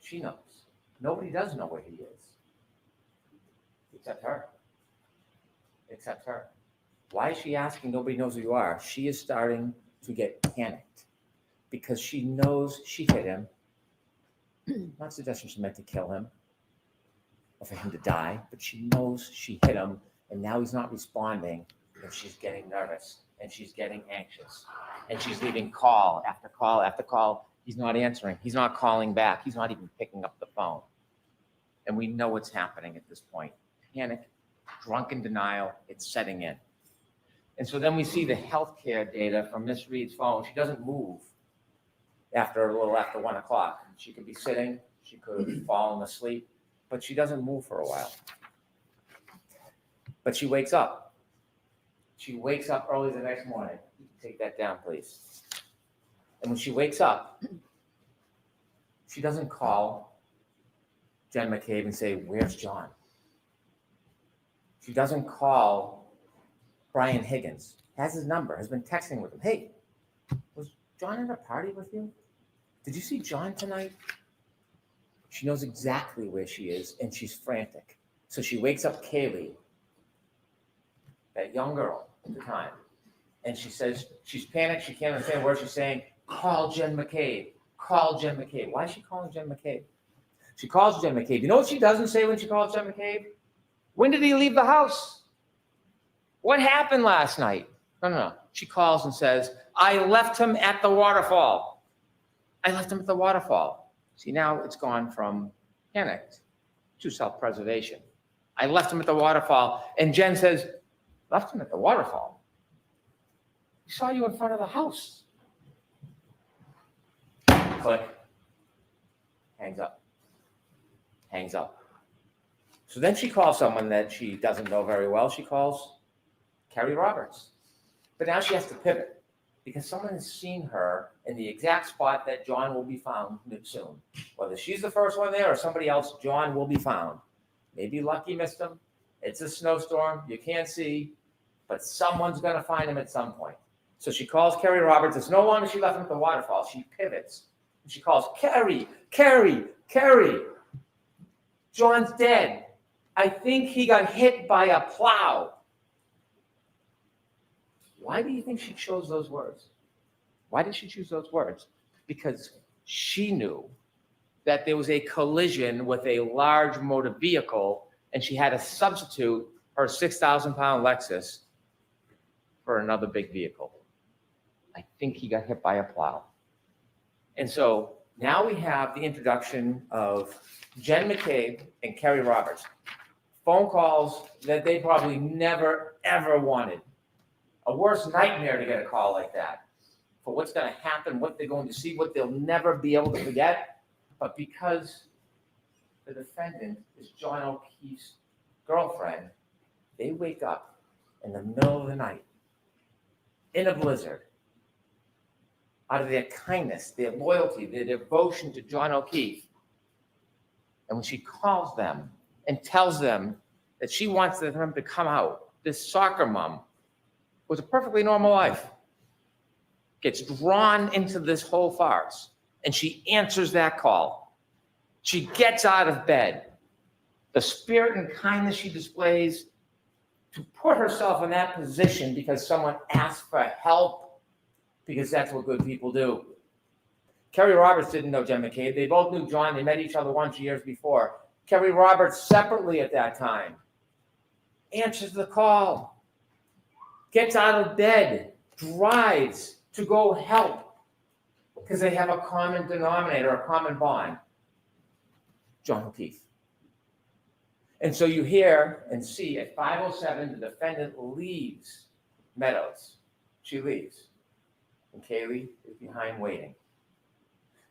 She knows. Nobody does know where he is, except her. except her. Why is she asking? Nobody knows who you are. She is starting to get panicked because she knows she hit him. Not suggesting she meant to kill him or for him to die, but she knows she hit him, and now he's not responding, and she's getting nervous, and she's getting anxious, and she's leaving call after call after call. He's not answering. He's not calling back. He's not even picking up the phone. And we know what's happening at this point. Panic, drunken denial, it's setting in. And so then we see the healthcare data from Miss Reed's phone. She doesn't move after 1 o'clock. She could be sitting, she could have fallen asleep, but she doesn't move for a while. But she wakes up. She wakes up early the next morning. Take that down, please. And when she wakes up, she doesn't call Jen McCabe and say, "Where's John?" She doesn't call Brian Higgins, has his number, has been texting with him. "Hey, was John at a party with you? Did you see John tonight?" She knows exactly where she is, and she's frantic. So she wakes up Kaylee, that young girl at the time, and she says she's panicked. She can't understand where she's saying, "Call Jen McCabe. Call Jen McCabe." Why is she calling Jen McCabe? She calls Jen McCabe. You know what she doesn't say when she calls Jen McCabe? "When did he leave the house? What happened last night?" No. She calls and says, "I left him at the waterfall. I left him at the waterfall." See, now it's gone from panicked to self-preservation. "I left him at the waterfall." And Jen says, "Left him at the waterfall? We saw you in front of the house." Click. Hangs up. Hangs up. So then she calls someone that she doesn't know very well. She calls Carrie Roberts. But now she has to pivot because someone has seen her in the exact spot that John will be found soon. Whether she's the first one there or somebody else, John will be found. Maybe Lucky missed him. It's a snowstorm. You can't see. But someone's going to find him at some point. So she calls Carrie Roberts. It's no longer she left him at the waterfall. She pivots. And she calls, "Carrie. John's dead. I think he got hit by a plow." Why do you think she chose those words? Why did she choose those words? Because she knew that there was a collision with a large motor vehicle, and she had to substitute her 6,000-pound Lexus for another big vehicle. I think he got hit by a plow. And so now we have the introduction of Jen McCabe and Carrie Roberts. Phone calls that they probably never, ever wanted. A worse nightmare to get a call like that for what's going to happen, what they're going to see, what they'll never be able to forget. But because the defendant is John O'Keefe's girlfriend, they wake up in the middle of the night in a blizzard out of their kindness, their loyalty, their devotion to John O'Keefe. And when she calls them and tells them that she wants them to come out, this soccer mom was a perfectly normal life, gets drawn into this whole farce, and she answers that call. She gets out of bed. The spirit and kindness she displays to put herself in that position because someone asked for help, because that's what good people do. Carrie Roberts didn't know Jen McCabe. They both knew John. They met each other once years before. Carrie Roberts, separately at that time, answers the call, gets out of bed, drives to go help because they have a common denominator, a common bond, John O'Keefe. And so you hear and see at 5:07, the defendant leaves Meadows. She leaves. And Kaylee is behind waiting.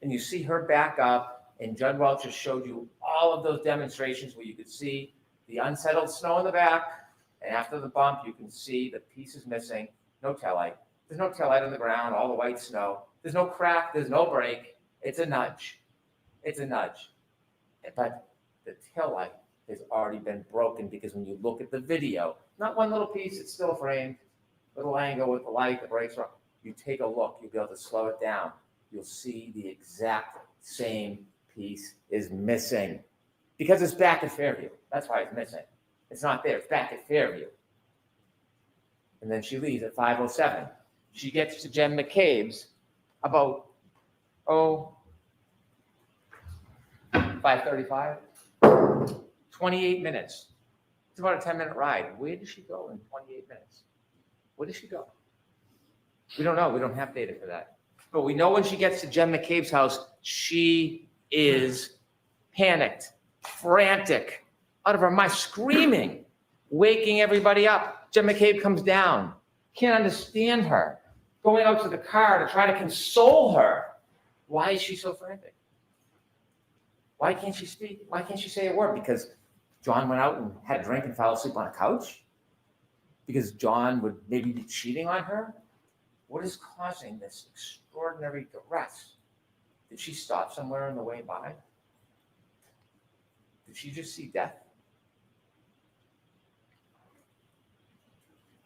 And you see her back up, and Judd Welch just showed you all of those demonstrations where you could see the unsettled snow in the back, and after the bump, you can see the pieces missing, no taillight. There's no taillight on the ground, all the white snow. There's no crack, there's no break. It's a nudge. It's a nudge. But the taillight has already been broken because when you look at the video, not one little piece, it's still framed, little angle with the light, the brakes are, you take a look, you'll be able to slow it down. You'll see the exact same piece is missing because it's back at Fairview. That's why it's missing. It's not there, it's back at Fairview. And then she leaves at 5:07. She gets to Jen McCabe's about, 5:35. 28 minutes. It's about a 10-minute ride. Where did she go in 28 minutes? Where did she go? We don't know. We don't have data for that. But we know when she gets to Jen McCabe's house, she is panicked, frantic, out of her mind, screaming, waking everybody up. Jen McCabe comes down, can't understand her, going out to the car to try to console her. Why is she so frantic? Why can't she speak? Why can't she say a word? Because John went out and had a drink and fell asleep on a couch? Because John would maybe be cheating on her? What is causing this extraordinary duress? Did she stop somewhere on the way by? Did she just see death?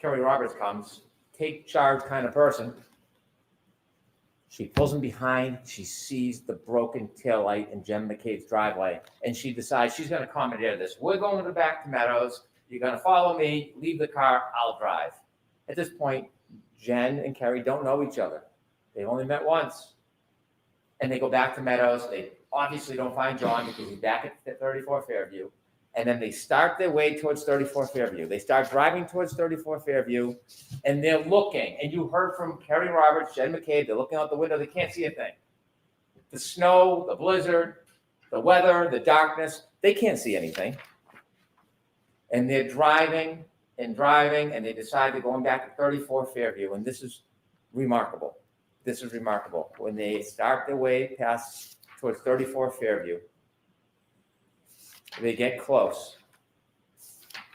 Kerry Roberts comes, take charge kind of person. She pulls him behind. She sees the broken taillight in Jen McCabe's driveway, and she decides she's going to commandeer this. We're going to the back to Meadows. You're going to follow me, leave the car, I'll drive. At this point, Jen and Kerry don't know each other. They've only met once. And they go back to Meadows. They obviously don't find John because he's back at 34 Fairview. And then they start their way towards 34 Fairview. They start driving towards 34 Fairview, and they're looking. And you heard from Kerry Roberts, Jen McCabe, they're looking out the window. They can't see a thing. The snow, the blizzard, the weather, the darkness, they can't see anything. And they're driving, and they decide they're going back to 34 Fairview. And this is remarkable. This is remarkable. When they start their way past towards 34 Fairview, they get close.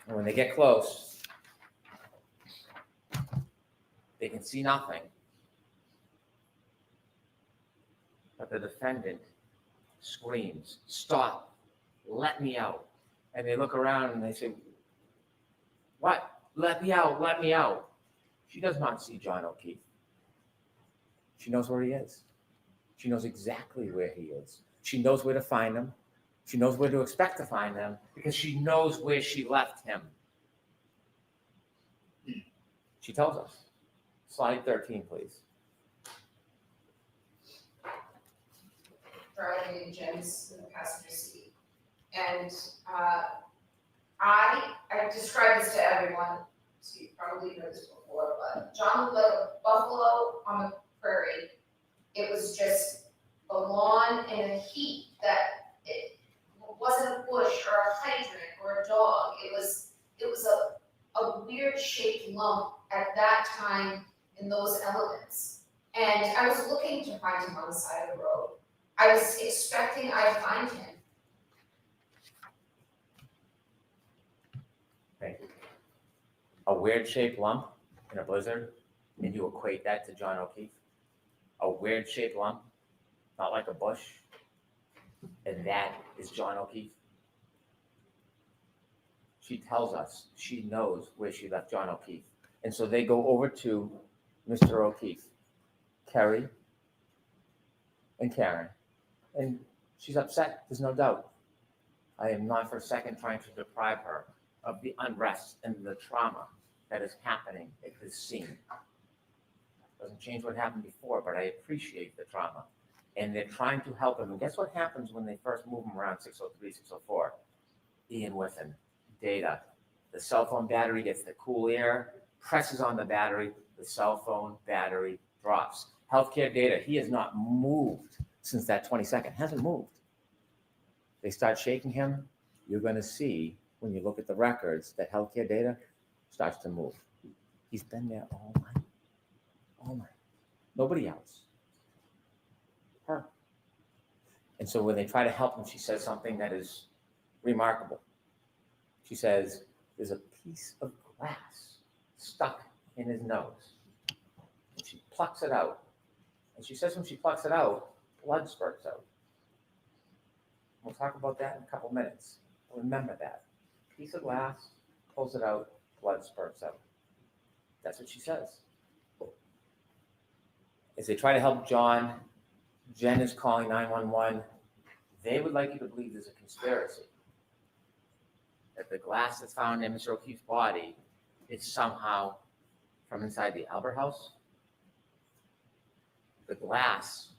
And when they get close, they can see nothing. But the defendant screams, "Stop, let me out." And they look around and they say, "What? Let me out, let me out." She does not see John O'Keefe. She knows where he is. She knows exactly where he is. She knows where to find him. She knows where to expect to find them because she knows where she left him. She tells us. Slide 13, please. Driving in Jen's in the passenger seat. And I described this to everyone, so you probably know this before, but John looked like a buffalo on the prairie. It was just a lawn and a heat that it wasn't a bush or a hydrant or a dog. It was a weird shaped lump at that time in those elements. And I was looking to find him on the side of the road. I was expecting I'd find him. Thank you. A weird shaped lump in a blizzard, and you equate that to John O'Keefe? A weird shaped lump, not like a bush, and that is John O'Keefe? She tells us she knows where she left John O'Keefe. And so they go over to Mr. O'Keefe, Kerry, and Karen. And she's upset, there's no doubt. I am not for a second trying to deprive her of the unrest and the trauma that is happening at this scene. Doesn't change what happened before, but I appreciate the trauma. And they're trying to help him. And guess what happens when they first move him around 603, 604? Ian Whiffen, data. The cell phone battery gets the cool air, presses on the battery, the cell phone battery drops. Healthcare data, he has not moved since that 22nd, hasn't moved. They start shaking him. You're going to see, when you look at the records, that healthcare data starts to move. He's been there all night. All night. Nobody else. Her. And so when they try to help him, she says something that is remarkable. She says, there's a piece of glass stuck in his nose. And she plucks it out. And she says when she plucks it out, blood spurts out. We'll talk about that in a couple minutes. Remember that. Piece of glass, pulls it out, blood spurts out. That's what she says. As they try to help John, Jen is calling 911. They would like you to believe there's a conspiracy. That the glass that's found in Mr. O'Keefe's body is somehow from inside the Albert House, the glass,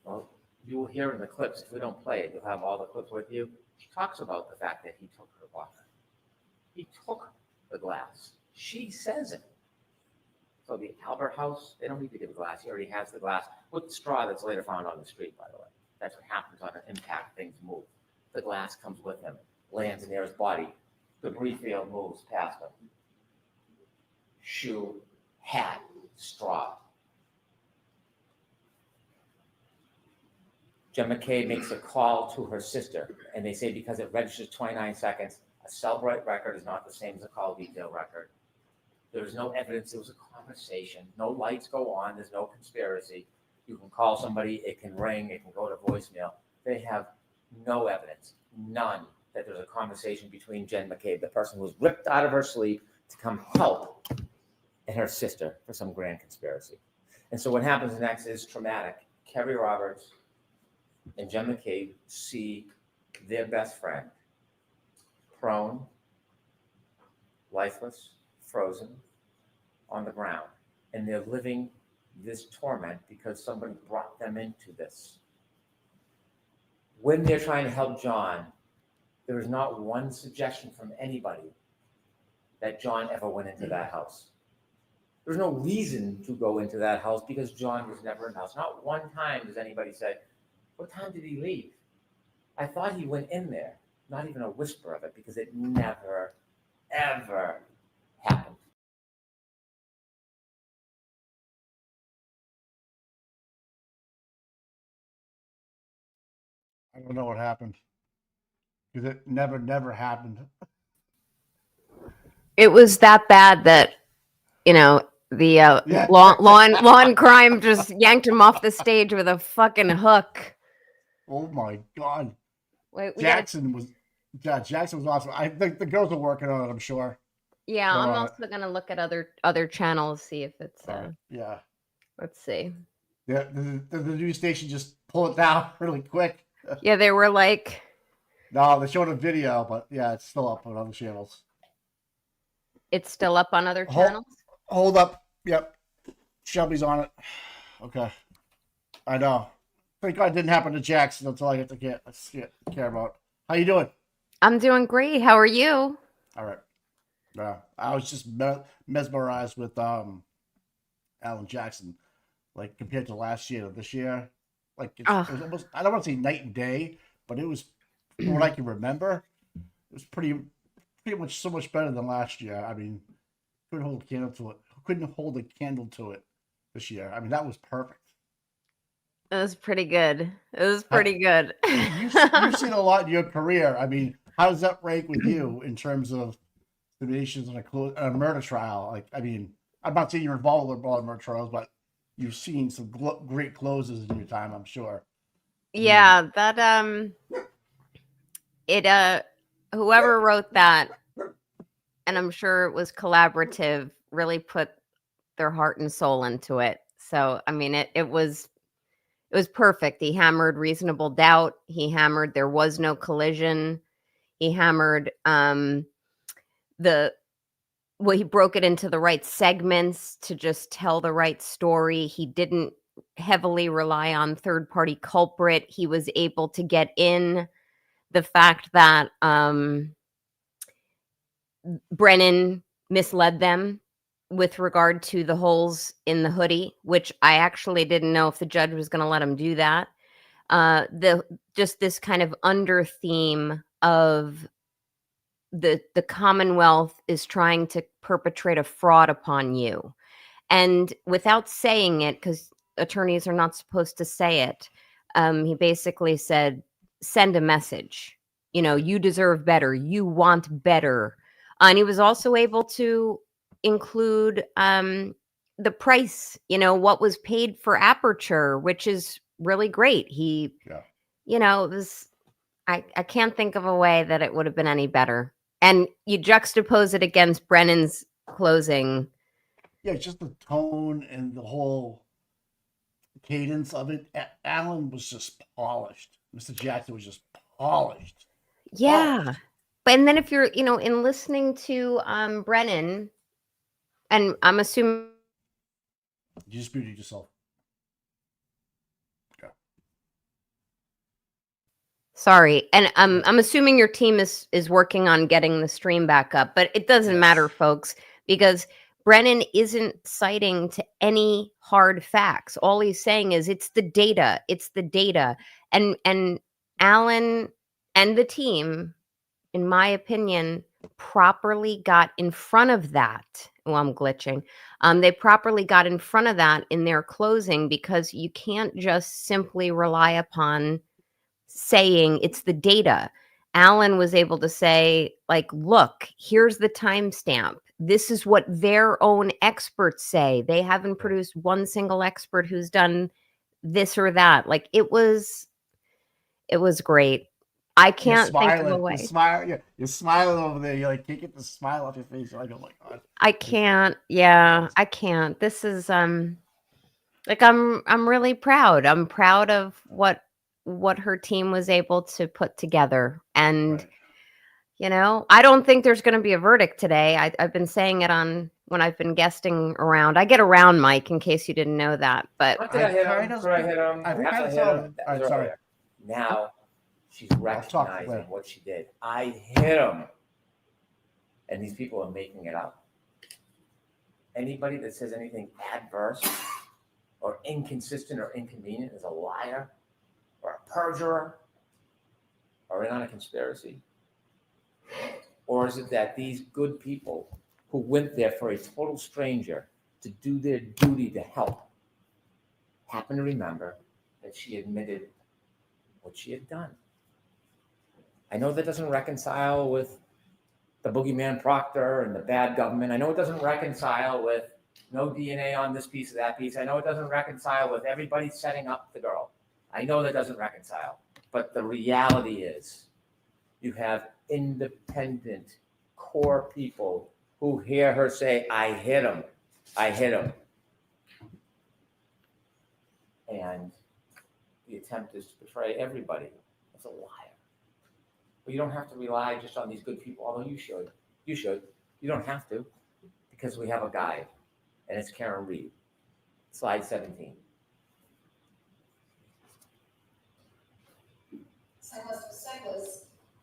well, you will hear in the clips, if we don't play it, you'll have all the clips with you. She talks about the fact that he took her walker. He took the glass. She says it. So the Albert House, they don't need to give a glass. He already has the glass with the straw that's later found on the street, by the way. That's what happens on an impact. Things move. The glass comes with him, lands near his body. Debris field moves past him. Shoe, hat, straw. Jen McCabe makes a call to her sister, and they say because it registers 29 seconds, a cell record is not the same as a call detail record. There's no evidence. It was a conversation. No lights go on. There's no conspiracy. You can call somebody. It can ring. It can go to voicemail. They have no evidence, none, that there's a conversation between Jen McCabe, the person who was ripped out of her sleep to come help, and her sister for some grand conspiracy. And so what happens next is traumatic. Kerry Roberts and Jen McCabe see their best friend prone, lifeless, frozen, on the ground. And they're living this torment because somebody brought them into this. When they're trying to help John, there is not one suggestion from anybody that John ever went into that house. There's no reason to go into that house because John was never in the house. Not one time does anybody say, what time did he leave? I thought he went in there. Not even a whisper of it because it never, ever happened. I don't know what happened because it never happened. It was that bad that, you know, the Yeah. law and crime just yanked him off the stage with a fucking hook. Oh my God. Wait, Jackson was awesome. I think the girls are working on it, I'm sure. Yeah, They're I'm on also gonna look at other channels, see if it's yeah. Let's see. Yeah, the news station just pull it down really quick. Yeah, they were like, No, they showed a video, but yeah, it's still up on other channels. it's still up on other channels. Hold up. Yep. Shelby's on it. Okay. I know. Thank God it didn't happen to Jackson. That's all I have to care about. How you doing? I'm doing great. How are you? All right. I was just mesmerized with Alan Jackson, like compared to last year to this year. Like it was almost, I don't want to say night and day, but it was, from what I can remember, it was pretty much so much better than last year. I mean, couldn't hold a candle to it this year. I mean, that was perfect. It was pretty good. It was pretty good. You've seen a lot in your career. I mean, how does that rank with you in terms of simulations on a murder trial? Like, I mean, I'm not saying you're involved with all the murder trials, but you've seen some great closes in your time, I'm sure. Yeah, that whoever wrote that, and I'm sure it was collaborative, really put their heart and soul into it. So, I mean, it was perfect. He hammered reasonable doubt. He hammered there was no collision. He hammered he broke it into the right segments to just tell the right story. He didn't heavily rely on third-party culprit. He was able to get in the fact that Brennan misled them with regard to the holes in the hoodie, which I actually didn't know if the judge was going to let him do that. Just this kind of under theme of the Commonwealth is trying to perpetrate a fraud upon you. And without saying it, because attorneys are not supposed to say it, he basically said, send a message. You know, you deserve better. You want better. And he was also able to include the price, you know, what was paid for Aperture, which is really great. You know, it was, I can't think of a way that it would have been any better. And you juxtapose it against Brennan's closing. Yeah, just the tone and the whole cadence of it. Alan was just polished. Mr. Jackson was just polished. Yeah. And then if you're, you know, in listening to Brennan, And I'm assuming. You just muted yourself. Okay. Sorry, and I'm assuming your team is working on getting the stream back up, but it doesn't matter, folks, because Brennan isn't citing to any hard facts. All he's saying is it's the data, and Alan and the team, in my opinion, properly got in front of that. Well, I'm glitching. They properly got in front of that in their closing, because you can't just simply rely upon saying it's the data. Alan was able to say, like, look, here's the timestamp. This is what their own experts say. They haven't produced one single expert who's done this or that. Like, it was great. I can't think of a way. You're smiling over there. You like can't get the smile off your face. You're like, oh my god. I can't. Yeah, I can't. This is like I'm really proud. I'm proud of what her team was able to put together. And you know, I don't think there's going to be a verdict today. I've been saying it on when I've been guesting around. I get around, Mike, in case you didn't know that. But What did I hit him? Did I hit him? I think After I hit saw him, it. that All was right, sorry. earlier. Now she's recognizing what she did. I hit him. And these people are making it up. Anybody that says anything adverse or inconsistent or inconvenient is a liar or a perjurer or in on a conspiracy. Or is it that these good people who went there for a total stranger to do their duty to help happen to remember that she admitted what she had done? I know that doesn't reconcile with the boogeyman Proctor and the bad government. I know it doesn't reconcile with no DNA on this piece of that piece. I know it doesn't reconcile with everybody setting up the girl. I know that doesn't reconcile. But the reality is you have independent core people who hear her say, I hit him. I hit him. And the attempt is to portray everybody as a liar. But you don't have to rely just on these good people, although you should. You should. You don't have to, because we have a guide, and it's Karen Reed. Slide 17.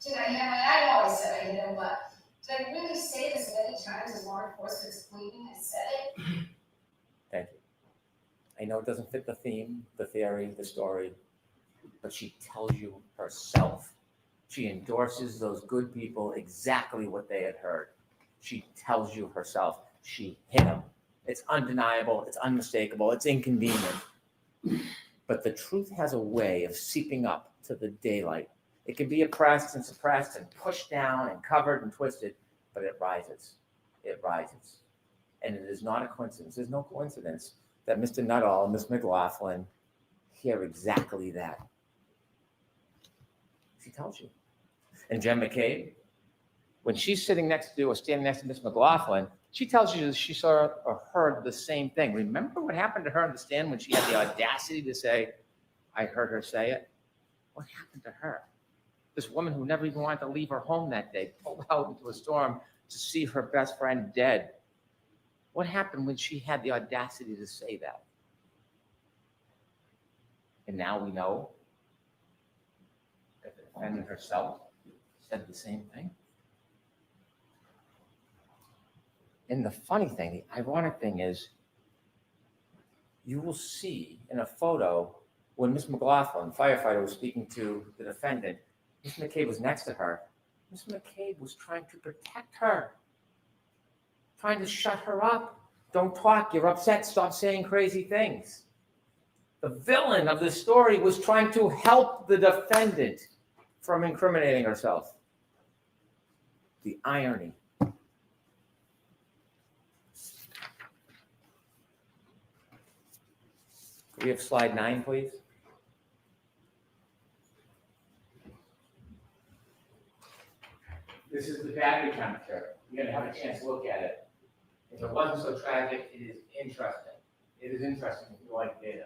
Did I hit him? I always said I hit him, but did I really say this many times as law enforcement explaining I said it? Thank you. I know it doesn't fit the theme, the theory, the story, but she tells you herself. She endorses those good people exactly what they had heard. She tells you herself she hit him. It's undeniable, it's unmistakable, it's inconvenient. But the truth has a way of seeping up to the daylight. It can be oppressed and suppressed and pushed down and covered and twisted, but it rises. It rises. And it is not a coincidence. There's no coincidence that Mr. Nuttall and Ms. McLaughlin hear exactly that. She tells you. And Jen McCabe, when she's sitting next to or standing next to Ms. McLaughlin, she tells you she saw or heard the same thing. Remember what happened to her on the stand when she had the audacity to say, I heard her say it? What happened to her? This woman who never even wanted to leave her home that day, pulled out into a storm to see her best friend dead. What happened when she had the audacity to say that? And now we know that the defendant herself said the same thing. And the funny thing, the ironic thing is, you will see in a photo when Ms. McLaughlin, firefighter, was speaking to the defendant, Ms. McCabe was next to her. Ms. McCabe was trying to protect her, trying to shut her up. Don't talk, you're upset, stop saying crazy things. The villain of the story was trying to help the defendant from incriminating herself. The irony. Can we have slide 9, please? This is the battery temperature. You're going to have a chance to look at it. If it wasn't so tragic, it is interesting. It is interesting if you like data.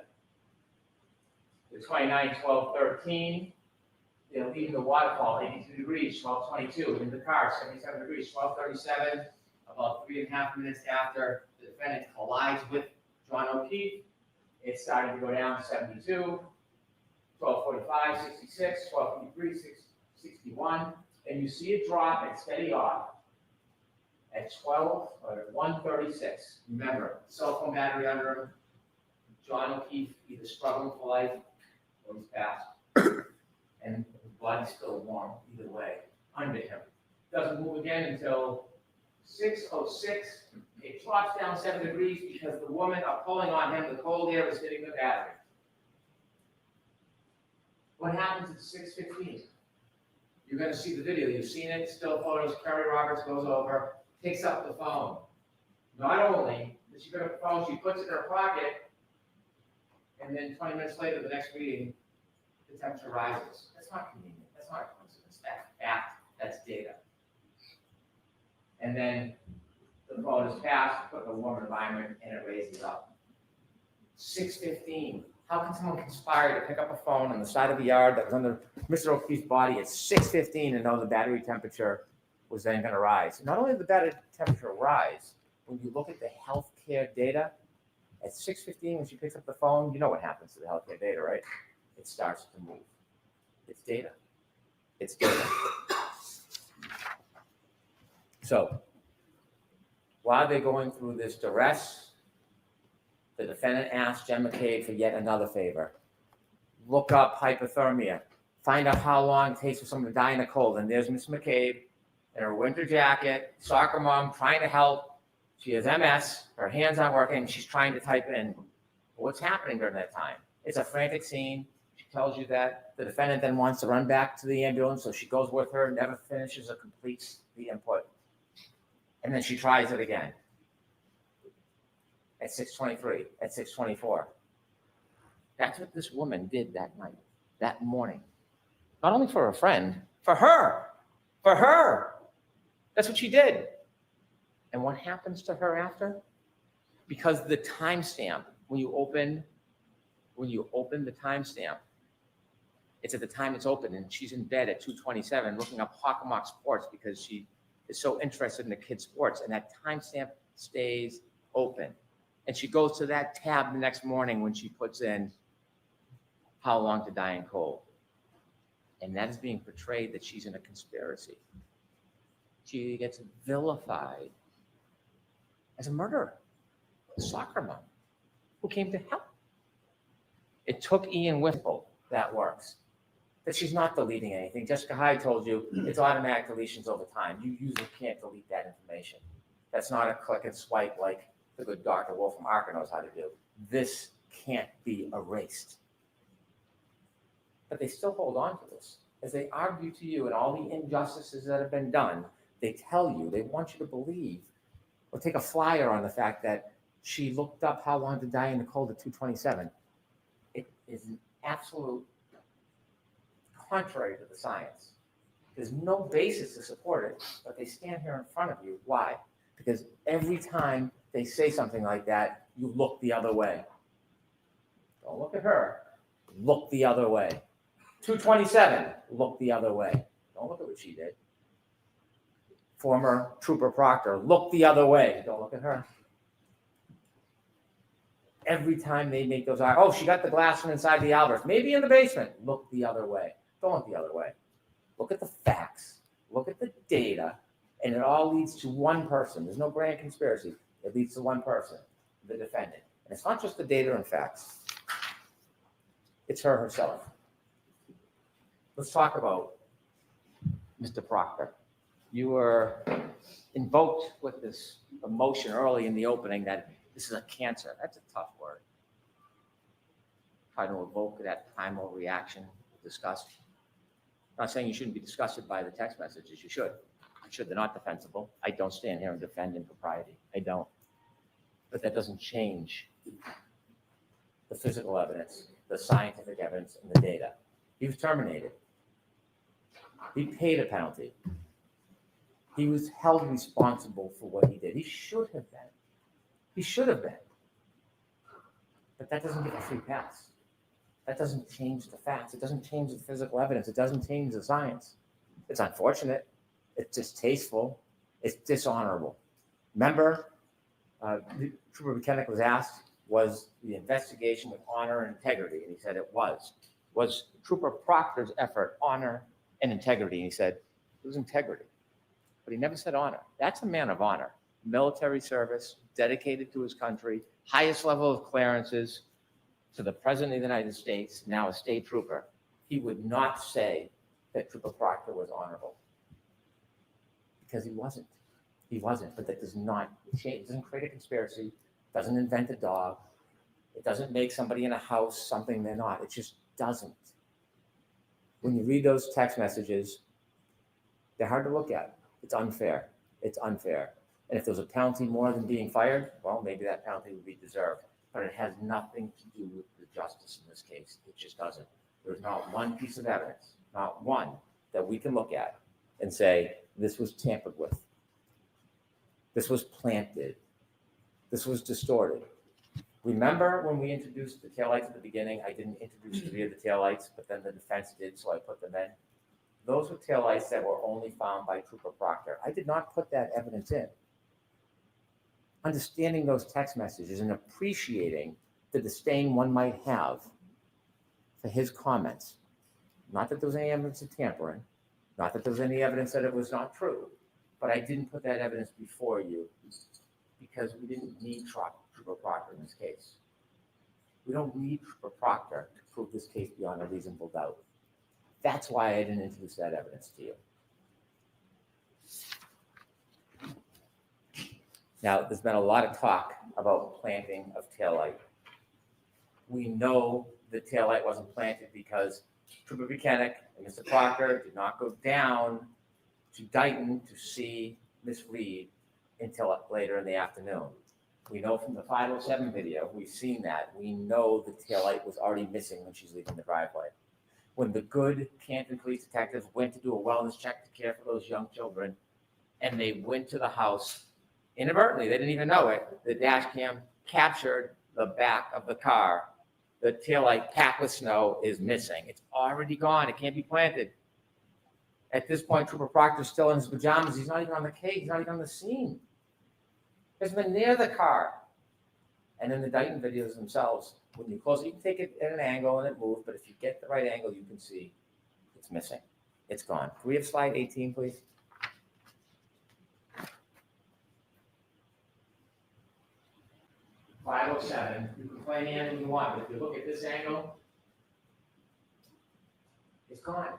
The 29, 12, 13. You know, leaving the waterfall, 82 degrees, 12:22. In the car, 77 degrees, 12:37. About 3.5 minutes after defendant collides with John O'Keefe, it started to go down to 72, 12:45, 66, 12:53, 61, and you see it drop and steady off at 1:36. Remember, cell phone battery under him. John O'Keefe either struggling for life or he's passed, and his blood's still warm either way under him. Doesn't move again until 6:06. It drops down 7 degrees because the women are pulling on him. The cold air is hitting the battery. What happens at 6:15? You're going to see the video. You've seen it. Still photos. Carrie Roberts goes over, picks up the phone. Not only does she pick up the phone, she puts it in her pocket, and then 20 minutes later, the next reading, the temperature rises. That's not convenient. That's not a coincidence. That's fact. That's data. And then the phone is passed, put in a warm environment, and it raises up. 6:15. How can someone conspire to pick up a phone on the side of the yard that was under Mr. O'Keefe's body at 6:15 and know the battery temperature was then going to rise? Not only did the battery temperature rise, when you look at the healthcare data, at 6:15 when she picks up the phone, you know what happens to the healthcare data, right? It starts to move. It's data. It's data. So, while they're going through this duress, the defendant asked Jen McCabe for yet another favor. Look up hypothermia. Find out how long it takes for someone to die in the cold. And there's Miss McCabe in her winter jacket, soccer mom, trying to help. She has MS. Her hands aren't working. She's trying to type in what's happening during that time. It's a frantic scene. She tells you that. The defendant then wants to run back to the ambulance, so she goes with her, never finishes or completes the input. And then she tries it again. At 6:23, at 6:24. That's what this woman did that night, that morning. Not only for her friend, for her. For her. That's what she did. And what happens to her after? Because the timestamp, when you open the timestamp, it's at the time it's open, and she's in bed at 2:27 looking up Hockomock Sports because she is so interested in the kids' sports, and that timestamp stays open. And she goes to that tab the next morning when she puts in how long to die in cold. And that is being portrayed that she's in a conspiracy. She gets vilified as a murderer, a soccer mom who came to help. It took Ian Whipple, that works, that she's not deleting anything. Jessica Hyde told you it's automatic deletions over time. You usually can't delete that information. That's not a click and swipe like the good Dr. Wolf from Arca knows how to do. This can't be erased. But they still hold on to this. As they argue to you and all the injustices that have been done, they tell you, they want you to believe, or take a flyer on the fact that she looked up how long to die in the cold at 2:27. It is an absolute contrary to the science. There's no basis to support it, but they stand here in front of you. Why? Because every time they say something like that, you look the other way. Don't look at her. Look the other way. 2:27, look the other way. Don't look at what she did. Former Trooper Proctor, look the other way. Don't look at her. Every time they make those, oh, she got the glass from inside the Alberts, maybe in the basement. Look the other way. Don't look the other way. Look at the facts. Look at the data. And it all leads to one person. There's no grand conspiracy. It leads to one person, the defendant. And it's not just the data and facts. It's her herself. Let's talk about Mr. Proctor. You were invoked with this emotion early in the opening that this is a cancer. That's a tough word. Try to evoke that primal reaction, disgust. I'm not saying you shouldn't be disgusted by the text messages. You should. They're not defensible. I don't stand here and defend impropriety. I don't. But that doesn't change the physical evidence, the scientific evidence, and the data. He was terminated. He paid a penalty. He was held responsible for what he did. He should have been. He should have been. But that doesn't give a free pass. That doesn't change the facts. It doesn't change the physical evidence. It doesn't change the science. It's unfortunate. It's distasteful. It's dishonorable. Member Trooper McKennick was asked, was the investigation with honor and integrity? And he said it was. Was Trooper Proctor's effort honor and integrity? And he said it was integrity. But he never said honor. That's a man of honor. Military service, dedicated to his country, highest level of clearances to the President of the United States, now a state trooper. He would not say that Trooper Proctor was honorable. Because he wasn't. He wasn't, but that does not change. It doesn't create a conspiracy, doesn't invent a dog. It doesn't make somebody in a house something they're not. It just doesn't. When you read those text messages, they're hard to look at. It's unfair. It's unfair. And if there's a penalty more than being fired, well, maybe that penalty would be deserved. But it has nothing to do with the justice in this case. It just doesn't. There's not one piece of evidence, not one, that we can look at and say, this was tampered with. This was planted. This was distorted. Remember when we introduced the taillights at the beginning? I didn't introduce three of the taillights, but then the defense did, so I put them in. Those were taillights that were only found by Trooper Proctor. I did not put that evidence in. Understanding those text messages and appreciating the disdain one might have for his comments. Not that there was any evidence of tampering, not that there was any evidence that it was not true, but I didn't put that evidence before you because we didn't need Trooper Proctor in this case. We don't need Trooper Proctor to prove this case beyond a reasonable doubt. That's why I didn't introduce that evidence to you. Now, there's been a lot of talk about planting of taillight. We know the taillight wasn't planted because Trooper McKennick and Mr. Proctor did not go down to Dighton to see Miss Reed until later in the afternoon. We know from the 507 video, we've seen that. We know the taillight was already missing when she's leaving the driveway. When the good Canton police detectives went to do a wellness check to care for those young children, and they went to the house, inadvertently, they didn't even know it, the dash cam captured the back of the car. The taillight packed with snow is missing. It's already gone. It can't be planted. At this point, Trooper Proctor's still in his pajamas. He's not even on the case. He's not even on the scene. He hasn't been near the car. And then the Dighton videos themselves, when you close it, you can take it at an angle and it moves, but if you get the right angle, you can see it's missing. It's gone. Can we have slide 18, please? .507. You can play any angle you want, but if you look at this angle, it's gone.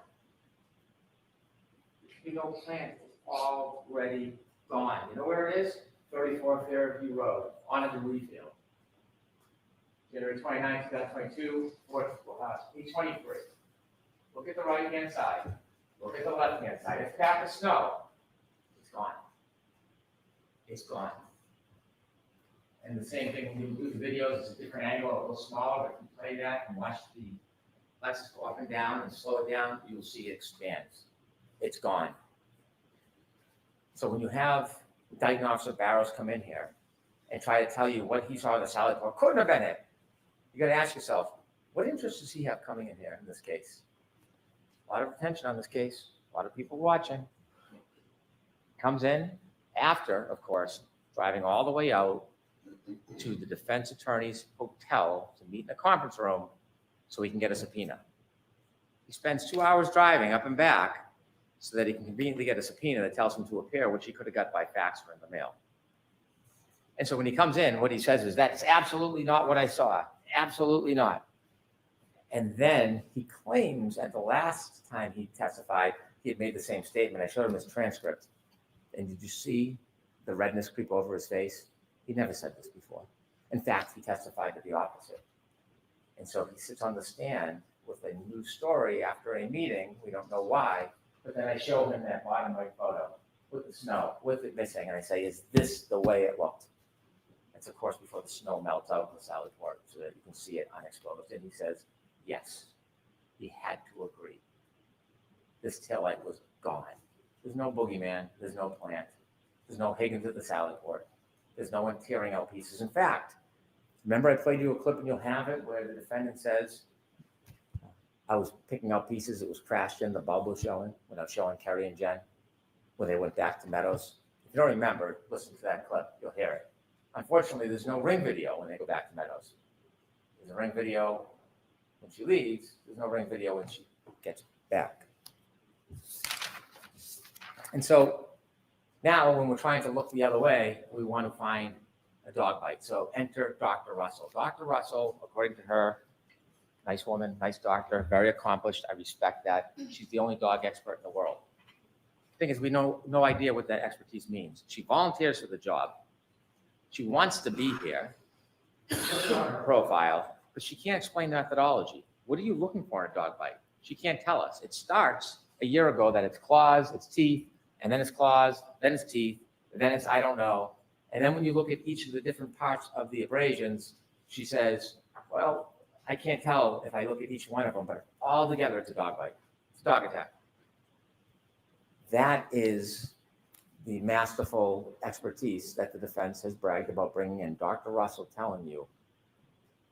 You know, plant is already gone. You know where it is? 34 Fairview Road, on the refield. January 29th, 2022, page 23. Look at the right-hand side. Look at the left-hand side. It's packed with snow. It's gone. It's gone. And the same thing when you do the videos, it's a different angle, a little smaller, but if you play that and watch the Lexus go up and down and slow it down, you'll see it expands. It's gone. So when you have Dighton Officer Barrows come in here and try to tell you what he saw in the salad bar, couldn't have been it. You got to ask yourself, what interest does he have coming in here in this case? A lot of attention on this case, a lot of people watching. Comes in after, of course, driving all the way out to the defense attorney's hotel to meet in a conference room so he can get a subpoena. He spends 2 hours driving up and back so that he can conveniently get a subpoena that tells him to appear, which he could have got by fax or in the mail. And so when he comes in, what he says is, that's absolutely not what I saw. Absolutely not. And then he claims at the last time he testified, he had made the same statement. I showed him his transcript. And did you see the redness creep over his face? He never said this before. In fact, he testified to the opposite. And so he sits on the stand with a new story after a meeting. We don't know why, but then I show him that bottom right photo with the snow, with it missing. And I say, is this the way it looked? It's of course before the snow melts out in the salad port so that you can see it unexposed. And he says, yes, he had to agree. This taillight was gone. There's no boogeyman. There's no plant. There's no Higgins at the salad port. There's no one tearing out pieces. In fact, remember I played you a clip and you'll have it where the defendant says, I was picking out pieces, it was crashed in, the bulb was showing, when I was showing Kerry and Jen, when they went back to Meadows. If you don't remember, listen to that clip, you'll hear it. Unfortunately, there's no ring video when they go back to Meadows. There's a ring video when she leaves. There's no ring video when she gets back. And so now when we're trying to look the other way, we want to find a dog bite. So enter Dr. Russell. Dr. Russell, according to her, nice woman, nice doctor, very accomplished. I respect that. She's the only dog expert in the world. The thing is, we know no idea what that expertise means. She volunteers for the job. She wants to be here, on her profile, but she can't explain the methodology. What are you looking for in a dog bite? She can't tell us. It starts a year ago that it's claws, it's teeth, and then it's claws, then it's teeth, then it's I don't know. And then when you look at each of the different parts of the abrasions, she says, well, I can't tell if I look at each one of them, but all together it's a dog bite. It's a dog attack. That is the masterful expertise that the defense has bragged about bringing in. Dr. Russell telling you,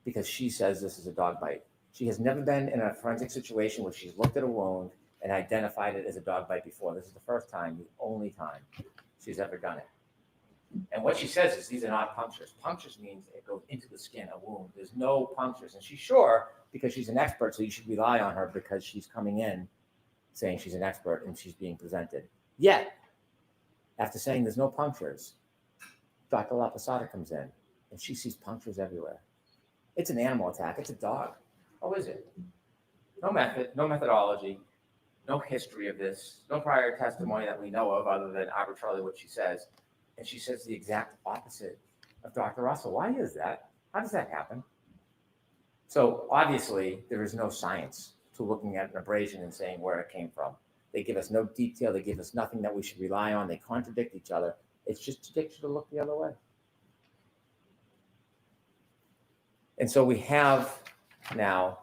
because she says this is a dog bite. She has never been in a forensic situation where she's looked at a wound and identified it as a dog bite before. This is the first time, the only time she's ever done it. And what she says is these are not punctures. Punctures means it goes into the skin, a wound. There's no punctures. And she's sure because she's an expert, so you should rely on her because she's coming in saying she's an expert and she's being presented. Yet, after saying there's no punctures, Dr. LaPosada comes in and she sees punctures everywhere. It's an animal attack. It's a dog. Oh, is it? No method, no methodology, no history of this, no prior testimony that we know of other than arbitrarily what she says. And she says the exact opposite of Dr. Russell. Why is that? How does that happen? So obviously, there is no science to looking at an abrasion and saying where it came from. They give us no detail. They give us nothing that we should rely on. They contradict each other. It's just to get you to look the other way. And so we have now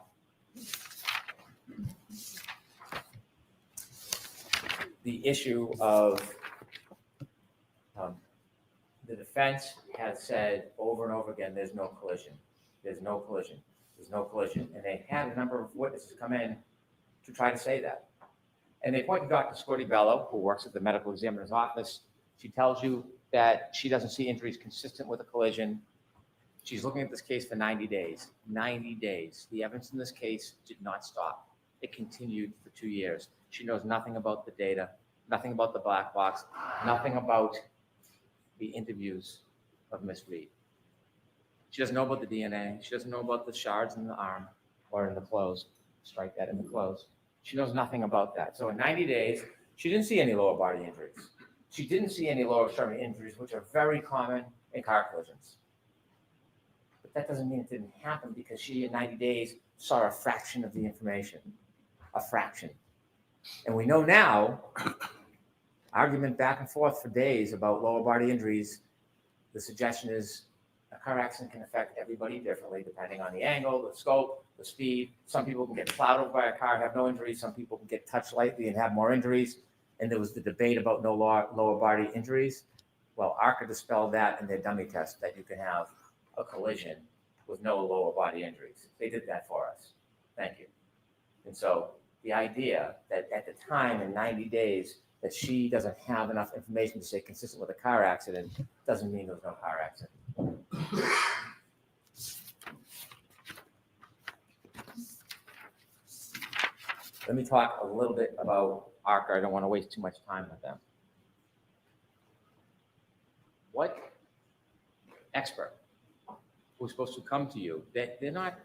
the issue of the defense has said over and over again, there's no collision. There's no collision. There's no collision. And they had a number of witnesses come in to try to say that. And they point to Dr. Scorti-Bello, who works at the medical examiner's office. She tells you that she doesn't see injuries consistent with a collision. She's looking at this case for 90 days. 90 days. The evidence in this case did not stop. It continued for 2 years. She knows nothing about the data, nothing about the black box, nothing about the interviews of Miss Reed. She doesn't know about the DNA. She doesn't know about the shards in the arm or in the clothes. Strike that in the clothes. She knows nothing about that. So in 90 days, she didn't see any lower body injuries. She didn't see any lower extremity injuries, which are very common in car collisions. But that doesn't mean it didn't happen because she, in 90 days, saw a fraction of the information. A fraction. And we know now, argument back and forth for days about lower body injuries, the suggestion is a car accident can affect everybody differently depending on the angle, the scope, the speed. Some people can get plowed over by a car and have no injuries. Some people can get touched lightly and have more injuries. And there was the debate about no lower body injuries. Well, ARCA dispelled that in their dummy test that you can have a collision with no lower body injuries. They did that for us. Thank you. And so the idea that at the time in 90 days that she doesn't have enough information to say consistent with a car accident doesn't mean there was no car accident. Let me talk a little bit about ARCA. I don't want to waste too much time with them. What expert who's supposed to come to you, they're not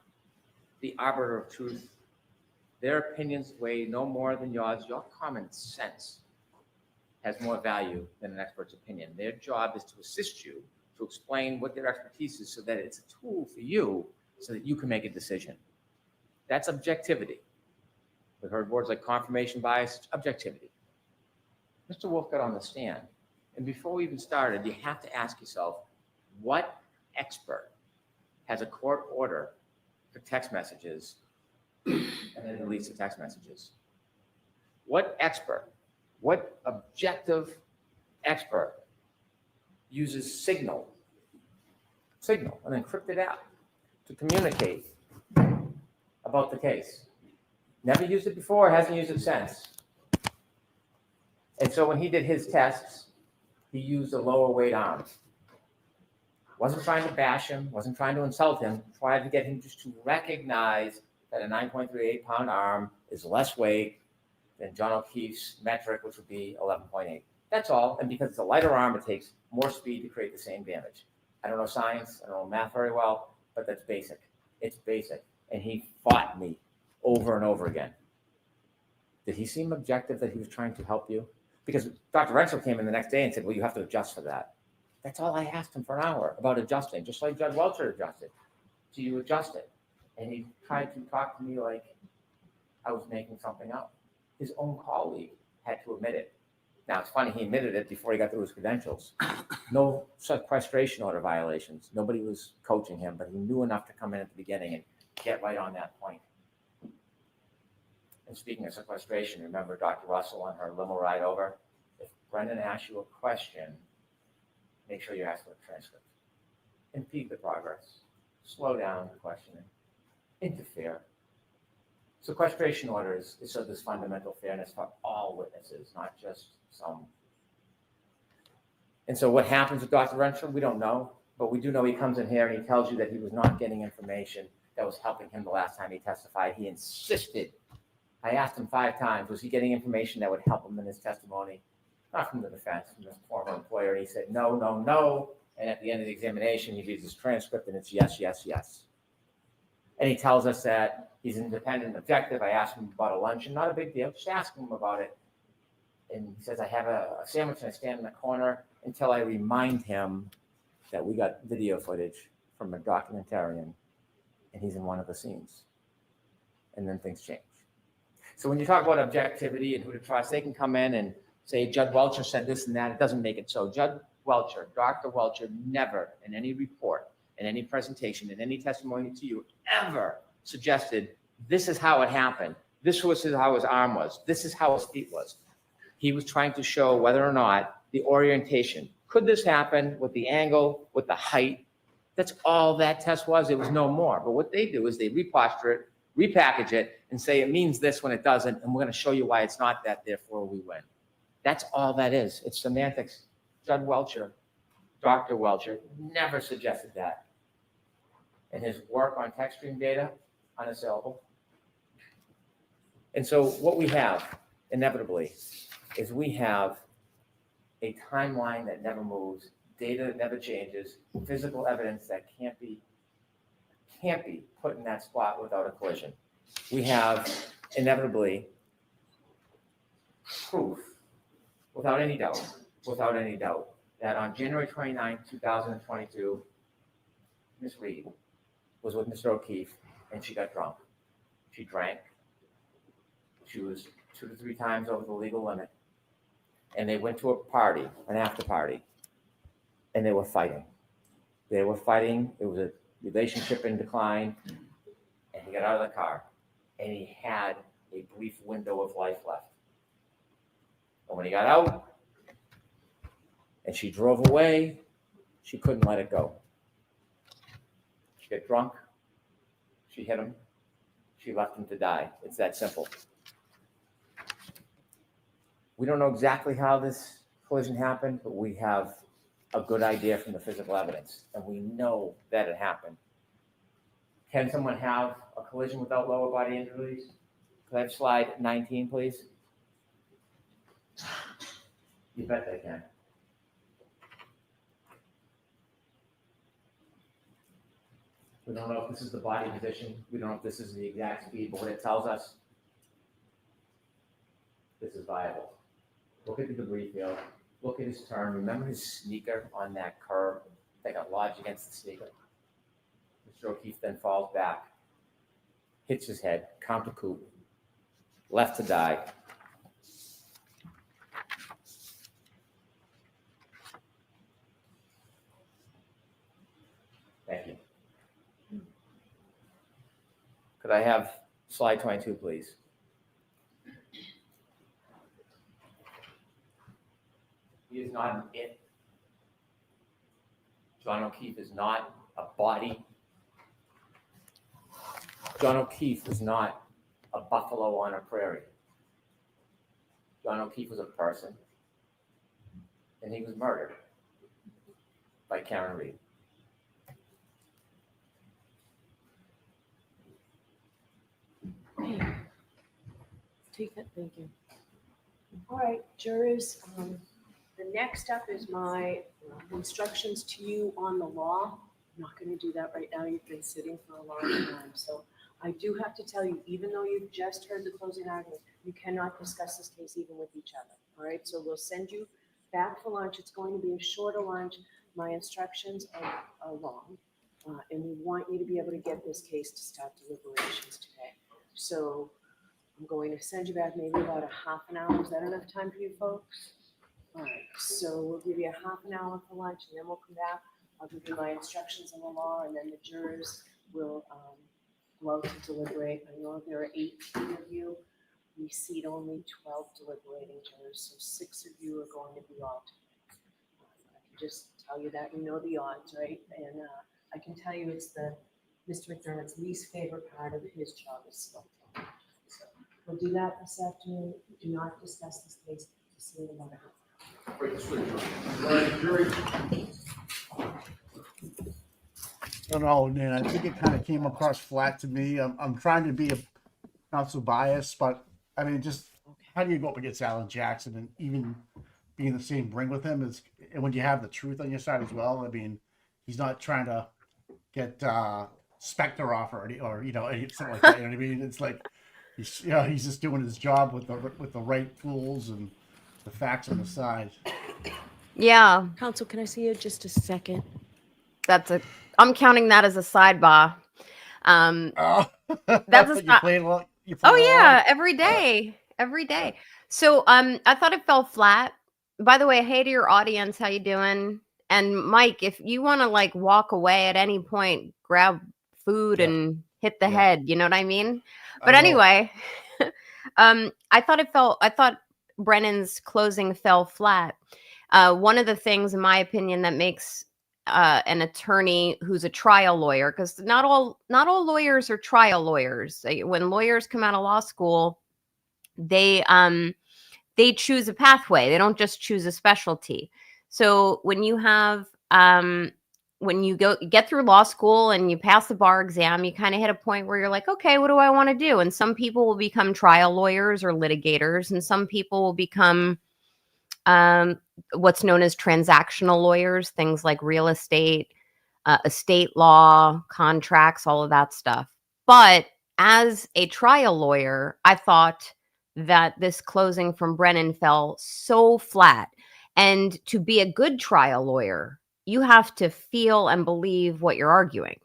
the arbiter of truth. Their opinions weigh no more than yours. Your common sense has more value than an expert's opinion. Their job is to assist you to explain what their expertise is so that it's a tool for you so that you can make a decision. That's objectivity. We've heard words like confirmation bias, objectivity. Mr. Wolf got on the stand, and before we even started, you have to ask yourself, what expert has a court order for text messages and then deletes the text messages? What expert, what objective expert uses Signal, an encrypted app, to communicate about the case? Never used it before, hasn't used it since. And so when he did his tests, he used a lower weight arm. Wasn't trying to bash him, wasn't trying to insult him, tried to get him just to recognize that a 9.38 pound arm is less weight than John O'Keefe's metric, which would be 11.8. That's all. And because it's a lighter arm, it takes more speed to create the same damage. I don't know science, I don't know math very well, but that's basic. It's basic. And he fought me over and over again. Did he seem objective that he was trying to help you? Because Dr. Renshaw came in the next day and said, well, you have to adjust for that. That's all I asked him for an hour about adjusting, just like Judge Welcher adjusted. Do you adjust it? And he tried to talk to me like I was making something up. His own colleague had to admit it. Now, it's funny, he admitted it before he got through his credentials. No sequestration order violations. Nobody was coaching him, but he knew enough to come in at the beginning and get right on that point. And speaking of sequestration, remember Dr. Russell on her limo ride over? If Brendan asks you a question, make sure you ask for a transcript. Impede the progress. Slow down the questioning. Interfere. Sequestration orders is so there's fundamental fairness for all witnesses, not just some. And so what happens with Dr. Renshaw, we don't know, but we do know he comes in here and he tells you that he was not getting information that was helping him the last time he testified. He insisted. I asked him 5 times, was he getting information that would help him in his testimony? Not from the defense, from his former employer. He said, no, no, no. And at the end of the examination, he reads his transcript and it's yes, yes, yes. And he tells us that he's independent and objective. I asked him about a luncheon, not a big deal, just asking him about it. And he says, I have a sandwich and I stand in the corner until I remind him that we got video footage from a documentarian and he's in one of the scenes. And then things change. So when you talk about objectivity and who to trust, they can come in and say, Judge Welcher said this and that. It doesn't make it so. Judge Welcher, Dr. Welcher, never in any report, in any presentation, in any testimony to you, ever suggested this is how it happened. This was how his arm was. This is how his feet was. He was trying to show whether or not the orientation. Could this happen with the angle, with the height? That's all that test was. It was no more. But what they do is they reposture it, repackage it, and say it means this when it doesn't, and we're going to show you why it's not that, therefore we win. That's all that is. It's semantics. Judge Welcher, Dr. Welcher, never suggested that. And his work on text stream data, unassailable. And so what we have, inevitably, is we have a timeline that never moves, data that never changes, physical evidence that can't be put in that spot without a collision. We have, inevitably, proof, without any doubt, that on January 29, 2022, Ms. Reed was with Mr. O'Keefe and she got drunk. She drank. She was 2 to 3 times over the legal limit. And they went to a party, an after party, and they were fighting. It was a relationship in decline, and he got out of the car, and he had a brief window of life left. And when he got out, and she drove away, she couldn't let it go. She got drunk, she hit him, she left him to die. It's that simple. We don't know exactly how this collision happened, but we have a good idea from the physical evidence, and we know that it happened. Can someone have a collision without lower body injuries? Could I have slide 19, please? You bet they can. We don't know if this is the body position. We don't know if this is the exact speed, but what it tells us, this is viable. Look at the debris field. Look at his turn. Remember his sneaker on that curve that got lodged against the sneaker? Mr. O'Keefe then falls back, hits his head, counter coup, left to die. Thank you. Could I have slide 22, please? He is not an it. John O'Keefe is not a body. John O'Keefe is not a buffalo on a prairie. John O'Keefe was a person, and he was murdered by Karen Reed. Take that, thank you. All right, jurors, the next up is my instructions to you on the law. I'm not gonna do that right now, you've been sitting for a long time, so I do have to tell you, even though you've just heard the closing argument, you cannot discuss this case even with each other, all right? So we'll send you back for lunch, it's going to be a shorter lunch. My instructions are long, and we want you to be able to get this case to start deliberations today. So I'm going to send you back maybe about a half an hour. Is that enough time for you folks? All right, so we'll give you a half an hour for lunch and then we'll come back. I'll give you my instructions on the law and then the jurors will go out to deliberate. I know there are 18 of you. We seat only 12 deliberating jurors, so 6 of you are going to be alternates. I can just tell you that, you know the odds, right? And I can tell you it's Mr. McDermott's least favorite part of his job is still. So we'll do that this afternoon. Do not discuss this case. See you in about a half hour. I don't know, man. I think it kind of came across flat to me. I'm trying to be not so biased, but I mean, just how do you go up against Alan Jackson and even be in the same ring with him? And when you have the truth on your side as well, I mean, he's not trying to get Spectre off or you know, something like that. You know what I mean? It's like he's just doing his job with the right tools and the facts on the side. Yeah. Counsel, can I see you just a second? I'm counting that as a sidebar. That's a you play a lot. Oh yeah, every day. So I thought it fell flat. By the way, hey to your audience, how you doing? And Mike, if you want to like walk away at any point, grab food and hit the head, you know what I mean? But anyway, I thought Brennan's closing fell flat. One of the things, in my opinion, that makes an attorney who's a trial lawyer, because not all lawyers are trial lawyers. When lawyers come out of law school, they choose a pathway. They don't just choose a specialty. So when you have when you get through law school and you pass the bar exam, you kind of hit a point where you're like, okay, what do I want to do? And some people will become trial lawyers or litigators, and some people will become what's known as transactional lawyers, things like real estate, estate law, contracts, all of that stuff. But as a trial lawyer, I thought that this closing from Brennan fell so flat. And to be a good trial lawyer, you have to feel and believe what you're arguing.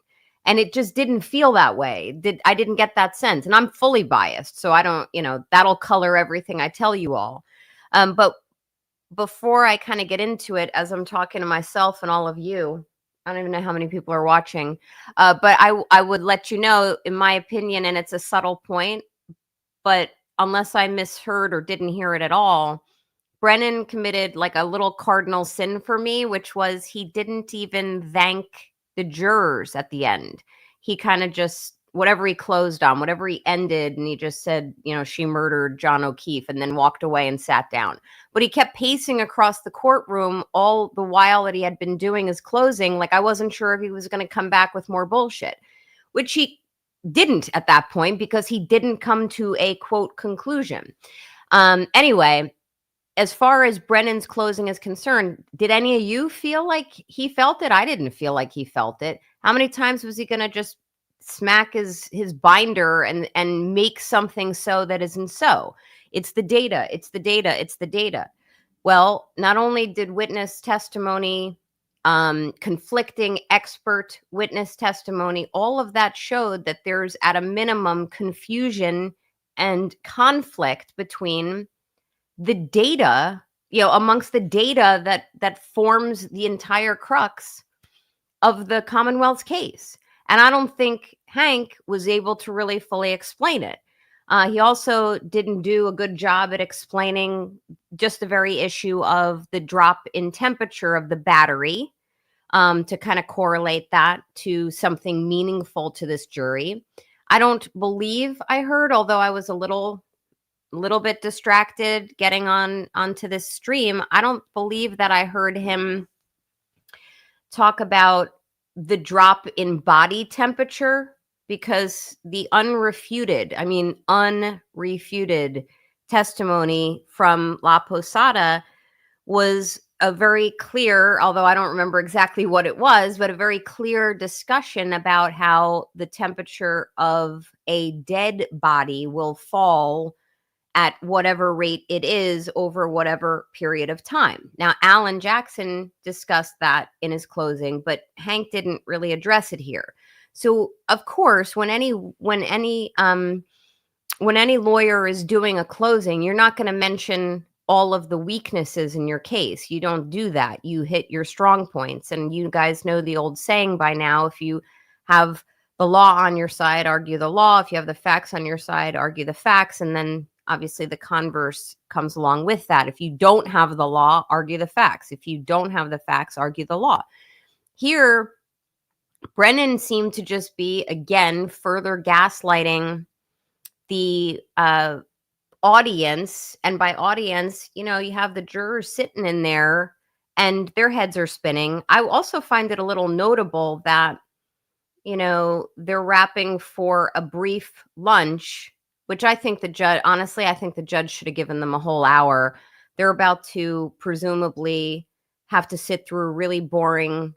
And it just didn't feel that way. I didn't get that sense. And I'm fully biased, so I don't, that'll color everything I tell you all. But before I kind of get into it, as I'm talking to myself and all of you, I don't even know how many people are watching, but I would let you know, in my opinion, and it's a subtle point, but unless I misheard or didn't hear it at all, Brennan committed like a little cardinal sin for me, which was he didn't even thank the jurors at the end. He kind of just, whatever he closed on, whatever he ended, and he just said, she murdered John O'Keefe, and then walked away and sat down. But he kept pacing across the courtroom all the while that he had been doing his closing, like I wasn't sure if he was going to come back with more bullshit, which he didn't at that point because he didn't come to a quote conclusion. Anyway, as far as Brennan's closing is concerned, did any of you feel like he felt it? I didn't feel like he felt it. How many times was he going to just smack his binder and make something so that isn't so? It's the data. It's the data. It's the data. Well, not only did witness testimony, conflicting expert witness testimony, all of that showed that there's at a minimum confusion and conflict between the data, amongst the data that forms the entire crux of the Commonwealth's case. And I don't think Hank was able to really fully explain it. He also didn't do a good job at explaining just the very issue of the drop in temperature of the battery, to kind of correlate that to something meaningful to this jury. I don't believe I heard, although I was a little bit distracted getting onto this stream, I don't believe that I heard him talk about the drop in body temperature because the unrefuted testimony from La Posada was a very clear, although I don't remember exactly what it was, but a very clear discussion about how the temperature of a dead body will fall at whatever rate it is over whatever period of time. Now, Alan Jackson discussed that in his closing, but Hank didn't really address it here. So, of course, when any lawyer is doing a closing, you're not going to mention all of the weaknesses in your case. You don't do that. You hit your strong points. And you guys know the old saying by now, if you have the law on your side, argue the law. If you have the facts on your side, argue the facts. And then obviously the converse comes along with that. If you don't have the law, argue the facts. If you don't have the facts, argue the law. Here, Brennan seemed to just be, again, further gaslighting the audience. And by audience, you have the jurors sitting in there and their heads are spinning. I also find it a little notable that, they're wrapping for a brief lunch, which I think the judge should have given them a whole hour. They're about to presumably have to sit through a really boring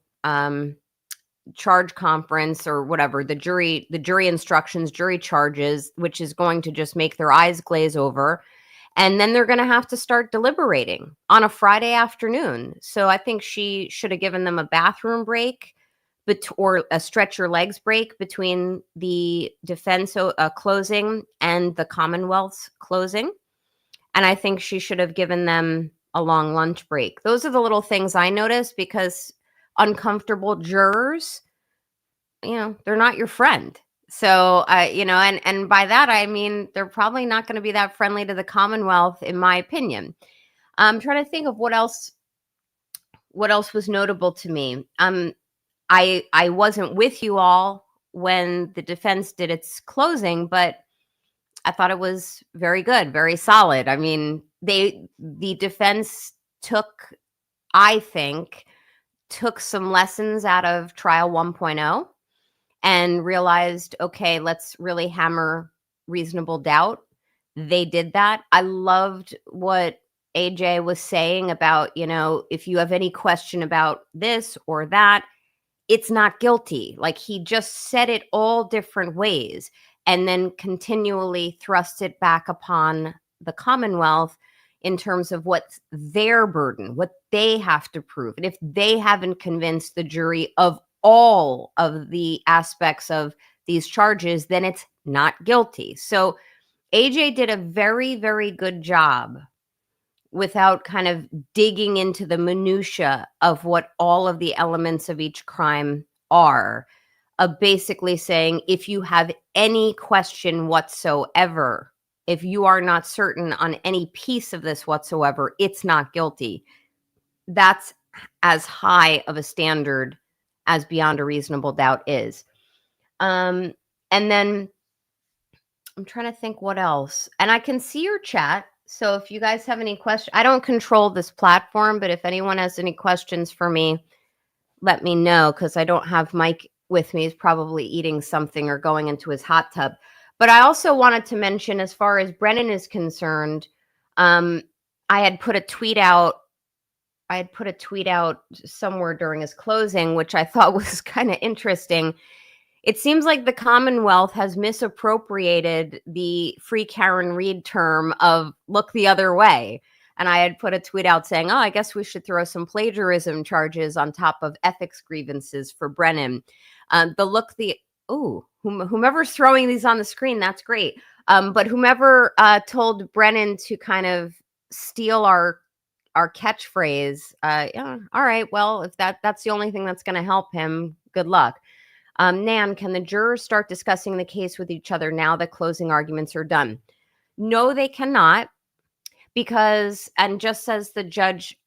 charge conference or whatever, the jury instructions, jury charges, which is going to just make their eyes glaze over. And then they're going to have to start deliberating on a Friday afternoon. So I think she should have given them a bathroom break or a stretch your legs break between the defense closing and the Commonwealth's closing. And I think she should have given them a long lunch break. Those are the little things I noticed, because uncomfortable jurors, they're not your friend. So, and by that, I mean, they're probably not going to be that friendly to the Commonwealth, in my opinion. I'm trying to think of what else was notable to me. I wasn't with you all when the defense did its closing, but I thought it was very good, very solid. I mean, the defense took some lessons out of trial 1.0 and realized, okay, let's really hammer reasonable doubt. They did that. I loved what AJ was saying about, if you have any question about this or that, it's not guilty. Like, he just said it all different ways and then continually thrust it back upon the Commonwealth in terms of what's their burden, what they have to prove. And if they haven't convinced the jury of all of the aspects of these charges, then it's not guilty. So AJ did a very, very good job without kind of digging into the minutia of what all of the elements of each crime are, of basically saying, if you have any question whatsoever, if you are not certain on any piece of this whatsoever, it's not guilty. That's as high of a standard as beyond a reasonable doubt is. And then I'm trying to think what else. And I can see your chat. So if you guys have any questions, I don't control this platform, but if anyone has any questions for me, let me know, because I don't have Mike with me. He's probably eating something or going into his hot tub. But I also wanted to mention, as far as Brennan is concerned, I had put a tweet out somewhere during his closing, which I thought was kind of interesting. It seems like the Commonwealth has misappropriated the Free Karen Reed term of look the other way. And I had put a tweet out saying, I guess we should throw some plagiarism charges on top of ethics grievances for Brennan. Whomever's throwing these on the screen, that's great. But whomever told Brennan to kind of steal our catchphrase, yeah, all right, well, if that's the only thing that's going to help him, good luck. Nan, can the jurors start discussing the case with each other now that closing arguments are done? No, they cannot, because, and just as the judge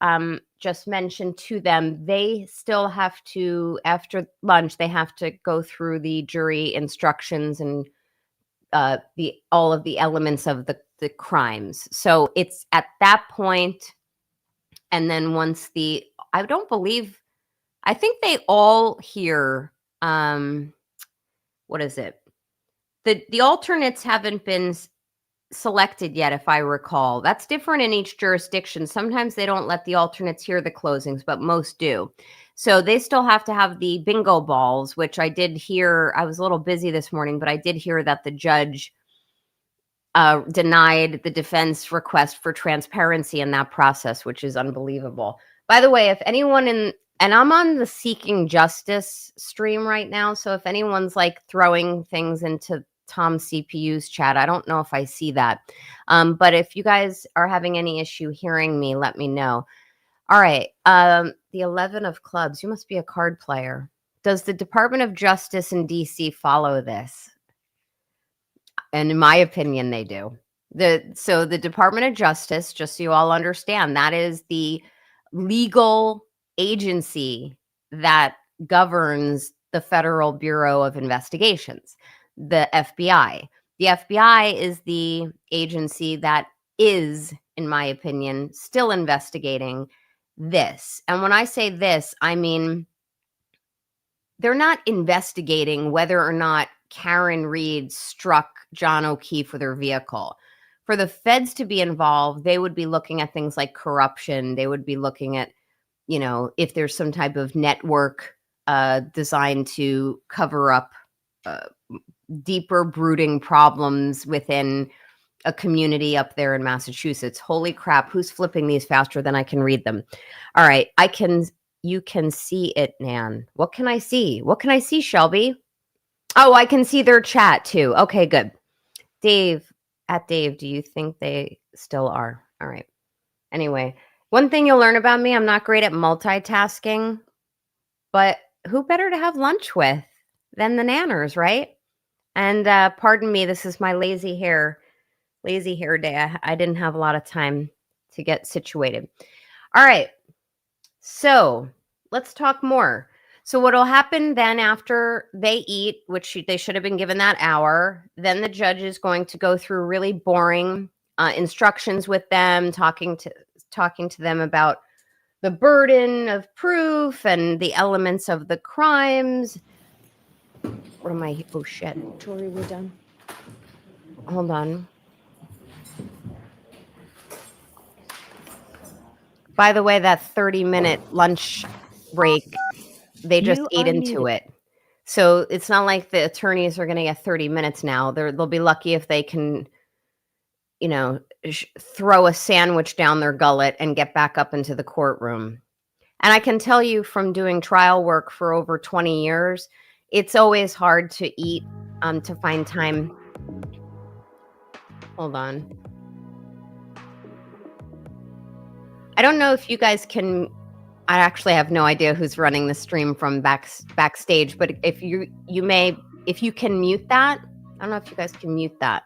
just mentioned to them, they still have to, after lunch, they have to go through the jury instructions and all of the elements of the crimes. So it's at that point, and then once I think they all hear, what is it? The alternates haven't been selected yet, if I recall. That's different in each jurisdiction. Sometimes they don't let the alternates hear the closings, but most do. So they still have to have the bingo balls, which I did hear. I was a little busy this morning, but I did hear that the judge denied the defense request for transparency in that process, which is unbelievable. By the way, if anyone and I'm on the Seeking Justice stream right now, so if anyone's like throwing things into Tom CPU's chat, I don't know if I see that. But if you guys are having any issue hearing me, let me know. All right. The 11 of clubs. You must be a card player. Does the Department of Justice in DC follow this? And in my opinion, they do. So the Department of Justice, just so you all understand, that is the legal agency that governs the Federal Bureau of Investigations, the FBI. The FBI is the agency that is, in my opinion, still investigating this. And when I say this, I mean, they're not investigating whether or not Karen Reed struck John O'Keefe with her vehicle. For the feds to be involved, they would be looking at things like corruption. They would be looking at, you know, if there's some type of network designed to cover up deeper brooding problems within a community up there in Massachusetts. Holy crap, who's flipping these faster than I can read them? All right, you can see it, Nan. What can I see? What can I see, Shelby? Oh, I can see their chat too. Okay, good. Dave, do you think they still are? All right. Anyway, one thing you'll learn about me, I'm not great at multitasking, but who better to have lunch with than the Nanners, right? And pardon me, this is my lazy hair day. I didn't have a lot of time to get situated. All right. So let's talk more. So what will happen then after they eat, which they should have been given that hour, then the judge is going to go through really boring instructions with them, talking to them about the burden of proof and the elements of the crimes. What am I? Oh shit, Tori, we're done. Hold on. By the way, that 30-minute lunch break, they just ate into it. So it's not like the attorneys are going to get 30 minutes now. They'll be lucky if they can, you know, throw a sandwich down their gullet and get back up into the courtroom. And I can tell you from doing trial work for over 20 years, it's always hard to eat, to find time. Hold on. I don't know if you guys can. I actually have no idea who's running the stream from backstage, but if you can mute that. I don't know if you guys can mute that.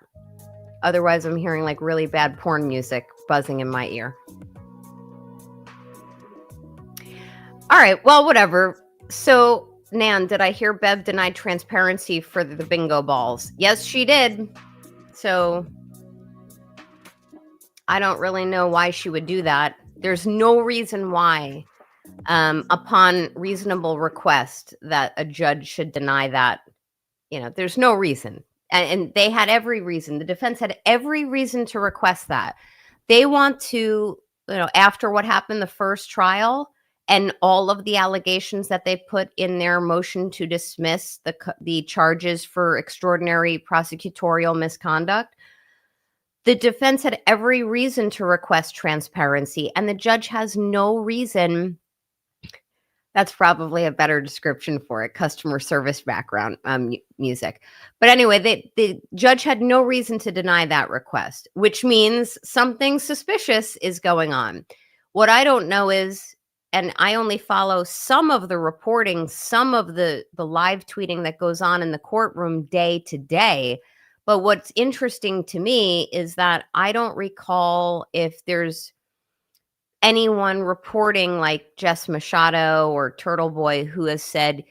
Otherwise, I'm hearing like really bad porn music buzzing in my ear. All right, well, whatever. So, Nan, did I hear Bev denied transparency for the bingo balls? Yes, she did. So, I don't really know why she would do that. There's no reason why, upon reasonable request, that a judge should deny that. You know, there's no reason. And they had every reason. The defense had every reason to request that. They want to, you know, after what happened the first trial and all of the allegations that they put in their motion to dismiss the charges for extraordinary prosecutorial misconduct, the defense had every reason to request transparency, and the judge has no reason. That's probably a better description for it, customer service background music. But anyway, the judge had no reason to deny that request, which means something suspicious is going on. What I don't know is, and I only follow some of the reporting, some of the live tweeting that goes on in the courtroom day to day. But what's interesting to me is that I don't recall if there's anyone reporting like Jess Machado or Turtle Boy who has said,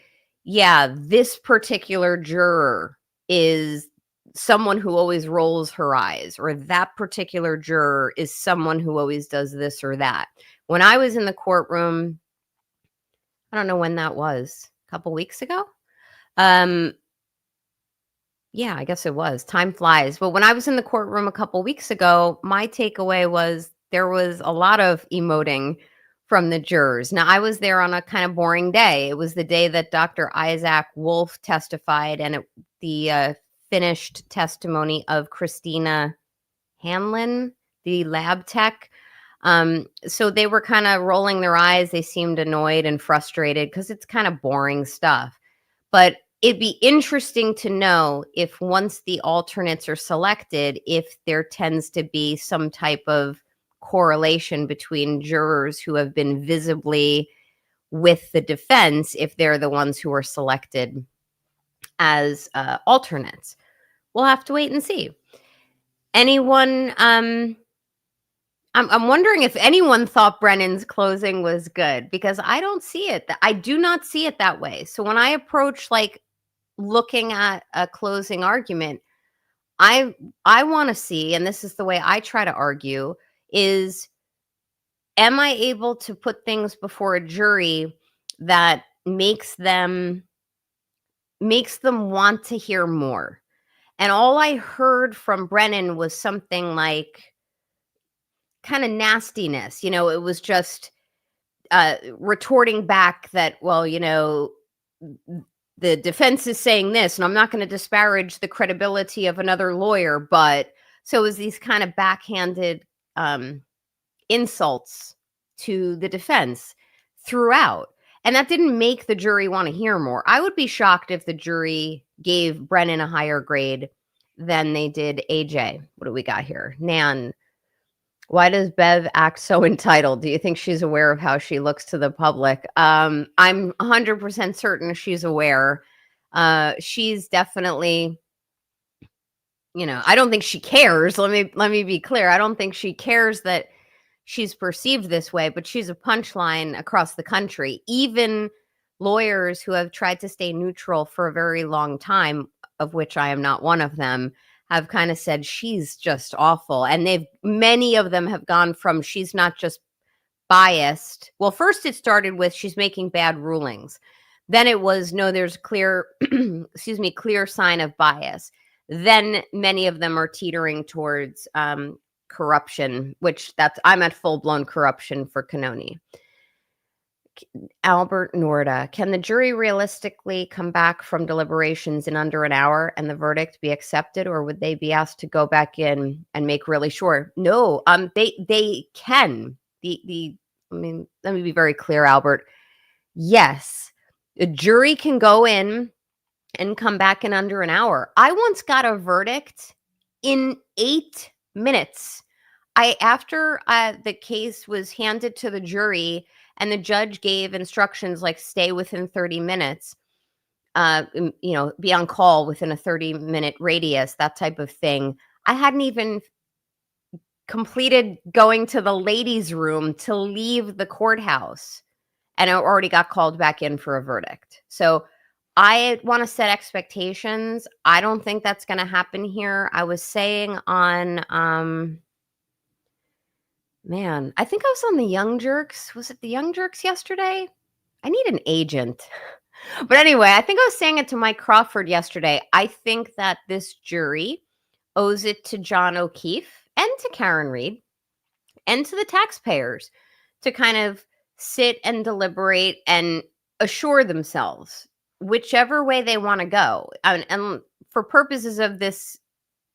yeah, this particular juror is someone who always rolls her eyes, or that particular juror is someone who always does this or that. When I was in the courtroom, I don't know when that was, a couple weeks ago. Yeah, I guess it was. Time flies. But when I was in the courtroom a couple weeks ago, my takeaway was there was a lot of emoting from the jurors. Now, I was there on a kind of boring day. It was the day that Dr. Isaac Wolf testified, and the finished testimony of Christina Hanlon, the lab tech. So they were kind of rolling their eyes. They seemed annoyed and frustrated because it's kind of boring stuff. But it'd be interesting to know if once the alternates are selected, if there tends to be some type of correlation between jurors who have been visibly with the defense, if they're the ones who are selected as alternates. We'll have to wait and see. Anyone, I'm wondering if anyone thought Brennan's closing was good, because I don't see it. I do not see it that way. So when I approach like looking at a closing argument, I want to see, and this is the way I try to argue, is am I able to put things before a jury that makes them want to hear more? And all I heard from Brennan was something like kind of nastiness. You know, it was just retorting back that, well, you know, the defense is saying this, and I'm not going to disparage the credibility of another lawyer, but so it was these kind of backhanded insults to the defense throughout. And that didn't make the jury want to hear more. I would be shocked if the jury gave Brennan a higher grade than they did AJ. What do we got here? Nan, why does Bev act so entitled? Do you think she's aware of how she looks to the public? I'm 100% certain she's aware. She's definitely, you know, I don't think she cares. Let me be clear. I don't think she cares that she's perceived this way, but she's a punchline across the country. Even lawyers who have tried to stay neutral for a very long time, of which I am not one of them, have kind of said she's just awful. And many of them have gone from she's not just biased. Well, first it started with she's making bad rulings. Then it was, no, there's clear, clear sign of bias. Then many of them are teetering towards corruption, which I'm at full-blown corruption for Canoni. Albert Norda, can the jury realistically come back from deliberations in under an hour and the verdict be accepted, or would they be asked to go back in and make really sure? No, they can. I mean, let me be very clear, Albert. Yes, a jury can go in and come back in under an hour. I once got a verdict in 8 minutes. After the case was handed to the jury and the judge gave instructions like stay within 30 minutes, you know, be on call within a 30-minute radius, that type of thing. I hadn't even completed going to the ladies' room to leave the courthouse, and I already got called back in for a verdict. So I want to set expectations. I don't think that's going to happen here. I was saying on, man, I think I was on the Young Jerks. Was it the Young Jerks yesterday? I need an agent. But anyway, I think I was saying it to Mike Crawford yesterday. I think that this jury owes it to John O'Keefe and to Karen Reed and to the taxpayers to kind of sit and deliberate and assure themselves whichever way they want to go. And for purposes of this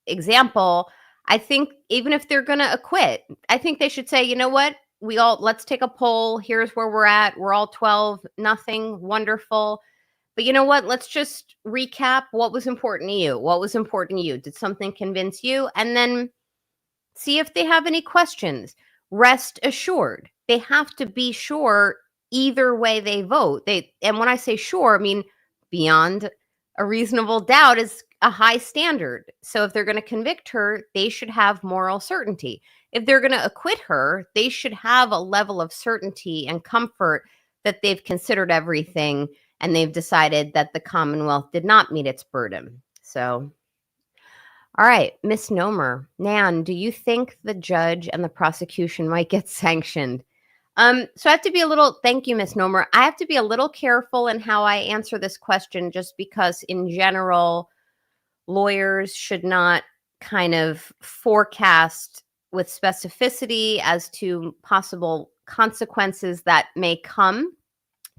example, I think even if they're going to acquit, I think they should say, you know what? Let's take a poll. Here's where we're at. We're all 12-0. Wonderful. But you know what? Let's just recap what was important to you. What was important to you? Did something convince you? And then see if they have any questions. Rest assured. They have to be sure either way they vote. And when I say sure, I mean beyond a reasonable doubt is a high standard. So if they're going to convict her, they should have moral certainty. If they're going to acquit her, they should have a level of certainty and comfort that they've considered everything and they've decided that the Commonwealth did not meet its burden. So, all right, misnomer. Nan, do you think the judge and the prosecution might get sanctioned? So I have to be thank you, misnomer. I have to be a little careful in how I answer this question, just because in general, lawyers should not kind of forecast with specificity as to possible consequences that may come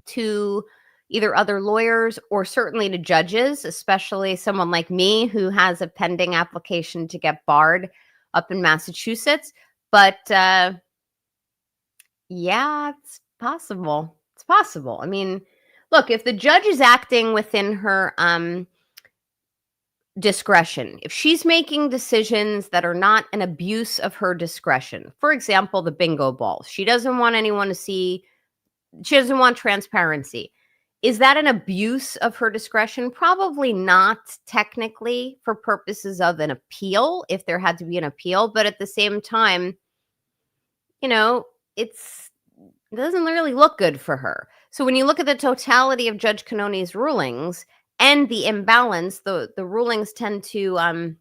to either other lawyers or certainly to judges, especially someone like me who has a pending application to get barred up in Massachusetts. But yeah, it's possible. It's possible. I mean, look, if the judge is acting within her discretion, if she's making decisions that are not an abuse of her discretion, for example, the bingo balls, she doesn't want anyone to see, she doesn't want transparency. Is that an abuse of her discretion? Probably not technically for purposes of an appeal, if there had to be an appeal. But at the same time, you know, it doesn't really look good for her. So when you look at the totality of Judge Cannoni's rulings and the imbalance, the rulings tend to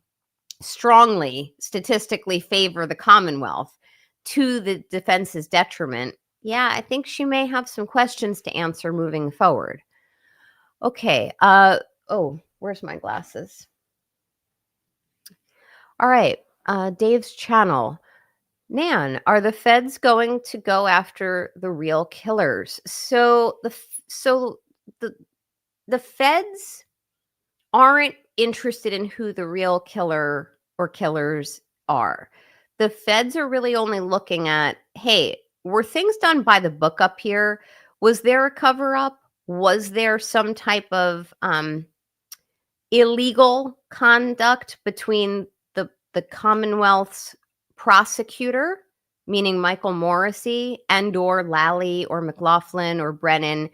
strongly statistically favor the Commonwealth to the defense's detriment. Yeah, I think she may have some questions to answer moving forward. Okay. Oh, where's my glasses? All right. Dave's channel. Nan, are the feds going to go after the real killers? So the feds aren't interested in who the real killer or killers are. The feds are really only looking at, hey, were things done by the book up here? Was there a cover up? Was there some type of illegal conduct between the Commonwealth's prosecutor, meaning Michael Morrissey, and or Lally or McLaughlin or Brennan,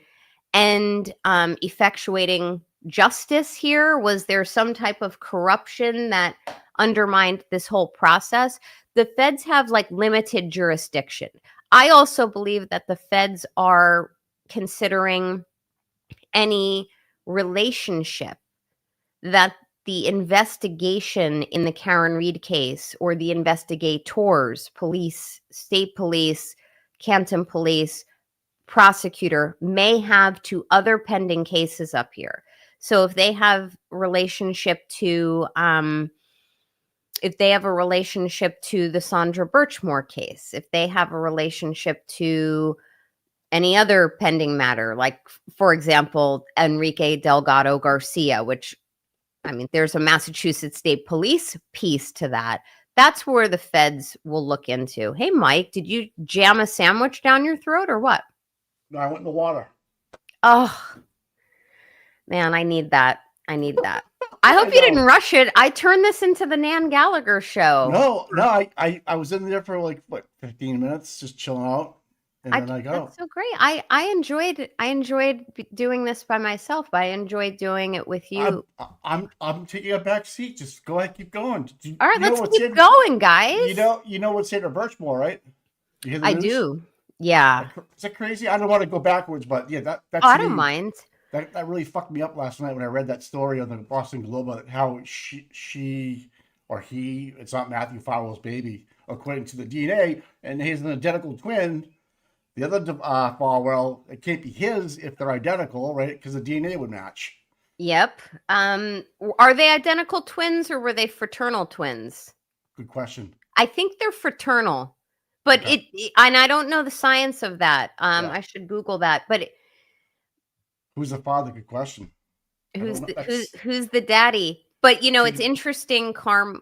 and effectuating justice here? Was there some type of corruption that undermined this whole process? The feds have like limited jurisdiction. I also believe that the feds are considering any relationship that the investigation in the Karen Reed case or the investigators, police, state police, Canton police, prosecutor may have to other pending cases up here. So if they have relationship to the Sandra Birchmore case, if they have a relationship to any other pending matter, like, for example, Enrique Delgado Garcia, which, I mean, there's a Massachusetts State Police piece to that. That's where the feds will look into. Hey, Mike, did you jam a sandwich down your throat or what? No, I went in the water. Oh, man, I need that. I hope you didn't rush it. I turned this into the Nan Gallagher show. No, I was in there for like, what, 15 minutes, just chilling out. And then I go. That's so great. I enjoyed doing this by myself, but I enjoyed doing it with you. I'm taking a back seat. Just go ahead, keep going. All right, let's keep going, guys. You know what's Sandra Birchmore, right? You hear the I news? do. Yeah. Is that crazy? I don't want to go backwards, but yeah, that's. Oh, I don't mind. That really fucked me up last night when I read that story on the Boston Globe about how she or he, it's not Matthew Fowler's baby, according to the DNA, and he's an identical twin. The other Falwell, it can't be his if they're identical, right? Because the DNA would match. Yep. Are they identical twins or were they fraternal twins? Good question. I think they're fraternal, but Okay. and I don't know the science of that. Yeah. I should Google that. But Who's the father? Good question. who's the daddy? But you know, it's interesting. Karma.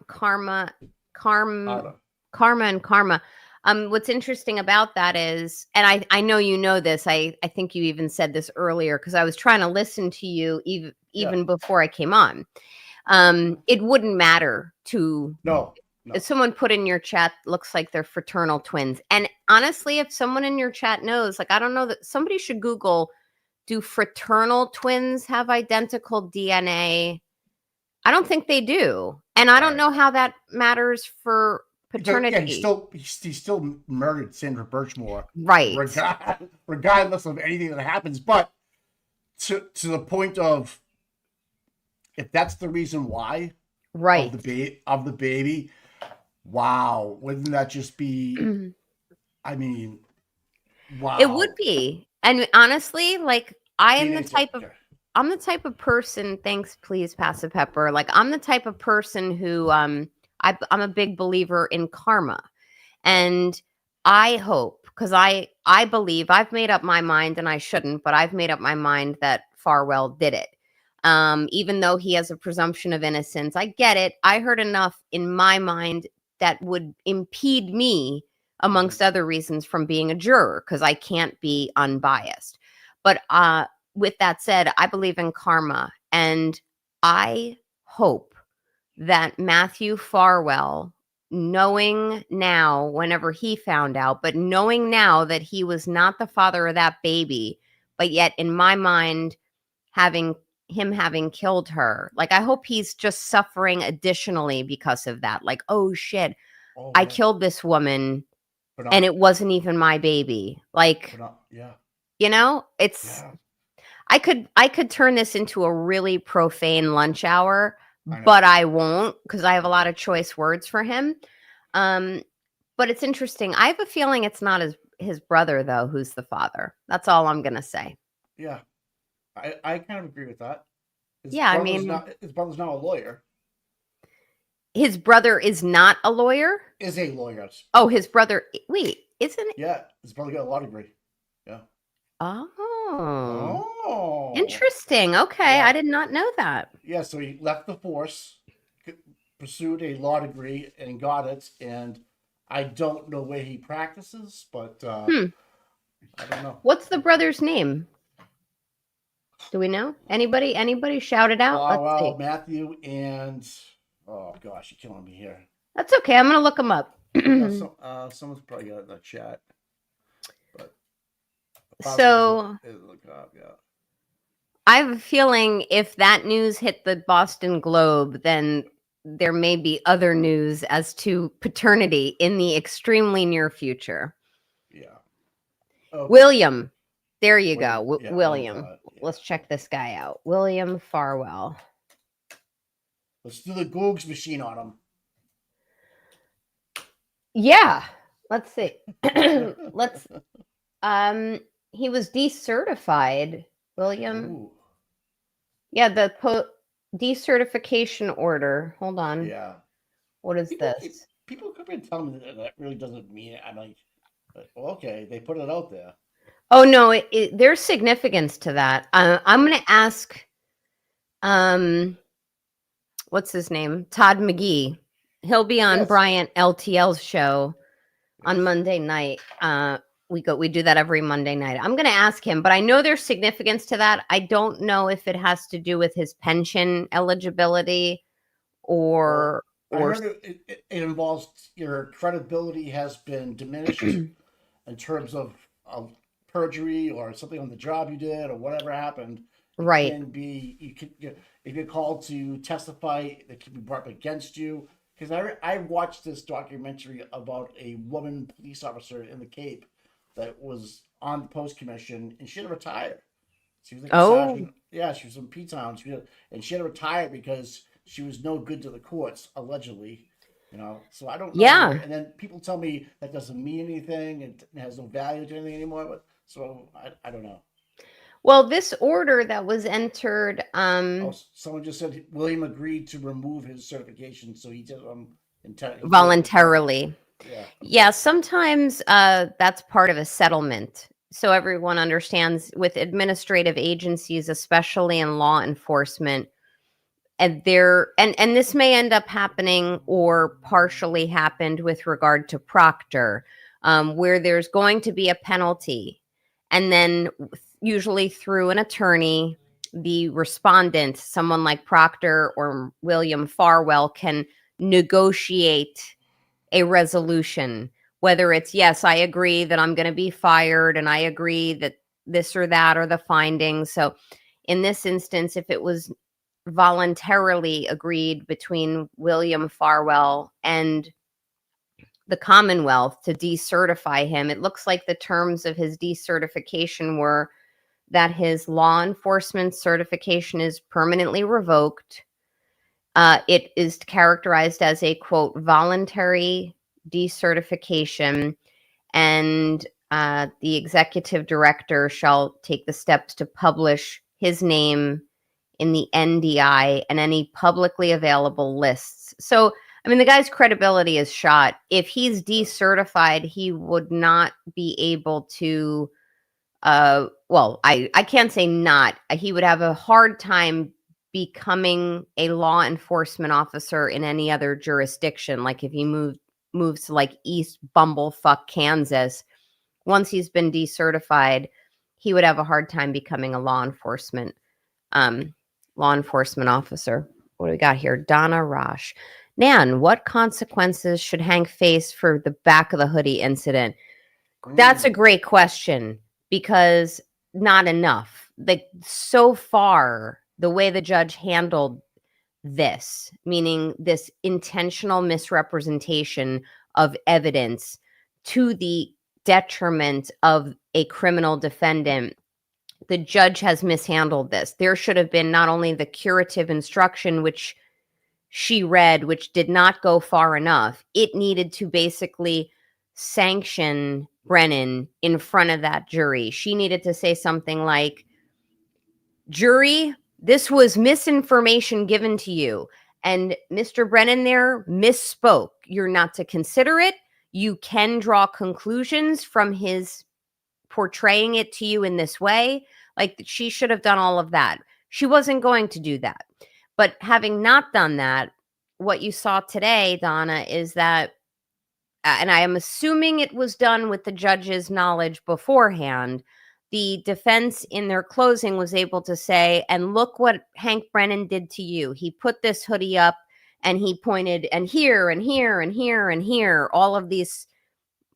What's interesting about that is, and I know you know this, I think you even said this earlier because I was trying to listen to you even before I came on. It wouldn't matter to if someone put in your chat looks like they're fraternal twins. And honestly, if someone in your chat knows, like, I don't know, that somebody should Google, do fraternal twins have identical DNA? I don't think they do. And I don't know how that matters for paternity. Yeah, he still murdered Sandra Birchmore, right? Regardless of anything that happens, but to the point of, if that's the reason why, right, of the baby, wow, wouldn't that just be? I mean, wow, it would be. And honestly, like, I am the type of I'm the type of person, thanks, please, pass the pepper. Like, I'm the type of person who, I'm a big believer in karma. And I hope, because I believe, I've made up my mind, and I shouldn't, but I've made up my mind that Farwell did it. Even though he has a presumption of innocence, I get it. I heard enough in my mind that would impede me, amongst other reasons, from being a juror, because I can't be unbiased. But with that said, I believe in karma, and I hope that Matthew Farwell, knowing now, whenever he found out, but knowing now that he was not the father of that baby, but yet in my mind, having killed her, like, I hope he's just suffering additionally because of that. Like, oh shit, I killed this woman, and it wasn't even my baby. Like, it's, I could turn this into a really profane lunch hour, but I won't, because I have a lot of choice words for him. But it's interesting. I have a feeling it's not his brother, though, who's the father. That's all I'm going to say. Yeah. I kind of agree with that. His brother's not a lawyer. His brother is not a lawyer? Is a lawyer. Oh, his brother. Wait, isn't it? Yeah, his brother got a law degree. Yeah. Oh. Interesting. Okay, yeah. I did not know that. Yeah, so he left the force, pursued a law degree, and got it. And I don't know where he practices, but I don't know. What's the brother's name? Do we know? Anybody shout it out? Oh, well, Matthew and... Oh, gosh, you're killing me here. That's okay. I'm going to look him up. Someone's probably got it in the chat. But so, I have a feeling if that news hit the Boston Globe, then there may be other news as to paternity in the extremely near future. Yeah. Okay. William. There you go. William. Let's check this guy out. William Farwell. Let's do the Googs machine on him. Yeah. Let's see. He was decertified, William. Ooh. Yeah, the decertification order. Hold on. Yeah. What is this? People could be telling me that really doesn't mean it. I'm like, okay, they put it out there. Oh no, there's significance to that. I'm going to ask, what's his name? Todd McGee. He'll be on Bryant LTL's show on Monday night. We do that every Monday night. I'm going to ask him, but I know there's significance to that. I don't know if it has to do with his pension eligibility or. I heard it involves your credibility has been diminished in terms of perjury or something on the job you did or whatever happened. Right. If you're called to testify, that can be brought up against you. Because I watched this documentary about a woman police officer in the Cape that was on the post commission, and she had to retire. She was like a sergeant. Yeah, she was in P-Town. And she had to retire because she was no good to the courts, allegedly. So I don't know. Yeah. And then people tell me that doesn't mean anything. It has no value to anything anymore. But so I don't know. Well, this order that was entered. Someone just said William agreed to remove his certification, so he did voluntarily. Yeah. Yeah. Sometimes that's part of a settlement. So everyone understands with administrative agencies, especially in law enforcement, and this may end up happening or partially happened with regard to Proctor, where there's going to be a penalty, and then usually through an attorney, the respondent, someone like Proctor or William Farwell, can negotiate a resolution, whether it's, yes, I agree that I'm going to be fired, and I agree that this or that are the findings. So in this instance, if it was voluntarily agreed between William Farwell and the Commonwealth to decertify him, it looks like the terms of his decertification were that his law enforcement certification is permanently revoked. It is characterized as a, quote, voluntary decertification, and the executive director shall take the steps to publish his name in the NDI and any publicly available lists. So, I mean, the guy's credibility is shot. If he's decertified, he would not be able to, well, I can't say not. He would have a hard time becoming a law enforcement officer in any other jurisdiction. Like if he moves to like East Bumblefuck, Kansas, once he's been decertified, he would have a hard time becoming a law enforcement officer. What do we got here? Donna Rosh. Nan, what consequences should Hank face for the back of the hoodie incident? That's a great question, because not enough. Like, so far, the way the judge handled this, meaning this intentional misrepresentation of evidence to the detriment of a criminal defendant, the judge has mishandled this. There should have been not only the curative instruction, which she read, which did not go far enough. It needed to basically sanction Brennan in front of that jury. She needed to say something like, jury, this was misinformation given to you. And Mr. Brennan there misspoke. You're not to consider it. You can draw conclusions from his portraying it to you in this way. Like, she should have done all of that. She wasn't going to do that. But having not done that, what you saw today, Donna, is that, and I am assuming it was done with the judge's knowledge beforehand, the defense in their closing was able to say, and look what Hank Brennan did to you. He put this hoodie up and he pointed, and here and here and here and here, all of these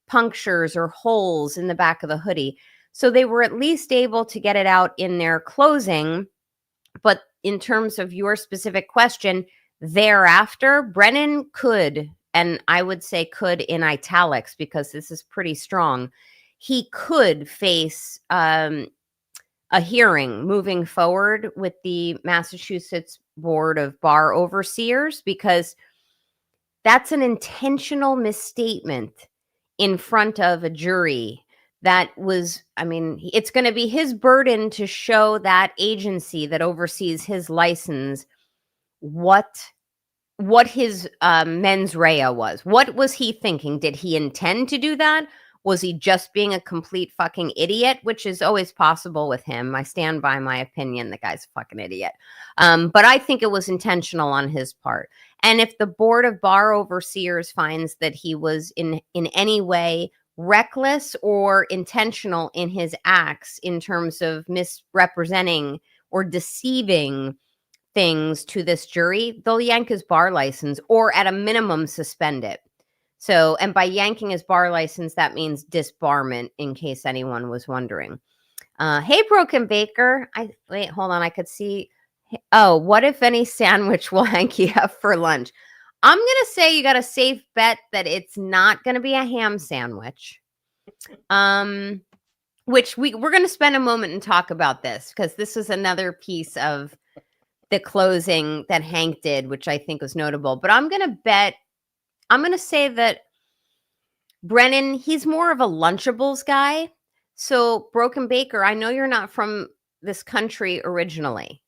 punctures or holes in the back of the hoodie. So they were at least able to get it out in their closing. But in terms of your specific question, thereafter, Brennan could, and I would say could in italics because this is pretty strong, he could face a hearing moving forward with the Massachusetts Board of Bar Overseers, because that's an intentional misstatement in front of a jury. That was, I mean, it's going to be his burden to show that agency that oversees his license what his mens rea was. What was he thinking? Did he intend to do that? Was he just being a complete fucking idiot? Which is always possible with him. I stand by my opinion. The guy's a fucking idiot. But I think it was intentional on his part. And if the Board of Bar Overseers finds that he was in any way reckless or intentional in his acts in terms of misrepresenting or deceiving things to this jury, they'll yank his bar license or at a minimum suspend it. So, and by yanking his bar license, that means disbarment, in case anyone was wondering. Hey, Broken Baker. Wait, hold on. I could see. Oh, what if any sandwich will Hanky have for lunch? I'm going to say you got a safe bet that it's not going to be a ham sandwich. Which we're going to spend a moment and talk about this, because this is another piece of the closing that Hank did, which I think was notable. But I'm going to say that Brennan, he's more of a Lunchables guy. So, Broken Baker, I know you're not from this country originally,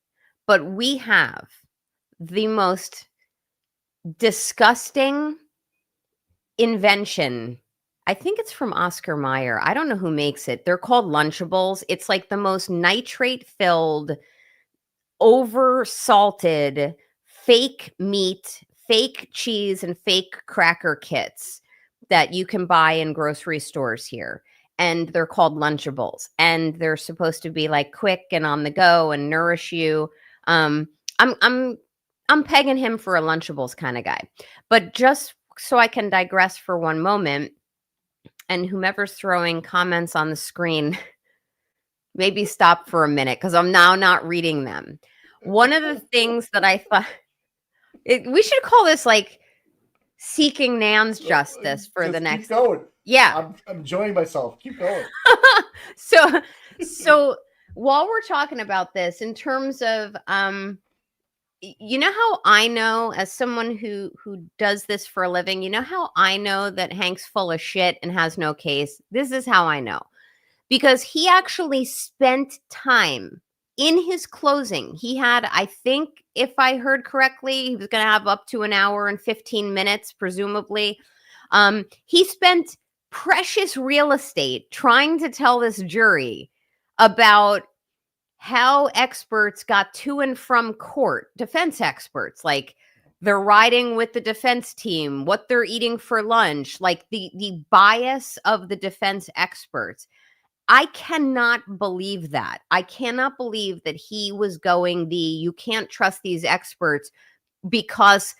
but we have the most disgusting invention. I think it's from Oscar Mayer. I don't know who makes it. They're called Lunchables. It's like the most nitrate-filled, over-salted, fake meat, fake cheese, and fake cracker kits that you can buy in grocery stores here. And they're called Lunchables. And they're supposed to be like quick and on the go and nourish you. I'm pegging him for a Lunchables kind of guy. But just so I can digress for one moment, and whomever's throwing comments on the screen, maybe stop for a minute, because I'm now not reading them. One of the things that I thought, we should call this like seeking Nan's justice for the next. Keep going. Yeah. I'm enjoying myself. Keep going. So while we're talking about this, in terms of, you know how I know, as someone who does this for a living, you know how I know that Hank's full of shit and has no case? This is how I know. Because he actually spent time in his closing, he had, I think, if I heard correctly, he was going to have up to an hour and 15 minutes, presumably. He spent precious real estate trying to tell this jury about how experts got to and from court, defense experts, like they're riding with the defense team, what they're eating for lunch, like the bias of the defense experts. I cannot believe that. I cannot believe that he was going you can't trust these experts because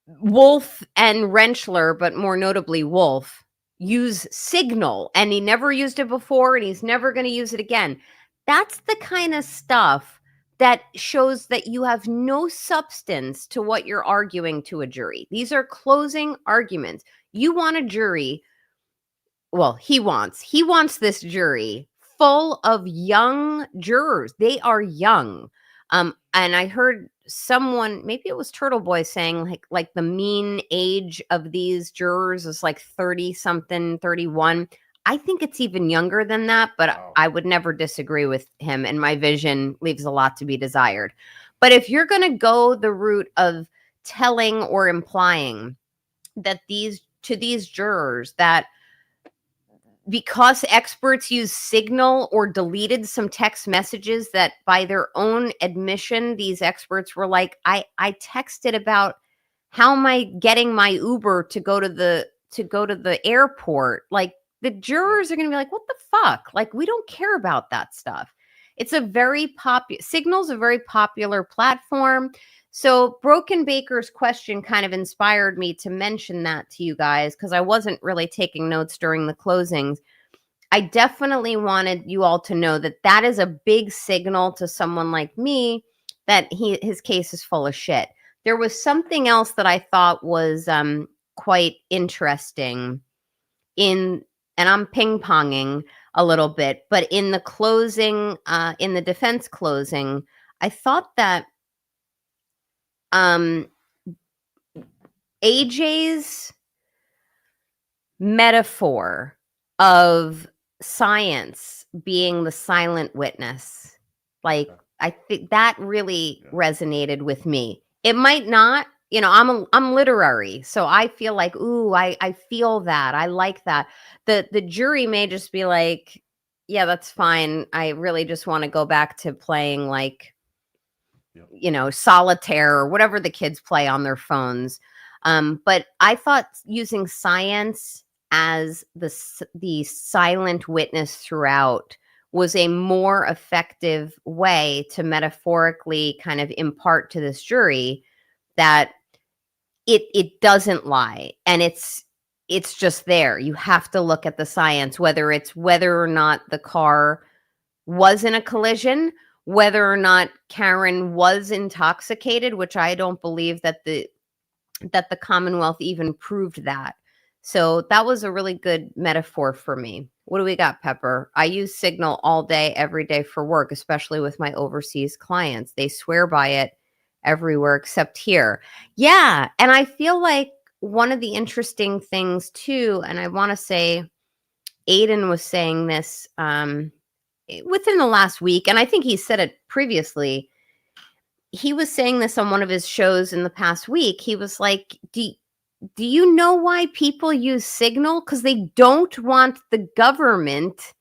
Wolf and Rentschler, but more notably Wolf, use Signal, and he never used it before and he's never going to use it again. That's the kind of stuff that shows that you have no substance to what you're arguing to a jury. These are closing arguments. You want a jury, well, he wants this jury full of young jurors. They are young. And I heard someone, maybe it was Turtle Boy, saying like the mean age of these jurors is like 30 something, 31. I think it's even younger than that, but I would never disagree with him. And my vision leaves a lot to be desired. But if you're going to go the route of telling or implying that these jurors that because experts use Signal or deleted some text messages that by their own admission, these experts were like, I texted about how am I getting my Uber to go to the airport. Like the jurors are going to be like, what the fuck? Like, we don't care about that stuff. It's a very Signal's a very popular platform. So Broken Baker's question kind of inspired me to mention that to you guys because I wasn't really taking notes during the closings. I definitely wanted you all to know that that is a big signal to someone like me that his case is full of shit. There was something else that I thought was quite interesting and I'm ping-ponging a little bit, but in the closing, in the defense closing, I thought that AJ's metaphor of science being the silent witness, like I think that really resonated with me. It might not, I'm literary, so I feel like, ooh, I feel that. I like that. The jury may just be like, yeah, that's fine. I really just want to go back to playing like solitaire or whatever the kids play on their phones. But I thought using science as the silent witness throughout was a more effective way to metaphorically kind of impart to this jury that it doesn't lie. And it's just there. You have to look at the science, whether or not the car was in a collision, whether or not Karen was intoxicated, which I don't believe that the Commonwealth even proved that. So that was a really good metaphor for me. What do we got, Pepper? I use Signal all day, every day for work, especially with my overseas clients. They swear by it everywhere except here. Yeah. And I feel like one of the interesting things too, and I want to say Aiden was saying this within the last week, and I think he said it previously. He was saying this on one of his shows in the past week. He was like, do you know why people use Signal? Because they don't want the government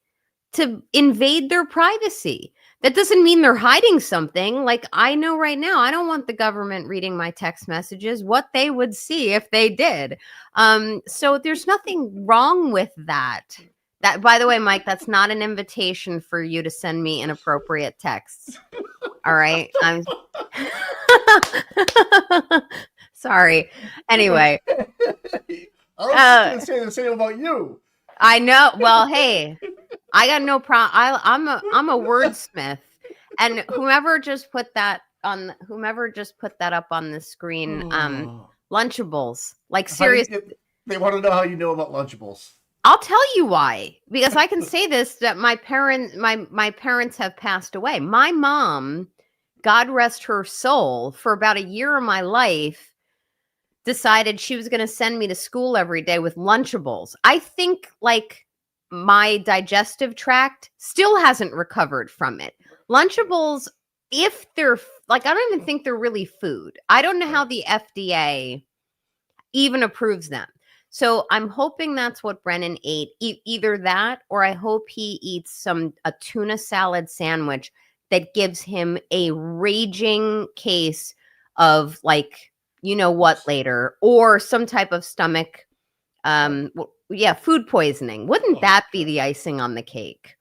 to invade their privacy. That doesn't mean they're hiding something. Like, I know right now, I don't want the government reading my text messages, what they would see if they did. So there's nothing wrong with that. That, by the way, Mike, that's not an invitation for you to send me inappropriate texts. All right. I'm sorry. Anyway. I was going to say the same about you. I know. Well, hey, I got no problem. I'm a wordsmith, and whomever just put that up on the screen, Lunchables. Like, seriously, they want to know how you know about Lunchables. I'll tell you why, because I can say this, that my parents have passed away. My mom, God rest her soul, for about a year of my life, decided she was going to send me to school every day with Lunchables. I think like my digestive tract still hasn't recovered from it. Lunchables, if they're like, I don't even think they're really food. I don't know how the FDA even approves them. So I'm hoping that's what Brennan ate. Either that, or I hope he eats a tuna salad sandwich that gives him a raging case of like, you know what, later, or some type of stomach, food poisoning. Wouldn't that be the icing on the cake?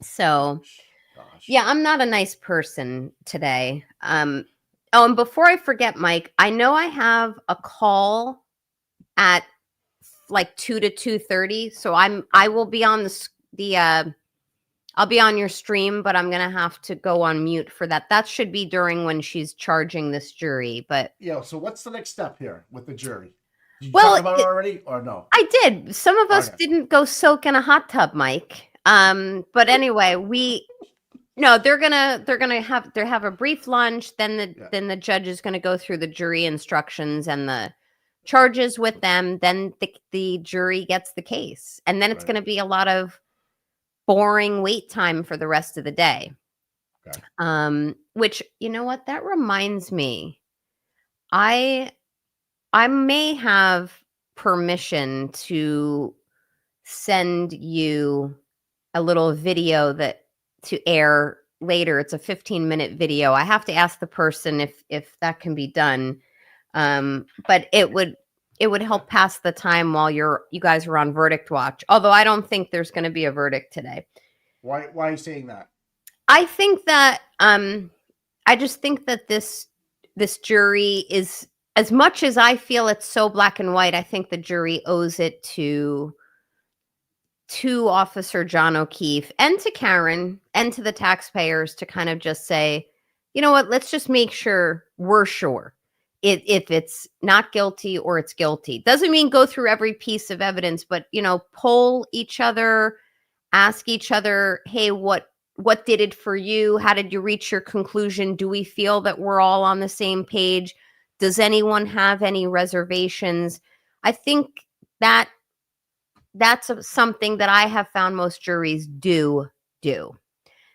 So, yeah, I'm not a nice person today. Oh, and before I forget, Mike, I know I have a call at like 2 to 2:30, so I will be on I'll be on your stream, but I'm gonna have to go on mute for that. That should be during when she's charging this jury. But yeah, so what's the next step here with the jury? Did you well, talk about it already or no? I did. Some of us didn't go soak in a hot tub, Mike. But anyway, they're gonna have a brief lunch. Then the judge is gonna go through the jury instructions and the charges with them. Then the jury gets the case, and then it's gonna be a lot of boring wait time for the rest of the day. Okay. Which, you know what, that reminds me, I may have permission to send you a little video to air later. It's a 15-minute video. I have to ask the person if that can be done. But it would help pass the time while you guys are on verdict watch. Although I don't think there's going to be a verdict today. Why are you saying that? I think that I just think that this jury is, as much as I feel it's so black and white, I think the jury owes it to Officer John O'Keefe and to Karen and to the taxpayers to kind of just say, you know what, let's just make sure we're sure if it's not guilty or it's guilty. Doesn't mean go through every piece of evidence, but, poll each other, ask each other, hey, what did it for you? How did you reach your conclusion? Do we feel that we're all on the same page? Does anyone have any reservations? I think that's something that I have found most juries do.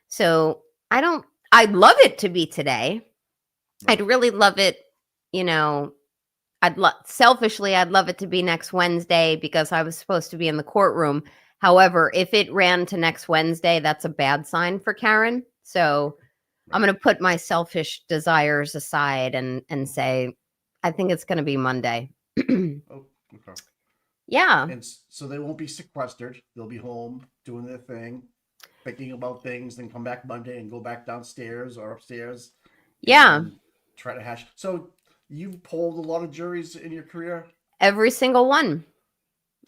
So I'd love it to be today. I'd really love it. Selfishly, I'd love it to be next Wednesday because I was supposed to be in the courtroom. However, if it ran to next Wednesday, that's a bad sign for Karen. So I'm going to put my selfish desires aside and say, I think it's going to be Monday. Oh, okay. Yeah. And so they won't be sequestered. They'll be home doing their thing, thinking about things, then come back Monday and go back downstairs or upstairs. Yeah. Try to hash. So you've polled a lot of juries in your career? Every single one.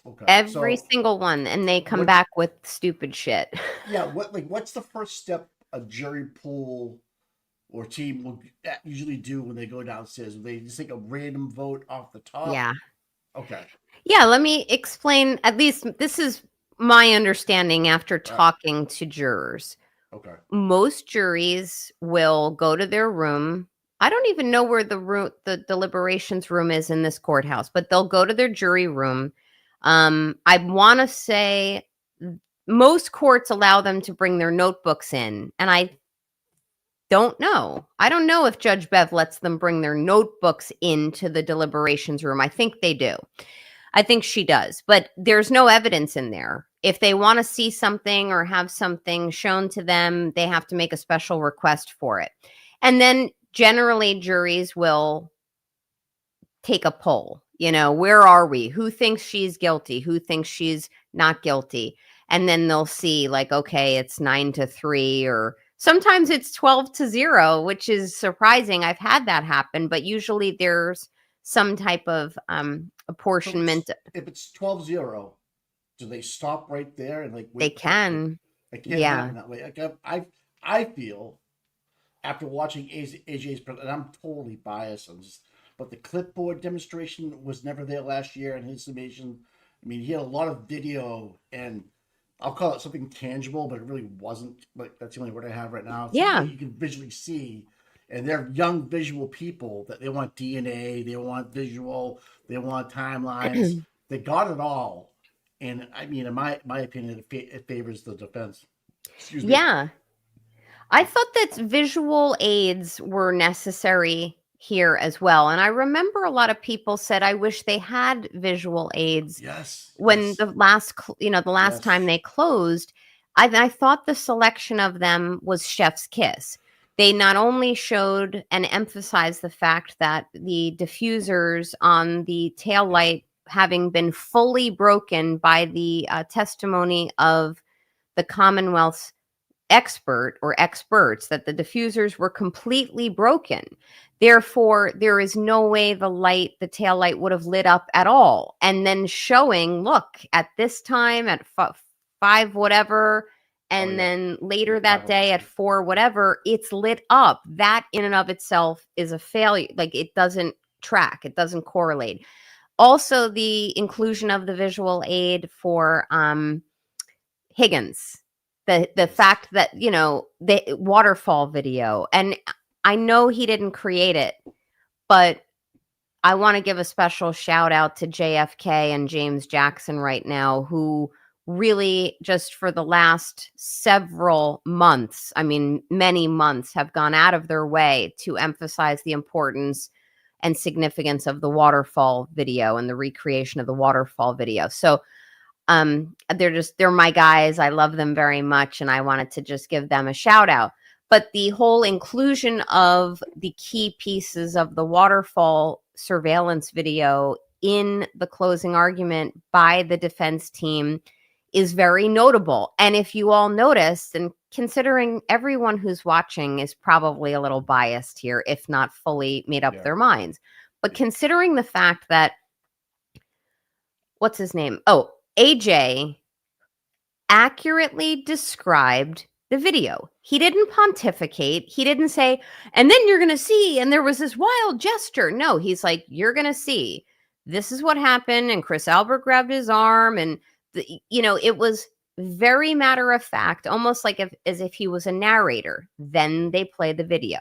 Okay. Every single one. And they come back with stupid shit. Yeah. What's the first step a jury pool or team will usually do when they go downstairs? Will they just take a random vote off the top? Yeah. Okay. Yeah. Let me explain. At least this is my understanding after talking to jurors. Okay. Most juries will go to their room. I don't even know where the deliberations room is in this courthouse, but they'll go to their jury room. I want to say most courts allow them to bring their notebooks in, and I don't know. I don't know if Judge Bev lets them bring their notebooks into the deliberations room. I think they do. I think she does, but there's no evidence in there. If they want to see something or have something shown to them, they have to make a special request for it. And then generally juries will take a poll. Where are we? Who thinks she's guilty? Who thinks she's not guilty? And then they'll see okay, it's 9-3, or sometimes it's 12-0, which is surprising. I've had that happen, but usually there's some type of apportionment. So if it's 12-0, do they stop right there and wait? They can. It can't happen that way. I feel after watching AJ's, and I'm totally biased on this, but the clipboard demonstration was never there last year in his summation. I mean, he had a lot of video, and I'll call it something tangible, but it really wasn't. But that's the only word I have right now. Yeah. You can visually see, and they're young visual people that they want DNA, they want visual, they want timelines. They got it all. And I mean, in my opinion, it favors the defense. Excuse me. Yeah. I thought that visual aids were necessary here as well. And I remember a lot of people said, I wish they had visual aids. Yes. When the last, the last time they closed, I thought the selection of them was chef's kiss. They not only showed and emphasized the fact that the diffusers on the taillight having been fully broken by the testimony of the Commonwealth's expert or experts, that the diffusers were completely broken. Therefore, there is no way the tail light would have lit up at all. And then showing, look, at this time at 5 whatever, and then later that day at 4 whatever, it's lit up. That in and of itself is a failure. Like, it doesn't track, it doesn't correlate. Also, the inclusion of the visual aid for Higgins. The fact that, the waterfall video, and I know he didn't create it, but I want to give a special shout out to JFK and James Jackson right now, who really just for the last several months, I mean, many months, have gone out of their way to emphasize the importance and significance of the waterfall video and the recreation of the waterfall video. So they're my guys. I love them very much, and I wanted to just give them a shout out. But the whole inclusion of the key pieces of the waterfall surveillance video in the closing argument by the defense team is very notable. And if you all noticed, and considering everyone who's watching is probably a little biased here, if not fully made up their minds, but considering the fact that, what's his name? Oh, AJ accurately described the video. He didn't pontificate. He didn't say, and then you're going to see, and there was this wild gesture. No, he's like, you're going to see. This is what happened. And Chris Albert grabbed his arm. And, it was very matter of fact, almost like as if he was a narrator. Then they play the video.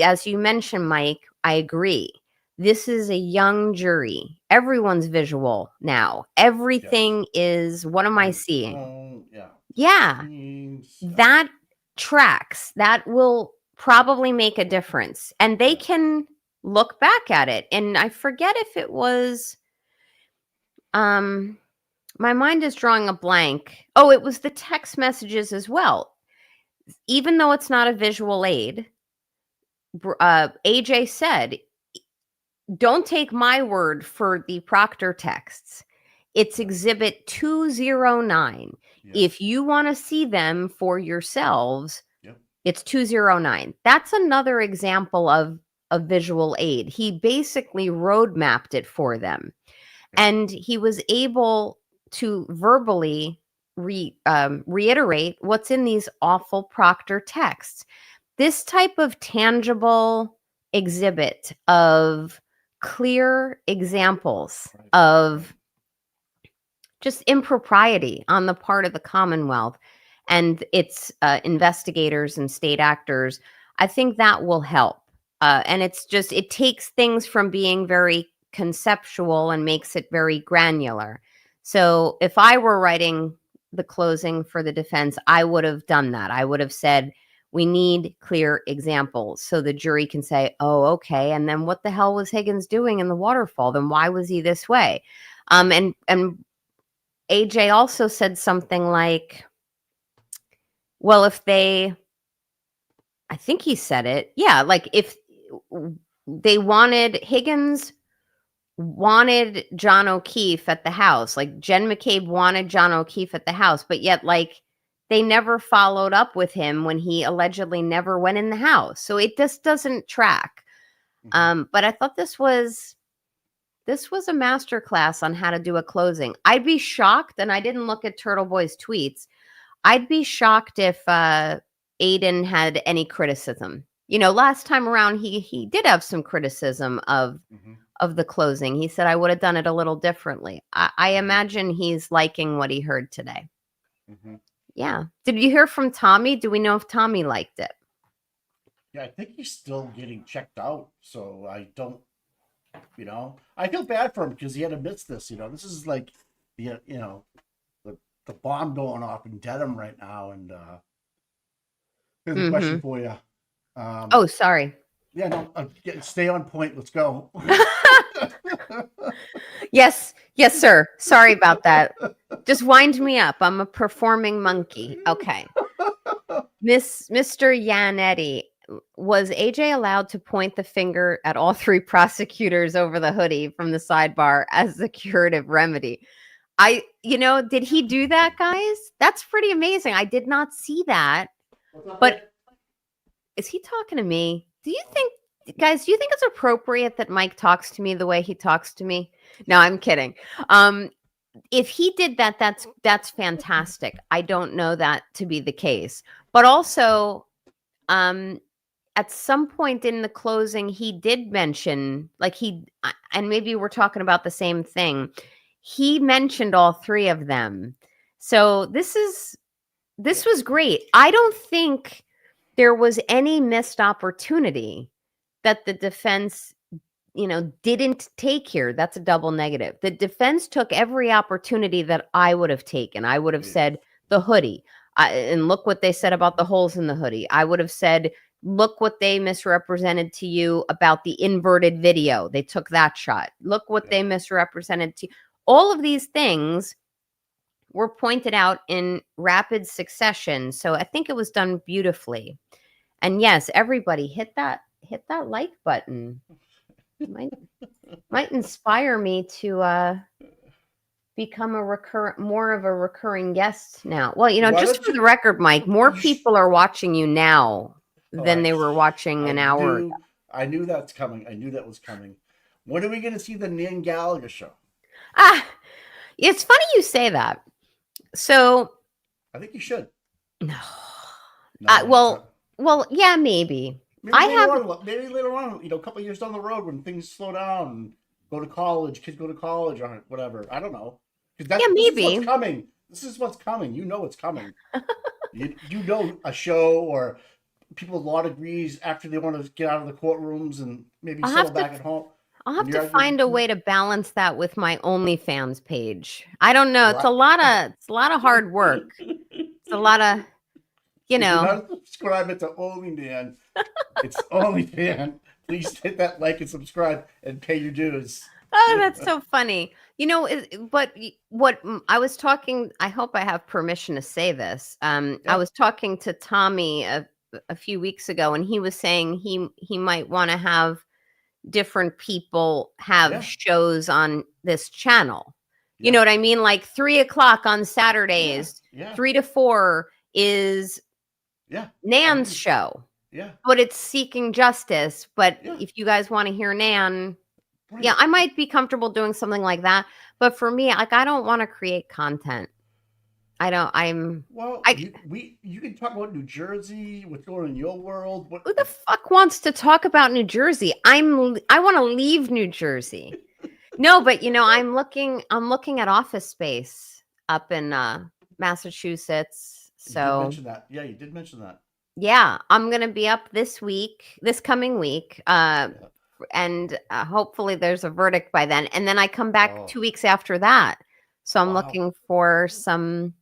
As you mentioned, Mike, I agree. This is a young jury. Everyone's visual now. Everything is, what am I seeing? Yeah. That tracks. That will probably make a difference. And they can look back at it. And I forget if it was, my mind is drawing a blank. Oh, it was the text messages as well. Even though it's not a visual aid, AJ said, don't take my word for the Proctor texts. It's Exhibit 209. If you want to see them for yourselves, it's 209. That's another example of a visual aid. He basically road mapped it for them. And he was able to verbally reiterate what's in these awful Proctor texts. This type of tangible exhibit of clear examples of just impropriety on the part of the Commonwealth and its investigators and state actors, I think that will help. And it takes things from being very conceptual and makes it very granular. So if I were writing the closing for the defense, I would have done that. I would have said, we need clear examples so the jury can say, oh, okay. And then what the hell was Higgins doing in the waterfall? Then why was he this way? And AJ also said something like, well, I think he said it. Yeah. Like if Higgins wanted John O'Keefe at the house, like Jen McCabe wanted John O'Keefe at the house, but yet they never followed up with him when he allegedly never went in the house. So it just doesn't track. But I thought this was a masterclass on how to do a closing. I'd be shocked, and I didn't look at Turtle Boy's tweets. I'd be shocked if Aiden had any criticism. Last time around, he did have some criticism of the closing. He said, I would have done it a little differently. I imagine he's liking what he heard today. Yeah. Did you hear from Tommy? Do we know if Tommy liked it? Yeah, I think he's still getting checked out. So I don't, I feel bad for him because he had to miss this. This is like you know, the bomb going off in Dedham right now, and here's a question for you. Oh, sorry. Yeah, no, stay on point. Let's go. Yes, yes, sir. Sorry about that. Just wind me up. I'm a performing monkey. Okay. Mr. Yannetti, was AJ allowed to point the finger at all three prosecutors over the hoodie from the sidebar as the curative remedy? Did he do that, guys? That's pretty amazing. I did not see that. But is he talking to me? Do you think it's appropriate that Mike talks to me the way he talks to me? No, I'm kidding. If he did that, that's fantastic. I don't know that to be the case. But also, at some point in the closing, he did mention, and maybe we're talking about the same thing. He mentioned all three of them. So this was great. I don't think there was any missed opportunity that the defense, didn't take here. That's a double negative. The defense took every opportunity that I would have taken. I would have said the hoodie, and look what they said about the holes in the hoodie. I would have said, look what they misrepresented to you about the inverted video. They took that shot. Look what they misrepresented to you. All of these things were pointed out in rapid succession. So I think it was done beautifully. And yes, everybody hit that like button. Might inspire me to become more of a recurring guest now. Well, just for the record, Mike, more people are watching you now than they were watching an hour ago. I knew that's coming. I knew that was coming. When are we going to see the Nan Gallagher show? It's funny you say that. So I think you should. No. Well, yeah, maybe. Maybe later on, a couple of years down the road when things slow down and kids go to college or whatever. I don't know. Maybe. This is what's coming. This is what's coming. You know it's coming. you know a show or people with law degrees after they want to get out of the courtrooms and maybe settle back at home. I'll have to find a way to balance that with my OnlyFans page. I don't know. It's a lot of hard work. It's a lot of, If you're not subscribing to OnlyFans, it's OnlyFans. Please hit that like and subscribe and pay your dues. Oh, that's so funny. But what I was talking, I hope I have permission to say this. I was talking to Tommy a few weeks ago, and he was saying he might want to have different people have shows on this channel. You know what I mean? Like 3:00 on Saturdays, 3 to 4 is Nan's show. Yeah. But it's seeking justice. But if you guys want to hear Nan, I might be comfortable doing something like that. But for me, I don't want to create content. You can talk about New Jersey, what's going on in your world. Who the fuck wants to talk about New Jersey? I want to leave New Jersey. No, but I'm looking at office space up in Massachusetts. So you did mention that. Yeah, you did mention that. Yeah, I'm gonna be up this coming week. And hopefully there's a verdict by then. And then I come back 2 weeks after that. So I'm looking for some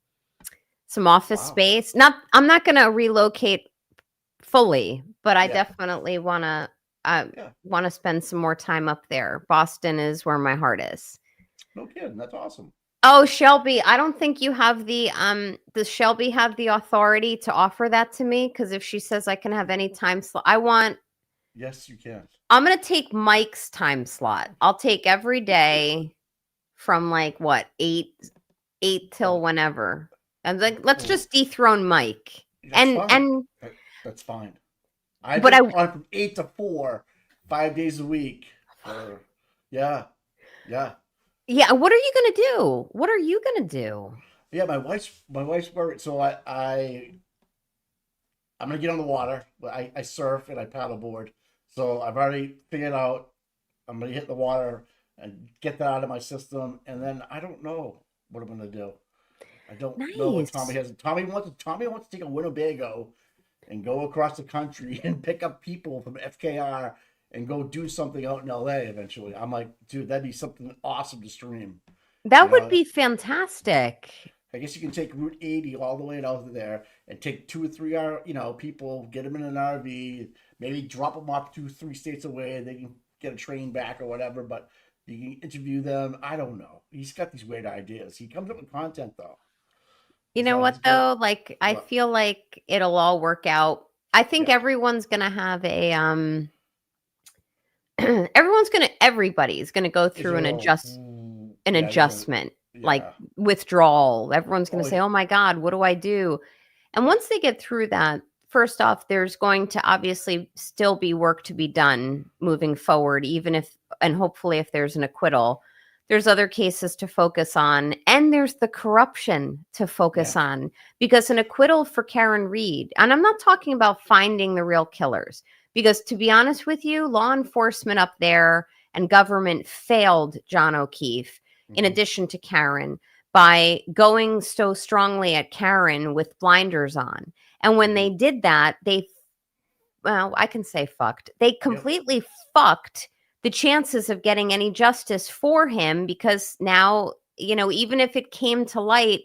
office space. I'm not going to relocate fully, but I definitely want to spend some more time up there. Boston is where my heart is. No kidding. That's awesome. Oh, Shelby, I don't think you have does Shelby have the authority to offer that to me? Because if she says I can have any time slot, Yes, you can. I'm going to take Mike's time slot. I'll take every day from 8 till whenever. And let's just dethrone Mike. That's fine. I'm from 8 to 4, 5 days a week. Yeah. Yeah, what are you going to do? Yeah, my wife's worried. So I'm going to get on the water. I surf and I paddleboard. So I've already figured out I'm going to hit the water and get that out of my system. And then I don't know what I'm going to do. I don't know what Tommy has. Tommy wants to take a Winnebago and go across the country and pick up people from FKR and go do something out in LA eventually. I'm like, dude, that'd be something awesome to stream. That You would know, be fantastic. I guess you can take Route 80 all the way out there and take 2 or 3 hour, people, get them in an RV, maybe drop them off 2, 3 states away, and they can get a train back or whatever. But you can interview them. I don't know. He's got these weird ideas. He comes up with content though. You He's know got what he's got though? Like I what? feel like it'll all work out. I think Yeah. everyone's gonna have a everybody's gonna go Is through there an a yeah? There's a adjustment, like yeah. withdrawal. Everyone's gonna Oh say, yeah. "Oh my God, what do I do?" And once they get through that, first off, there's going to obviously still be work to be done moving forward, even if and hopefully if there's an acquittal. There's other cases to focus on, and there's the corruption to focus Yeah. on because an acquittal for Karen Reed, and I'm not talking about finding the real killers, because to be honest with you, law enforcement up there and government failed John O'Keefe, in addition to Karen, by going so strongly at Karen with blinders on. And when they did that, well, I can say fucked. They completely fucked the chances of getting any justice for him because now, even if it came to light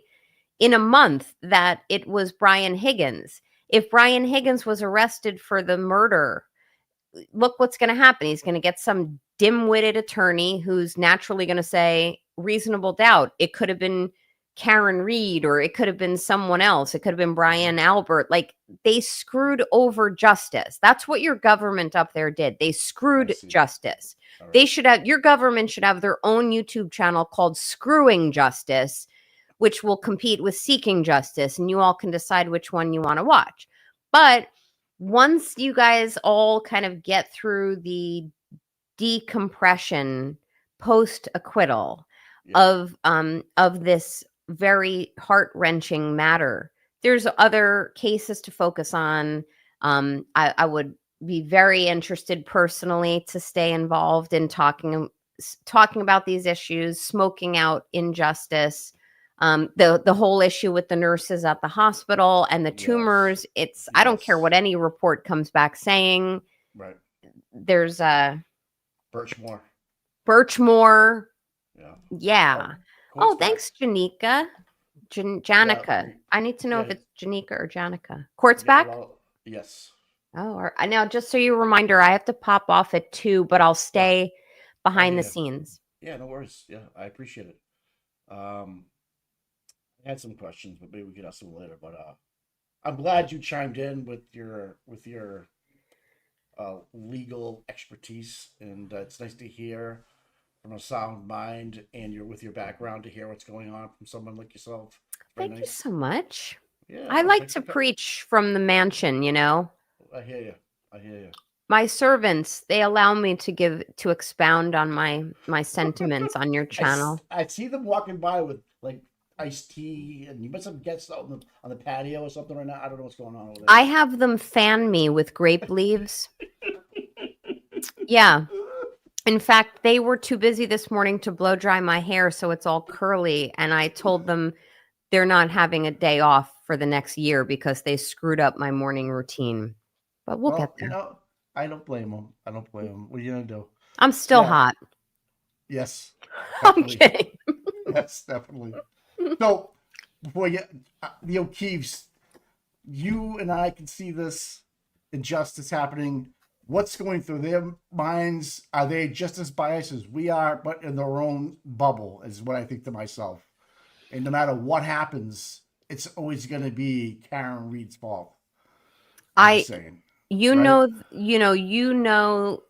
in a month that it was Brian Higgins, if Brian Higgins was arrested for the murder, look what's going to happen. He's going to get some dim-witted attorney who's naturally going to say reasonable doubt. It could have been Karen Reed or it could have been someone else. It could have been Brian Albert. Like they screwed over justice. That's what your government up there did. They screwed justice. Right. Your government should have their own YouTube channel called Screwing Justice, which will compete with Seeking Justice, and you all can decide which one you want to watch. But once you guys all kind of get through the decompression post acquittal of this very heart-wrenching matter, there's other cases to focus on. I would be very interested personally to stay involved in talking about these issues, smoking out injustice, the whole issue with the nurses at the hospital and the tumors. I don't care what any report comes back saying. Right. There's Birchmore. Yeah. Oh, thanks, Janika. Janica. Yeah. I need to know if it's Janika or Janica. Court's back? Yes. Oh, now just so you a reminder, I have to pop off at 2, but I'll stay behind the scenes. Yeah, no worries. Yeah, I appreciate it. I had some questions, but maybe we can ask them later. But I'm glad you chimed in with your legal expertise, and it's nice to hear from a sound mind and with your background to hear what's going on from someone like yourself. Thank you so much. Yeah, I like to preach from the mansion, I hear you. My servants, they allow me to expound on my sentiments on your channel. I see them walking by with like iced tea, and you must have guests out on the patio or something right now. I don't know what's going on over there. I have them fan me with grape leaves. Yeah. In fact, they were too busy this morning to blow dry my hair, so it's all curly. And I told them they're not having a day off for the next year because they screwed up my morning routine. But we'll get there. I don't blame them. What are you going to do? I'm still hot. Yes. I'm kidding. Yes, definitely. So, before you, the O'Keefes, you and I can see this injustice happening. What's going through their minds? Are they just as biased as we are, but in their own bubble, is what I think to myself. And no matter what happens, it's always going to be Karen Reed's fault. You know,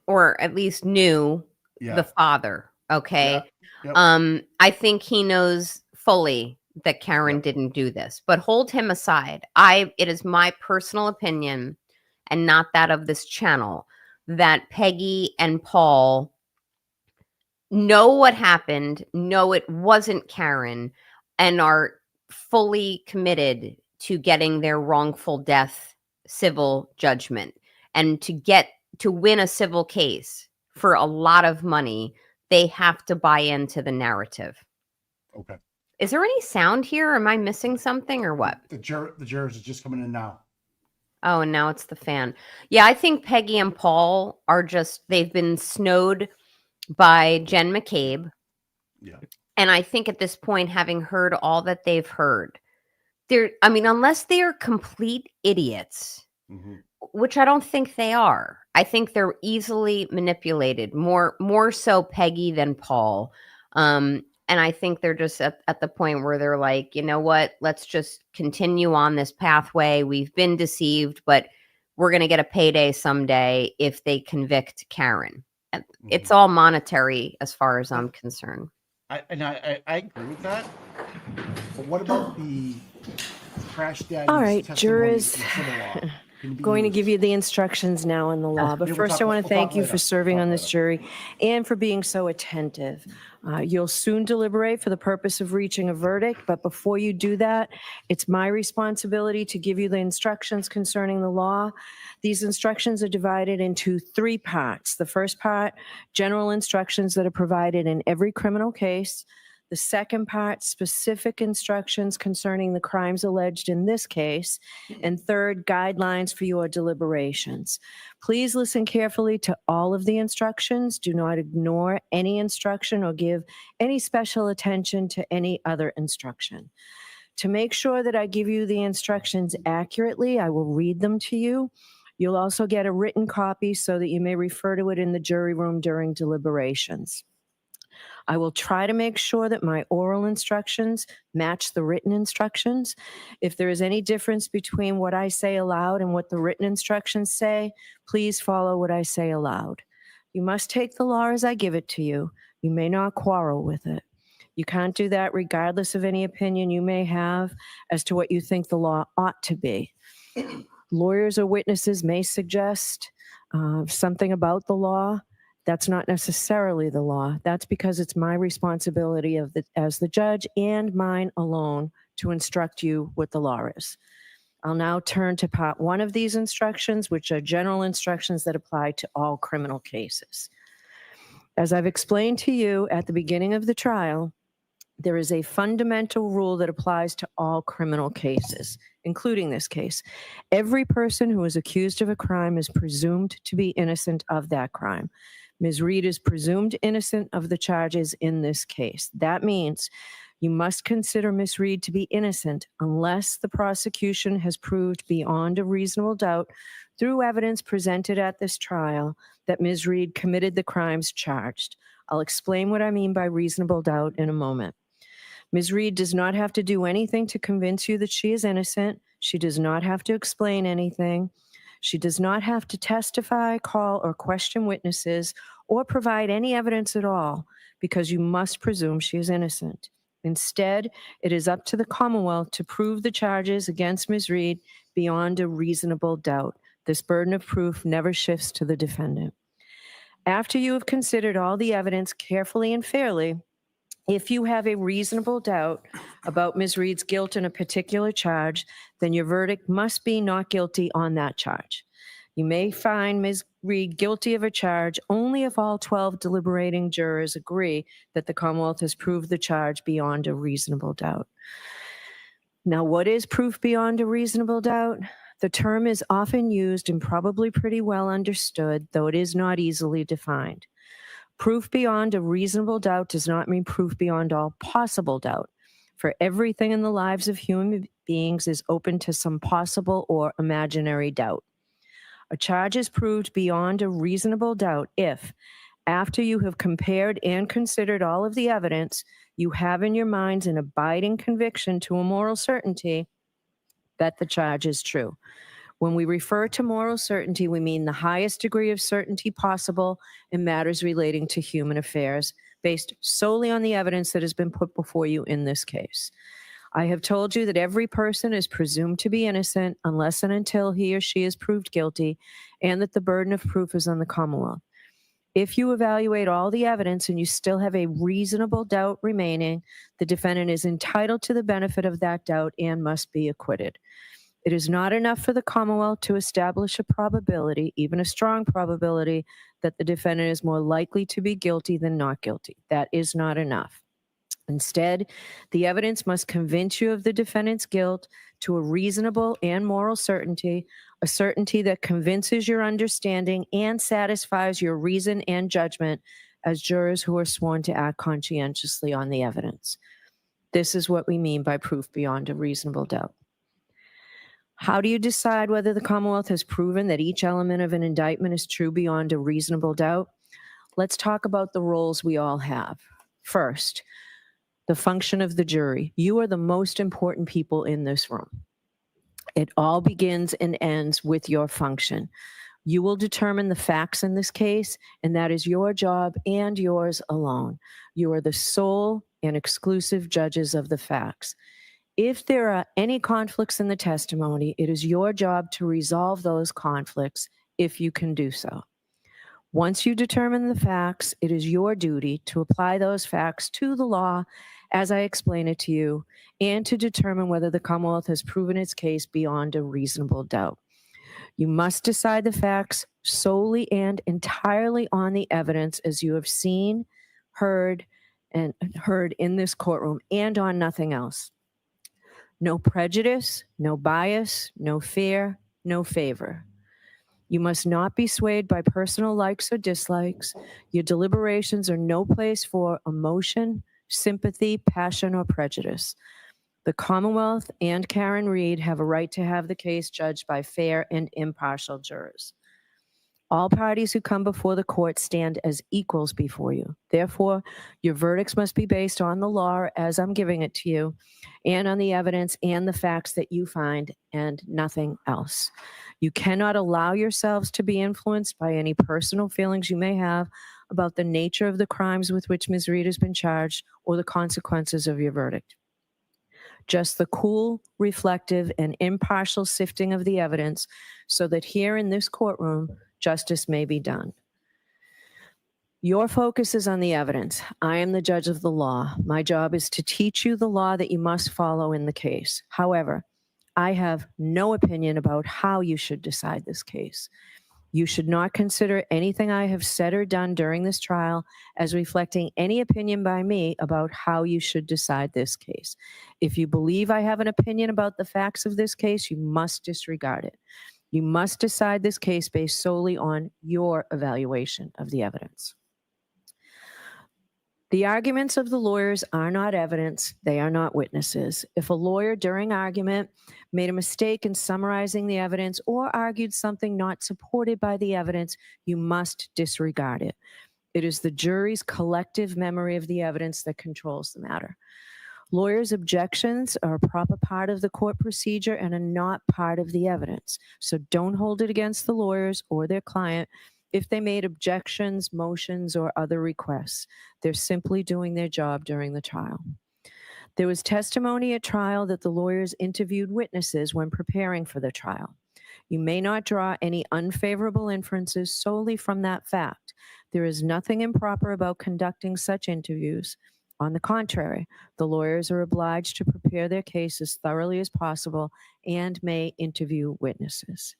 or at least knew the father. Okay. Yeah. Yep. I think he knows fully that Karen didn't do this, but hold him aside. It is my personal opinion, and not that of this channel, that Peggy and Paul know what happened, know it wasn't Karen, and are fully committed to getting their wrongful death civil judgment. And to win a civil case for a lot of money, they have to buy into the narrative. Okay. Is there any sound here? Am I missing something or what? The jurors are just coming in now. Oh, and now it's the fan. Yeah, I think Peggy and Paul they've been snowed by Jen McCabe. Yeah. And I think at this point, having heard all that they've heard, unless they are complete idiots, which I don't think they are. I think they're easily manipulated, more so Peggy than Paul. And I think they're just at the point where they're like, you know what, let's just continue on this pathway. We've been deceived, but we're going to get a payday someday if they convict Karen. It's all monetary as far as I'm concerned. I agree with that. But what about the crash daddy's All right, testimony jurors. in civil law? Going to give you the instructions now in the law. But first, I want to thank you for serving on this jury and for being so attentive. You'll soon deliberate for the purpose of reaching a verdict. But before you do that, it's my responsibility to give you the instructions concerning the law. These instructions are divided into 3 parts. The first part, general instructions that are provided in every criminal case. The second part, specific instructions concerning the crimes alleged in this case. And third, guidelines for your deliberations. Please listen carefully to all of the instructions. Do not ignore any instruction or give any special attention to any other instruction. To make sure that I give you the instructions accurately, I will read them to you. You'll also get a written copy so that you may refer to it in the jury room during deliberations. I will try to make sure that my oral instructions match the written instructions. If there is any difference between what I say aloud and what the written instructions say, please follow what I say aloud. You must take the law as I give it to you. You may not quarrel with it. You can't do that regardless of any opinion you may have as to what you think the law ought to be. Lawyers or witnesses may suggest something about the law. That's not necessarily the law. That's because it's my responsibility as the judge and mine alone to instruct you what the law is. I'll now turn to part 1 of these instructions, which are general instructions that apply to all criminal cases. As I've explained to you at the beginning of the trial, there is a fundamental rule that applies to all criminal cases, including this case. Every person who is accused of a crime is presumed to be innocent of that crime. Ms. Reed is presumed innocent of the charges in this case. That means you must consider Ms. Reed to be innocent unless the prosecution has proved beyond a reasonable doubt through evidence presented at this trial that Ms. Reed committed the crimes charged. I'll explain what I mean by reasonable doubt in a moment. Ms. Reed does not have to do anything to convince you that she is innocent. She does not have to explain anything. She does not have to testify, call, or question witnesses, or provide any evidence at all, because you must presume she is innocent. Instead, it is up to the Commonwealth to prove the charges against Ms. Reed beyond a reasonable doubt. This burden of proof never shifts to the defendant. After you have considered all the evidence carefully and fairly, if you have a reasonable doubt about Ms. Reed's guilt in a particular charge, then your verdict must be not guilty on that charge. You may find Ms. Reed guilty of a charge only if all 12 deliberating jurors agree that the Commonwealth has proved the charge beyond a reasonable doubt. Now, what is proof beyond a reasonable doubt? The term is often used and probably pretty well understood, though it is not easily defined. Proof beyond a reasonable doubt does not mean proof beyond all possible doubt, for everything in the lives of human beings is open to some possible or imaginary doubt. A charge is proved beyond a reasonable doubt if, after you have compared and considered all of the evidence, you have in your minds an abiding conviction to a moral certainty that the charge is true. When we refer to moral certainty, we mean the highest degree of certainty possible in matters relating to human affairs, based solely on the evidence that has been put before you in this case. I have told you that every person is presumed to be innocent unless and until he or she is proved guilty, and that the burden of proof is on the Commonwealth. If you evaluate all the evidence and you still have a reasonable doubt remaining, the defendant is entitled to the benefit of that doubt and must be acquitted. It is not enough for the Commonwealth to establish a probability, even a strong probability, that the defendant is more likely to be guilty than not guilty. That is not enough. Instead, the evidence must convince you of the defendant's guilt to a reasonable and moral certainty, a certainty that convinces your understanding and satisfies your reason and judgment as jurors who are sworn to act conscientiously on the evidence. This is what we mean by proof beyond a reasonable doubt. How do you decide whether the Commonwealth has proven that each element of an indictment is true beyond a reasonable doubt? Let's talk about the roles we all have. First, the function of the jury. You are the most important people in this room. It all begins and ends with your function. You will determine the facts in this case, and that is your job and yours alone. You are the sole and exclusive judges of the facts. If there are any conflicts in the testimony, it is your job to resolve those conflicts if you can do so. Once you determine the facts, it is your duty to apply those facts to the law as I explain it to you, and to determine whether the Commonwealth has proven its case beyond a reasonable doubt. You must decide the facts solely and entirely on the evidence as you have seen, heard in this courtroom, and on nothing else. No prejudice, no bias, no fear, no favor. You must not be swayed by personal likes or dislikes. Your deliberations are no place for emotion, sympathy, passion, or prejudice. The Commonwealth and Karen Reed have a right to have the case judged by fair and impartial jurors. All parties who come before the court stand as equals before you. Therefore, your verdicts must be based on the law as I'm giving it to you, and on the evidence and the facts that you find, and nothing else. You cannot allow yourselves to be influenced by any personal feelings you may have about the nature of the crimes with which Ms. Reed has been charged or the consequences of your verdict. Just the cool, reflective, and impartial sifting of the evidence so that here in this courtroom, justice may be done. Your focus is on the evidence. I am the judge of the law. My job is to teach you the law that you must follow in the case. However, I have no opinion about how you should decide this case. You should not consider anything I have said or done during this trial as reflecting any opinion by me about how you should decide this case. If you believe I have an opinion about the facts of this case, you must disregard it. You must decide this case based solely on your evaluation of the evidence. The arguments of the lawyers are not evidence. They are not witnesses. If a lawyer during argument made a mistake in summarizing the evidence or argued something not supported by the evidence, you must disregard it. It is the jury's collective memory of the evidence that controls the matter. Lawyers' objections are a proper part of the court procedure and are not part of the evidence. So don't hold it against the lawyers or their client if they made objections, motions, or other requests. They're simply doing their job during the trial. There was testimony at trial that the lawyers interviewed witnesses when preparing for the trial. You may not draw any unfavorable inferences solely from that fact. There is nothing improper about conducting such interviews. On the contrary, the lawyers are obliged to prepare their case as thoroughly as possible and may interview witnesses.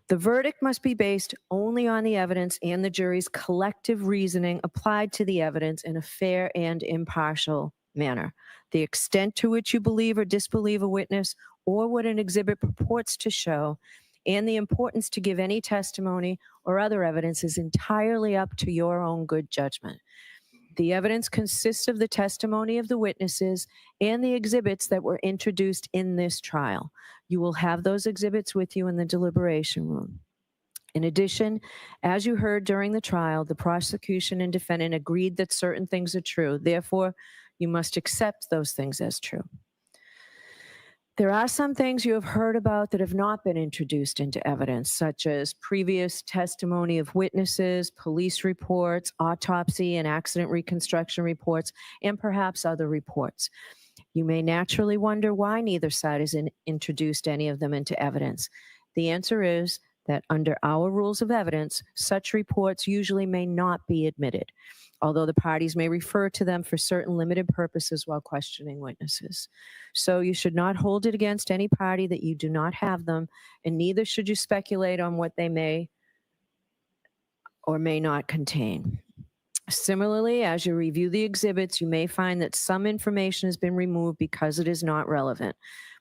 The verdict must be based only on the evidence and the jury's collective reasoning applied to the evidence in a fair and impartial manner. The extent to which you believe or disbelieve a witness or what an exhibit purports to show, and the importance to give any testimony or other evidence is entirely up to your own good judgment. The evidence consists of the testimony of the witnesses and the exhibits that were introduced in this trial. You will have those exhibits with you in the deliberation room. In addition, as you heard during the trial, the prosecution and defendant agreed that certain things are true. Therefore, you must accept those things as true. There are some things you have heard about that have not been introduced into evidence, such as previous testimony of witnesses, police reports, autopsy and accident reconstruction reports, and perhaps other reports. You may naturally wonder why neither side has introduced any of them into evidence. The answer is that under our rules of evidence, such reports usually may not be admitted, although the parties may refer to them for certain limited purposes while questioning witnesses. So you should not hold it against any party that you do not have them, and neither should you speculate on what they may or may not contain. Similarly, as you review the exhibits, you may find that some information has been removed because it is not relevant.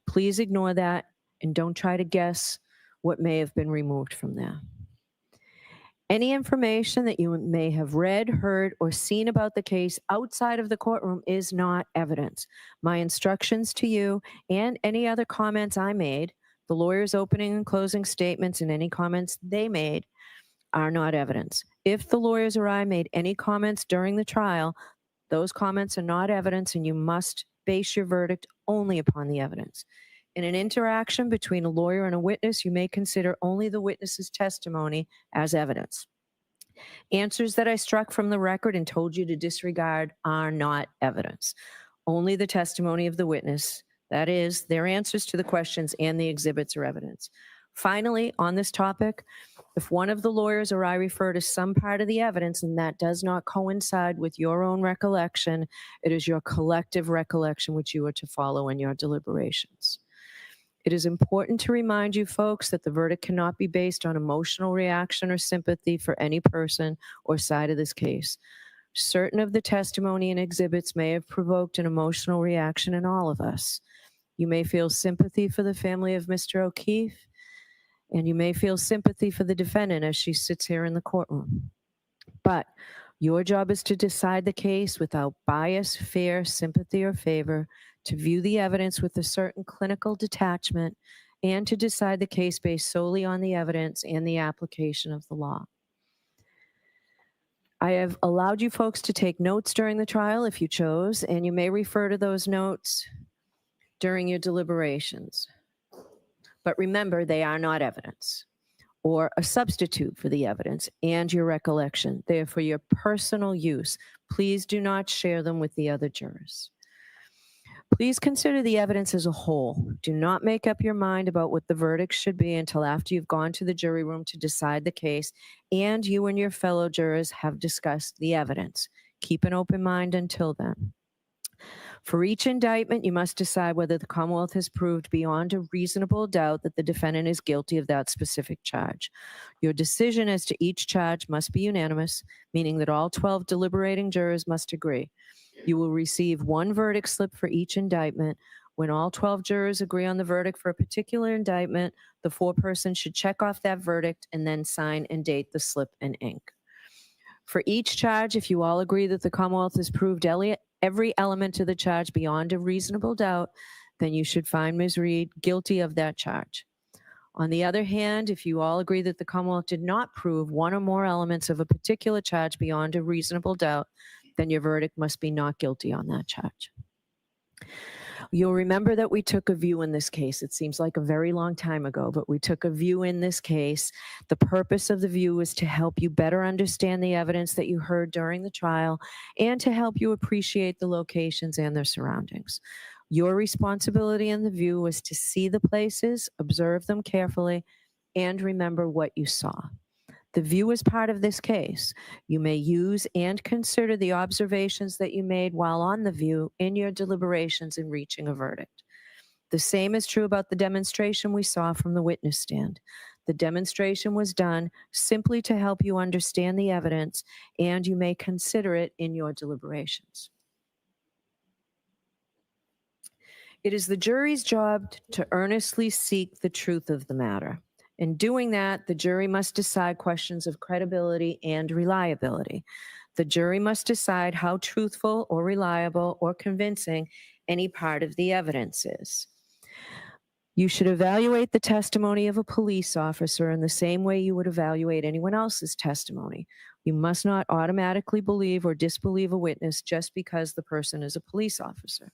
Please ignore that and don't try to guess what may have been removed from there. Any information that you may have read, heard, or seen about the case outside of the courtroom is not evidence. My instructions to you and any other comments I made, the lawyer's opening and closing statements and any comments they made, are not evidence. If the lawyers or I made any comments during the trial, those comments are not evidence, and you must base your verdict only upon the evidence. In an interaction between a lawyer and a witness, you may consider only the witness's testimony as evidence. Answers that I struck from the record and told you to disregard are not evidence. Only the testimony of the witness, that is, their answers to the questions and the exhibits, are evidence. Finally, on this topic, if one of the lawyers or I refer to some part of the evidence and that does not coincide with your own recollection, it is your collective recollection which you are to follow in your deliberations. It is important to remind you folks that the verdict cannot be based on emotional reaction or sympathy for any person or side of this case. Certain of the testimony and exhibits may have provoked an emotional reaction in all of us. You may feel sympathy for the family of Mr. O'Keefe, and you may feel sympathy for the defendant as she sits here in the courtroom. But your job is to decide the case without bias, fear, sympathy, or favor, to view the evidence with a certain clinical detachment, and to decide the case based solely on the evidence and the application of the law. I have allowed you folks to take notes during the trial if you chose, and you may refer to those notes during your deliberations. But remember, they are not evidence or a substitute for the evidence and your recollection. They are for your personal use. Please do not share them with the other jurors. Please consider the evidence as a whole. Do not make up your mind about what the verdict should be until after you've gone to the jury room to decide the case and you and your fellow jurors have discussed the evidence. Keep an open mind until then. For each indictment, you must decide whether the Commonwealth has proved beyond a reasonable doubt that the defendant is guilty of that specific charge. Your decision as to each charge must be unanimous, meaning that all 12 deliberating jurors must agree. You will receive one verdict slip for each indictment. When all 12 jurors agree on the verdict for a particular indictment, the foreperson should check off that verdict and then sign and date the slip in ink. For each charge, if you all agree that the Commonwealth has proved every element of the charge beyond a reasonable doubt, then you should find Ms. Reed guilty of that charge. On the other hand, if you all agree that the Commonwealth did not prove one or more elements of a particular charge beyond a reasonable doubt, then your verdict must be not guilty on that charge. You'll remember that we took a view in this case. It seems like a very long time ago, but we took a view in this case. The purpose of the view was to help you better understand the evidence that you heard during the trial and to help you appreciate the locations and their surroundings. Your responsibility in the view was to see the places, observe them carefully, and remember what you saw. The view is part of this case. You may use and consider the observations that you made while on the view in your deliberations in reaching a verdict. The same is true about the demonstration we saw from the witness stand. The demonstration was done simply to help you understand the evidence, and you may consider it in your deliberations. It is the jury's job to earnestly seek the truth of the matter. In doing that, the jury must decide questions of credibility and reliability. The jury must decide how truthful or reliable or convincing any part of the evidence is. You should evaluate the testimony of a police officer in the same way you would evaluate anyone else's testimony. You must not automatically believe or disbelieve a witness just because the person is a police officer.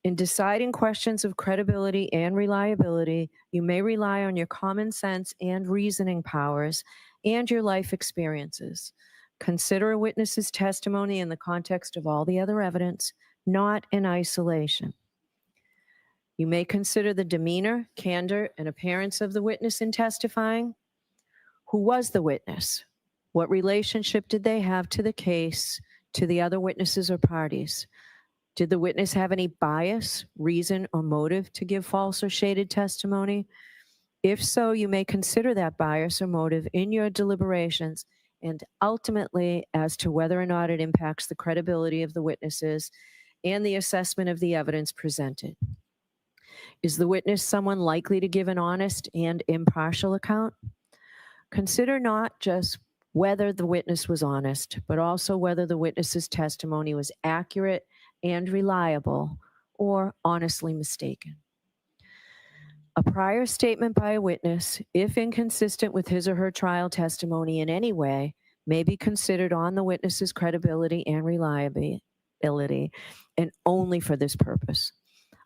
In deciding questions of credibility and reliability, you may rely on your common sense and reasoning powers and your life experiences. Consider a witness's testimony in the context of all the other evidence, not in isolation. You may consider the demeanor, candor, and appearance of the witness in testifying. Who was the witness? What relationship did they have to the case, to the other witnesses or parties? Did the witness have any bias, reason, or motive to give false or shaded testimony? If so, you may consider that bias or motive in your deliberations and ultimately as to whether or not it impacts the credibility of the witnesses and the assessment of the evidence presented. Is the witness someone likely to give an honest and impartial account? Consider not just whether the witness was honest, but also whether the witness's testimony was accurate and reliable or honestly mistaken. A prior statement by a witness, if inconsistent with his or her trial testimony in any way, may be considered on the witness's credibility and reliability, and only for this purpose.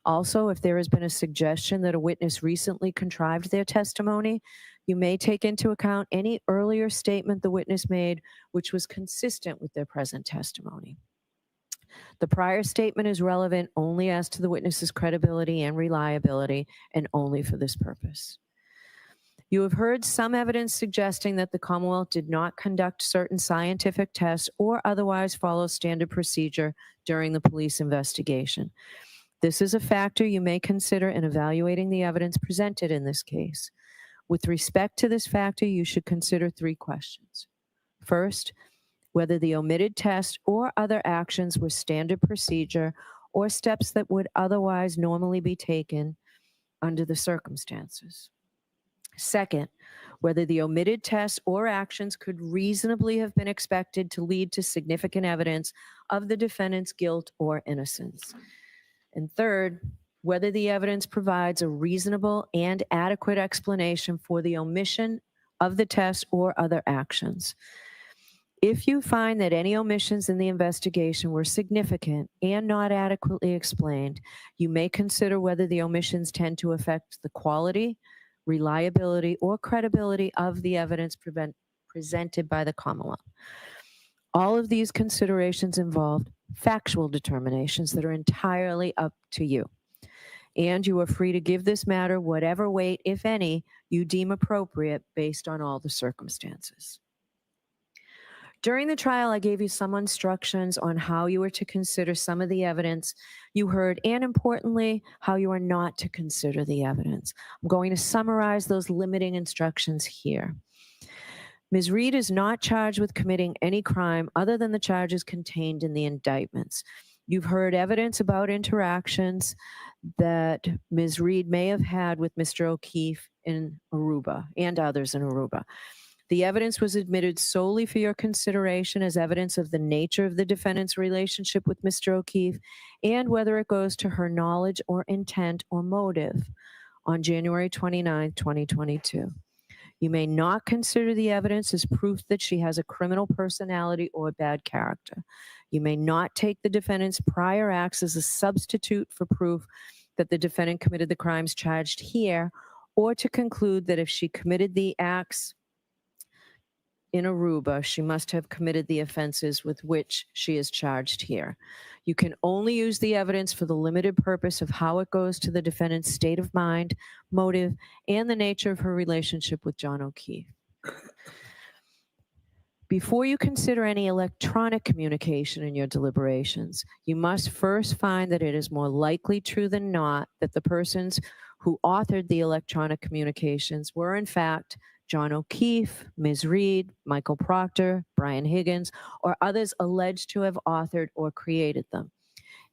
Also, if there has been a suggestion that a witness recently contrived their testimony, you may take into account any earlier statement the witness made which was consistent with their present testimony. The prior statement is relevant only as to the witness's credibility and reliability, and only for this purpose. You have heard some evidence suggesting that the Commonwealth did not conduct certain scientific tests or otherwise follow standard procedure during the police investigation. This is a factor you may consider in evaluating the evidence presented in this case. With respect to this factor, you should consider 3 questions. First, whether the omitted test or other actions were standard procedure or steps that would otherwise normally be taken under the circumstances. Second, whether the omitted tests or actions could reasonably have been expected to lead to significant evidence of the defendant's guilt or innocence. And third, whether the evidence provides a reasonable and adequate explanation for the omission of the test or other actions. If you find that any omissions in the investigation were significant and not adequately explained, you may consider whether the omissions tend to affect the quality, reliability, or credibility of the evidence presented by the Commonwealth. All of these considerations involve factual determinations that are entirely up to you. And you are free to give this matter whatever weight, if any, you deem appropriate based on all the circumstances. During the trial, I gave you some instructions on how you were to consider some of the evidence you heard, and importantly, how you are not to consider the evidence. I'm going to summarize those limiting instructions here. Ms. Reed is not charged with committing any crime other than the charges contained in the indictments. You've heard evidence about interactions that Ms. Reed may have had with Mr. O'Keefe in Aruba and others in Aruba. The evidence was admitted solely for your consideration as evidence of the nature of the defendant's relationship with Mr. O'Keefe and whether it goes to her knowledge or intent or motive on January 29, 2022. You may not consider the evidence as proof that she has a criminal personality or bad character. You may not take the defendant's prior acts as a substitute for proof that the defendant committed the crimes charged here, or to conclude that if she committed the acts in Aruba, she must have committed the offenses with which she is charged here. You can only use the evidence for the limited purpose of how it goes to the defendant's state of mind, motive, and the nature of her relationship with John O'Keefe. Before you consider any electronic communication in your deliberations, you must first find that it is more likely true than not that the persons who authored the electronic communications were in fact John O'Keefe, Ms. Reed, Michael Proctor, Brian Higgins, or others alleged to have authored or created them.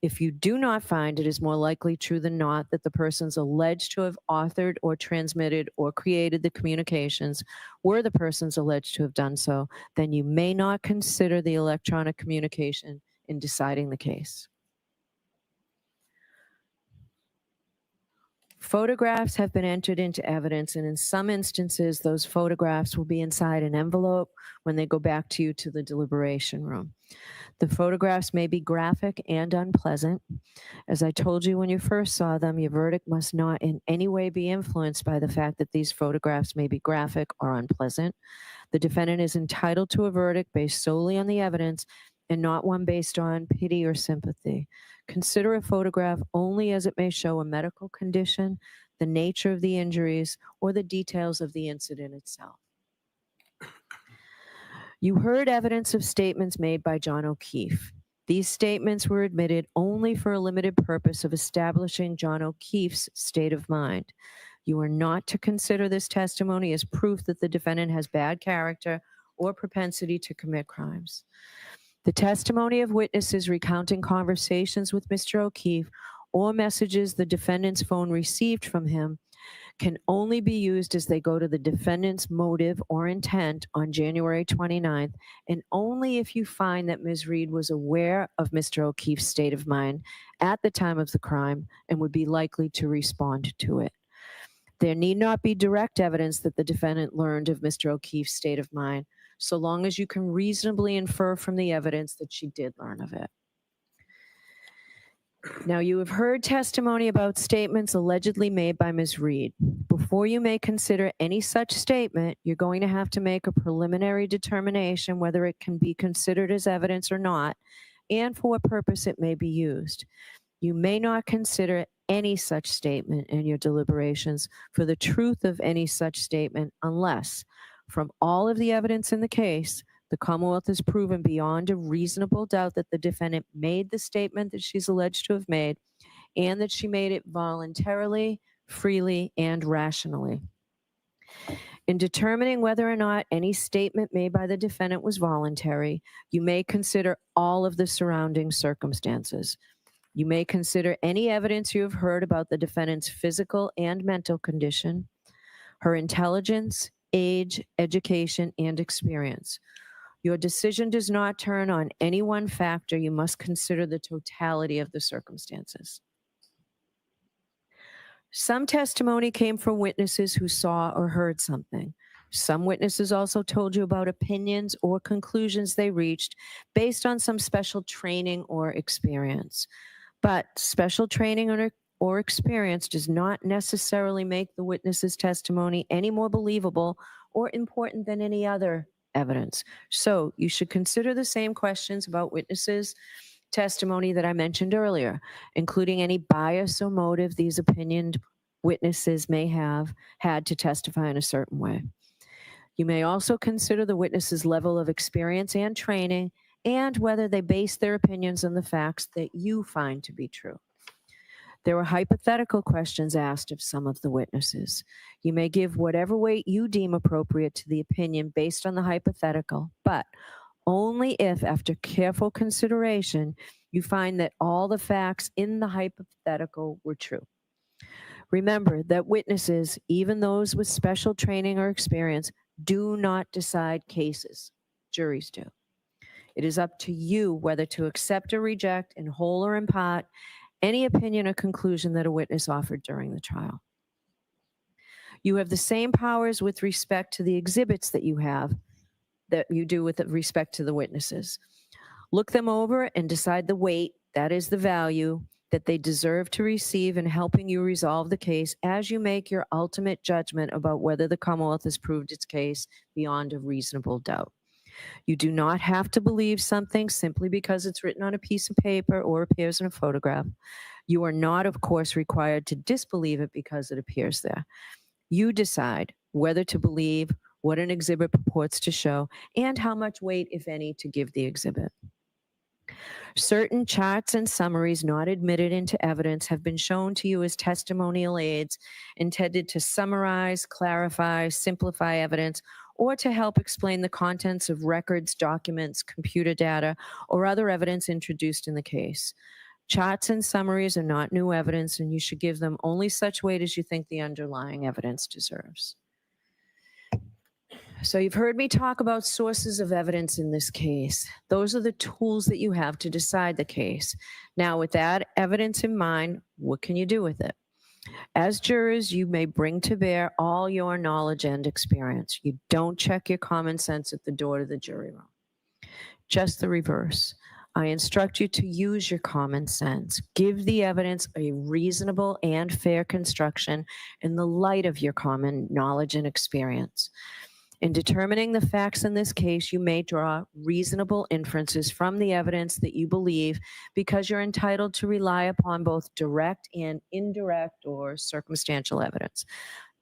If you do not find it is more likely true than not that the persons alleged to have authored or transmitted or created the communications were the persons alleged to have done so, then you may not consider the electronic communication in deciding the case. Photographs have been entered into evidence, and in some instances, those photographs will be inside an envelope when they go back to you to the deliberation room. The photographs may be graphic and unpleasant. As I told you when you first saw them, your verdict must not in any way be influenced by the fact that these photographs may be graphic or unpleasant. The defendant is entitled to a verdict based solely on the evidence and not one based on pity or sympathy. Consider a photograph only as it may show a medical condition, the nature of the injuries, or the details of the incident itself. You heard evidence of statements made by John O'Keefe. These statements were admitted only for a limited purpose of establishing John O'Keefe's state of mind. You are not to consider this testimony as proof that the defendant has bad character or propensity to commit crimes. The testimony of witnesses recounting conversations with Mr. O'Keefe or messages the defendant's phone received from him can only be used as they go to the defendant's motive or intent on January 29th, and only if you find that Ms. Reed was aware of Mr. O'Keefe's state of mind at the time of the crime and would be likely to respond to it. There need not be direct evidence that the defendant learned of Mr. O'Keefe's state of mind, so long as you can reasonably infer from the evidence that she did learn of it. Now, you have heard testimony about statements allegedly made by Ms. Reed. Before you may consider any such statement, you're going to have to make a preliminary determination whether it can be considered as evidence or not, and for what purpose it may be used. You may not consider any such statement in your deliberations for the truth of any such statement unless, from all of the evidence in the case, the Commonwealth has proven beyond a reasonable doubt that the defendant made the statement that she's alleged to have made and that she made it voluntarily, freely, and rationally. In determining whether or not any statement made by the defendant was voluntary, you may consider all of the surrounding circumstances. You may consider any evidence you have heard about the defendant's physical and mental condition, her intelligence, age, education, and experience. Your decision does not turn on any one factor. You must consider the totality of the circumstances. Some testimony came from witnesses who saw or heard something. Some witnesses also told you about opinions or conclusions they reached based on some special training or experience. But special training or experience does not necessarily make the witness's testimony any more believable or important than any other evidence. So you should consider the same questions about witnesses' testimony that I mentioned earlier, including any bias or motive these opinioned witnesses may have had to testify in a certain way. You may also consider the witness's level of experience and training and whether they base their opinions on the facts that you find to be true. There were hypothetical questions asked of some of the witnesses. You may give whatever weight you deem appropriate to the opinion based on the hypothetical, but only if, after careful consideration, you find that all the facts in the hypothetical were true. Remember that witnesses, even those with special training or experience, do not decide cases. Juries do. It is up to you whether to accept or reject, in whole or in part, any opinion or conclusion that a witness offered during the trial. You have the same powers with respect to the exhibits that you do with respect to the witnesses. Look them over and decide the weight, that is the value, that they deserve to receive in helping you resolve the case as you make your ultimate judgment about whether the Commonwealth has proved its case beyond a reasonable doubt. You do not have to believe something simply because it's written on a piece of paper or appears in a photograph. You are not, of course, required to disbelieve it because it appears there. You decide whether to believe what an exhibit purports to show and how much weight, if any, to give the exhibit. Certain charts and summaries not admitted into evidence have been shown to you as testimonial aids intended to summarize, clarify, simplify evidence, or to help explain the contents of records, documents, computer data, or other evidence introduced in the case. Charts and summaries are not new evidence, and you should give them only such weight as you think the underlying evidence deserves. So you've heard me talk about sources of evidence in this case. Those are the tools that you have to decide the case. Now, with that evidence in mind, what can you do with it? As jurors, you may bring to bear all your knowledge and experience. You don't check your common sense at the door to the jury room. Just the reverse. I instruct you to use your common sense. Give the evidence a reasonable and fair construction in the light of your common knowledge and experience. In determining the facts in this case, you may draw reasonable inferences from the evidence that you believe because you're entitled to rely upon both direct and indirect or circumstantial evidence.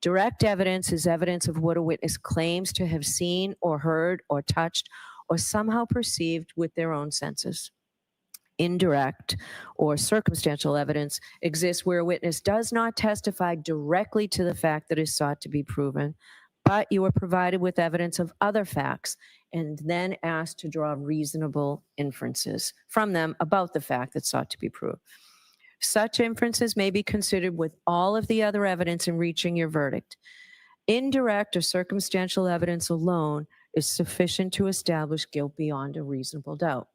Direct evidence is evidence of what a witness claims to have seen or heard or touched or somehow perceived with their own senses. Indirect or circumstantial evidence exists where a witness does not testify directly to the fact that is sought to be proven, but you are provided with evidence of other facts and then asked to draw reasonable inferences from them about the fact that sought to be proved. Such inferences may be considered with all of the other evidence in reaching your verdict. Indirect or circumstantial evidence alone is sufficient to establish guilt beyond a reasonable doubt.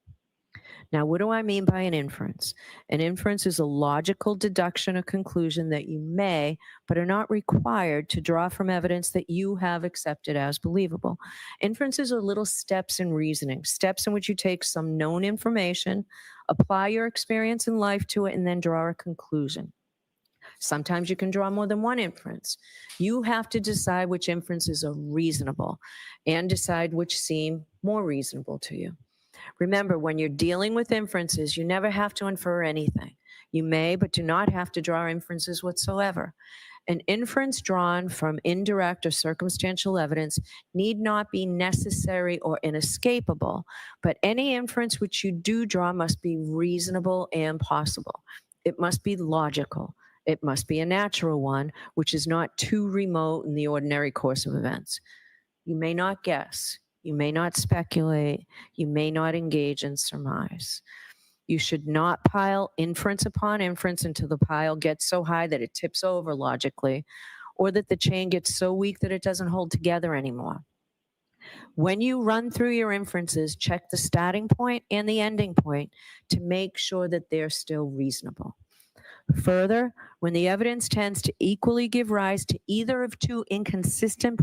Now, what do I mean by an inference? An inference is a logical deduction or conclusion that you may, but are not required to draw from evidence that you have accepted as believable. Inferences are little steps in reasoning, steps in which you take some known information, apply your experience in life to it, and then draw a conclusion. Sometimes you can draw more than one inference. You have to decide which inferences are reasonable and decide which seem more reasonable to you. Remember, when you're dealing with inferences, you never have to infer anything. You may, but do not have to draw inferences whatsoever. An inference drawn from indirect or circumstantial evidence need not be necessary or inescapable, but any inference which you do draw must be reasonable and possible. It must be logical. It must be a natural one, which is not too remote in the ordinary course of events. You may not guess. You may not speculate. You may not engage in surmise. You should not pile inference upon inference until the pile gets so high that it tips over logically, or that the chain gets so weak that it doesn't hold together anymore. When you run through your inferences, check the starting point and the ending point to make sure that they're still reasonable. Further, when the evidence tends to equally give rise to either of two inconsistent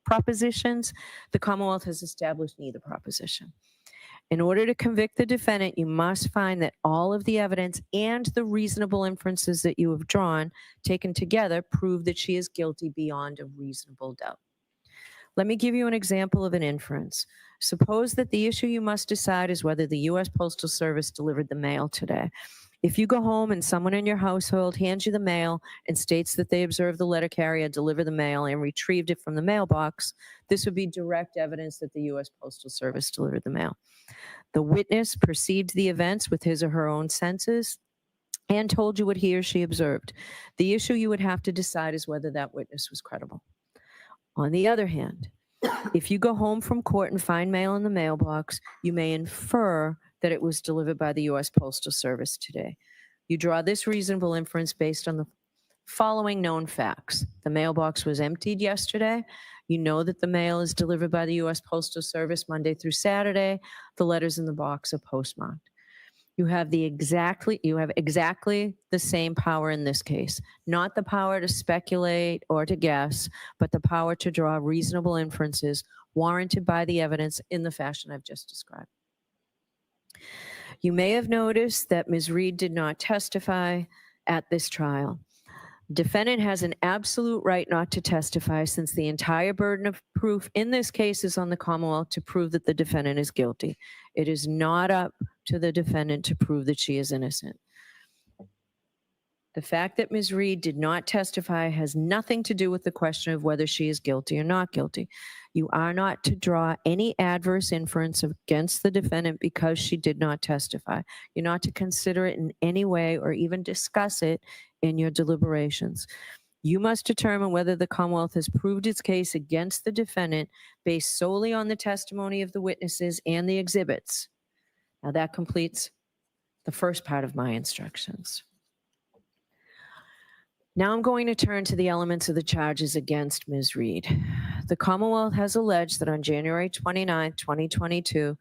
propositions, the Commonwealth has established neither proposition. In order to convict the defendant, you must find that all of the evidence and the reasonable inferences that you have drawn, taken together, prove that she is guilty beyond a reasonable doubt. Let me give you an example of an inference. Suppose that the issue you must decide is whether the U.S. Postal Service delivered the mail today. If you go home and someone in your household hands you the mail and states that they observed the letter carrier deliver the mail and retrieved it from the mailbox, this would be direct evidence that the U.S. Postal Service delivered the mail. The witness perceived the events with his or her own senses and told you what he or she observed. The issue you would have to decide is whether that witness was credible. On the other hand, if you go home from court and find mail in the mailbox, you may infer that it was delivered by the U.S. Postal Service today. You draw this reasonable inference based on the following known facts. The mailbox was emptied yesterday. You know that the mail is delivered by the U.S. Postal Service Monday through Saturday. The letters in the box are postmarked. You have exactly the same power in this case, not the power to speculate or to guess, but the power to draw reasonable inferences warranted by the evidence in the fashion I've just described. You may have noticed that Ms. Reed did not testify at this trial. Defendant has an absolute right not to testify, since the entire burden of proof in this case is on the Commonwealth to prove that the defendant is guilty. It is not up to the defendant to prove that she is innocent. The fact that Ms. Reed did not testify has nothing to do with the question of whether she is guilty or not guilty. You are not to draw any adverse inference against the defendant because she did not testify. You're not to consider it in any way or even discuss it in your deliberations. You must determine whether the Commonwealth has proved its case against the defendant based solely on the testimony of the witnesses and the exhibits. Now that completes the first part of my instructions. Now I'm going to turn to the elements of the charges against Ms. Reed. The Commonwealth has alleged that on January 29, 2022,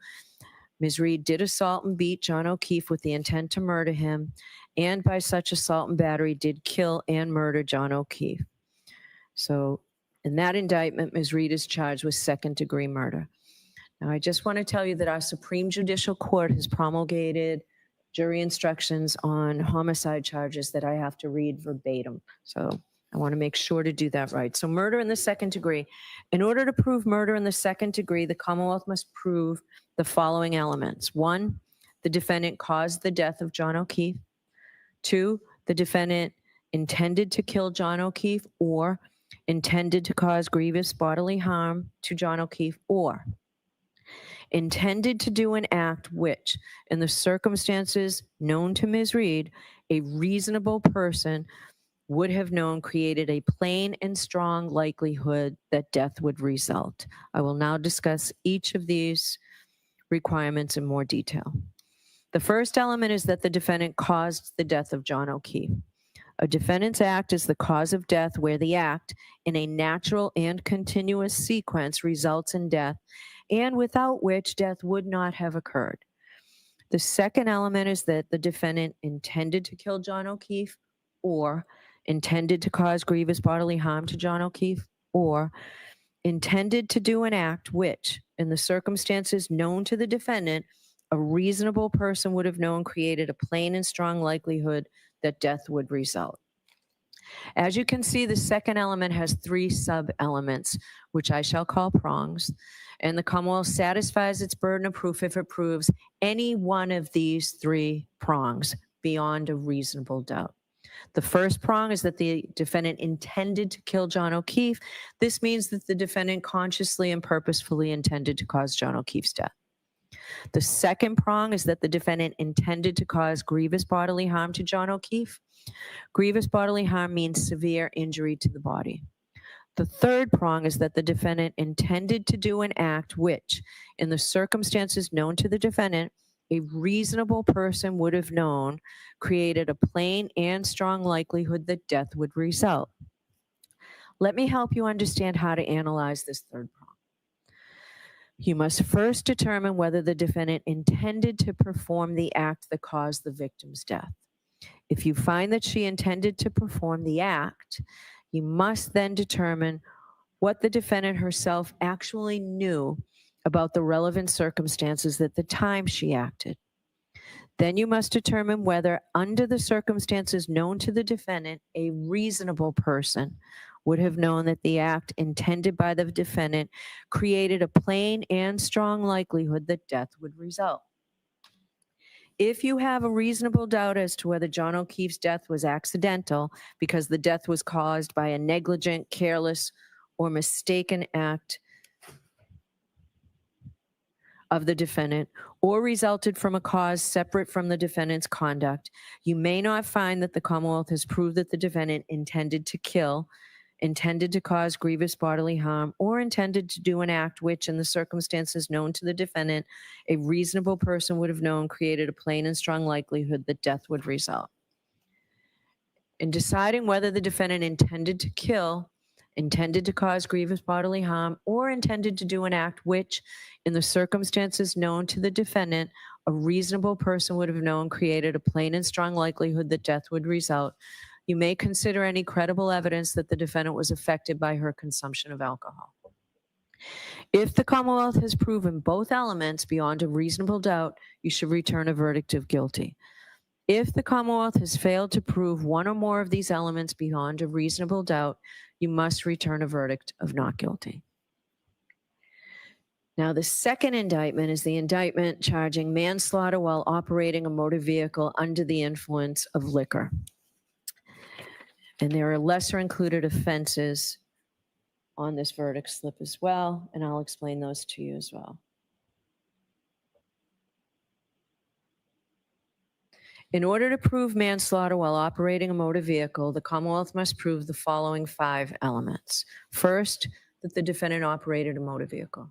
Ms. Reed did assault and beat John O'Keefe with the intent to murder him, and by such assault and battery did kill and murder John O'Keefe. So in that indictment, Ms. Reed is charged with second-degree murder. Now I just want to tell you that our Supreme Judicial Court has promulgated jury instructions on homicide charges that I have to read verbatim. So I want to make sure to do that right. So murder in the second degree. In order to prove murder in the second degree, the Commonwealth must prove the following elements. 1, the defendant caused the death of John O'Keefe. 2, the defendant intended to kill John O'Keefe or intended to cause grievous bodily harm to John O'Keefe, or intended to do an act which, in the circumstances known to Ms. Reed, a reasonable person would have known created a plain and strong likelihood that death would result. I will now discuss each of these requirements in more detail. The The first element is that the defendant caused the death of John O'Keefe. A defendant's act is the cause of death where the act, in a natural and continuous sequence, results in death, and without which death would not have occurred. The second element is that the defendant intended to kill John O'Keefe, or intended to cause grievous bodily harm to John O'Keefe, or intended to do an act which, in the circumstances known to the defendant, a reasonable person would have known created a plain and strong likelihood that death would result. As you can see, the second element has three sub-elements, which I shall call prongs, and the Commonwealth satisfies its burden of proof if it proves any one of these three prongs beyond a reasonable doubt. The first prong is that the defendant intended to kill John O'Keefe. This means that the defendant consciously and purposefully intended to cause John O'Keefe's death. The second prong is that the defendant intended to cause grievous bodily harm to John O'Keefe. Grievous bodily harm means severe injury to the body. The third prong is that the defendant intended to do an act which, in the circumstances known to the defendant, a reasonable person would have known created a plain and strong likelihood that death would result. Let me help you understand how to analyze this third prong. You must first determine whether the defendant intended to perform the act that caused the victim's death. If you find that she intended to perform the act, you must then determine what the defendant herself actually knew about the relevant circumstances at the time she acted. Then you must determine whether, under the circumstances known to the defendant, a reasonable person would have known that the act intended by the defendant created a plain and strong likelihood that death would result. If you have a reasonable doubt as to whether John O'Keefe's death was accidental because the death was caused by a negligent, careless, or mistaken act of the defendant, or resulted from a cause separate from the defendant's conduct, you may not find that the Commonwealth has proved that the defendant intended to kill, intended to cause grievous bodily harm, or intended to do an act which, in the circumstances known to the defendant, a reasonable person would have known created a plain and strong likelihood that death would result. In deciding whether the defendant intended to kill, intended to cause grievous bodily harm, or intended to do an act which, in the circumstances known to the defendant, a reasonable person would have known created a plain and strong likelihood that death would result, you may consider any credible evidence that the defendant was affected by her consumption of alcohol. If the Commonwealth has proven both elements beyond a reasonable doubt, you should return a verdict of guilty. If the Commonwealth has failed to prove one or more of these elements beyond a reasonable doubt, you must return a verdict of not guilty. Now, the second indictment is the indictment charging manslaughter while operating a motor vehicle under the influence of liquor. And there are lesser included offenses on this verdict slip as well, and I'll explain those to you as well. In order to prove manslaughter while operating a motor vehicle, the Commonwealth must prove the following 5 elements. First, that the defendant operated a motor vehicle.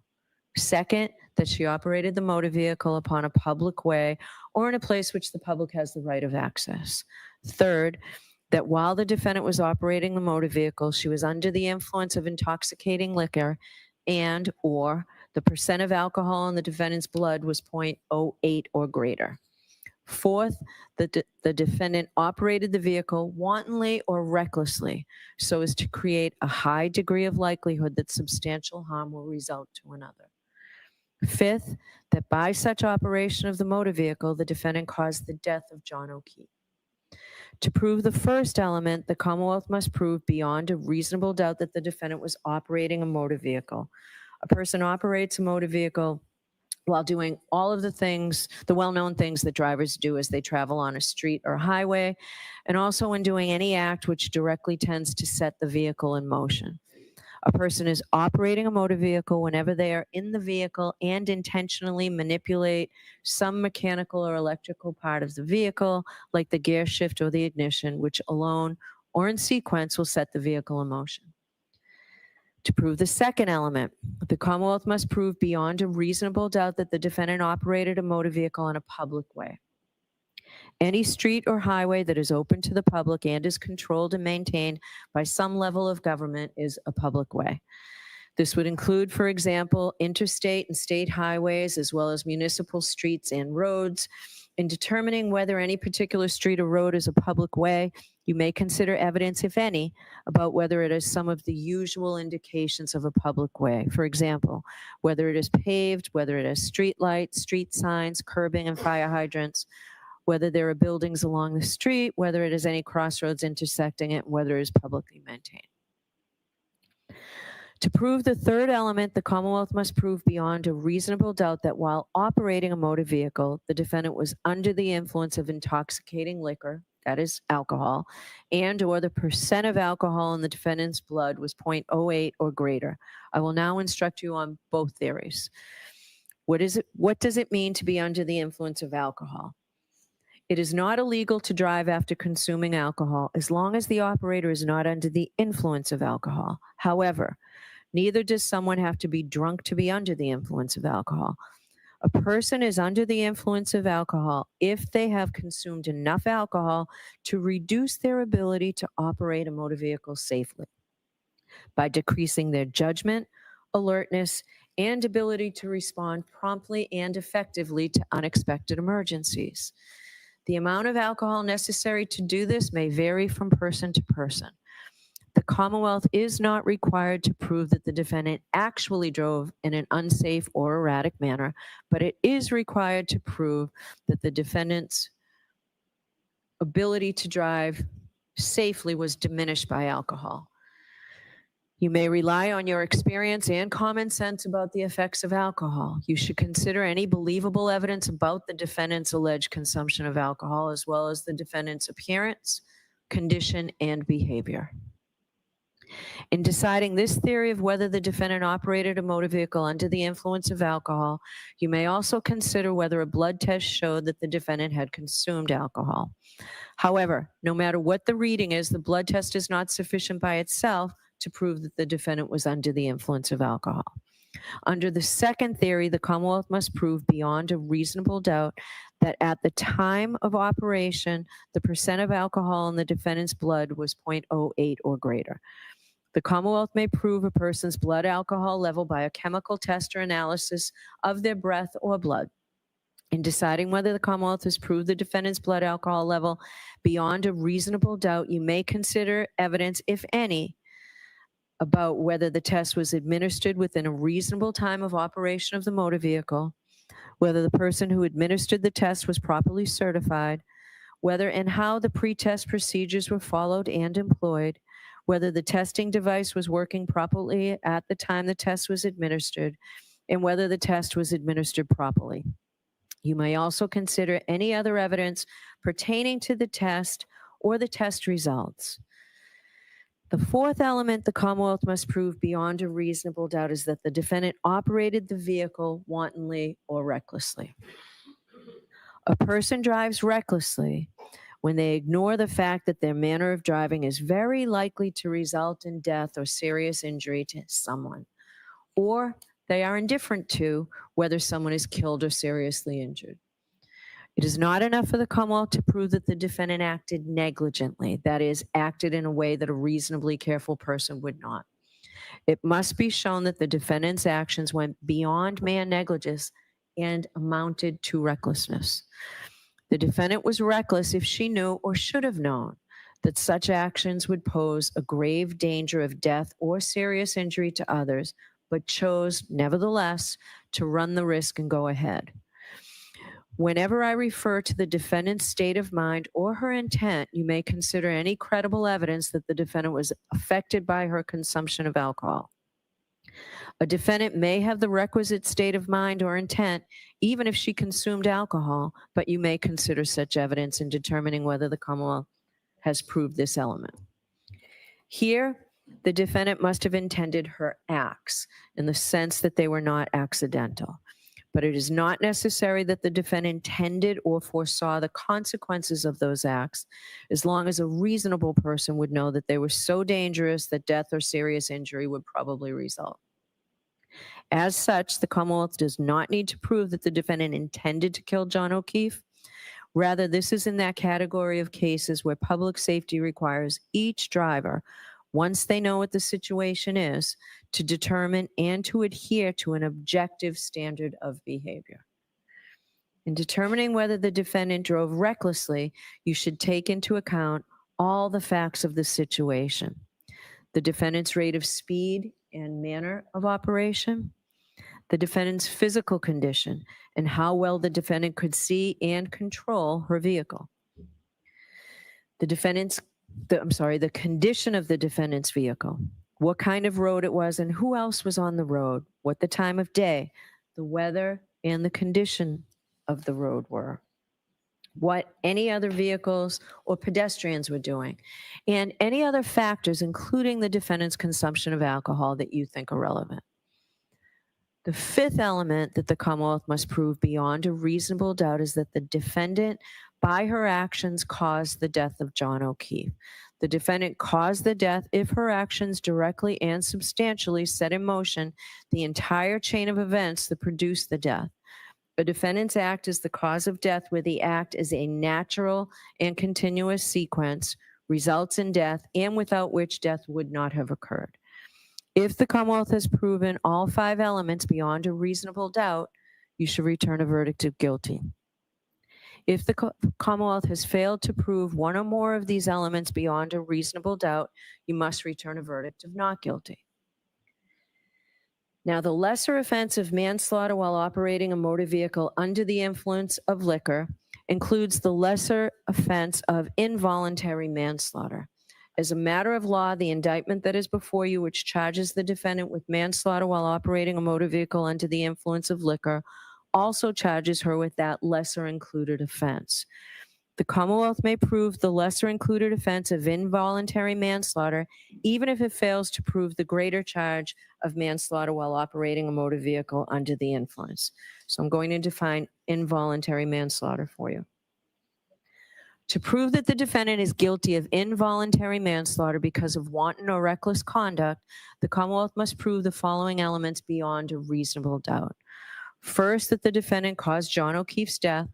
Second, that she operated the motor vehicle upon a public way or in a place which the public has the right of access. Third, that while the defendant was operating the motor vehicle, she was under the influence of intoxicating liquor and or the percent of alcohol in the defendant's blood was 0.08 or greater. Fourth, that the defendant operated the vehicle wantonly or recklessly so as to create a high degree of likelihood that substantial harm will result to another. Fifth, that by such operation of the motor vehicle, the defendant caused the death of John O'Keefe. To prove the first element, the Commonwealth must prove beyond a reasonable doubt that the defendant was operating a motor vehicle. A person operates a motor vehicle while doing all of the things, the well-known things that drivers do as they travel on a street or highway, and also when doing any act which directly tends to set the vehicle in motion. A person is operating a motor vehicle whenever they are in the vehicle and intentionally manipulate some mechanical or electrical part of the vehicle, like the gear shift or the ignition, which alone or in sequence will set the vehicle in motion. To prove the second element, the Commonwealth must prove beyond a reasonable doubt that the defendant operated a motor vehicle in a public way. Any street or highway that is open to the public and is controlled and maintained by some level of government is a public way. This would include, for example, interstate and state highways, as well as municipal streets and roads. In determining whether any particular street or road is a public way, you may consider evidence, if any, about whether it has some of the usual indications of a public way. For example, whether it is paved, whether it has street lights, street signs, curbing, and fire hydrants, whether there are buildings along the street, whether it has any crossroads intersecting it, and whether it is publicly maintained. To prove the third element, the Commonwealth must prove beyond a reasonable doubt that while operating a motor vehicle, the defendant was under the influence of intoxicating liquor, that is alcohol, and or the percent of alcohol in the defendant's blood was 0.08 or greater. I will now instruct you on both theories. What does it mean to be under the influence of alcohol? It is not illegal to drive after consuming alcohol as long as the operator is not under the influence of alcohol. However, neither does someone have to be drunk to be under the influence of alcohol. A person is under the influence of alcohol if they have consumed enough alcohol to reduce their ability to operate a motor vehicle safely by decreasing their judgment, alertness, and ability to respond promptly and effectively to unexpected emergencies. The amount of alcohol necessary to do this may vary from person to person. The Commonwealth is not required to prove that the defendant actually drove in an unsafe or erratic manner, but it is required to prove that the defendant's ability to drive safely was diminished by alcohol. You may rely on your experience and common sense about the effects of alcohol. You should consider any believable evidence about the defendant's alleged consumption of alcohol, as well as the defendant's appearance, condition, and behavior. In deciding this theory of whether the defendant operated a motor vehicle under the influence of alcohol, you may also consider whether a blood test showed that the defendant had consumed alcohol. However, no matter what the reading is, the blood test is not sufficient by itself to prove that the defendant was under the influence of alcohol. Under the second theory, the Commonwealth must prove beyond a reasonable doubt that at the time of operation, the percent of alcohol in the defendant's blood was 0.08 or greater. The Commonwealth may prove a person's blood alcohol level by a chemical test or analysis of their breath or blood. In deciding whether the Commonwealth has proved the defendant's blood alcohol level beyond a reasonable doubt, you may consider evidence, if any, about whether the test was administered within a reasonable time of operation of the motor vehicle, whether the person who administered the test was properly certified, whether and how the pre-test procedures were followed and employed, whether the testing device was working properly at the time the test was administered, and whether the test was administered properly. You may also consider any other evidence pertaining to the test or the test results. The fourth element the Commonwealth must prove beyond a reasonable doubt is that the defendant operated the vehicle wantonly or recklessly. A person drives recklessly when they ignore the fact that their manner of driving is very likely to result in death or serious injury to someone, or they are indifferent to whether someone is killed or seriously injured. It is not enough for the Commonwealth to prove that the defendant acted negligently, that is, acted in a way that a reasonably careful person would not. It must be shown that the defendant's actions went beyond mere negligence and amounted to recklessness. The defendant was reckless if she knew or should have known that such actions would pose a grave danger of death or serious injury to others, but chose, nevertheless, to run the risk and go ahead. Whenever I refer to the defendant's state of mind or her intent, you may consider any credible evidence that the defendant was affected by her consumption of alcohol. A defendant may have the requisite state of mind or intent, even if she consumed alcohol, but you may consider such evidence in determining whether the Commonwealth has proved this element. Here, the defendant must have intended her acts in the sense that they were not accidental. But it is not necessary that the defendant intended or foresaw the consequences of those acts, as long as a reasonable person would know that they were so dangerous that death or serious injury would probably result. As such, the Commonwealth does not need to prove that the defendant intended to kill John O'Keefe. Rather, this is in that category of cases where public safety requires each driver, once they know what the situation is, to determine and to adhere to an objective standard of behavior. In determining whether the defendant drove recklessly, you should take into account all the facts of the situation: the defendant's rate of speed and manner of operation, the defendant's physical condition, and how well the defendant could see and control her vehicle. The condition of the defendant's vehicle, what kind of road it was and who else was on the road, what the time of day, the weather, and the condition of the road were, what any other vehicles or pedestrians were doing, and any other factors, including the defendant's consumption of alcohol, that you think are relevant. The fifth element that the Commonwealth must prove beyond a reasonable doubt is that the defendant, by her actions, caused the death of John O'Keefe. The defendant caused the death if her actions directly and substantially set in motion the entire chain of events that produced the death. A defendant's act is the cause of death where the act is a natural and continuous sequence, results in death, and without which death would not have occurred. If the Commonwealth has proven all five elements beyond a reasonable doubt, you should return a verdict of guilty. If the Commonwealth has failed to prove one or more of these elements beyond a reasonable doubt, you must return a verdict of not guilty. Now, the lesser offense of manslaughter while operating a motor vehicle under the influence of liquor includes the lesser offense of involuntary manslaughter. As a matter of law, the indictment that is before you, which charges the defendant with manslaughter while operating a motor vehicle under the influence of liquor, also charges her with that lesser included offense. The Commonwealth may prove the lesser included offense of involuntary manslaughter, even if it fails to prove the greater charge of manslaughter while operating a motor vehicle under the influence. So I'm going to define involuntary manslaughter for you. To prove that the defendant is guilty of involuntary manslaughter because of wanton or reckless conduct, the Commonwealth must prove the following elements beyond a reasonable doubt. First, that the defendant caused John O'Keefe's death.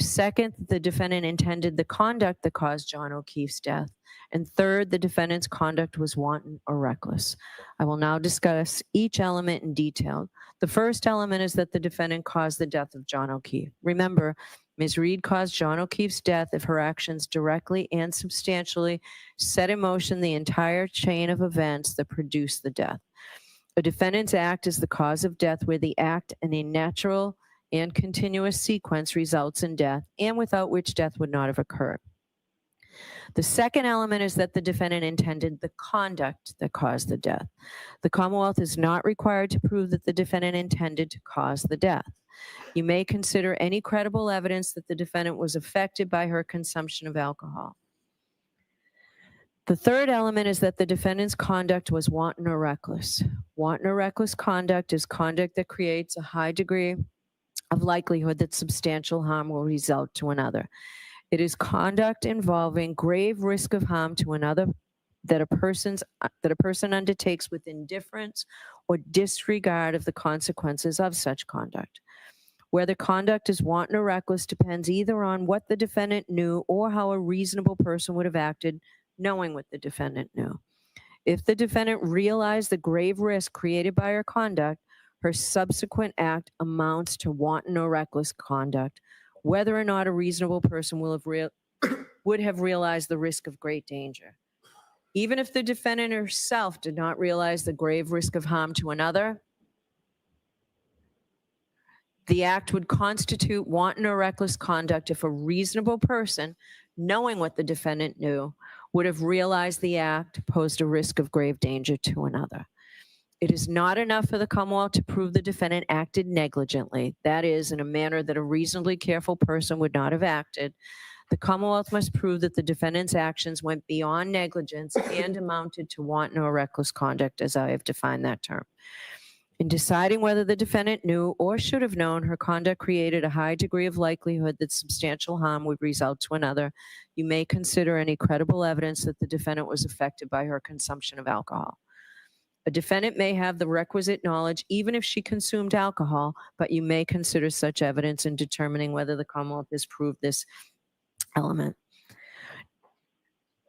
Second, that the defendant intended the conduct that caused John O'Keefe's death. And third, the defendant's conduct was wanton or reckless. I will now discuss each element in detail. The first element is that the defendant caused the death of John O'Keefe. Remember, Ms. Reed caused John O'Keefe's death if her actions directly and substantially set in motion the entire chain of events that produced the death. A defendant's act is the cause of death where the act in a natural and continuous sequence results in death, and without which death would not have occurred. The second element is that the defendant intended the conduct that caused the death. The Commonwealth is not required to prove that the defendant intended to cause the death. You may consider any credible evidence that the defendant was affected by her consumption of alcohol. The third element is that the defendant's conduct was wanton or reckless. Wanton or reckless conduct is conduct that creates a high degree of likelihood that substantial harm will result to another. It is conduct involving grave risk of harm to another that a person undertakes with indifference or disregard of the consequences of such conduct. Whether conduct is wanton or reckless depends either on what the defendant knew or how a reasonable person would have acted knowing what the defendant knew. If the defendant realized the grave risk created by her conduct, her subsequent act amounts to wanton or reckless conduct, whether or not a reasonable person would have realized the risk of great danger. Even if the defendant herself did not realize the grave risk of harm to another, the act would constitute wanton or reckless conduct if a reasonable person, knowing what the defendant knew, would have realized the act posed a risk of grave danger to another. It is not enough for the Commonwealth to prove the defendant acted negligently, that is, in a manner that a reasonably careful person would not have acted. The Commonwealth must prove that the defendant's actions went beyond negligence and amounted to wanton or reckless conduct, as I have defined that term. In deciding whether the defendant knew or should have known her conduct created a high degree of likelihood that substantial harm would result to another, you may consider any credible evidence that the defendant was affected by her consumption of alcohol. A defendant may have the requisite knowledge even if she consumed alcohol, but you may consider such evidence in determining whether the Commonwealth has proved this element.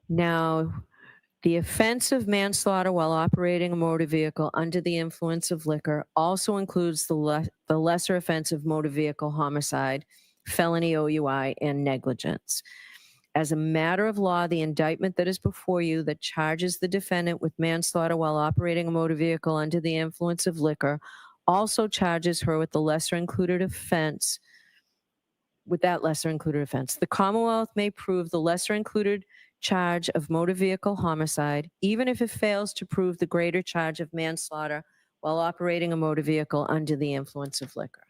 Now, the offense of manslaughter while operating a motor vehicle under the influence of liquor also includes the lesser offense of motor vehicle homicide, felony OUI, and negligence. As a matter of law, the indictment that is before you that charges the defendant with manslaughter while operating a motor vehicle under the influence of liquor also charges her with the lesser included offense. With that lesser included offense, the Commonwealth may prove the lesser included charge of motor vehicle homicide, even if it fails to prove the greater charge of manslaughter while operating a motor vehicle under the influence of liquor.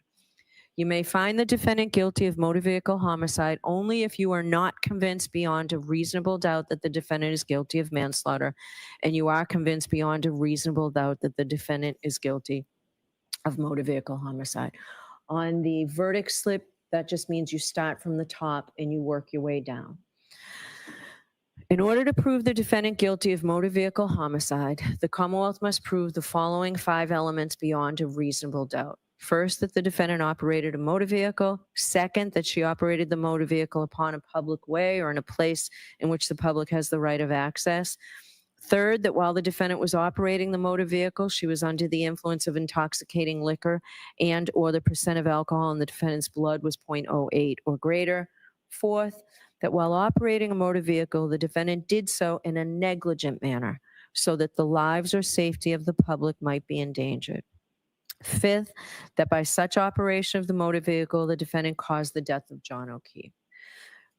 You may find the defendant guilty of motor vehicle homicide only if you are not convinced beyond a reasonable doubt that the defendant is guilty of manslaughter, and you are convinced beyond a reasonable doubt that the defendant is guilty of motor vehicle homicide. On the verdict slip, that just means you start from the top and you work your way down. In order to prove the defendant guilty of motor vehicle homicide, the Commonwealth must prove the following 5 elements beyond a reasonable doubt. First, that the defendant operated a motor vehicle. Second, that she operated the motor vehicle upon a public way or in a place in which the public has the right of access. Third, that while the defendant was operating the motor vehicle, she was under the influence of intoxicating liquor and or the percent of alcohol in the defendant's blood was 0.08 or greater. Fourth, that while operating a motor vehicle, the defendant did so in a negligent manner so that the lives or safety of the public might be endangered. Fifth, that by such operation of the motor vehicle, the defendant caused the death of John O'Keefe.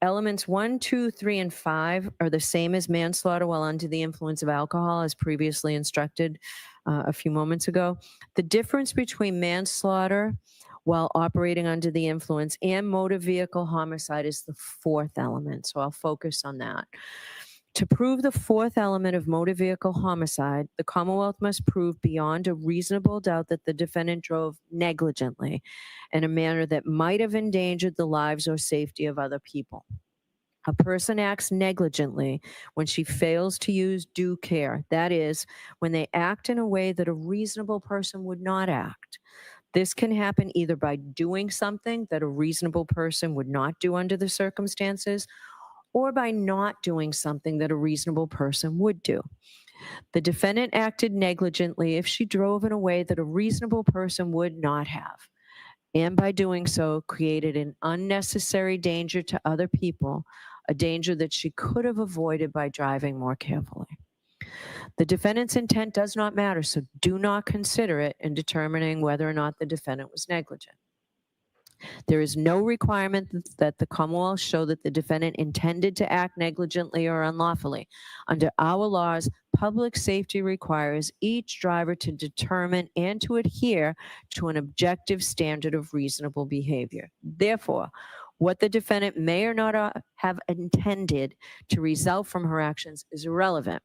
Elements 1, 2, 3, and 5 are the same as manslaughter while under the influence of alcohol, as previously instructed a few moments ago. The difference between manslaughter while operating under the influence and motor vehicle homicide is the 4th element, so I'll focus on that. To prove the 4th element of motor vehicle homicide, the Commonwealth must prove beyond a reasonable doubt that the defendant drove negligently in a manner that might have endangered the lives or safety of other people. A person acts negligently when she fails to use due care. That is, when they act in a way that a reasonable person would not act. This can happen either by doing something that a reasonable person would not do under the circumstances, or by not doing something that a reasonable person would do. The defendant acted negligently if she drove in a way that a reasonable person would not have, and by doing so created an unnecessary danger to other people, a danger that she could have avoided by driving more carefully. The defendant's intent does not matter, so do not consider it in determining whether or not the defendant was negligent. There is no requirement that the Commonwealth show that the defendant intended to act negligently or unlawfully. Under our laws, public safety requires each driver to determine and to adhere to an objective standard of reasonable behavior. Therefore, what the defendant may or not have intended to result from her actions is irrelevant.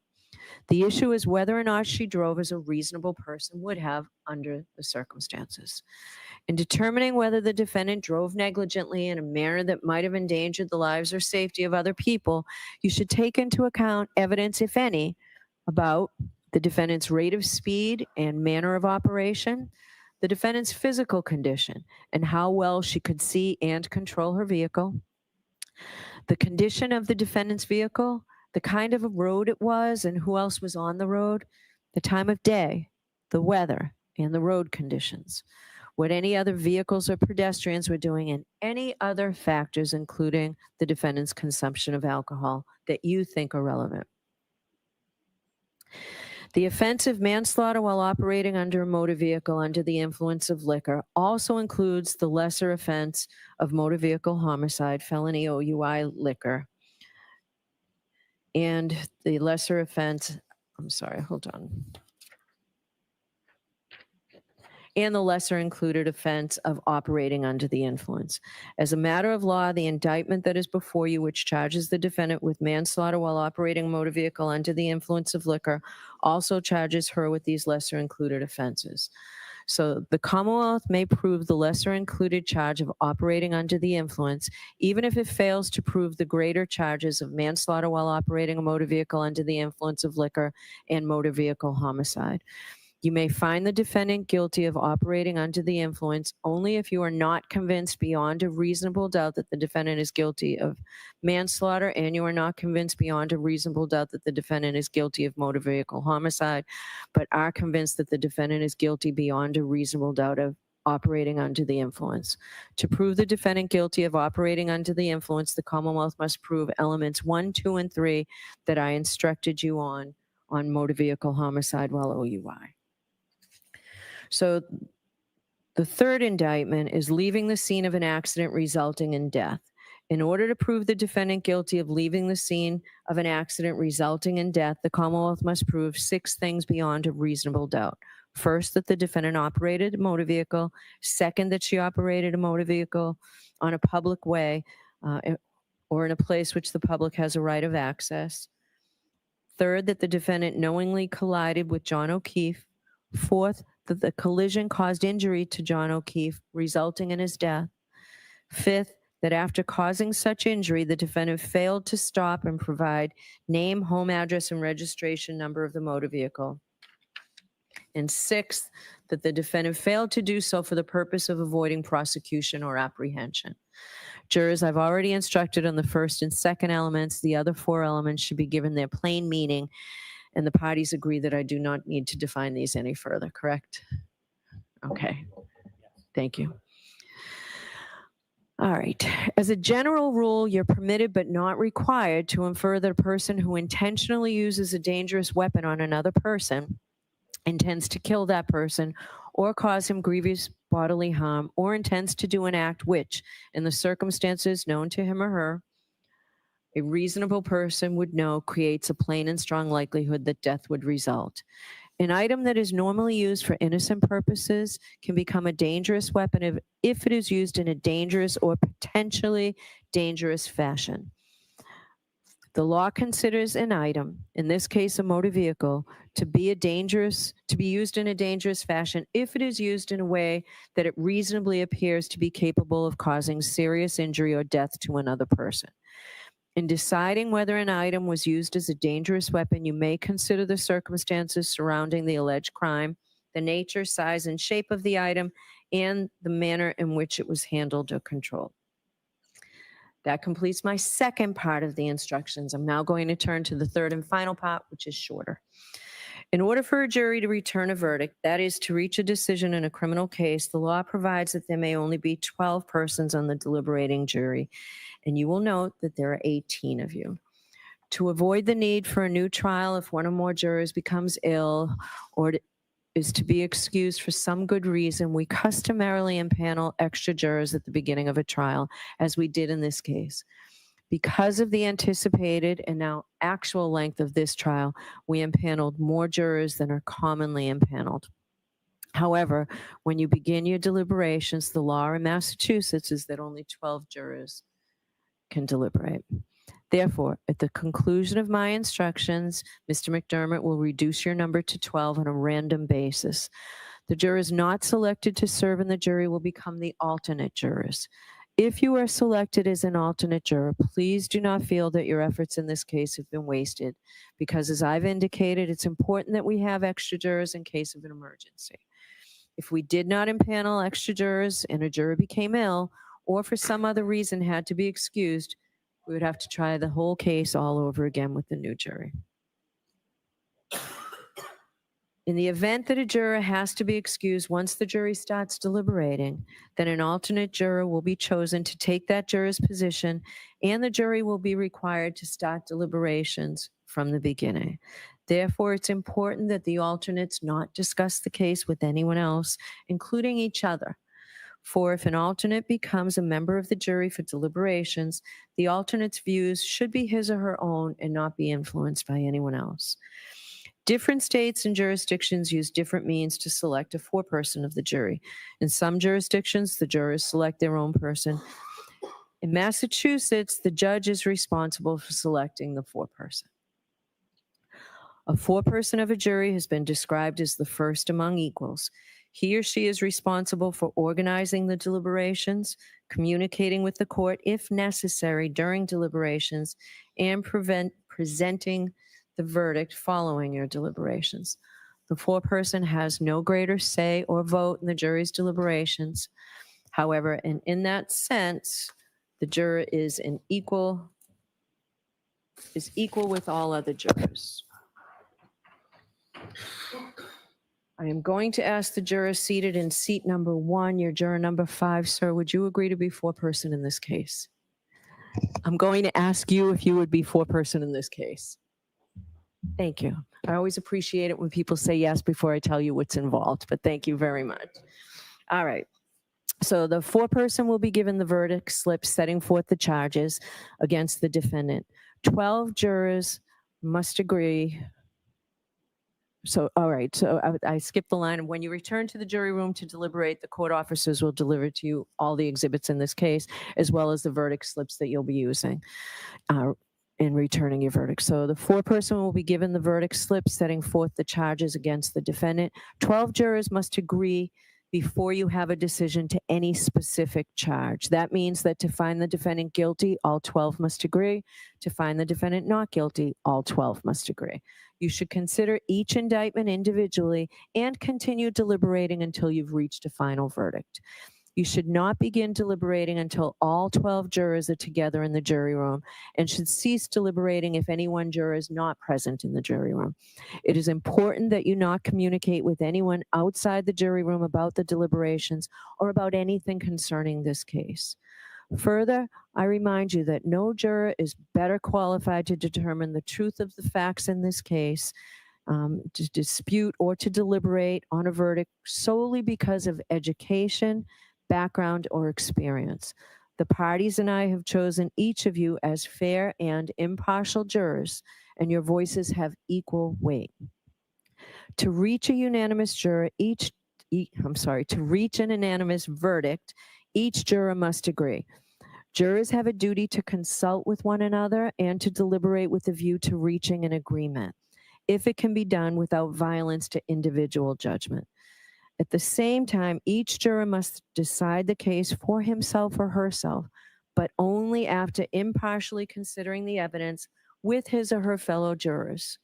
The issue is whether or not she drove as a reasonable person would have under the circumstances. In determining whether the defendant drove negligently in a manner that might have endangered the lives or safety of other people, you should take into account evidence, if any, about the defendant's rate of speed and manner of operation, the defendant's physical condition, and how well she could see and control her vehicle, the condition of the defendant's vehicle, the kind of a road it was and who else was on the road, the time of day, the weather, and the road conditions, what any other vehicles or pedestrians were doing, and any other factors, including the defendant's consumption of alcohol, that you think are relevant. The offense of manslaughter while operating under a motor vehicle under the influence of liquor also includes the lesser offense of motor vehicle homicide, felony OUI liquor, and the lesser offense, and the lesser included offense of operating under the influence. As a matter of law, the indictment that is before you, which charges the defendant with manslaughter while operating a motor vehicle under the influence of liquor, also charges her with these lesser included offenses. So the Commonwealth may prove the lesser included charge of operating under the influence, even if it fails to prove the greater charges of manslaughter while operating a motor vehicle under the influence of liquor and motor vehicle homicide. You may find the defendant guilty of operating under the influence only if you are not convinced beyond a reasonable doubt that the defendant is guilty of manslaughter and you are not convinced beyond a reasonable doubt that the defendant is guilty of motor vehicle homicide, but are convinced that the defendant is guilty beyond a reasonable doubt of operating under the influence. To prove the defendant guilty of operating under the influence, the Commonwealth must prove elements 1, 2, and 3 that I instructed you on motor vehicle homicide while OUI. So the third indictment is leaving the scene of an accident resulting in death. In order to prove the defendant guilty of leaving the scene of an accident resulting in death, the Commonwealth must prove 6 things beyond a reasonable doubt. First, that the defendant operated a motor vehicle. Second, that she operated a motor vehicle on a public way or in a place which the public has a right of access. Third, that the defendant knowingly collided with John O'Keefe. Fourth, that the collision caused injury to John O'Keefe, resulting in his death. Fifth, that after causing such injury, the defendant failed to stop and provide name, home address, and registration number of the motor vehicle. And sixth, that the defendant failed to do so for the purpose of avoiding prosecution or apprehension. Jurors, I've already instructed on the first and second elements. The other 4 elements should be given their plain meaning, and the parties agree that I do not need to define these any further, correct? Okay, thank you. All right. As a general rule, you're permitted but not required to infer that a person who intentionally uses a dangerous weapon on another person intends to kill that person or cause him grievous bodily harm or intends to do an act which, in the circumstances known to him or her, a reasonable person would know creates a plain and strong likelihood that death would result. An item that is normally used for innocent purposes can become a dangerous weapon if it is used in a dangerous or potentially dangerous fashion. The law considers an item, in this case a motor vehicle, to be used in a dangerous fashion if it is used in a way that it reasonably appears to be capable of causing serious injury or death to another person. In deciding whether an item was used as a dangerous weapon, you may consider the circumstances surrounding the alleged crime, the nature, size, and shape of the item, and the manner in which it was handled or controlled. That completes my second part of the instructions. I'm now going to turn to the third and final part, which is shorter. In order for a jury to return a verdict, that is, to reach a decision in a criminal case, the law provides that there may only be 12 persons on the deliberating jury, and you will note that there are 18 of you. To avoid the need for a new trial if one or more jurors becomes ill or is to be excused for some good reason, we customarily impanel extra jurors at the beginning of a trial, as we did in this case. Because of the anticipated and now actual length of this trial, we impaneled more jurors than are commonly impaneled. However, when you begin your deliberations, the law in Massachusetts is that only 12 jurors can deliberate. Therefore, at the conclusion of my instructions, Mr. McDermott will reduce your number to 12 on a random basis. The jurors not selected to serve in the jury will become the alternate jurors. If you are selected as an alternate juror, please do not feel that your efforts in this case have been wasted, because as I've indicated, it's important that we have extra jurors in case of an emergency. If we did not impanel extra jurors and a juror became ill, or for some other reason had to be excused, we would have to try the whole case all over again with the new jury. In the event that a juror has to be excused once the jury starts deliberating, then an alternate juror will be chosen to take that juror's position, and the jury will be required to start deliberations from the beginning. Therefore, it's important that the alternates not discuss the case with anyone else, including each other. For if an alternate becomes a member of the jury for deliberations, the alternate's views should be his or her own and not be influenced by anyone else. Different states and jurisdictions use different means to select a foreperson of the jury. In some jurisdictions, the jurors select their own person. In Massachusetts, the judge is responsible for selecting the foreperson. A foreperson of a jury has been described as the first among equals. He or she is responsible for organizing the deliberations, communicating with the court if necessary during deliberations, and presenting the verdict following your deliberations. The foreperson has no greater say or vote in the jury's deliberations. However, and in that sense, the juror is equal with all other jurors. I am going to ask the juror seated in seat number 1, your juror number 5. Sir, would you agree to be foreperson in this case? I'm going to ask you if you would be foreperson in this case. Thank you. I always appreciate it when people say yes before I tell you what's involved, but thank you very much. All right. So the foreperson will be given the verdict slip setting forth the charges against the defendant. 12 jurors must agree. So, all right, so I skipped the line. When you return to the jury room to deliberate, the court officers will deliver to you all the exhibits in this case, as well as the verdict slips that you'll be using in returning your verdict. So the foreperson will be given the verdict slip setting forth the charges against the defendant. 12 jurors must agree before you have a decision to any specific charge. That means that to find the defendant guilty, all 12 must agree. To find the defendant not guilty, all 12 must agree. You should consider each indictment individually and continue deliberating until you've reached a final verdict. You should not begin deliberating until all 12 jurors are together in the jury room and should cease deliberating if any one juror is not present in the jury room. It is important that you not communicate with anyone outside the jury room about the deliberations or about anything concerning this case. Further, I remind you that no juror is better qualified to determine the truth of the facts in this case, to dispute or to deliberate on a verdict solely because of education, background, or experience. The parties and I have chosen each of you as fair and impartial jurors, and your voices have equal weight. To reach a unanimous juror, to reach an unanimous verdict, each juror must agree. Jurors have a duty to consult with one another and to deliberate with a view to reaching an agreement, if it can be done without violence to individual judgment. At the same time, each juror must decide the case for himself or herself, but only after impartially considering the evidence with his or her fellow jurors.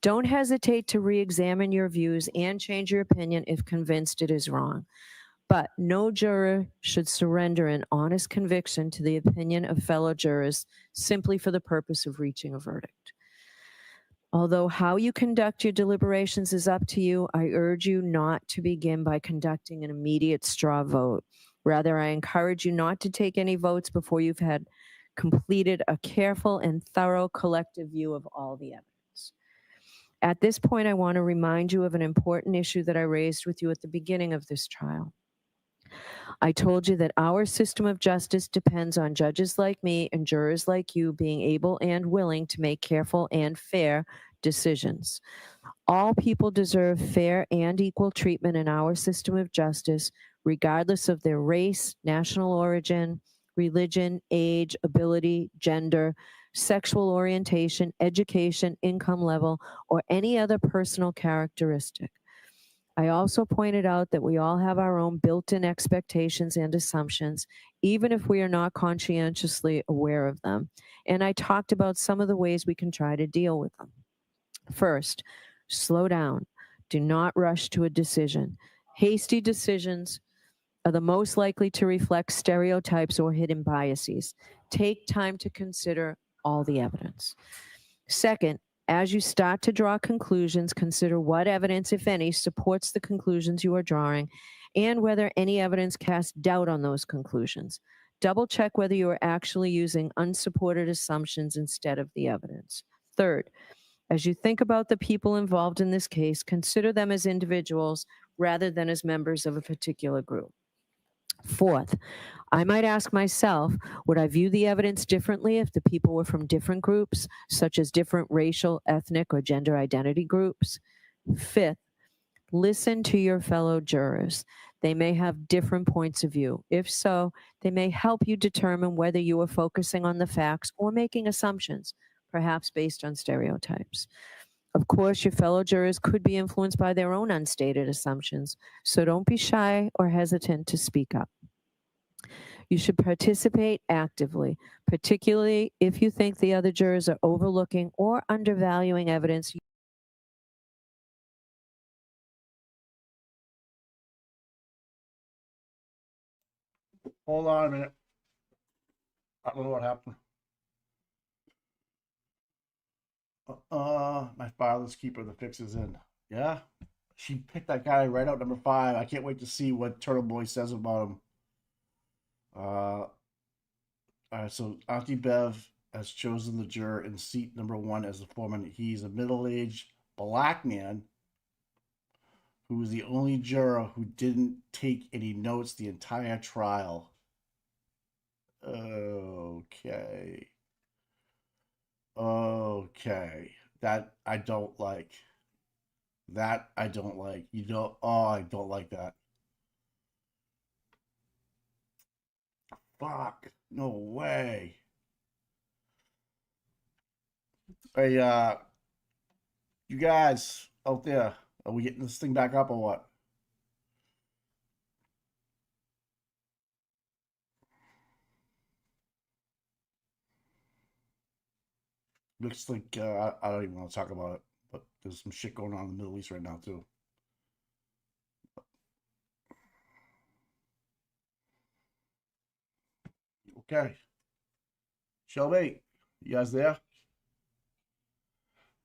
Don't hesitate to re-examine your views and change your opinion if convinced it is wrong. But no juror should surrender an honest conviction to the opinion of fellow jurors simply for the purpose of reaching a verdict. Although how you conduct your deliberations is up to you, I urge you not to begin by conducting an immediate straw vote. Rather, I encourage you not to take any votes before you've had completed a careful and thorough collective view of all the evidence. At this point, I want to remind you of an important issue that I raised with you at the beginning of this trial. I told you that our system of justice depends on judges like me and jurors like you being able and willing to make careful and fair decisions. All people deserve fair and equal treatment in our system of justice, regardless of their race, national origin, religion, age, ability, gender, sexual orientation, education, income level, or any other personal characteristic. I also pointed out that we all have our own built-in expectations and assumptions, even if we are not conscientiously aware of them. And I talked about some of the ways we can try to deal with them. First, slow down. Do not rush to a decision. Hasty decisions are the most likely to reflect stereotypes or hidden biases. Take time to consider all the evidence. Second, as you start to draw conclusions, consider what evidence, if any, supports the conclusions you are drawing and whether any evidence casts doubt on those conclusions. Double check whether you are actually using unsupported assumptions instead of the evidence. Third, as you think about the people involved in this case, consider them as individuals rather than as members of a particular group. Fourth, I might ask myself, would I view the evidence differently if the people were from different groups, such as different racial, ethnic, or gender identity groups? Fifth, listen to your fellow jurors. They may have different points of view. If so, they may help you determine whether you are focusing on the facts or making assumptions, perhaps based on stereotypes. Of course, your fellow jurors could be influenced by their own unstated assumptions, so don't be shy or hesitant to speak up. You should participate actively, particularly if you think the other jurors are overlooking or undervaluing evidence. Hold on a minute. I don't know what happened. My father's keeper, the fix is in. Yeah? She picked that guy right out, number 5. I can't wait to see what Turtle Boy says about him. All right, so Auntie Bev has chosen the juror in seat number 1 as the foreman. He's a middle-aged black man who was the only juror who didn't take any notes the entire trial. Okay. Okay. That I don't like. That I don't like. You know, oh, I don't like that. Fuck. No way. Hey, you guys out there, are we getting this thing back up or what? Looks like I don't even want to talk about it, but there's some shit going on in the Middle East right now too. Okay, Shelby, you guys there?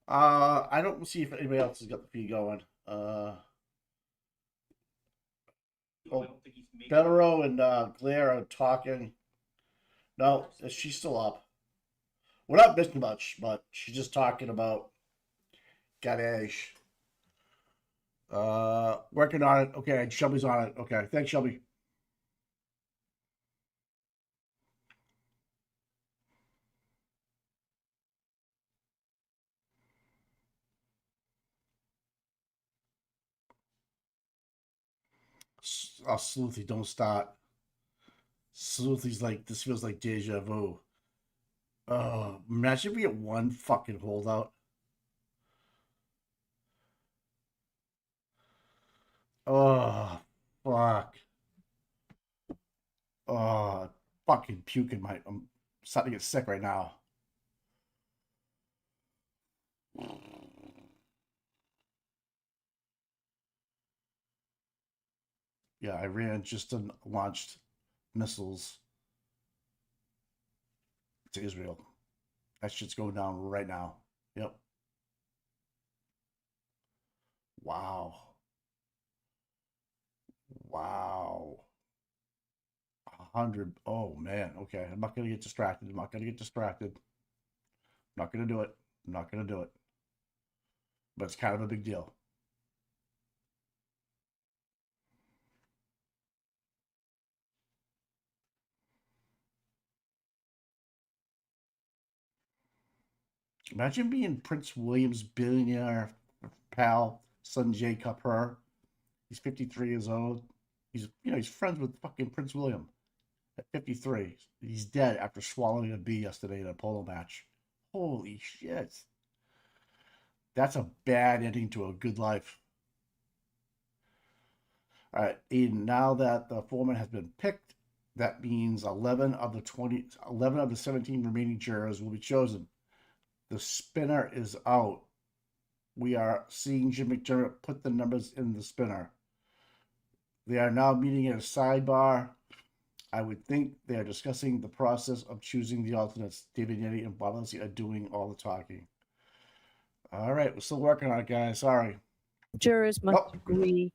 I don't see if anybody else has got the feed going. Oh, Federo and Claire are talking. No, she's still up. We're not missing much, but she's just talking about Ganesh. Working on it. Okay, Shelby's on it. Okay, thanks, Shelby. Oh, Sleuthy, don't start. Sleuthy's like, this feels like deja vu. Oh, imagine we get one fucking holdout. Oh, fuck. Oh, fucking puking my. I'm starting to get sick right now. Yeah, Iran just launched missiles to Israel. That shit's going down right now. Yep. Wow. Wow. 100. Oh, man. Okay. I'm not going to get distracted. I'm not going to get distracted. I'm not going to do it. I'm not going to do it. But it's kind of a big deal. Imagine being Prince William's billionaire pal, Sanjay Kapoor. He's 53 years old. He's friends with fucking Prince William at 53. He's dead after swallowing a bee yesterday in a polo match. Holy shit. That's a bad ending to a good life. All right, Eden, now that the foreman has been picked, that means 11 of the 17 remaining jurors will be chosen. The spinner is out. We are seeing Jim McDermott put the numbers in the spinner. They are now meeting at a sidebar. I would think they are discussing the process of choosing the alternates. David Yeti and Bob Lindsay are doing all the talking. All right, we're still working on it, guys. Sorry. Jurors must agree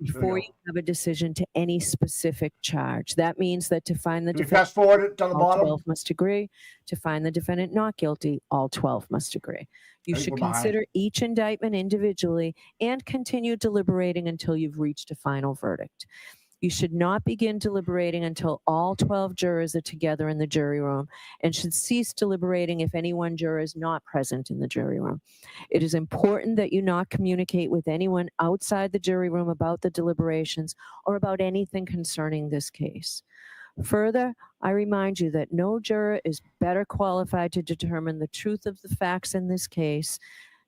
before you have a decision to any specific charge. That means that to find the defendant, fast forward it down the all bottom. 12 must agree. To find the defendant not guilty, all 12 must agree. You should consider each indictment individually and continue deliberating until you've reached a final verdict. You should not begin deliberating until all 12 jurors are together in the jury room and should cease deliberating if any one juror is not present in the jury room. It is important that you not communicate with anyone outside the jury room about the deliberations or about anything concerning this case. Further, I remind you that no juror is better qualified to determine the truth of the facts in this case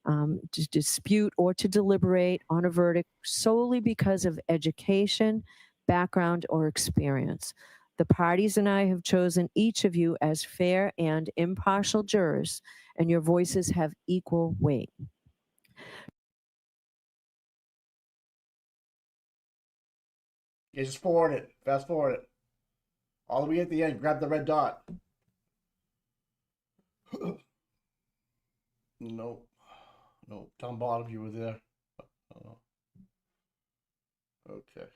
to dispute or to deliberate on a verdict solely because of education, background, or experience. The parties and I have chosen each of you as fair and impartial jurors, and your voices have equal weight. Yeah, just forward it. Fast forward it. All the way at the end, grab the red dot. Nope. Nope. Down bottom, you were there. Okay.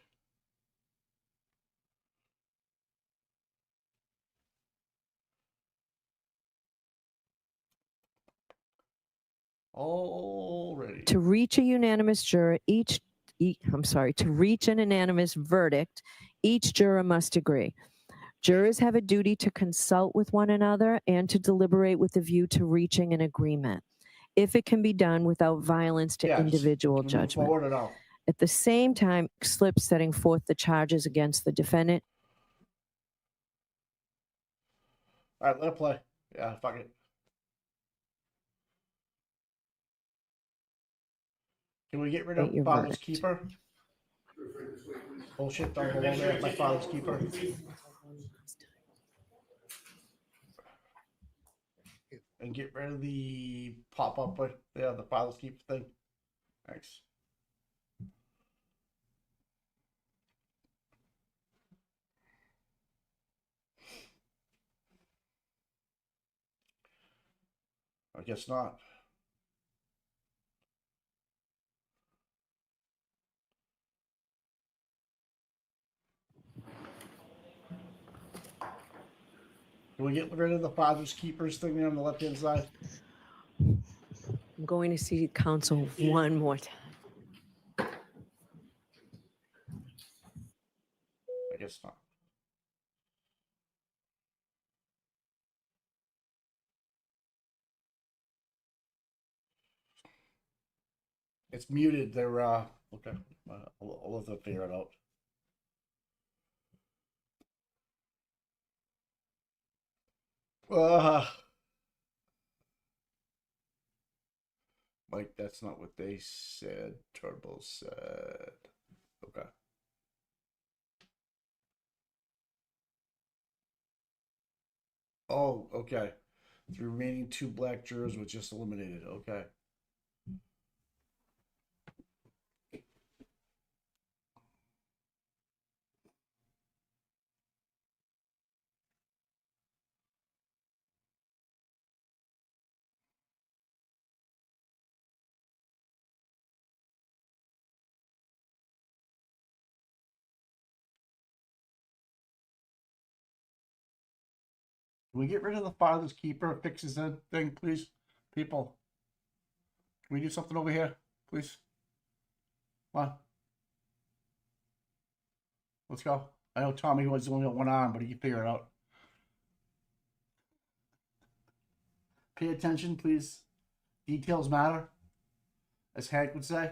Already. To reach a unanimous juror, to reach an unanimous verdict, each juror must agree. Jurors have a duty to consult with one another and to deliberate with a view to reaching an agreement, if it can be done without violence to individual Can we move judgment. forward or no? At the same time, slip setting forth the charges against the defendant. All right, let it play. Yeah, fuck it. Can we get rid of Your father's verdict. keeper? Bullshit, don't go over there. My father's keeper. And get rid of the pop-up with the father's keeper thing. Thanks. I guess not. Can we get rid of the father's keepers thing there on the left-hand side? I'm going to see counsel one more time. I guess not. It's muted. They're okay. I'll let them figure it out. Mike, that's not what they said. Turbo said. Okay. Oh, okay. The remaining 2 black jurors were just eliminated. Okay. Can we get rid of the father's keeper fixes that thing, please? People. Can we do something over here, please? Come on. Let's go. I know Tommy was only got 1 arm, but he can figure it out. Pay attention, please. Details matter, as Hank would say.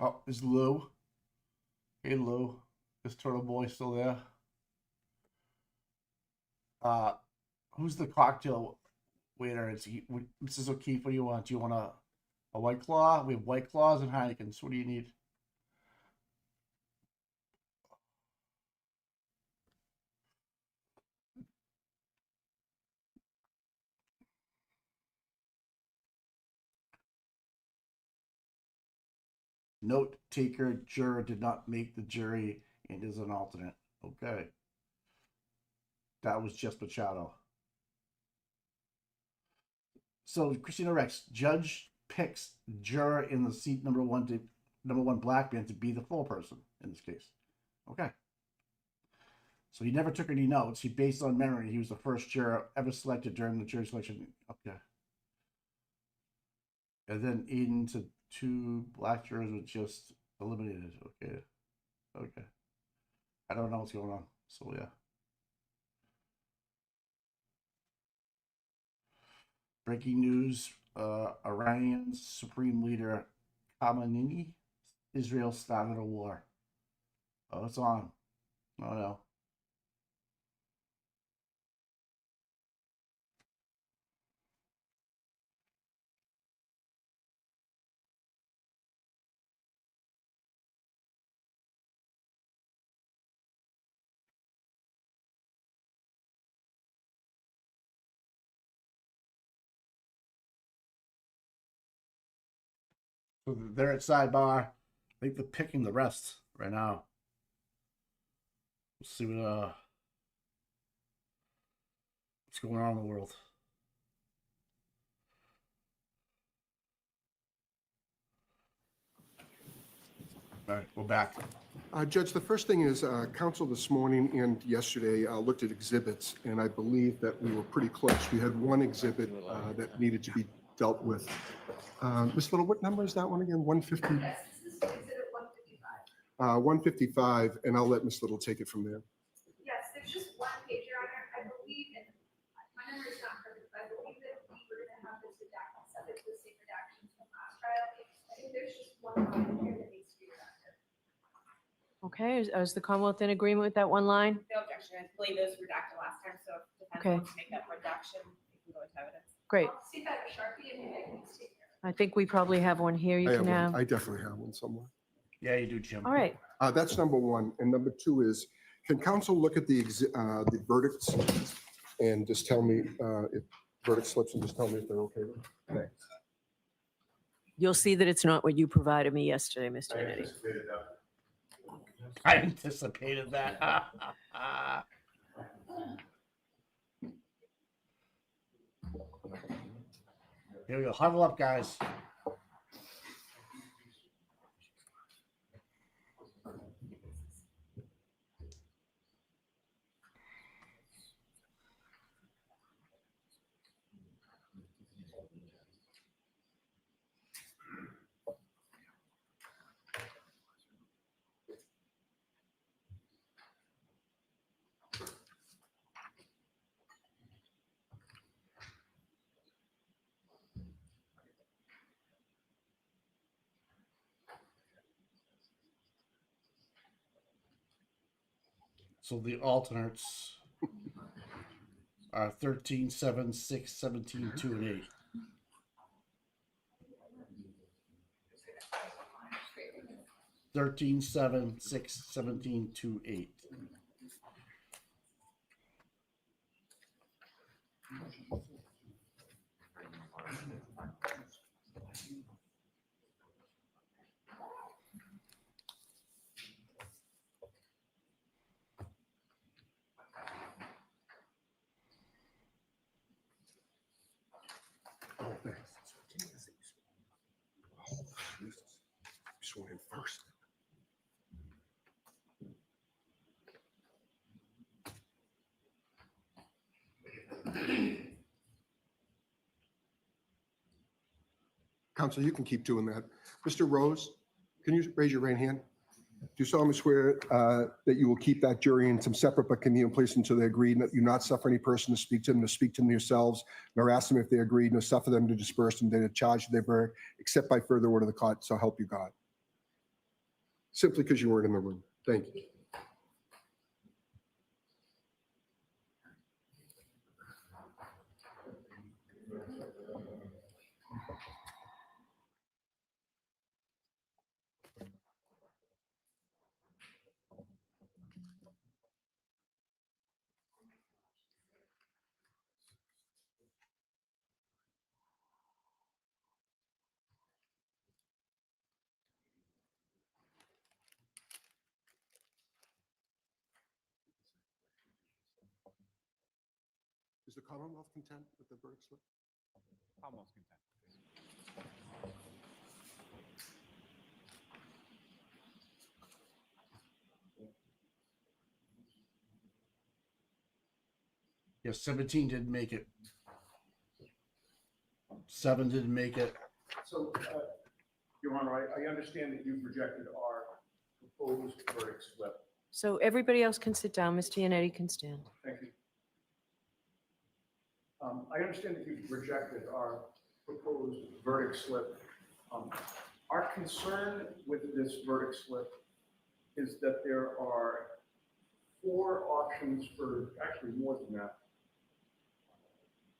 Oh, is Lou. Hey, Lou. Is Turtle Boy still there? Who's the cocktail waiter? It's Mrs. O'Keefe. What do you want? Do you want a White Claw? We have White Claws and Heinekens. What do you need? Note taker juror did not make the jury and is an alternate. Okay. That was just Machado. So Christina Rex, judge picks juror in the seat number one black man to be the full person in this case. Okay. So he never took any notes. He based on memory. He was the first juror ever selected during the jury selection. Okay. And then into 2 black jurors were just eliminated. Okay. Okay. I don't know what's going on. So yeah. Breaking news, Iranian Supreme Leader Khamenei, Israel started a war. Oh, it's on. Oh no. So they're at sidebar. I think they're picking the rest right now. Let's see what's going on in the world. All right, we're back. Judge, the first thing is counsel this morning and yesterday looked at exhibits, and I believe that we were pretty close. We had one exhibit that needed to be dealt with. Ms. Little, what number is that one again? 150? Yes, this is exhibit 155. 155, and I'll let Ms. Little take it from there. Yes, there's just one page, Your Honor. I believe, and my memory is not perfect, but I believe that we were going to have this redacted, subject to the same redactions from last trial. I think there's just one line here that needs to be redacted. Okay, is the Commonwealth in agreement with that one line? No objection. I believe it was redacted last time, so if defense Okay. wants to make that reduction, we can go into evidence. Great. See if I have a Sharpie and maybe I can just take care of I think we probably have one here you I can have have. one. I definitely have one somewhere. Yeah, you do, Jim. All right. That's number one. And number two is, can counsel look at the verdicts and just tell me if verdict slips and just tell me if they're okay with it? Thanks. You'll see that it's not what you provided me yesterday, Mr. Kennedy. I anticipated that. Here we go. Huddle up, guys. So the alternates are 13, 7, 6, 17, 2, and 8. Thirteen, 7, 6, 17, 2, 8. Oh, thanks. Sworn in first. Counsel, you can keep doing that. Mr. Rose, can you raise your right hand? Do you solemnly swear that you will keep that jury in some separate but convenient place until they agree, that you not suffer any person to speak to them yourselves, nor ask them if they agreed, nor suffer them to disperse them, to charge their verdict, except by further order of the court, so help you God? Simply because you weren't in the room. Thank you. Is the Commonwealth content with the verdict slip? Commonwealth's content. Yes, 17 didn't make it. 7 didn't make it. So, Your Honor, I understand that you've rejected our proposed verdict slip. So everybody else can sit down. Mr. Yannetti can stand. Thank you. I understand that you've rejected our proposed verdict slip. Our concern with this verdict slip is that there are 4 options for, actually more than that,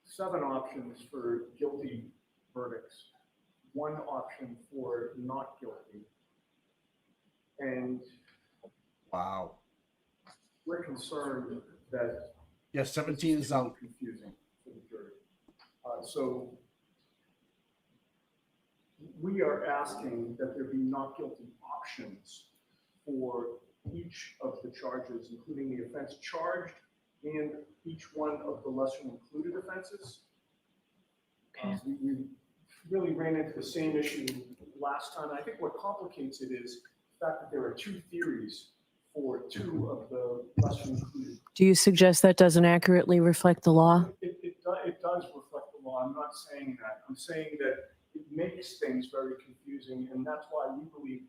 7 options for guilty verdicts, 1 option for not guilty. And wow, we're concerned that yes, 17 is out. Confusing for the jury. So we are asking that there be not guilty options for each of the charges, including the offense charged and each one of the lesser included offenses. We really ran into the same issue last time. I think what complicates it is the fact that there are two theories for two of the lesser included. Do you suggest that doesn't accurately reflect the law? It does reflect the law. I'm not saying that. I'm saying that it makes things very confusing, and that's why we believe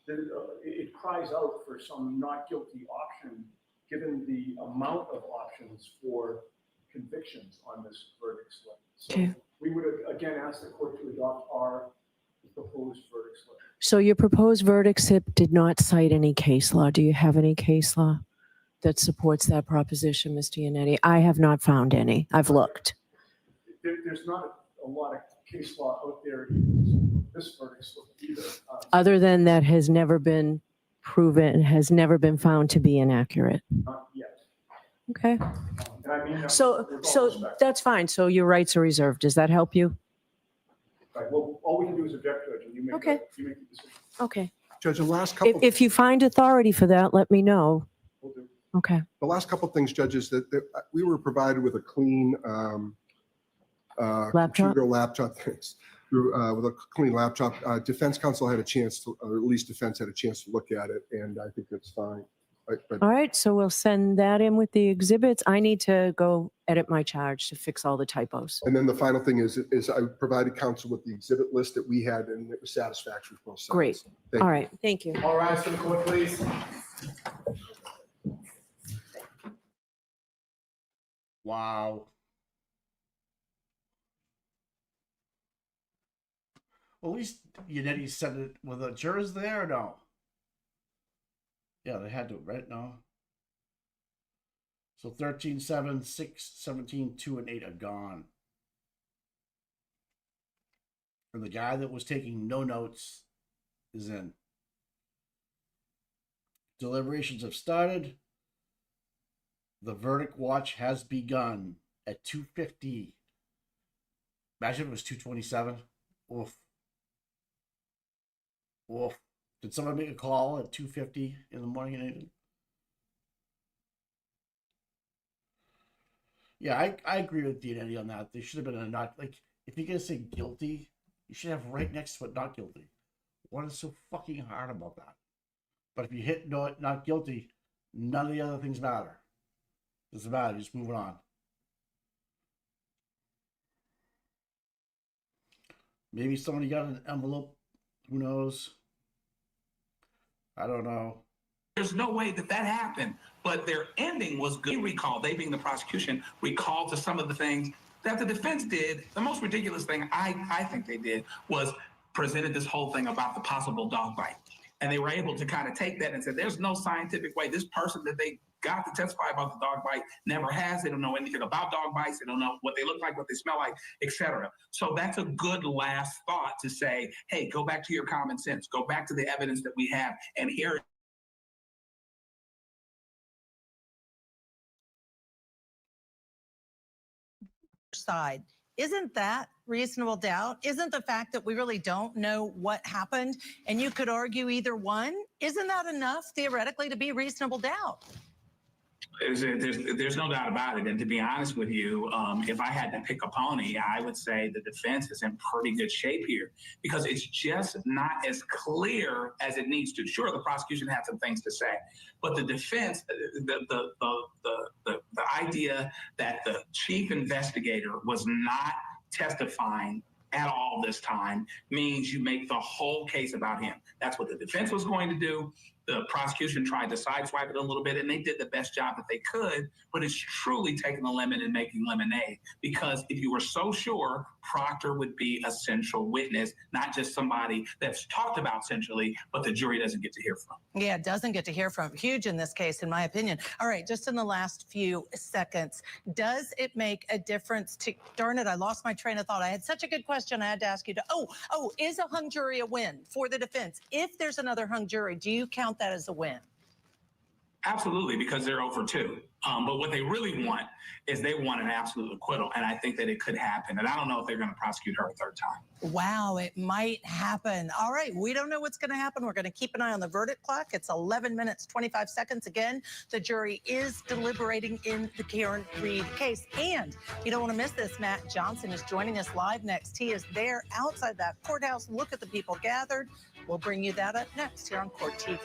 that it cries out for some not guilty option, given the amount of options for convictions on this verdict slip. So Okay. we would again ask the court to adopt our proposed verdict slip. So your proposed verdict slip did not cite any case law. Do you have any case law that supports that proposition, Mr. Yannetti? I have not found any. I've looked. There's not a lot of case law out there in this verdict slip either. Other than that has never been proven, has never been found to be inaccurate. Not yet. Okay. And I mean that So with all respect. that's fine. So your rights are reserved. Does that help you? Right, well, all we can do is object to it, and you make Okay. the decision. Okay. Judge, the last couple. If you find authority for that, let me know. We'll do. Okay. The last couple of things, judges, that we were provided with a clean Laptop? computer laptop. Thanks. With a clean laptop. Defense counsel had a chance to, or at least defense had a chance to look at it, and I think that's fine. But All right. So we'll send that in with the exhibits. I need to go edit my charge to fix all the typos. and then the final thing is I provided counsel with the exhibit list that we had, and it was satisfactory for both sides. Great. Thank All you. right. Thank you. All rise to the court, please. Wow. Well, at least Yannetti said it. Were the jurors there or no? Yeah, they had to, right? No. So 13, 7, 6, 17, 2, and 8 are gone. And the guy that was taking no notes is in. Deliberations have started. The verdict watch has begun at 2:50. Imagine if it was 2:27. Oof. Oof. Did someone make a call at 2:50 in the morning, Nathan? Yeah, I agree with Yannetti on that. There should have been a not, like, if you're going to say guilty, you should have right next to it not guilty. What is so fucking hard about that? But if you hit no, not guilty, none of the other things matter. Doesn't matter, just move it on. Maybe somebody got an envelope. Who knows? I don't know. There's no way that happened, but their ending was good. They being the prosecution, recalled to some of the things that the defense did. The most ridiculous thing I think they did was presented this whole thing about the possible dog bite. And they were able to kind of take that and say, there's no scientific way. This person that they got to testify about the dog bite never has. They don't know anything about dog bites. They don't know what they look like, what they smell like, etc. So that's a good last thought to say, hey, go back to your common sense. Go back to the evidence that we have. And here side. Isn't that reasonable doubt? Isn't the fact that we really don't know what happened and you could argue either one? Isn't that enough theoretically to be reasonable doubt? There's no doubt about it. And to be honest with you, if I had to pick a pony, I would say the defense is in pretty good shape here because it's just not as clear as it needs to. Sure, the prosecution had some things to say, but the defense, the idea that the chief investigator was not testifying at all this time means you make the whole case about him. That's what the defense was going to do. The prosecution tried to sideswipe it a little bit, and they did the best job that they could, but it's truly taking a lemon and making lemonade, because if you were so sure Proctor would be a central witness, not just somebody that's talked about centrally, but the jury doesn't get to hear from. Yeah, it doesn't get to hear from. Huge in this case, in my opinion. All right, just in the last few seconds, does it make a difference to, darn it, I lost my train of thought. I had such a good question I had to ask you to, is a hung jury a win for the defense? If there's another hung jury, do you count that as a win? Absolutely, because they're over 2. But what they really want is they want an absolute acquittal, and I think that it could happen. And I don't know if they're going to prosecute her a 3rd time. Wow, it might happen. All right, we don't know what's going to happen. We're going to keep an eye on the verdict clock. It's 11 minutes, 25 seconds. Again, the jury is deliberating in the Karen Reed case. And you don't want to miss this. Matt Johnson is joining us live next. He is there outside that courthouse. Look at the people gathered. We'll bring you that up next here on Court TV.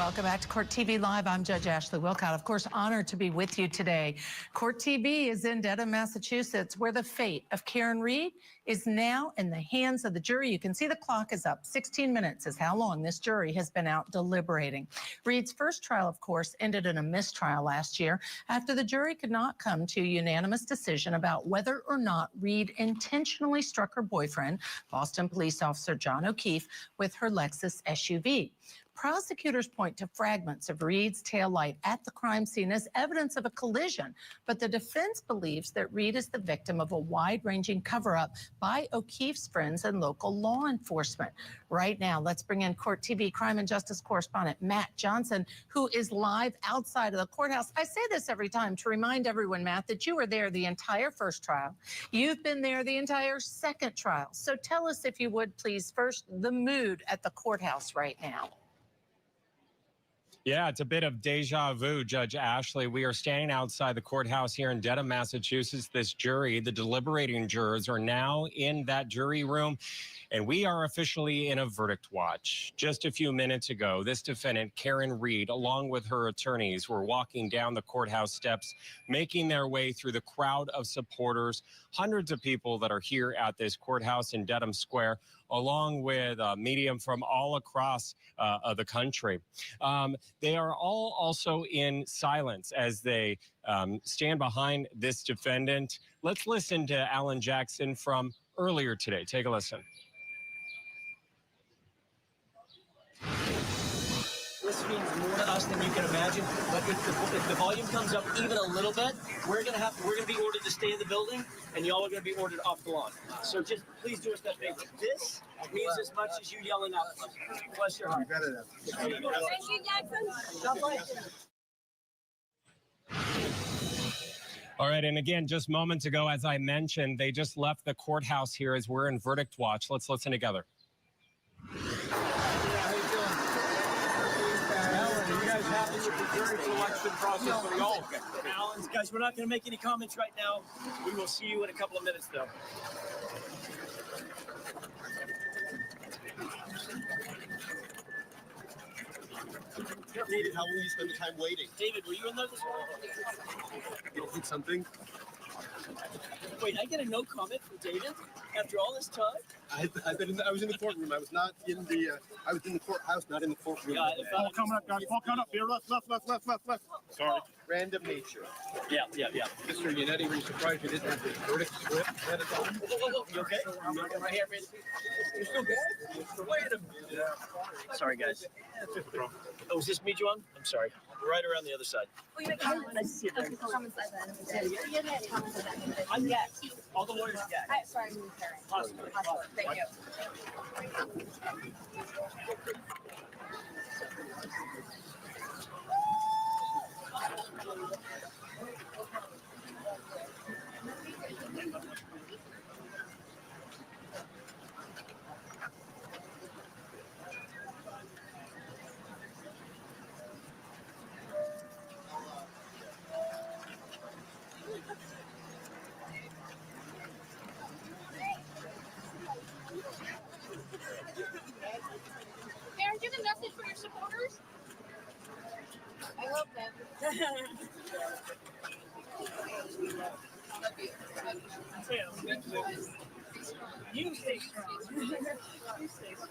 Welcome back to Court TV Live. I'm Judge Ashley Wilcott. Of course, honored to be with you today. Court TV is in Dedham, Massachusetts, where the fate of Karen Reed is now in the hands of the jury. You can see the clock is up. 16 minutes is how long this jury has been out deliberating. Reed's first trial, of course, ended in a mistrial last year after the jury could not come to a unanimous decision about whether or not Reed intentionally struck her boyfriend, Boston police officer John O'Keefe, with her Lexus SUV. Prosecutors point to fragments of Reed's taillight at the crime scene as evidence of a collision, but the defense believes that Reed is the victim of a wide-ranging cover-up by O'Keefe's friends and local law enforcement. Right now, let's bring in Court TV crime and justice correspondent Matt Johnson, who is live outside of the courthouse. I say this every time to remind everyone, Matt, that you were there the entire first trial. You've been there the entire second trial. So tell us, if you would, please, first, the mood at the courthouse right now. Yeah, it's a bit of deja vu, Judge Ashley. We are standing outside the courthouse here in Dedham, Massachusetts. This jury, the deliberating jurors, are now in that jury room, and we are officially in a verdict watch. Just a few minutes ago, this defendant, Karen Reed, along with her attorneys, were walking down the courthouse steps, making their way through the crowd of supporters, hundreds of people that are here at this courthouse in Dedham Square, along with media from all across the country. They are all also in silence as they stand behind this defendant. Let's listen to Alan Jackson from earlier today. Take a listen. This means more to us than you can imagine. But if the volume comes up even a little bit, we're gonna be ordered to stay in the building, and y'all are gonna be ordered off the lawn. So just please do us that favor. This means as much as you yelling out. Bless your heart. Thank you, Jackson. God bless you. All right, and again, just moments ago, as I mentioned, they just left the courthouse here as we're in verdict watch. Let's listen together. Happy with the jury selection process for y'all? Alan, guys, we're not going to make any comments right now. We will see you in a couple of minutes, though. David, how will you spend the time waiting? David, were you in there this morning? You don't think something? Wait, I get a no comment from David after all this time? I was in the courtroom. I was not in the. I was in the courthouse, not in the courtroom. Yeah, Paul coming up, guys. Paul coming up. Here, left. Sorry. Random nature. Yeah. Mr. Yannetti, were you surprised you didn't have the verdict slip at a time? You okay? I'm right here, man. You're still good? Wait a minute. Yeah. Sorry, guys. Oh, is this me, John? I'm sorry. We're right around the other side. Nice to see you there. I'm Jack. All the lawyers are Jack. Sorry, Awesome. thank you. Karen, do you have a message for your supporters? I love them. You stay strong. You stay strong.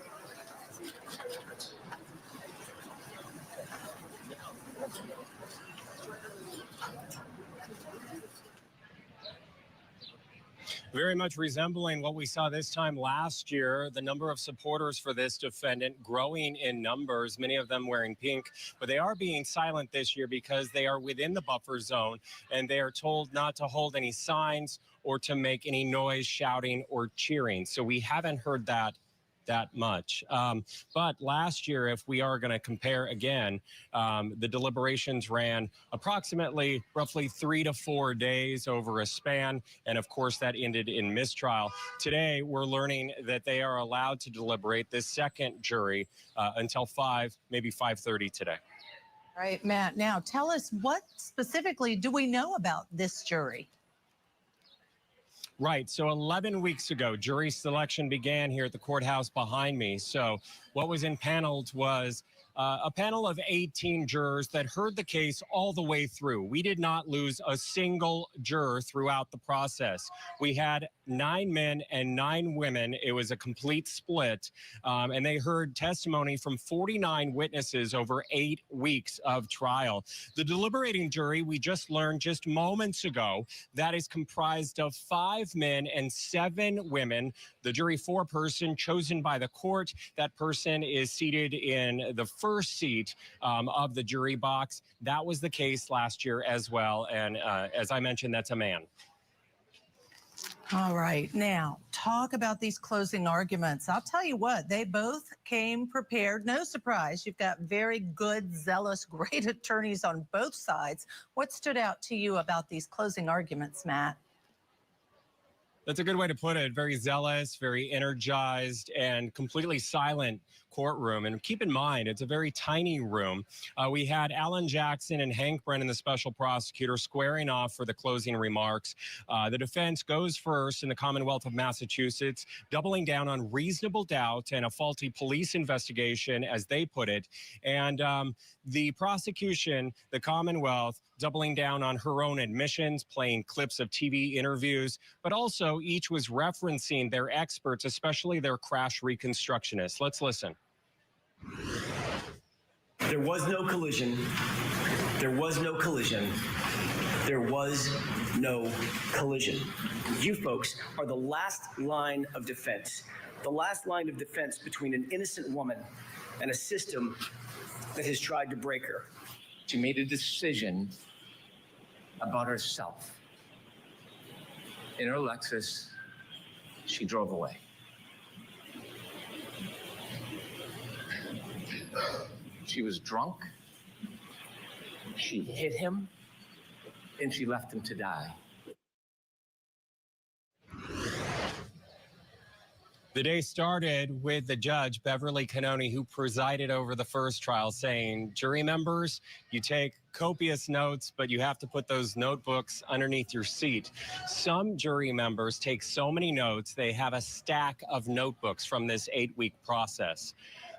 Very much resembling what we saw this time last year, the number of supporters for this defendant growing in numbers, many of them wearing pink, but they are being silent this year because they are within the buffer zone and they are told not to hold any signs or to make any noise, shouting or cheering. So we haven't heard that much. But last year, if we are going to compare again, the deliberations ran approximately roughly 3 to 4 days over a span. And of course, that ended in mistrial. Today, we're learning that they are allowed to deliberate this second jury until 5, maybe 5:30 today. All right, Matt, now tell us, what specifically do we know about this jury? Right. So 11 weeks ago, jury selection began here at the courthouse behind me. So what was impaneled was a panel of 18 jurors that heard the case all the way through. We did not lose a single juror throughout the process. We had 9 men and 9 women. It was a complete split, and they heard testimony from 49 witnesses over 8 weeks of trial. The deliberating jury, we just learned just moments ago, that is comprised of 5 men and 7 women. The jury foreperson chosen by the court. That person is seated in the first seat of the jury box. That was the case last year as well. And as I mentioned, that's a man. All right. Now, talk about these closing arguments. I'll tell you what, they both came prepared. No surprise. You've got very good, zealous, great attorneys on both sides. What stood out to you about these closing arguments, Matt? That's a good way to put it. Very zealous, very energized, and completely silent courtroom. And keep in mind, it's a very tiny room. We had Alan Jackson and Hank Brennan, the special prosecutor, squaring off for the closing remarks. The defense goes first in the Commonwealth of Massachusetts, doubling down on reasonable doubt and a faulty police investigation, as they put it. And the prosecution, the Commonwealth, doubling down on her own admissions, playing clips of TV interviews, but also each was referencing their experts, especially their crash reconstructionists. Let's listen. There was no collision. There was no collision. There was no collision. You folks are the last line of defense. The last line of defense between an innocent woman and a system that has tried to break her. She made a decision about herself. In her Lexus, she drove away. She was drunk, she hit him, and she left him to die. The day started with the judge, Beverly Cannoni, who presided over the first trial, saying, jury members, you take copious notes, but you have to put those notebooks underneath your seat. Some jury members take so many notes, they have a stack of notebooks from this 8-week process.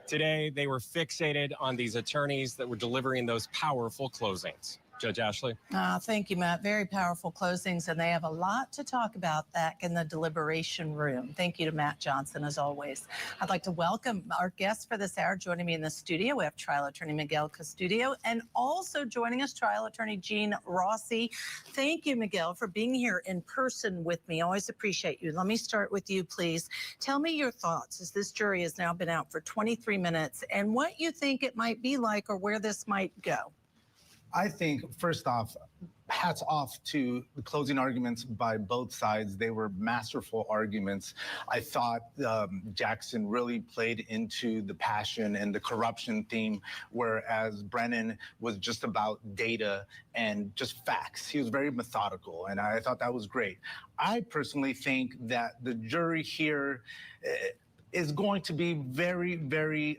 Today, they were fixated on these attorneys that were delivering those powerful closings. Judge Ashley. Thank you, Matt. Very powerful closings, and they have a lot to talk about back in the deliberation room. Thank you to Matt Johnson, as always. I'd like to welcome our guests for this hour. Joining me in the studio, we have trial attorney Miguel Custodio, and also joining us, trial attorney Jean Rossi. Thank you, Miguel, for being here in person with me. Always appreciate you. Let me start with you, please. Tell me your thoughts, as this jury has now been out for 23 minutes, and what you think it might be like or where this might go. I think, first off, hats off to the closing arguments by both sides. They were masterful arguments. I thought Jackson really played into the passion and the corruption theme, whereas Brennan was just about data and just facts. He was very methodical, and I thought that was great. I personally think that the jury here is going to be very, very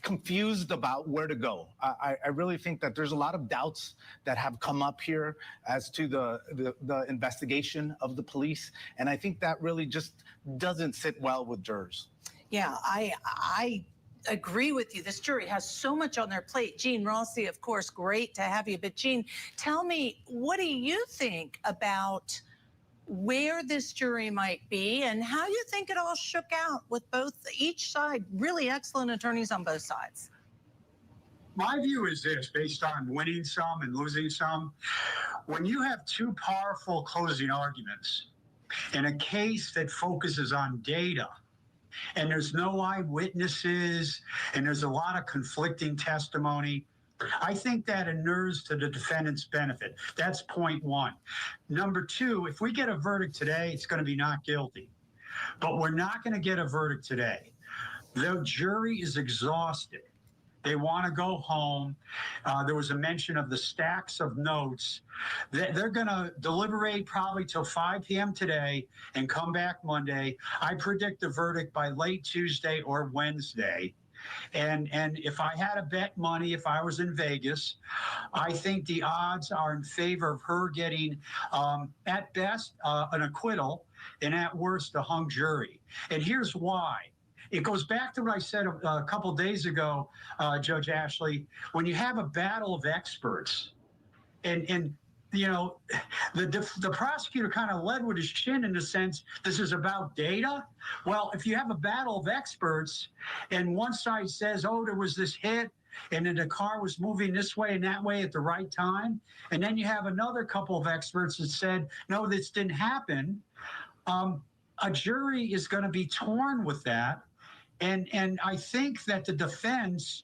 confused about where to go. I really think that there's a lot of doubts that have come up here as to the investigation of the police, and I think that really just doesn't sit well with jurors. Yeah, I agree with you. This jury has so much on their plate. Jean Rossi, of course, great to have you. But Jean, tell me, what do you think about where this jury might be and how you think it all shook out with each side, really excellent attorneys on both sides? My view is this, based on winning some and losing some. When you have two powerful closing arguments in a case that focuses on data, and there's no eyewitnesses, and there's a lot of conflicting testimony, I think that inures to the defendant's benefit. That's point one. Number two, if we get a verdict today, it's going to be not guilty. But we're not going to get a verdict today. The jury is exhausted. They want to go home. There was a mention of the stacks of notes. They're going to deliberate probably till 5 p.m. today and come back Monday. I predict a verdict by late Tuesday or Wednesday. And if I had to bet money, if I was in Vegas, I think the odds are in favor of her getting, at best, an acquittal, and at worst, a hung jury. And here's why. it goes back to what I said a couple days ago, Judge Ashley, when you have a battle of experts and you know, the prosecutor kind of led with his chin in the sense, this is about data. Well, if you have a battle of experts and one side says, oh, there was this hit and then the car was moving this way and that way at the right time, and then you have another couple of experts that said, no, this didn't happen, a jury is going to be torn with that. And I think that the defense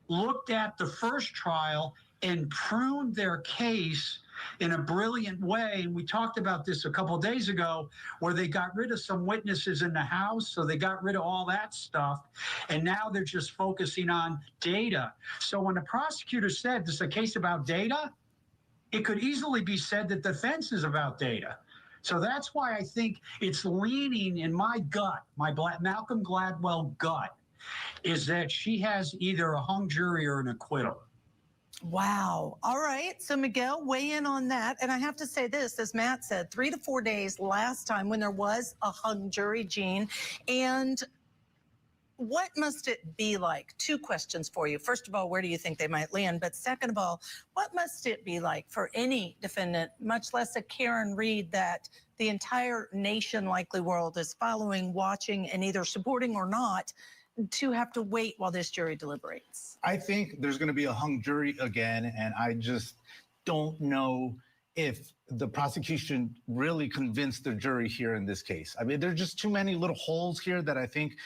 looked at the first trial and pruned their case in a brilliant way. And we talked about this a couple of days ago, where they got rid of some witnesses in the house. So they got rid of all that stuff. And now they're just focusing on data. So when the prosecutor said this is a case about data, it could easily be said that defense is about data. So that's why I think it's leaning in my gut, my Malcolm Gladwell gut, is that she has either a hung jury or an acquittal. Wow. All right. So Miguel, weigh in on that. And I have to say this, as Matt said, 3 to 4 days last time when there was a hung jury, Gene. And what must it be like? 2 questions for you. First of all, where do you think they might land? But second of all, what must it be like for any defendant, much less a Karen Reed, that the entire nation, likely world, is following, watching, and either supporting or not, to have to wait while this jury deliberates? I think there's going to be a hung jury again, and I just don't know if the prosecution really convinced the jury here in this case. I mean, there's just too many little holes here that I think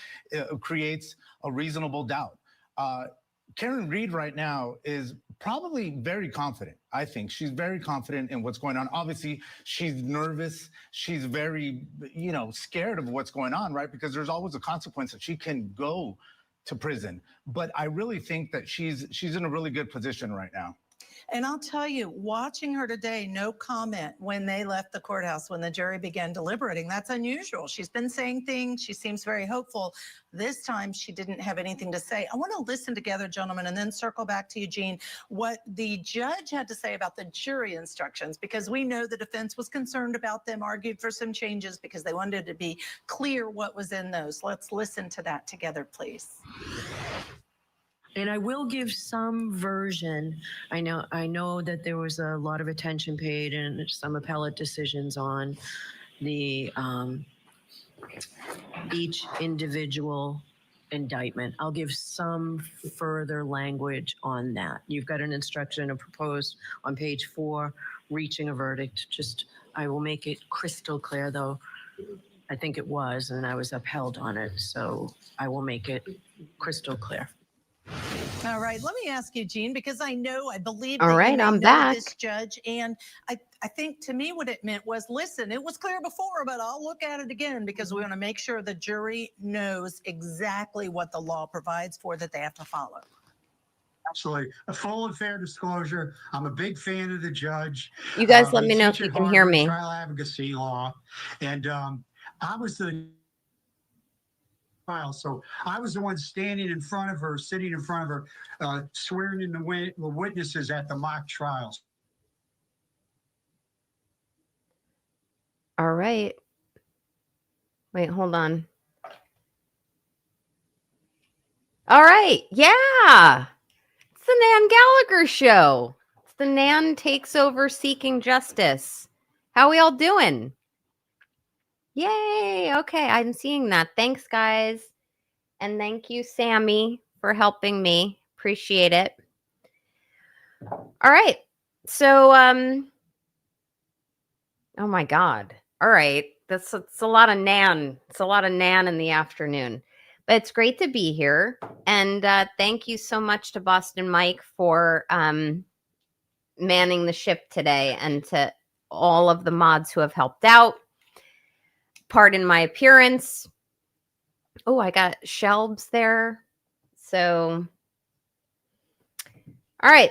creates a reasonable doubt. Karen Reed right now is probably very confident. I think she's very confident in what's going on. Obviously, she's nervous. She's very, scared of what's going on, right? Because there's always a consequence that she can go to prison. But I really think that she's in a really good position right now. And I'll tell you, watching her today, no comment when they left the courthouse, when the jury began deliberating. That's unusual. She's been saying things. She seems very hopeful. This time, she didn't have anything to say. I want to listen together, gentlemen, and then circle back to Eugene, what the judge had to say about the jury instructions, because we know the defense was concerned about them, argued for some changes because they wanted to be clear what was in those. Let's listen to that together, please. And I will give some version. I know that there was a lot of attention paid and some appellate decisions on the each individual indictment. I'll give some further language on that. You've got an instruction proposed on page 4, reaching a verdict. I will make it crystal clear, though. I think it was, and I was upheld on it. So I will make it crystal clear. All right, let me ask you, Gene, because I believe All that right, you may I'm know back. this judge, and I think to me what it meant was, listen, it was clear before, but I'll look at it again because we want to make sure the jury knows exactly what the law provides for that they have to follow. Absolutely. A full and fair disclosure. I'm a big fan of the judge. You guys let I me know if teach you at can hear Harvard me. Trial advocacy law. And I was the trial. So I was the one standing in front of her, sitting in front of her, swearing in the witnesses at the mock trials. All right. Wait, hold on. All right. Yeah. It's the Nan Gallagher show. It's the Nan takes over seeking justice. How we all doing? Yay. Okay. I'm seeing that. Thanks, guys. And thank you, Sammy, for helping me. Appreciate it. All right. So, oh my God. All right. It's a lot of Nan. It's a lot of Nan in the afternoon. But it's great to be here. And thank you so much to Boston Mike for manning the ship today, and to all of the mods who have helped out. Pardon my appearance. Oh, I got shelves there. So, all right.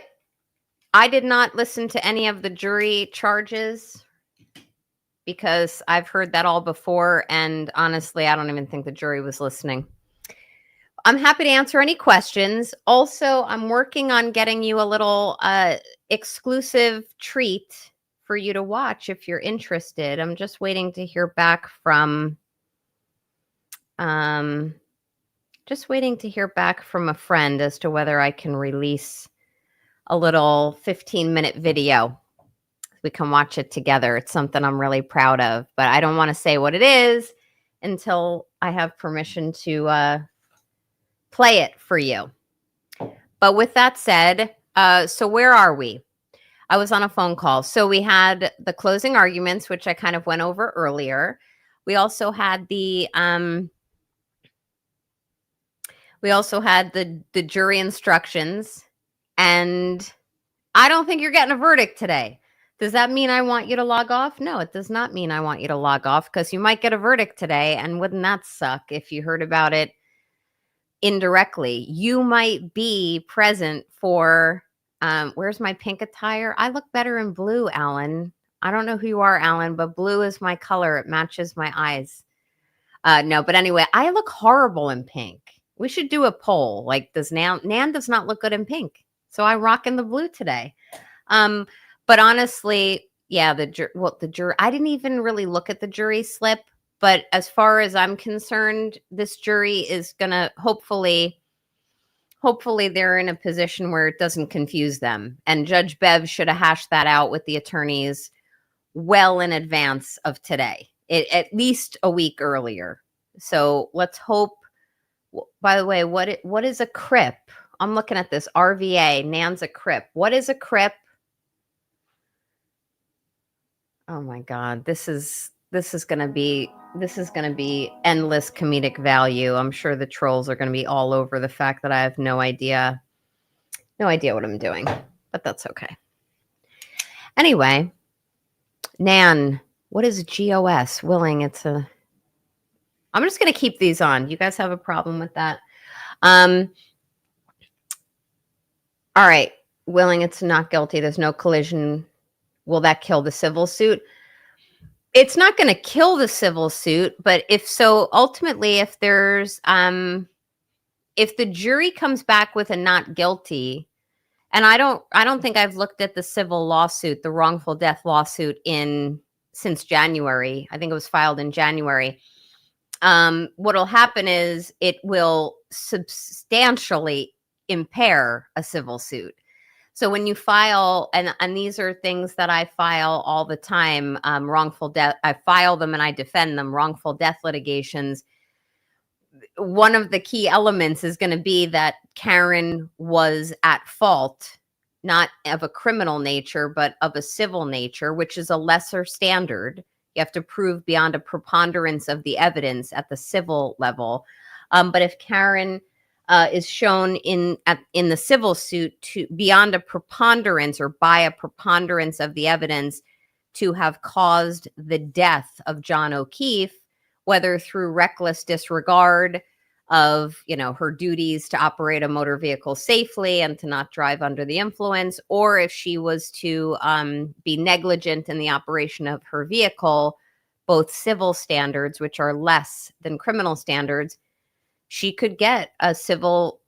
I did not listen to any of the jury charges because I've heard that all before. And honestly, I don't even think the jury was listening. I'm happy to answer any questions. Also, I'm working on getting you a little exclusive treat for you to watch if you're interested. I'm just waiting to hear back from Just waiting to hear back from a friend as to whether I can release a little 15-minute video. We can watch it together. It's something I'm really proud of, but I don't want to say what it is until I have permission to play it for you. But with that said, so where are we? I was on a phone call. So we had the closing arguments, which I kind of went over earlier. We also had the jury instructions, and I don't think you're getting a verdict today. Does that mean I want you to log off? No, it does not mean I want you to log off, because you might get a verdict today, and wouldn't that suck if you heard about it indirectly? You might be present for, where's my pink attire? I look better in blue, Alan. I don't know who you are, Alan, but blue is my color. It matches my eyes. No, but anyway, I look horrible in pink. We should do a poll. Like, does Nan does not look good in pink. So I rock in the blue today. But honestly, yeah, the jury, I didn't even really look at the jury slip. But as far as I'm concerned, this jury is going to hopefully they're in a position where it doesn't confuse them. And Judge Bev should have hashed that out with the attorneys well in advance of today, at least a week earlier. So let's hope. By the way, what is a CRIP? I'm looking at this RVA. Nan's a CRIP. What is a CRIP? Oh my God, this is gonna be endless comedic value. I'm sure the trolls are gonna be all over the fact that I have no idea what I'm doing, but that's okay. Anyway, Nan, what is GOS? Willing, I'm just gonna keep these on. You guys have a problem with that? All right, willing, it's not guilty. There's no collision. Will that kill the civil suit? It's not going to kill the civil suit, but ultimately, if there's, if the jury comes back with a not guilty, and I don't think I've looked at the civil lawsuit, the wrongful death lawsuit since January. I think it was filed in January. What'll happen is it will substantially impair a civil suit. So when you file, and these are things that I file all the time, wrongful death, I file them and I defend them, wrongful death litigations. One of the key elements is going to be that Karen was at fault, not of a criminal nature, but of a civil nature, which is a lesser standard. You have to prove beyond a preponderance of the evidence at the civil level. But if Karen is shown in the civil suit to beyond a preponderance or by a preponderance of the evidence to have caused the death of John O'Keefe, whether through reckless disregard of, her duties to operate a motor vehicle safely and to not drive under the influence, or if she was to be negligent in the operation of her vehicle, both civil standards, which are less than criminal standards, she could get a civil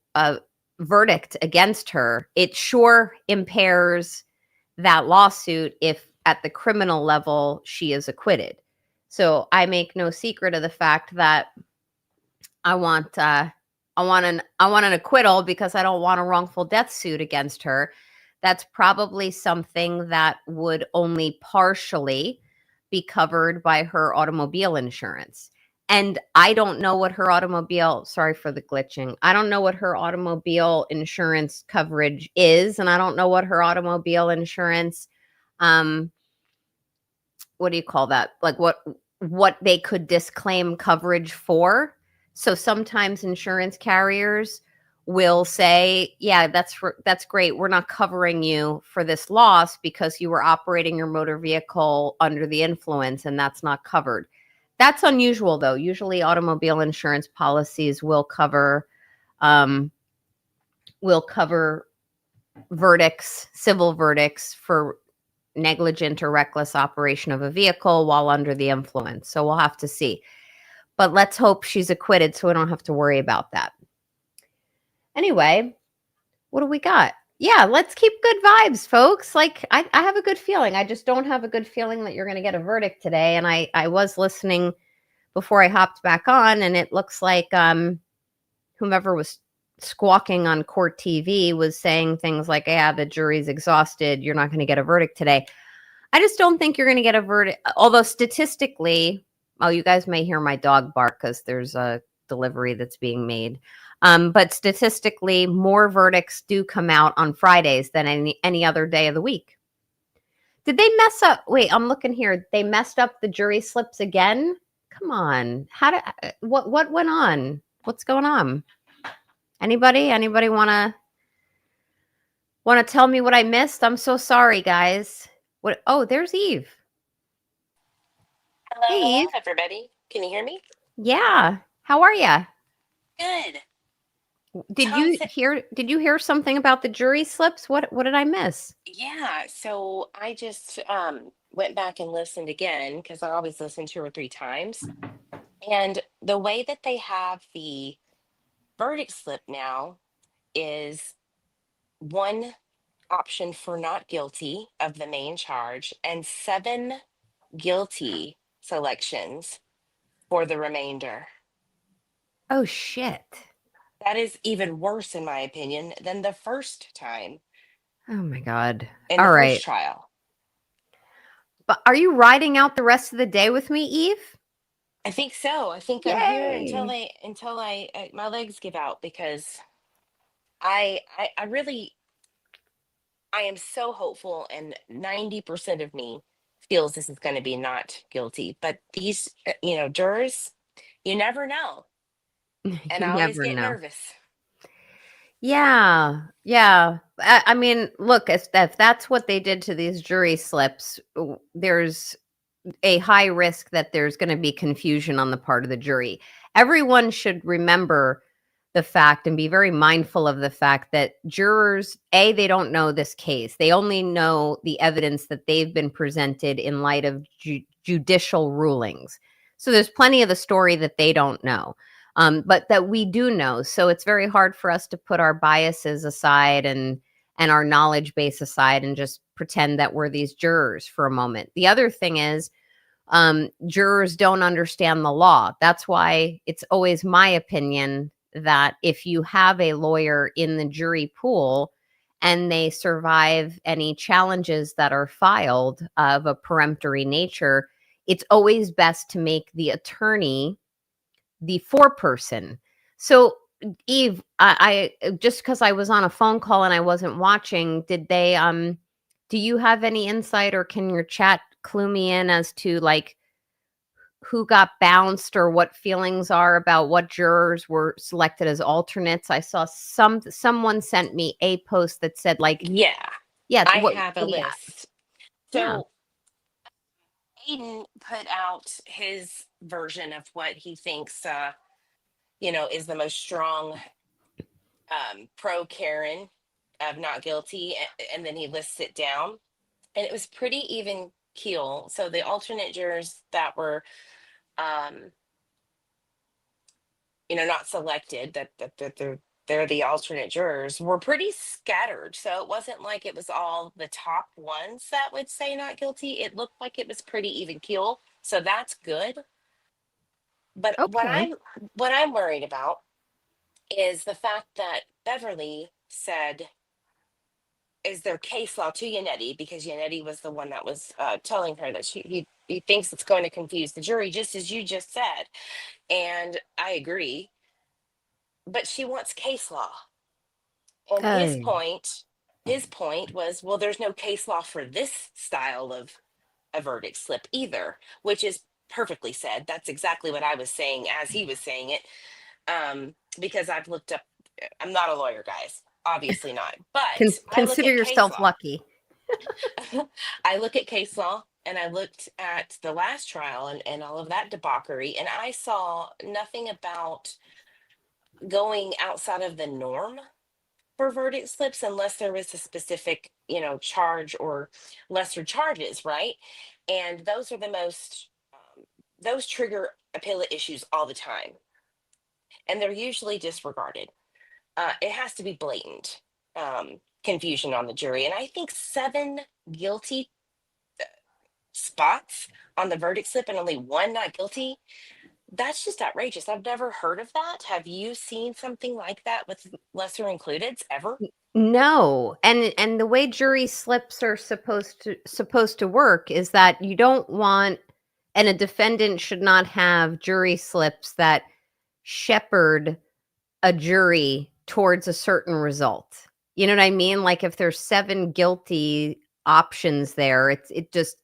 verdict against her. It sure impairs that lawsuit if at the criminal level she is acquitted. So I make no secret of the fact that I want an acquittal because I don't want a wrongful death suit against her. That's probably something that would only partially be covered by her automobile insurance. And I don't know what her automobile, sorry for the glitching. I don't know what her automobile insurance coverage is. And I don't know what her automobile insurance, what do you call that? Like what they could disclaim coverage for. So sometimes insurance carriers will say, yeah, that's great. We're not covering you for this loss because you were operating your motor vehicle under the influence, and that's not covered. That's unusual, though. Usually automobile insurance policies will cover verdicts, civil verdicts for negligent or reckless operation of a vehicle while under the influence. So we'll have to see. But let's hope she's acquitted so we don't have to worry about that. Anyway, what do we got? Yeah, let's keep good vibes, folks. Like, I have a good feeling. I just don't have a good feeling that you're going to get a verdict today. And I was listening before I hopped back on, and it looks like whomever was squawking on court TV was saying things like, yeah, the jury's exhausted. You're not going to get a verdict today. I just don't think you're going to get a verdict. Although statistically, you guys may hear my dog bark because there's a delivery that's being made. But statistically, more verdicts do come out on Fridays than any other day of the week. Did they mess up? Wait, I'm looking here. They messed up the jury slips again? Come on. What went on? What's going on? Anybody want to tell me what I missed? I'm so sorry, guys. What? Oh, there's Eve. Hello, everybody. Can you hear me? Yeah. How are ya? Good. Did you hear something about the jury slips? What did I miss? Yeah, so I just went back and listened again because I always listen 2 or 3 times. And the way that they have the verdict slip now is one option for not guilty of the main charge and 7 guilty selections for the remainder. Oh, shit. That is even worse, in my opinion, than the first time Oh, my God. in All the right. first trial. But are you riding out the rest of the day with me, Eve? I think so. I think I'm here until Yay. my legs give out because I really I am so hopeful, and 90% of me feels this is going to be not guilty. But these jurors, you never know, and You I always never get know. nervous. Yeah. Yeah. I mean, look, if that's what they did to these jury slips, there's a high risk that there's going to be confusion on the part of the jury. Everyone should remember the fact and be very mindful of the fact that jurors, they don't know this case. They only know the evidence that they've been presented in light of judicial rulings. So there's plenty of the story that they don't know, but that we do know. So it's very hard for us to put our biases aside and our knowledge base aside and just pretend that we're these jurors for a moment. The other thing is, jurors don't understand the law. That's why it's always my opinion that if you have a lawyer in the jury pool and they survive any challenges that are filed of a peremptory nature, it's always best to make the attorney the foreperson. So, Eve, I just because I was on a phone call and I wasn't watching, did they do you have any insight, or can your chat clue me in as to like who got bounced or what feelings are about what jurors were selected as alternates? I saw someone sent me a post that said like, Yeah, I have a list. So Aiden put out his version of what he thinks is the most strong pro Karen of not guilty, and then he lists it down, and it was pretty even keel. So the alternate jurors that were not selected, that they're the alternate jurors, were pretty scattered. So it wasn't like it was all the top ones that would say not guilty. It looked like it was pretty even keel. So that's good. But what I'm worried about is the fact that Beverly said, is there case law to Yannetti, because Yannetti was the one that was telling her that he thinks it's going to confuse the jury, just as you just said. And I agree. But she wants case law. And his point was, well, there's no case law for this style of a verdict slip either, which is perfectly said. That's exactly what I was saying as he was saying it. Because I've looked up, I'm not a lawyer, guys, obviously not, but consider yourself lucky. I look at case law, and I looked at the last trial and all of that debauchery, and I saw nothing about going outside of the norm for verdict slips unless there was a specific, charge or lesser charges, right? And those are the most, those trigger appellate issues all the time. And they're usually disregarded. It has to be blatant confusion on the jury. And I think 7 guilty spots on the verdict slip and only 1 not guilty That's just outrageous. I've never heard of that. Have you seen something like that with lesser includeds ever? No. And the way jury slips are supposed to work is that you don't want, and a defendant should not have jury slips that shepherd a jury towards a certain result. You know what I mean? Like if there's 7 guilty options there, it just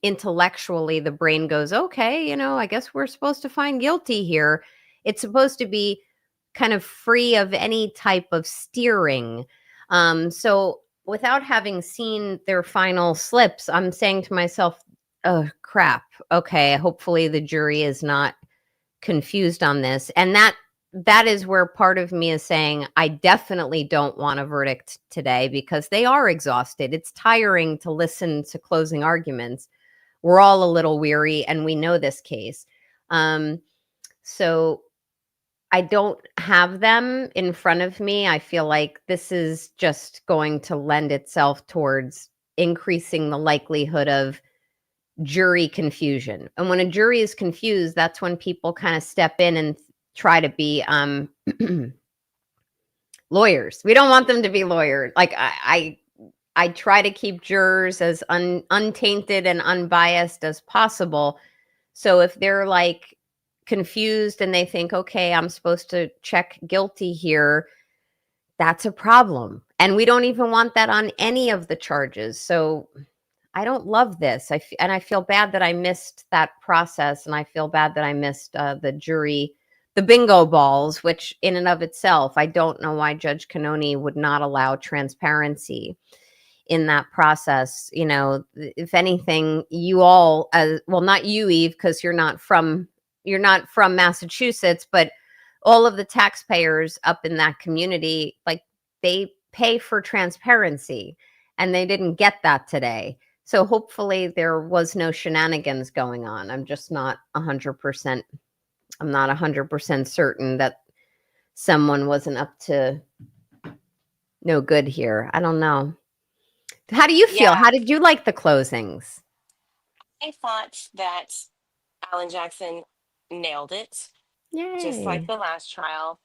intellectually the brain goes, okay, you know, I guess we're supposed to find guilty here. It's supposed to be kind of free of any type of steering. So without having seen their final slips, I'm saying to myself, oh crap. Okay, hopefully the jury is not confused on this. And that is where part of me is saying I definitely don't want a verdict today because they are exhausted. It's tiring to listen to closing arguments. We're all a little weary and we know this case. So I don't have them in front of me. I feel like this is just going to lend itself towards increasing the likelihood of jury confusion. And when a jury is confused, that's when people kind of step in and try to be lawyers. We don't want them to be lawyers. Like I try to keep jurors as untainted and unbiased as possible. So if they're like confused and they think, okay, I'm supposed to check guilty here, that's a problem. And we don't even want that on any of the charges. So I don't love this. And I feel bad that I missed that process. And I feel bad that I missed the jury, the bingo balls, which in and of itself, I don't know why Judge Cannoni would not allow transparency in that process. You know, if anything, you all, well, not you, Eve, because you're not from Massachusetts, but all of the taxpayers up in that community, like they pay for transparency and they didn't get that today. So hopefully there was no shenanigans going on. I'm just not 100%. I'm not 100% certain that someone wasn't up to no good here. I don't know. How do you feel? Yeah. How did you like the closings? I thought that Alan Jackson nailed it, just like Yay. the last trial.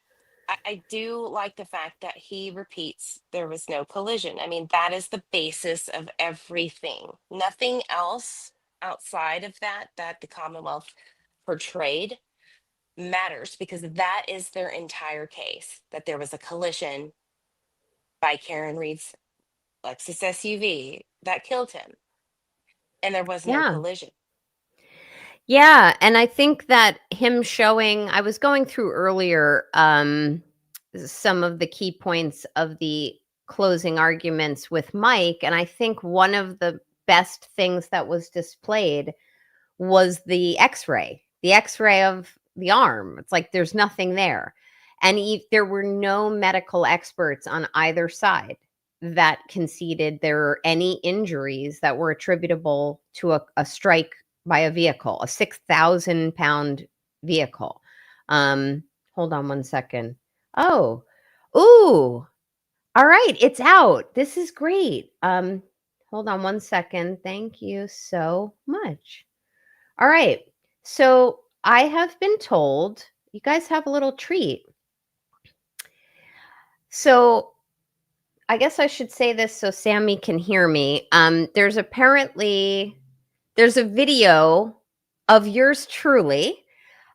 I do like the fact that he repeats there was no collision. I mean, that is the basis of everything. Nothing else outside of that the Commonwealth portrayed matters because that is their entire case, that there was a collision by Karen Reed's Lexus SUV that killed him. And there was no Yeah. collision. Yeah, and I think that him showing, I was going through earlier some of the key points of the closing arguments with Mike, and I think one of the best things that was displayed was the x-ray of the arm. It's like there's nothing there. And there were no medical experts on either side that conceded there were any injuries that were attributable to a strike by a vehicle, a 6,000-pound vehicle. Hold on one second. Oh, ooh. All right, it's out. This is great. Hold on one second. Thank you so much. All right. So I have been told you guys have a little treat. So I guess I should say this so Sammy can hear me. There's a video of yours truly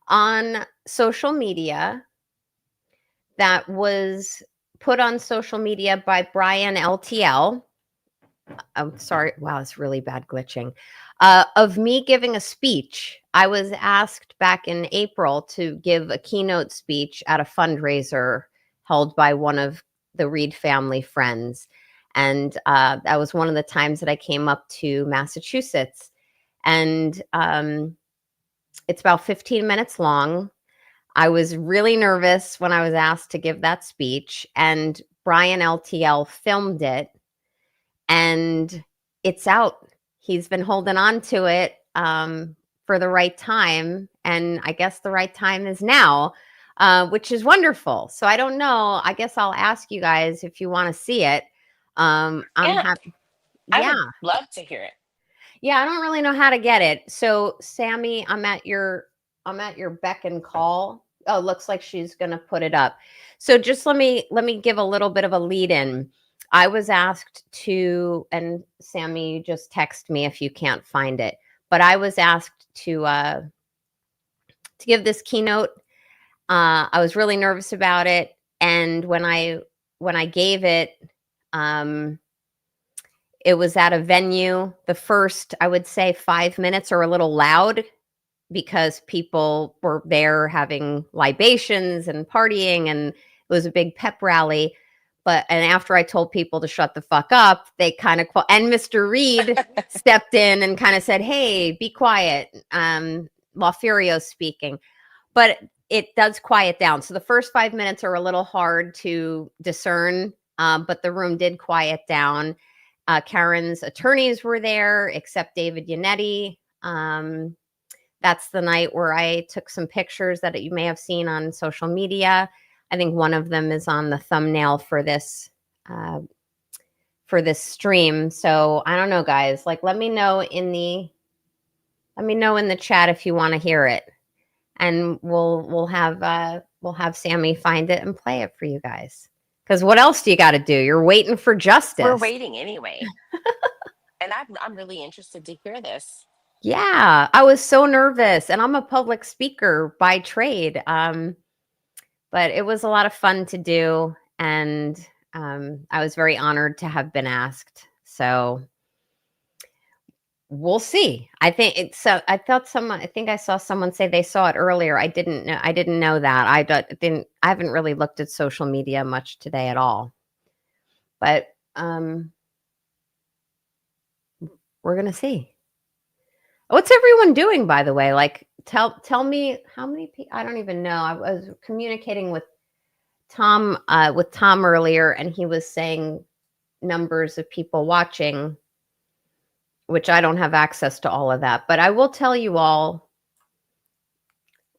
on social media that was put on social media by Brian LTL. I'm sorry. Wow, it's really bad glitching. Of me giving a speech. I was asked back in April to give a keynote speech at a fundraiser held by one of the Reed family friends. And that was one of the times that I came up to Massachusetts. And it's about 15 minutes long. I was really nervous when I was asked to give that speech, and Brian LTL filmed it, and it's out. He's been holding on to it for the right time, and I guess the right time is now, which is wonderful. So I don't know. I guess I'll ask you guys if you want to see it. I'm happy. I would love to hear it. Yeah, I don't really know how to get it. So, Sammy, I'm at your your beck and call. Oh, looks like she's going to put it up. So just let me give a little bit of a lead in. I was asked to, and Sammy, you just text me if you can't find it, but I was asked to give this keynote. I was really nervous about it, and when I gave it, it was at a venue. The first, I would say, 5 minutes are a little loud because people were there having libations and partying, and it was a big pep rally. And after I told people to shut the fuck up, they kind of, and Mr. Reed stepped in and kind of said, "Hey, be quiet." Lafurio's speaking, but it does quiet down. So the first 5 minutes are a little hard to discern, but the room did quiet down. Karen's attorneys were there, except David Yannetti. That's the night where I took some pictures that you may have seen on social media. I think one of them is on the thumbnail for this stream. So I don't know, guys. Like, let me know in the chat if you want to hear it, and we'll have Sammy find it and play it for you guys. Because what else do you got to do? You're waiting for justice. We're waiting anyway. And I'm really interested to hear this. Yeah, I was so nervous, and I'm a public speaker by trade. But it was a lot of fun to do, and I was very honored to have been asked. So we'll see. I think it's so. I think I saw someone say they saw it earlier. I didn't know that. I haven't really looked at social media much today at all. But we're gonna see. What's everyone doing, by the way? Like, tell me how many people. I don't even know. I was communicating with Tom earlier, and he was saying numbers of people watching, which I don't have access to all of that. But I will tell you all,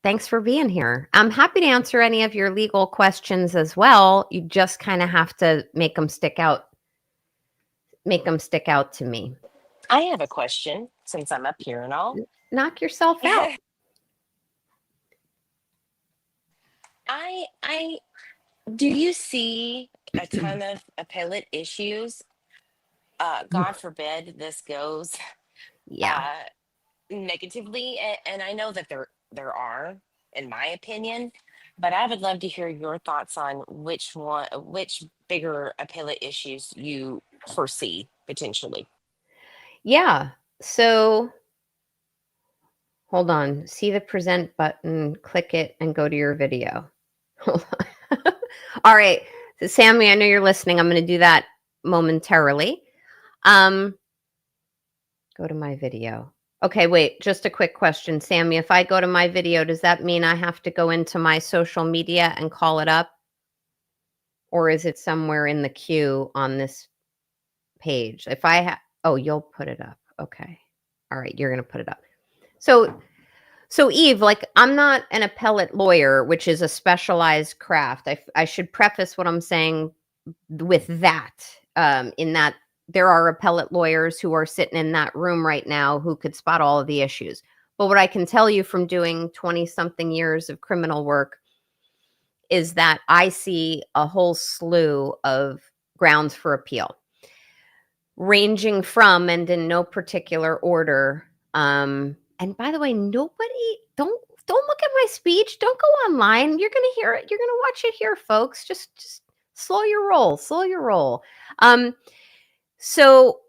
thanks for being here. I'm happy to answer any of your legal questions as well. You just kind of have to make them stick out to me. I have a question since I'm up here and all. Knock yourself out. I do you see a ton of appellate issues? God forbid this goes negatively, and I know that there are, in my opinion, but I would love to hear your thoughts on which bigger appellate issues you foresee potentially. Yeah. So hold on. See the present button, click it, and go to your video. Hold on. All right. So Sammy, I know you're listening. I'm going to do that momentarily. Go to my video. Okay, wait, just a quick question. Sammy, if I go to my video, does that mean I have to go into my social media and call it up? Or is it somewhere in the queue on this page? If I have, oh, you'll put it up. Okay. All right, you're going to put it up. So Eve, like, I'm not an appellate lawyer, which is a specialized craft. I should preface what I'm saying with that, in that there are appellate lawyers who are sitting in that room right now who could spot all of the issues. But what I can tell you from doing 20-something years of criminal work is that I see a whole slew of grounds for appeal, ranging from, and in no particular order, and by the way, nobody, don't look at my speech. Don't go online. You're going to hear it. You're going to watch it here, folks. Just slow your roll. So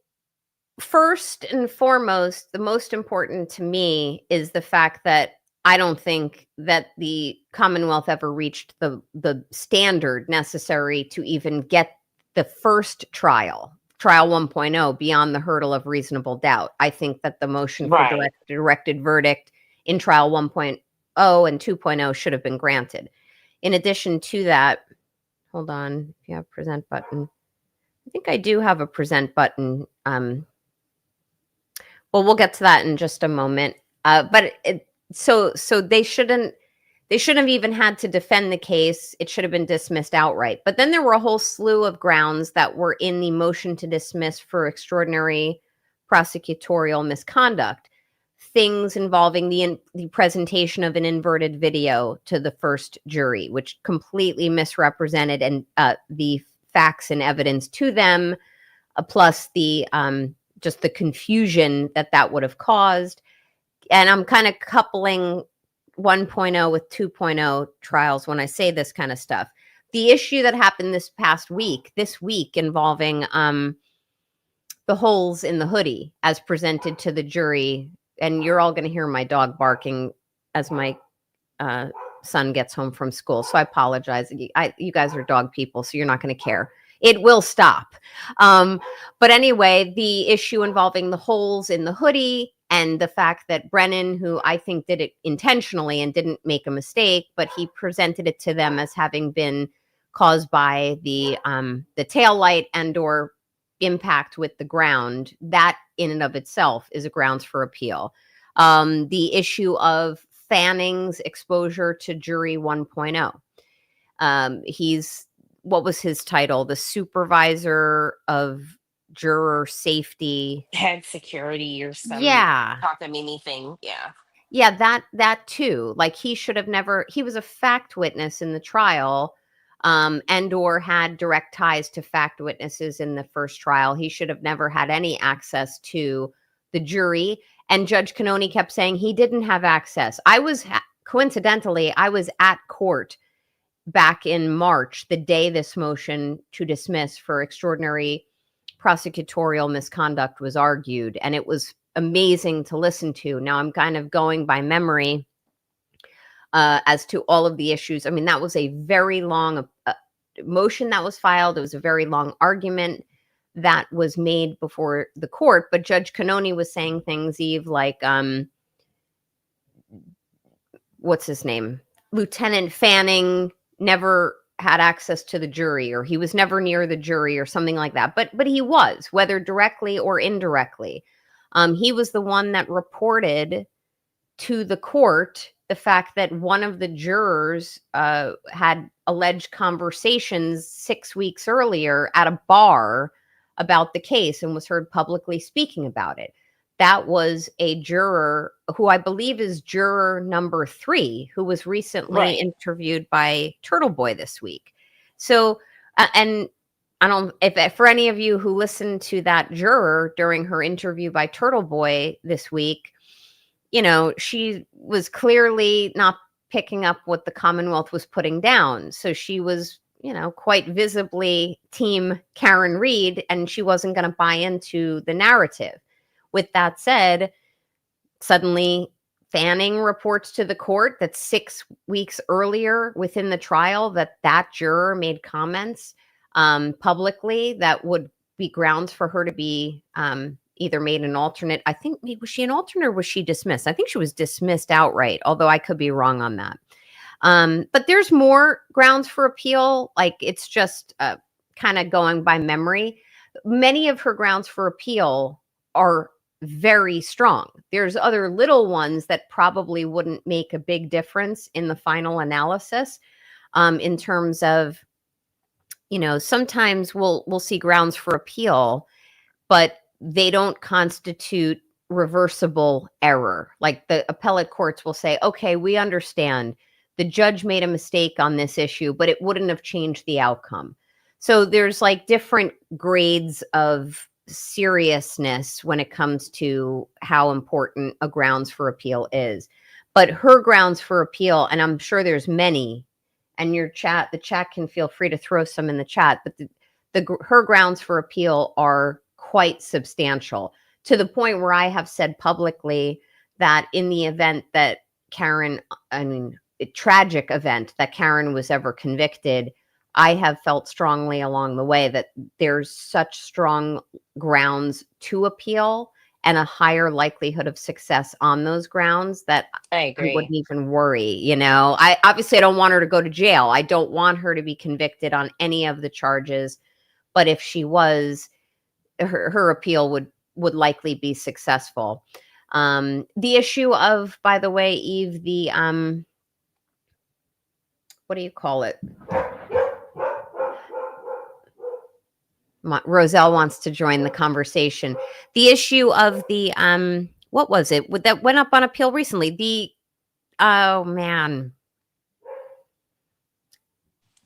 first and foremost, the most important to me is the fact that I don't think that the Commonwealth ever reached the standard necessary to even get the first trial 1.0 beyond the hurdle of reasonable doubt. I think that the motion for directed verdict in trial 1.0 and 2.0 should have been granted. In addition to that, hold on, if you have present button. I think I do have a present button. Well, we'll get to that in just a moment. So they shouldn't have even had to defend the case. It should have been dismissed outright. But then there were a whole slew of grounds that were in the motion to dismiss for extraordinary prosecutorial misconduct. things involving the presentation of an inverted video to the first jury, which completely misrepresented and the facts and evidence to them, plus the just the confusion that would have caused. And I'm kind of coupling 1.0 with 2.0 trials when I say this kind of stuff. The issue that happened this week involving the holes in the hoodie as presented to the jury, and you're all going to hear my dog barking as my son gets home from school. So I apologize. You guys are dog people, so you're not going to care. It will stop. But anyway, the issue involving the holes in the hoodie and the fact that Brennan, who I think did it intentionally and didn't make a mistake, but he presented it to them as having been caused by the tail light and or impact with the ground, that in and of itself is a grounds for appeal. The issue of Fanning's exposure to jury 1.0. He's, what was his title? The supervisor of juror safety, Head security or some yeah, cockamamie thing. Yeah. Yeah, that too. Like he should have never, he was a fact witness in the trial, and or had direct ties to fact witnesses in the first trial. He should have never had any access to the jury. And Judge Cannoni kept saying he didn't have access. Coincidentally, I was at court back in March, the day this motion to dismiss for extraordinary prosecutorial misconduct was argued. And it was amazing to listen to. Now I'm kind of going by memory as to all of the issues. I mean, that was a very long motion that was filed. It was a very long argument that was made before the court. But Judge Cannoni was saying things, Eve, like, what's his name? Lieutenant Fanning never had access to the jury, or he was never near the jury, or something like that. But he was, whether directly or indirectly. He was the one that reported to the court the fact that one of the jurors had alleged conversations 6 weeks earlier at a bar about the case and was heard publicly speaking about it. That was a juror who I believe is juror number 3, who was recently interviewed by Turtle Boy this week. So, and I don't, if for any of you who listened to that juror during her interview by Turtle Boy this week, you know, she was clearly not picking up what the Commonwealth was putting down. So she was, you know, quite visibly team Karen Reed, and she wasn't going to buy into the narrative. With that said, suddenly Fanning reports to the court that 6 weeks earlier within the trial that juror made comments publicly that would be grounds for her to be either made an alternate. I think, was she an alternate or was she dismissed? I think she was dismissed outright, although I could be wrong on that. But there's more grounds for appeal. Like, it's just kind of going by memory. Many of her grounds for appeal are very strong. There's other little ones that probably wouldn't make a big difference in the final analysis, in terms of, you know, sometimes we'll see grounds for appeal, but they don't constitute reversible error. Like the appellate courts will say, okay, we understand the judge made a mistake on this issue, but it wouldn't have changed the outcome. So there's like different grades of seriousness when it comes to how important a grounds for appeal is. But her grounds for appeal, and I'm sure there's many, and the chat can feel free to throw some in the chat, but her grounds for appeal are quite substantial, to the point where I have said publicly that in the event that tragic event that Karen was ever convicted, I have felt strongly along the way that there's such strong grounds to appeal and a higher likelihood of success on those grounds that I wouldn't even worry. You know, I don't want her to go to jail. I don't want her to be convicted on any of the charges. But if she was, her appeal would likely be successful. The issue of, by the way, Eve, the what do you call it? Roselle wants to join the conversation. The issue of the what was it that went up on appeal recently? Oh man.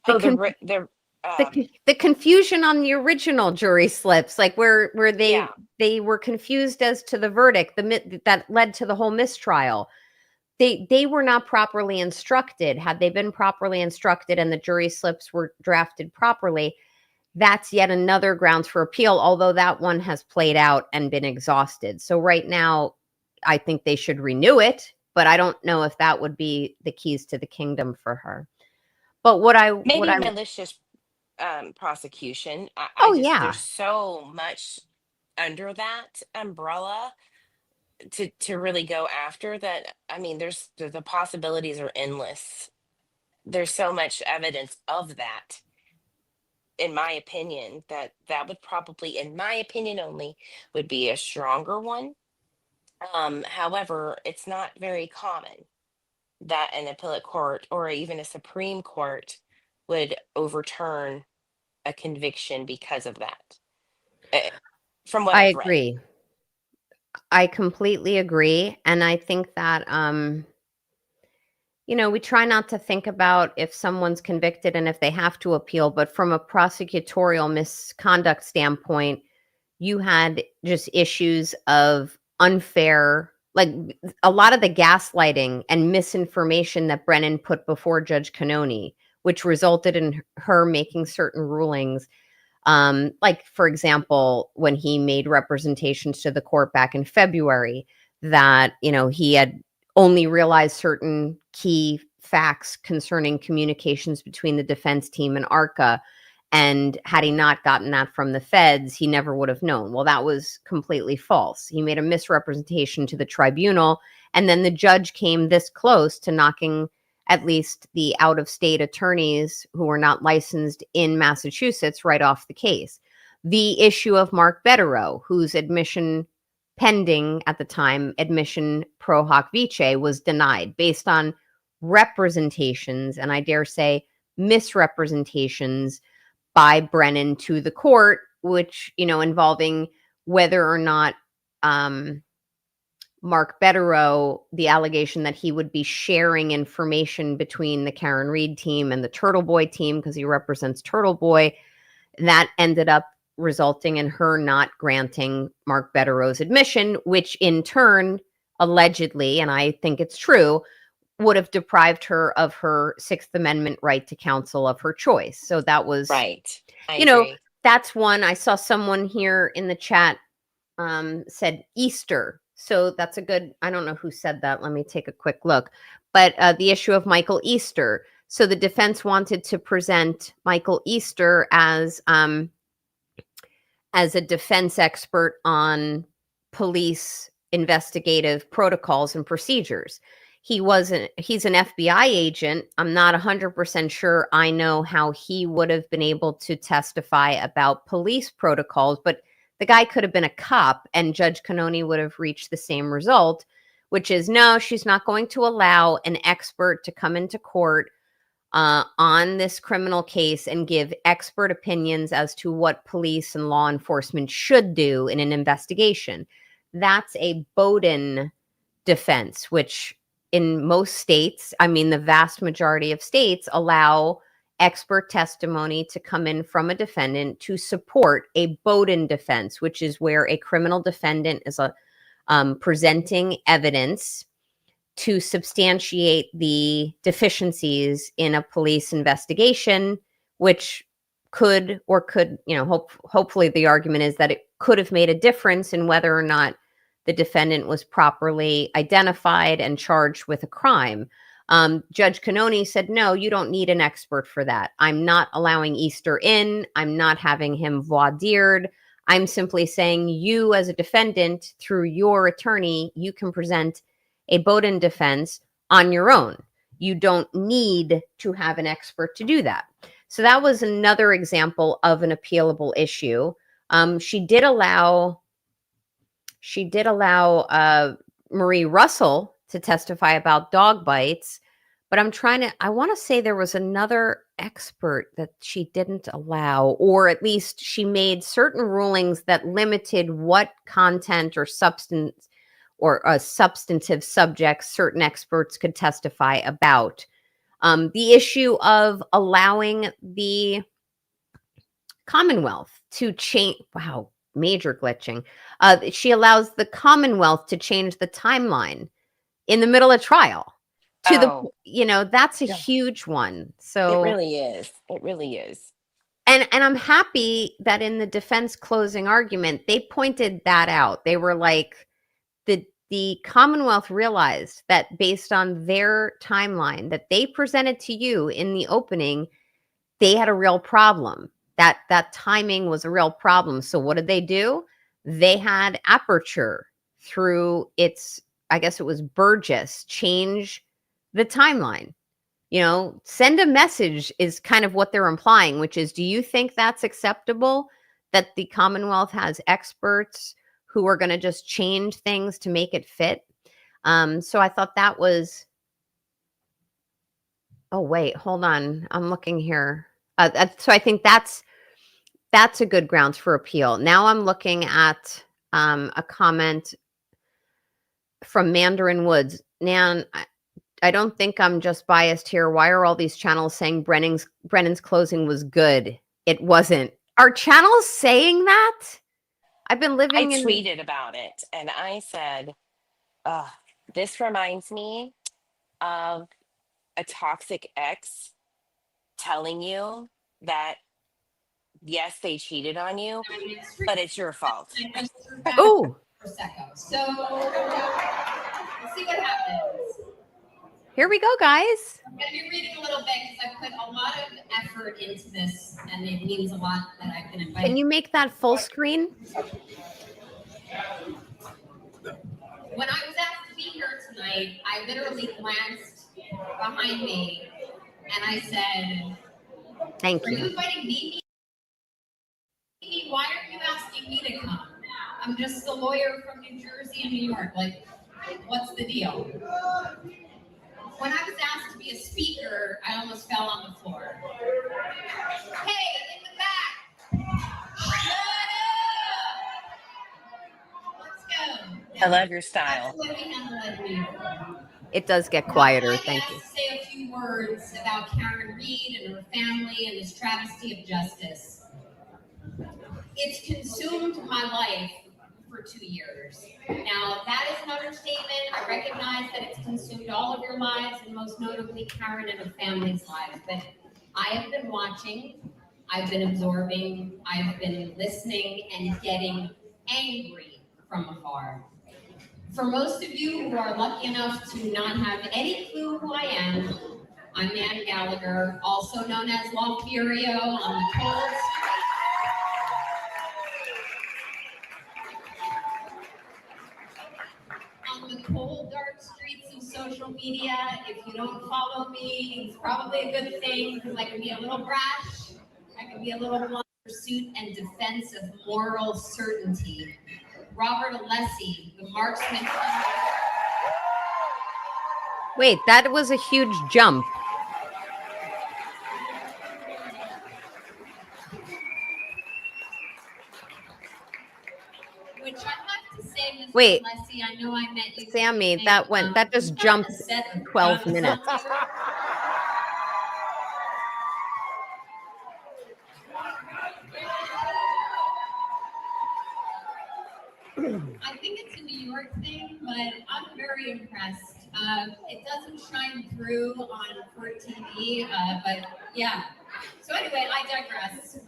Oh, The confusion on the original jury slips, like where yeah. they were confused as to the verdict, that led to the whole mistrial. They were not properly instructed. Had they been properly instructed and the jury slips were drafted properly, that's yet another grounds for appeal, although that one has played out and been exhausted. So right now, I think they should renew it, but I don't know if that would be the keys to the kingdom for her. But Maybe malicious prosecution. Oh, just, yeah. there's so much under that umbrella to really go after that. I mean, the possibilities are endless. There's so much evidence of that, in my opinion, that would probably, in my opinion only, would be a stronger one. However, it's not very common that an appellate court or even a Supreme Court would overturn a conviction because of that. From what I I've read. agree. I completely agree. And I think that, we try not to think about if someone's convicted and if they have to appeal, but from a prosecutorial misconduct standpoint, you had just issues of unfair, like a lot of the gaslighting and misinformation that Brennan put before Judge Cannoni, which resulted in her making certain rulings. Like, for example, when he made representations to the court back in February that, he had only realized certain key facts concerning communications between the defense team and ARCA. And had he not gotten that from the feds, he never would have known. Well, that was completely false. He made a misrepresentation to the tribunal. And then the judge came this close to knocking at least the out-of-state attorneys who were not licensed in Massachusetts right off the case. The issue of Mark Betterow, whose admission pending at the time, admission pro hoc vice, was denied based on representations, and I dare say misrepresentations by Brennan to the court, which, involving whether or not Mark Betterow, the allegation that he would be sharing information between the Karen Reed team and the Turtle Boy team because he represents Turtle Boy, that ended up resulting in her not granting Mark Betterow's admission, which in turn, allegedly, and I think it's true, would have deprived her of her Sixth Amendment right to counsel of her choice. So that was right. I agree. That's one. I saw someone here in the chat said Easter. So that's a good, I don't know who said that. Let me take a quick look. But the issue of Michael Easter. So the defense wanted to present Michael Easter as a defense expert on police investigative protocols and procedures. He's an FBI agent. I'm not 100% sure I know how he would have been able to testify about police protocols, but the guy could have been a cop and Judge Cannoni would have reached the same result, which is no, she's not going to allow an expert to come into court on this criminal case and give expert opinions as to what police and law enforcement should do in an investigation. That's a Bowden defense, which in most states, I mean, the vast majority of states allow expert testimony to come in from a defendant to support a Bowden defense, which is where a criminal defendant is presenting evidence to substantiate the deficiencies in a police investigation, which could, hopefully the argument is that it could have made a difference in whether or not the defendant was properly identified and charged with a crime. Judge Cannoni said, no, you don't need an expert for that. I'm not allowing Easter in. I'm not having him voir dired. I'm simply saying you as a defendant, through your attorney, you can present a Bowden defense on your own. You don't need to have an expert to do that. So that was another example of an appealable issue. She did allow Marie Russell to testify about dog bites, but I want to say there was another expert that she didn't allow, or at least she made certain rulings that limited what content or substance or a substantive subject certain experts could testify about. The issue of allowing the Commonwealth to change, wow, major glitching. She allows the Commonwealth to change the timeline in the middle of trial to that's a huge one. So it really is. It really is. And I'm happy that in the defense closing argument, they pointed that out. They were like, the Commonwealth realized that based on their timeline that they presented to you in the opening, they had a real problem. That timing was a real problem. So what did they do? They had Aperture through its, I guess it was Burgess, change the timeline. Send a message is kind of what they're implying, which is, do you think that's acceptable that the Commonwealth has experts who are going to just change things to make it fit? So I thought that was, oh, wait, hold on. I'm looking here. So I think that's a good grounds for appeal. Now I'm looking at a comment from Mandarin Woods. Nan, I don't think I'm just biased here. Why are all these channels saying Brennan's closing was good? It wasn't. Are channels saying that? I've been living I tweeted about it and I said, this reminds me of a toxic ex telling you that, yes, they cheated on you, but it's your fault. Oh. Prosecco. So let's see what happens. Here we go, guys. I'm going to be reading a little bit because I put a lot of effort into this, and it means a lot that I've been invited. Can you make that full screen? When I was asked to be here tonight, I literally glanced behind me, and I said, "Thank you. Are you. you inviting me? Why are you asking me to come? I'm just a lawyer from New Jersey and New York. Like, what's the deal?" When I was asked to be a speaker, I almost fell on the floor. Hey, in the back! Shut up! Let's go. I love your style. That's the way we handle it in New York. It does get quieter. Thank you. I asked to say a few words about Karen Reed and her family and this travesty of justice. It's consumed my life for 2 years. Now, that is an understatement. I recognize that it's consumed all of your lives, and most notably Karen and her family's lives. But I have been watching, I've been absorbing, I've been listening and getting angry from afar. For most of you who are lucky enough to not have any clue who I am, I'm Nan Gallagher, also known as La Furio on the cold street. On the cold, dark streets of social media. If you don't follow me, it's probably a good thing because I can be a little brash. I can be a little blunt in pursuit and defense of moral certainty. Robert Alessi, the marksman. Wait, that was a huge jump. Which I'd like to say, Mr. Wait, Alessi, I know I met you. Sammy, that just jumped 12 minutes. I think it's a New York thing, but I'm very impressed. It doesn't shine through on court TV, but yeah. So anyway, I digress.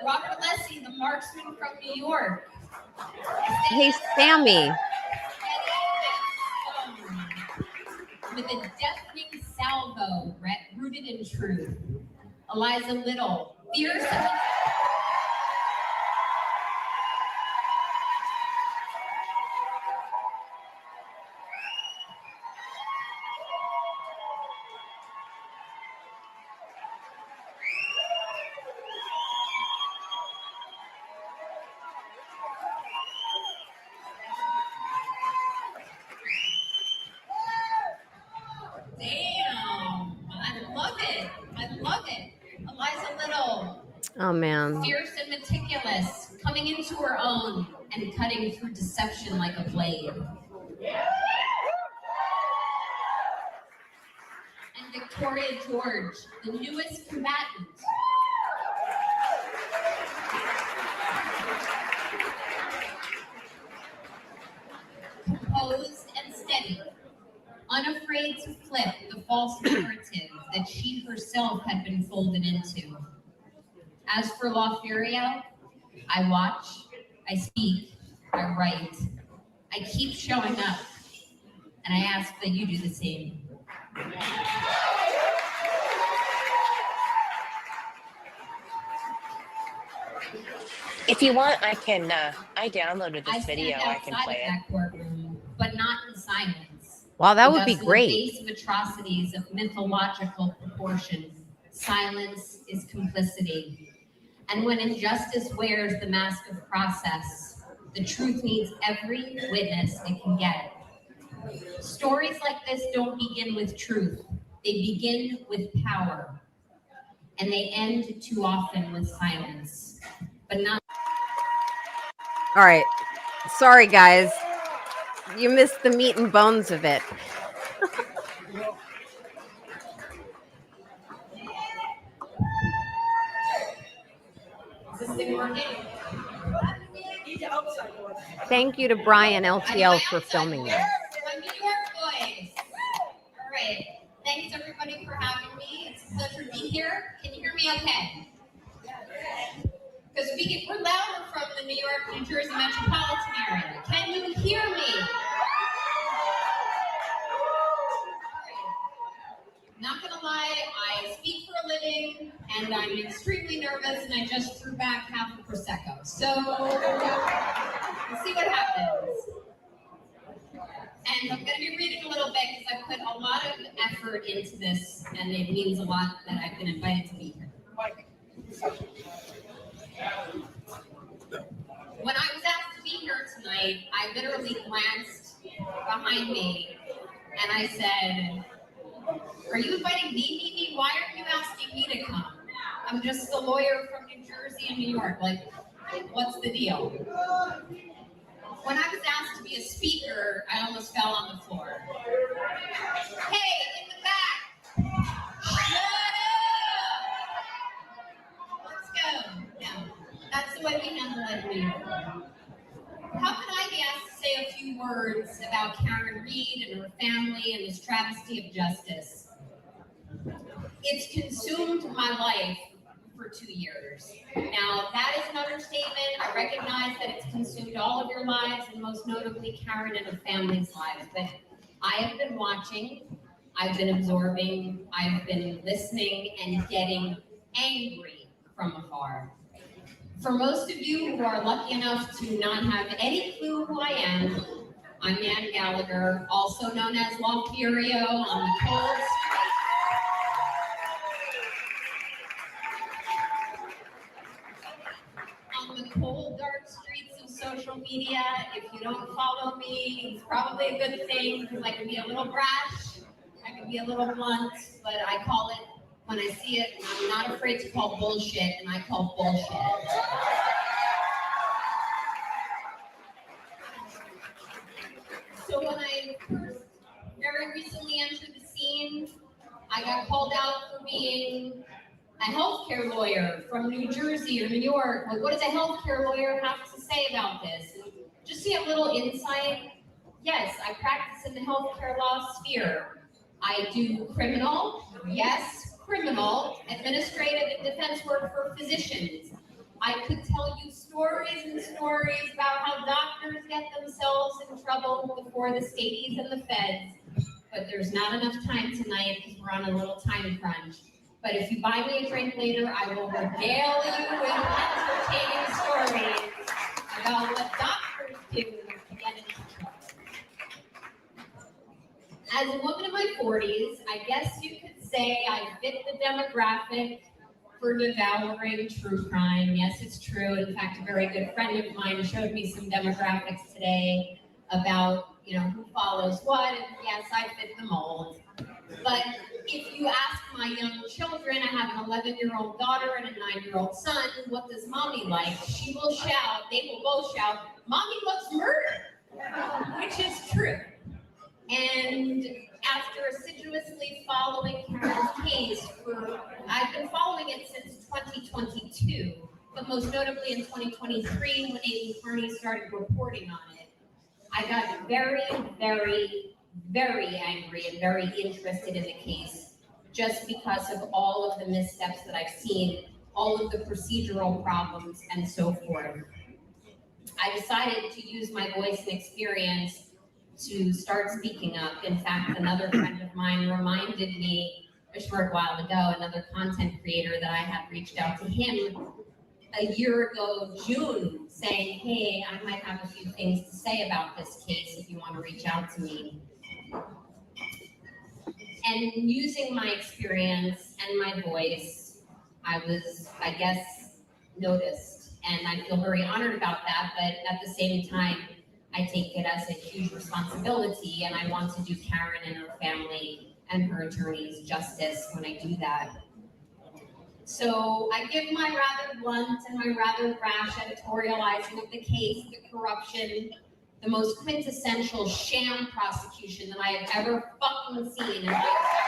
Robert Alessi, the marksman from New York. Hey, Sammy. With a deafening salvo rooted in truth. Eliza Little, fierce. Damn, I love it. I love it. Eliza Little. Oh, man. Fierce and meticulous, coming into her own and cutting through deception like a blade. Victoria George, the newest combatant. Composed and steady, unafraid to flip the false narrative that she herself had been folded into. As for Lothario, I watch, I speak, I write, I keep showing up, and I ask that you do the same. If you want, I can, I downloaded this video, I can outside play of it. that courtroom, but not in silence. Wow, that would be Because great. in the face of atrocities of mythological proportion, silence is complicity. And when injustice wears the mask of process, the truth needs every witness it can get. Stories like this don't begin with truth. They begin with power. And they end too often with silence. But not. All right. Sorry, guys. You missed the meat and bones of it. Is this thing working? Thank you to Brian LTL for filming this. My New York boys. All right. Thanks everybody for having me. It's a pleasure to be here. Can you hear me okay? Because we're louder from the New York, New Jersey metropolitan area. Can you hear me? Not gonna lie, I speak for a living, and I'm extremely nervous, and I just threw back half a Prosecco. So, we'll see what happens. And I'm gonna be reading a little bit, because I put a lot of effort into this, and it means a lot that I've been invited to be here. When I was asked to be here tonight, I literally glanced behind me, and I said, are you inviting me? Why are you asking me to come? I'm just a lawyer from New Jersey and New York. Like, what's the deal? When I was asked to be a speaker, I almost fell on the floor. Hey, in the back! Shut up! Let's go. No, that's the way we handle it in New York. How can I be asked to say a few words about Karen Reed and her family and this travesty of justice? It's consumed my life for 2 years. Now, that is an understatement. I recognize that it's consumed all of your lives, and most notably Karen and her family's lives. But I have been watching, I've been absorbing, I've been listening and getting angry from afar. For most of you who are lucky enough to not have any clue who I am, I'm Ann Gallagher, also known as Lothario on the cold dark streets of social media. If you don't follow me, it's probably a good thing, because I can be a little brash, I can be a little blunt, but I call it when I see it. I'm not afraid to call bullshit, and I call bullshit. So when I first very recently entered the scene, I got called out for being a healthcare lawyer from New Jersey or New York. Like, what does a healthcare lawyer have to say about this? And just to get a little insight, yes, I practice in the healthcare law sphere. I do criminal, yes, criminal, administrative and defense work for physicians. I could tell you stories and stories about how doctors get themselves in trouble before the staties and the feds, but there's not enough time tonight because we're on a little time crunch. But if you buy me a drink later, I will regale you with entertaining stories about what doctors do to get into trouble. As a woman in my 40s, I guess you could say I fit the demographic for devouring true crime. Yes, it's true. In fact, a very good friend of mine showed me some demographics today about, who follows what, and yes, I fit the mold. But if you ask my young children, I have an 11-year-old daughter and a 9-year-old son, what does mommy like? They will both shout, mommy loves murder, which is true. And after assiduously following Karen's case I've been following it since 2022, but most notably in 2023 when Amy Carney started reporting on it. I got very, very, very angry and very interested in the case just because of all of the missteps that I've seen, all of the procedural problems and so forth. I decided to use my voice and experience to start speaking up. In fact, another friend of mine reminded me a short while ago, another content creator, that I had reached out to him a year ago, June, saying, hey, I might have a few things to say about this case if you want to reach out to me. And using my experience and my voice, I was, I guess, noticed. And I feel very honored about that, but at the same time, I take it as a huge responsibility, and I want to do Karen and her family and her attorneys justice when I do that. So I give my rather blunt and my rather brash editorializing of the case, the corruption, the most quintessential sham prosecution that I have ever fucking seen in my entire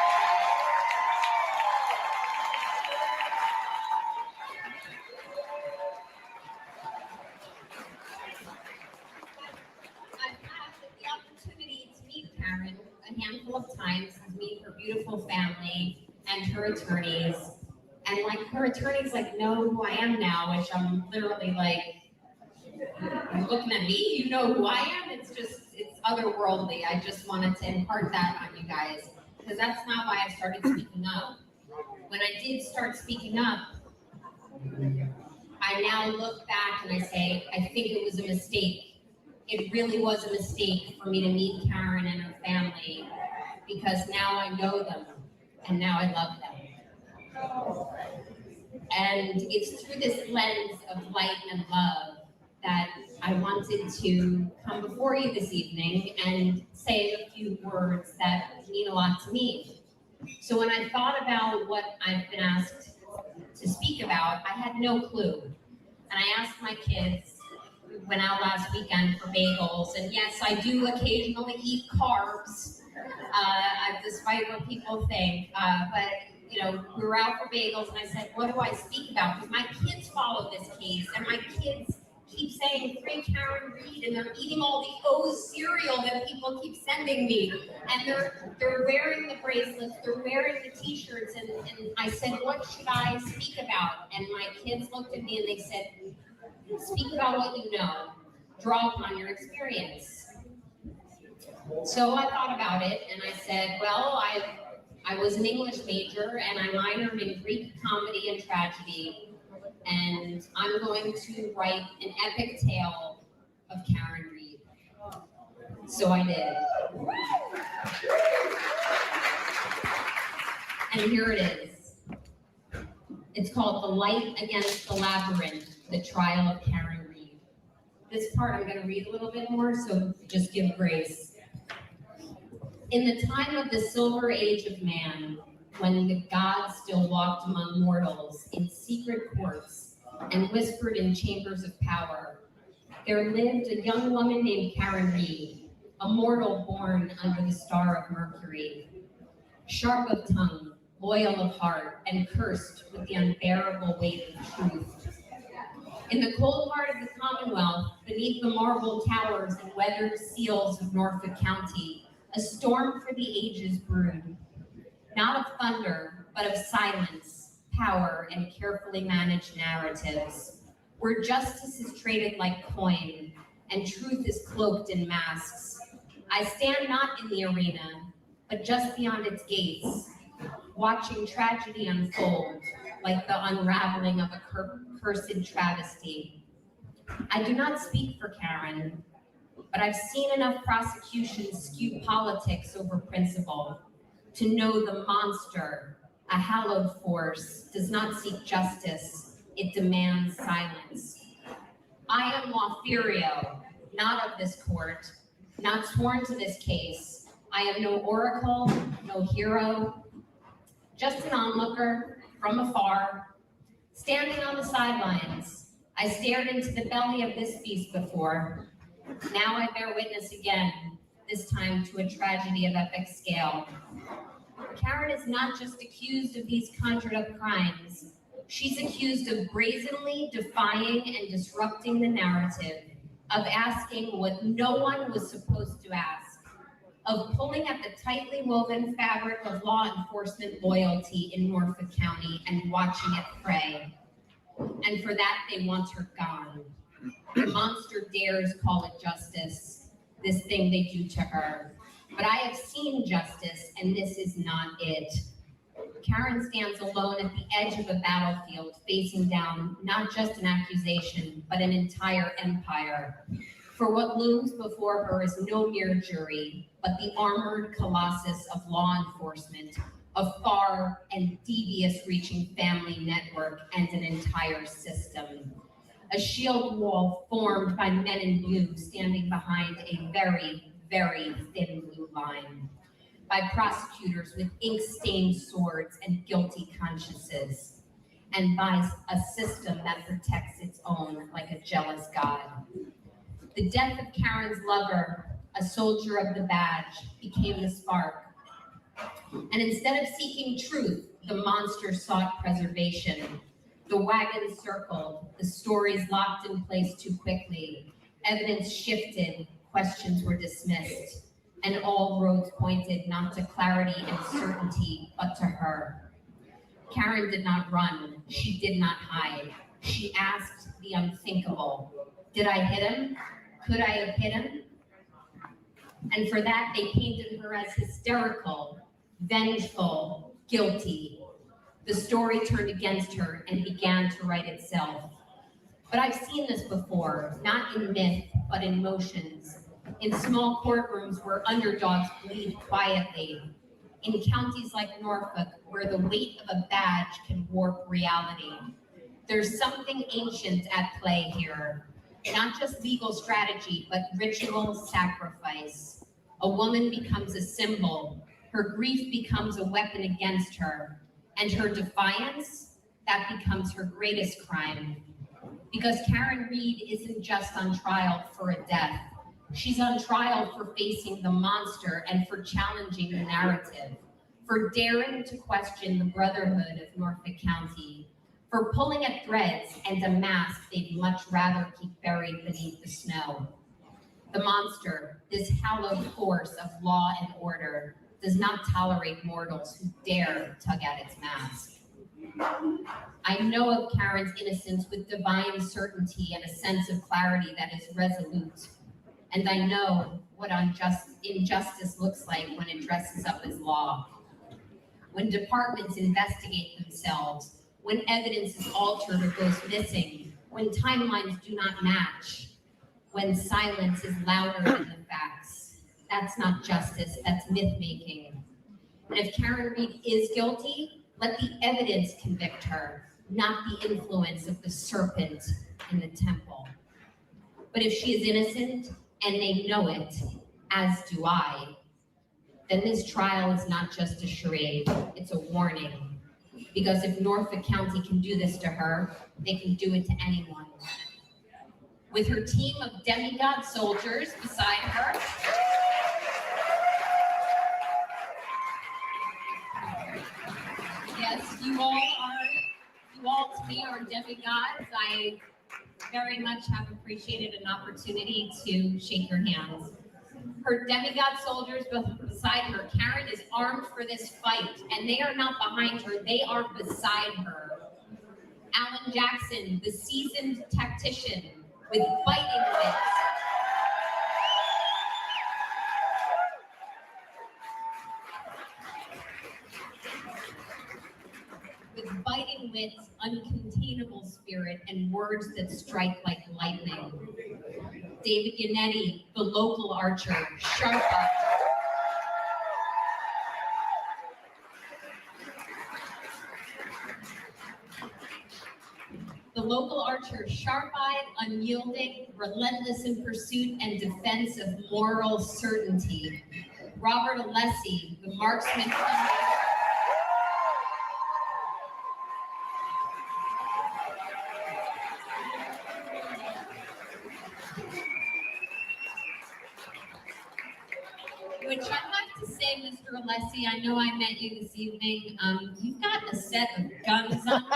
Karen a handful of times, to meet her beautiful family and her attorneys. And like her attorneys like know who I am now, which I'm literally like, you're looking at me, you know who I am? It's otherworldly. I just wanted to impart that on you guys, because that's not why I started speaking up. When I did start speaking up, I now look back and I say, I think it was a mistake. It really was a mistake for me to meet Karen and her family, because now I know them and now I love them. And it's through this lens of light and love that I wanted to come before you this evening and say a few words that mean a lot to me. So when I thought about what I've been asked to speak about, I had no clue. And I asked my kids, went out last weekend for bagels, and yes, I do occasionally eat carbs, despite what people think, but you know, we were out for bagels and I said, what do I speak about? Because my kids follow this case and my kids keep saying, free Karen Reed, and they're eating all the O's cereal that people keep sending me. And they're wearing the bracelets, they're wearing the t-shirts, and I said, what should I speak about? And my kids looked at me and they said, speak about what you know, draw upon your experience. So I thought about it and I said, well, I was an English major and I minored in Greek comedy and tragedy, and I'm going to write an epic tale of Karen Reed. So I did. And here it is. It's called The Light Against the Labyrinth, the Trial of Karen Reed. This part I'm going to read a little bit more, so just give grace. In the time of the Silver Age of man, when the gods still walked among mortals in secret courts and whispered in chambers of power, there lived a young woman named Karen Reed, a mortal born under the star of Mercury, sharp of tongue, loyal of heart, and cursed with the unbearable weight of truth. In the cold heart of the Commonwealth, beneath the marble towers and weathered seals of Norfolk County, a storm for the ages brewed, not of thunder, but of silence, power, and carefully managed narratives, where justice is traded like coin, and truth is cloaked in masks. I stand not in the arena, but just beyond its gates, watching tragedy unfold like the unraveling of a cursed travesty. I do not speak for Karen, but I've seen enough prosecutions skew politics over principle to know the monster, a hallowed force, does not seek justice, it demands silence. I am Lothario, not of this court, not sworn to this case. I am no oracle, no hero, just an onlooker from afar, standing on the sidelines. I stared into the belly of this beast before. Now I bear witness again. this time to a tragedy of epic scale. Karen is not just accused of these conjured up crimes, she's accused of brazenly defying and disrupting the narrative, of asking what no one was supposed to ask, of pulling at the tightly woven fabric of law enforcement loyalty in Norfolk County and watching it fray. And for that, they want her gone. The monster dares call it justice, this thing they do to her. But I have seen justice, and this is not it. Karen stands alone at the edge of a battlefield, facing down not just an accusation, but an entire empire. For what looms before her is no mere jury, but the armored colossus of law enforcement, a far and devious-reaching family network, and an entire system. A shield wall formed by men in blue standing behind a very, very thin blue line. By prosecutors with ink-stained swords and guilty consciences. And by a system that protects its own like a jealous God. The death of Karen's lover, a soldier of the badge, became the spark. And instead of seeking truth, the monster sought preservation. The wagons circled, the stories locked in place too quickly. Evidence shifted, questions were dismissed, and all roads pointed not to clarity and certainty, but to her. Karen did not run, she did not hide. She asked the unthinkable. Did I hit him? Could I have hit him? And for that, they painted her as hysterical, vengeful, guilty. The story turned against her and began to write itself. But I've seen this before, not in myth, but in motions. In small courtrooms where underdogs bleed quietly. In counties like Norfolk, where the weight of a badge can warp reality. There's something ancient at play here. Not just legal strategy, but ritual sacrifice. A woman becomes a symbol. Her grief becomes a weapon against her. And her defiance, that becomes her greatest crime. Because Karen Reed isn't just on trial for a death. She's on trial for facing the monster and for challenging the narrative, for daring to question the brotherhood of Norfolk County, for pulling at threads and a mask they'd much rather keep buried beneath the snow. The monster, this hallowed force of law and order, does not tolerate mortals who dare tug at its mask. I know of Karen's innocence with divine certainty and a sense of clarity that is resolute. And I know what injustice looks like when it dresses up as law. When departments investigate themselves, when evidence is altered or goes missing, when timelines do not match, when silence is louder than the facts. That's not justice, that's myth-making. And if Karen Reed is guilty, let the evidence convict her, not the influence of the serpent in the temple. But if she is innocent, and they know it, as do I, then this trial is not just a charade, it's a warning. Because if Norfolk County can do this to her, they can do it to anyone. With her team of demigod soldiers beside her, yes, you all to me are demigods. I very much have appreciated an opportunity to shake your hands. Her demigod soldiers beside her. Karen is armed for this fight, and they are not behind her, they are beside her. Alan Jackson, the seasoned tactician with biting wits. With biting wits, uncontainable spirit, and words that strike like lightning. David Yannetti, the local archer, sharp-eyed. The local archer, sharp-eyed, unyielding, relentless in pursuit and defense of moral certainty. Robert Alessi, the marksman. to say, Mr. Alessi, I know I met you this evening. You've got a set of guns on you.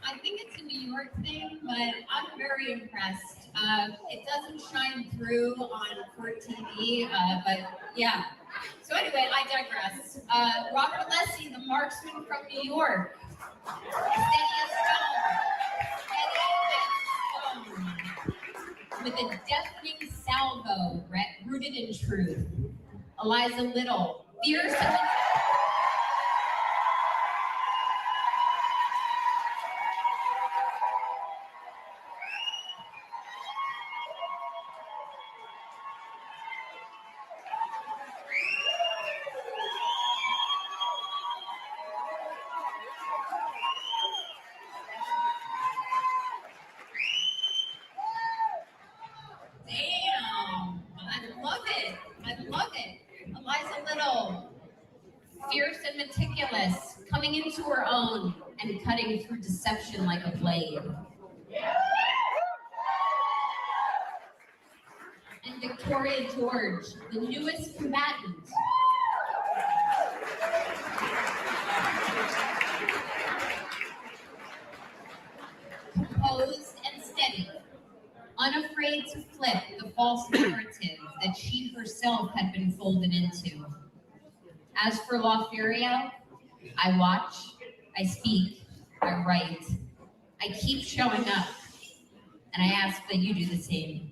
I think it's a New York thing, but I'm very impressed. It doesn't shine through on court TV, but yeah. So anyway, I digress. Robert Alessi, the marksman from New York. Steady as stone. With a deafening salvo rooted in truth. Eliza Little, fierce and damn, I love it. I love it. Eliza Little, fierce and meticulous, coming into her own and cutting through deception like a blade. And Victoria George, the newest combatant. Composed and steady, unafraid to flip the false narrative that she herself had been folded into. As for Lawfuria, I watch, I speak, I write, I keep showing up, and I ask that you do the same.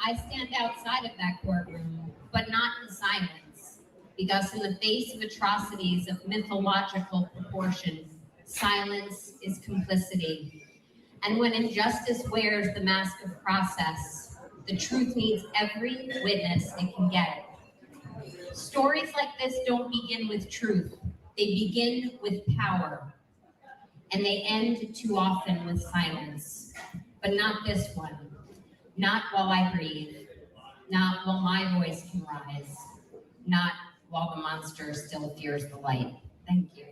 I stand outside of that courtroom, but not in silence, because in the face of atrocities of mythological proportion, silence is complicity. And when injustice wears the mask of process, the truth needs every witness it can get. Stories like this don't begin with truth. They begin with power. And they end too often with silence. But not this one. Not while I breathe. Not while my voice can rise. Not while the monster still fears the light. Thank you.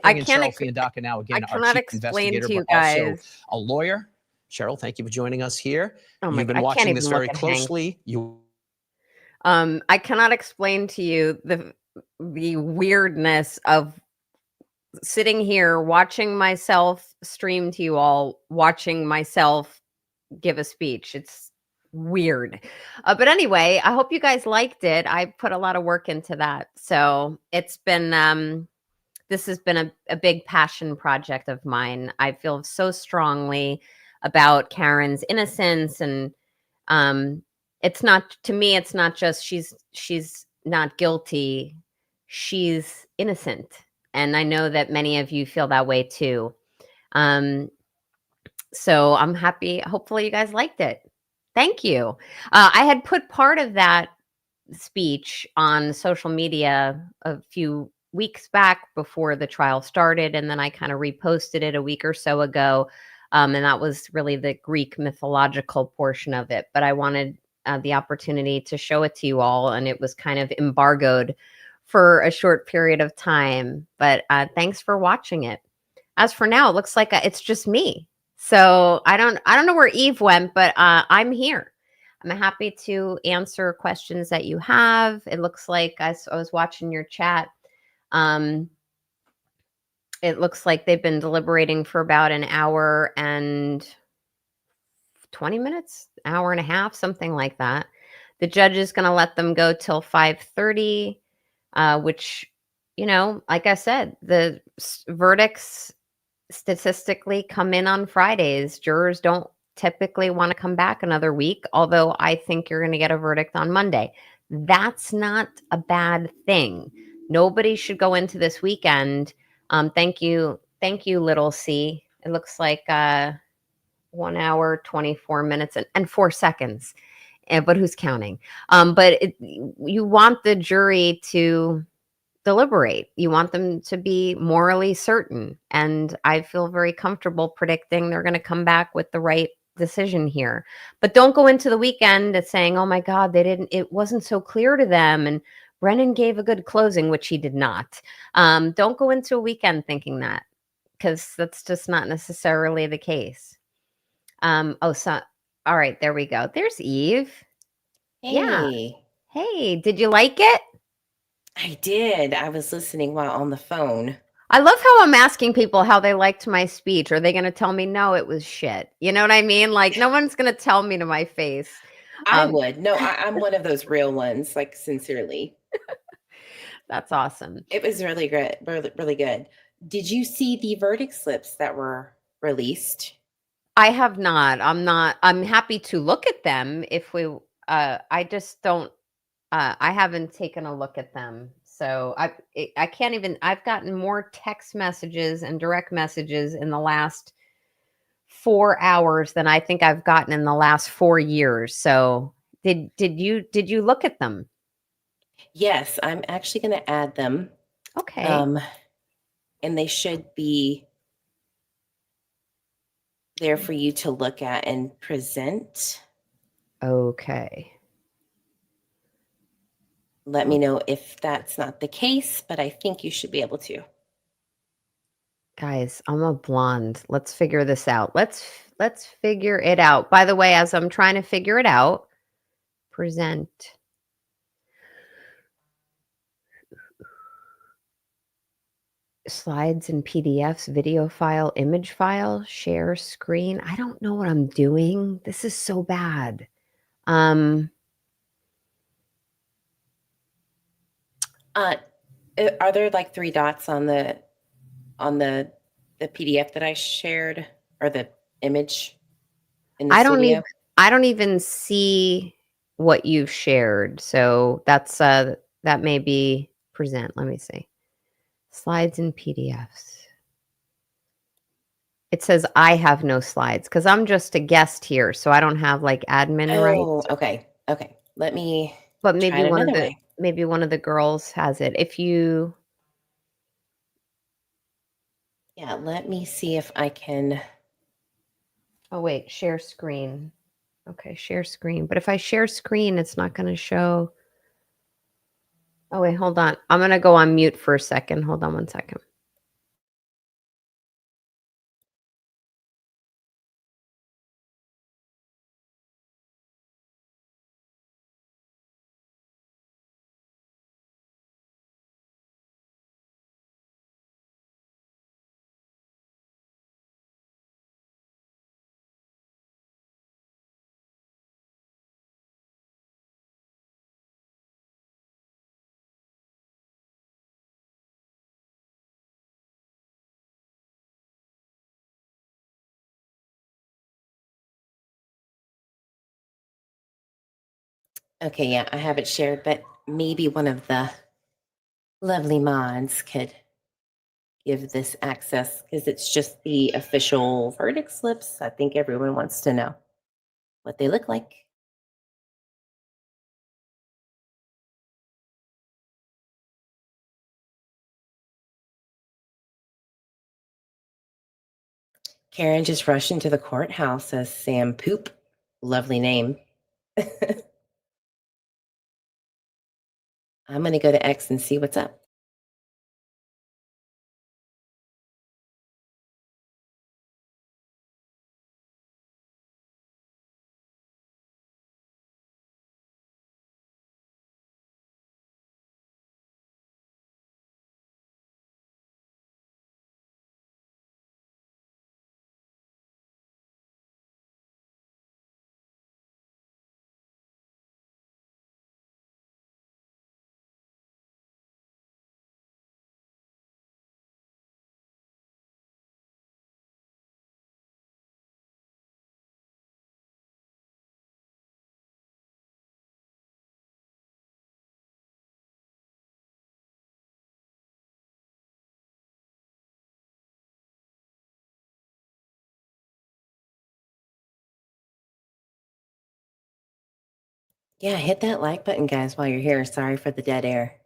I And can't. Cheryl Fiandaca now again, I our cannot chief explain investigator, to you but also guys. a lawyer. Cheryl, thank you for joining us here. Oh my You've God, been I can't watching this even very look at Hank. closely. I cannot explain to you the weirdness of sitting here watching myself stream to you all, watching myself give a speech. It's weird. But anyway, I hope you guys liked it. I put a lot of work into that. So it's been, this has been a big passion project of mine. I feel so strongly about Karen's innocence, and it's not, to me, it's not just she's not guilty, she's innocent. And I know that many of you feel that way too. So I'm happy. Hopefully you guys liked it. Thank you. I had put part of that speech on social media a few weeks back before the trial started, and then I kind of reposted it a week or so ago. And that was really the Greek mythological portion of it. But I wanted the opportunity to show it to you all, and it was kind of embargoed for a short period of time. But thanks for watching it. As for now, it looks like it's just me. So I don't know where Eve went, but I'm here. I'm happy to answer questions that you have. It looks like I was watching your chat. It looks like they've been deliberating for about an hour and 20 minutes, hour and a half, something like that. The judge is going to let them go till 5:30, which, you know, like I said, the verdicts statistically come in on Fridays. Jurors don't typically want to come back another week, although I think you're going to get a verdict on Monday. That's not a bad thing. Nobody should go into this weekend. Thank you, little C. It looks like 1 hour, 24 minutes, and 4 seconds. But who's counting? You want the jury to deliberate. You want them to be morally certain. And I feel very comfortable predicting they're going to come back with the right decision here. But don't go into the weekend saying, oh my God, it wasn't so clear to them. And Brennan gave a good closing, which he did not. Don't go into a weekend thinking that, because that's just not necessarily the case. All right, there we go. There's Eve. Yeah. Hey, did you like it? I did. I was listening while on the phone. I love how I'm asking people how they liked my speech. Are they going to tell me, no, it was shit? You know what I mean? Like, no one's going to tell me to my face. I would. No, I'm one of those real ones, like, sincerely. That's awesome. It was really good. Really, really good. Did you see the verdict slips that were released? I have not. I'm happy to look at them if we, I just don't, I haven't taken a look at them. So I can't even, I've gotten more text messages and direct messages in the last 4 hours than I think I've gotten in the last 4 years. So did you look at them? Yes, I'm actually going to add them. Okay. And they should be there for you to look at and present. Okay. Let me know if that's not the case, but I think you should be able to. Guys, I'm a blonde. Let's figure this out. Let's figure it out. By the way, as I'm trying to figure it out, present. Slides and PDFs, video file, image file, share screen. I don't know what I'm doing. This is so bad. Are there like 3 dots on the PDF that I shared, or the image in the studio? I don't even see what you've shared. So that's that may be present. Let me see. Slides and PDFs. It says I have no slides because I'm just a guest here, so I don't have like admin rights. Oh, okay. Okay. Let me But maybe try it one of another the way. maybe one of the girls has it. If you Yeah, let me see if I can. Oh wait, share screen. Okay, share screen. But if I share screen, it's not going to show. Oh wait, hold on. I'm going to go on mute for a second. Hold on 1 second. Okay, yeah, I have it shared, but maybe one of the lovely mods could give this access, because it's just the official verdict slips. I think everyone wants to know what they look like. Karen just rushed into the courthouse as Sam Poop. Lovely name. I'm going to go to X and see what's up. Yeah, hit that like button, guys, while you're here. Sorry for the dead air.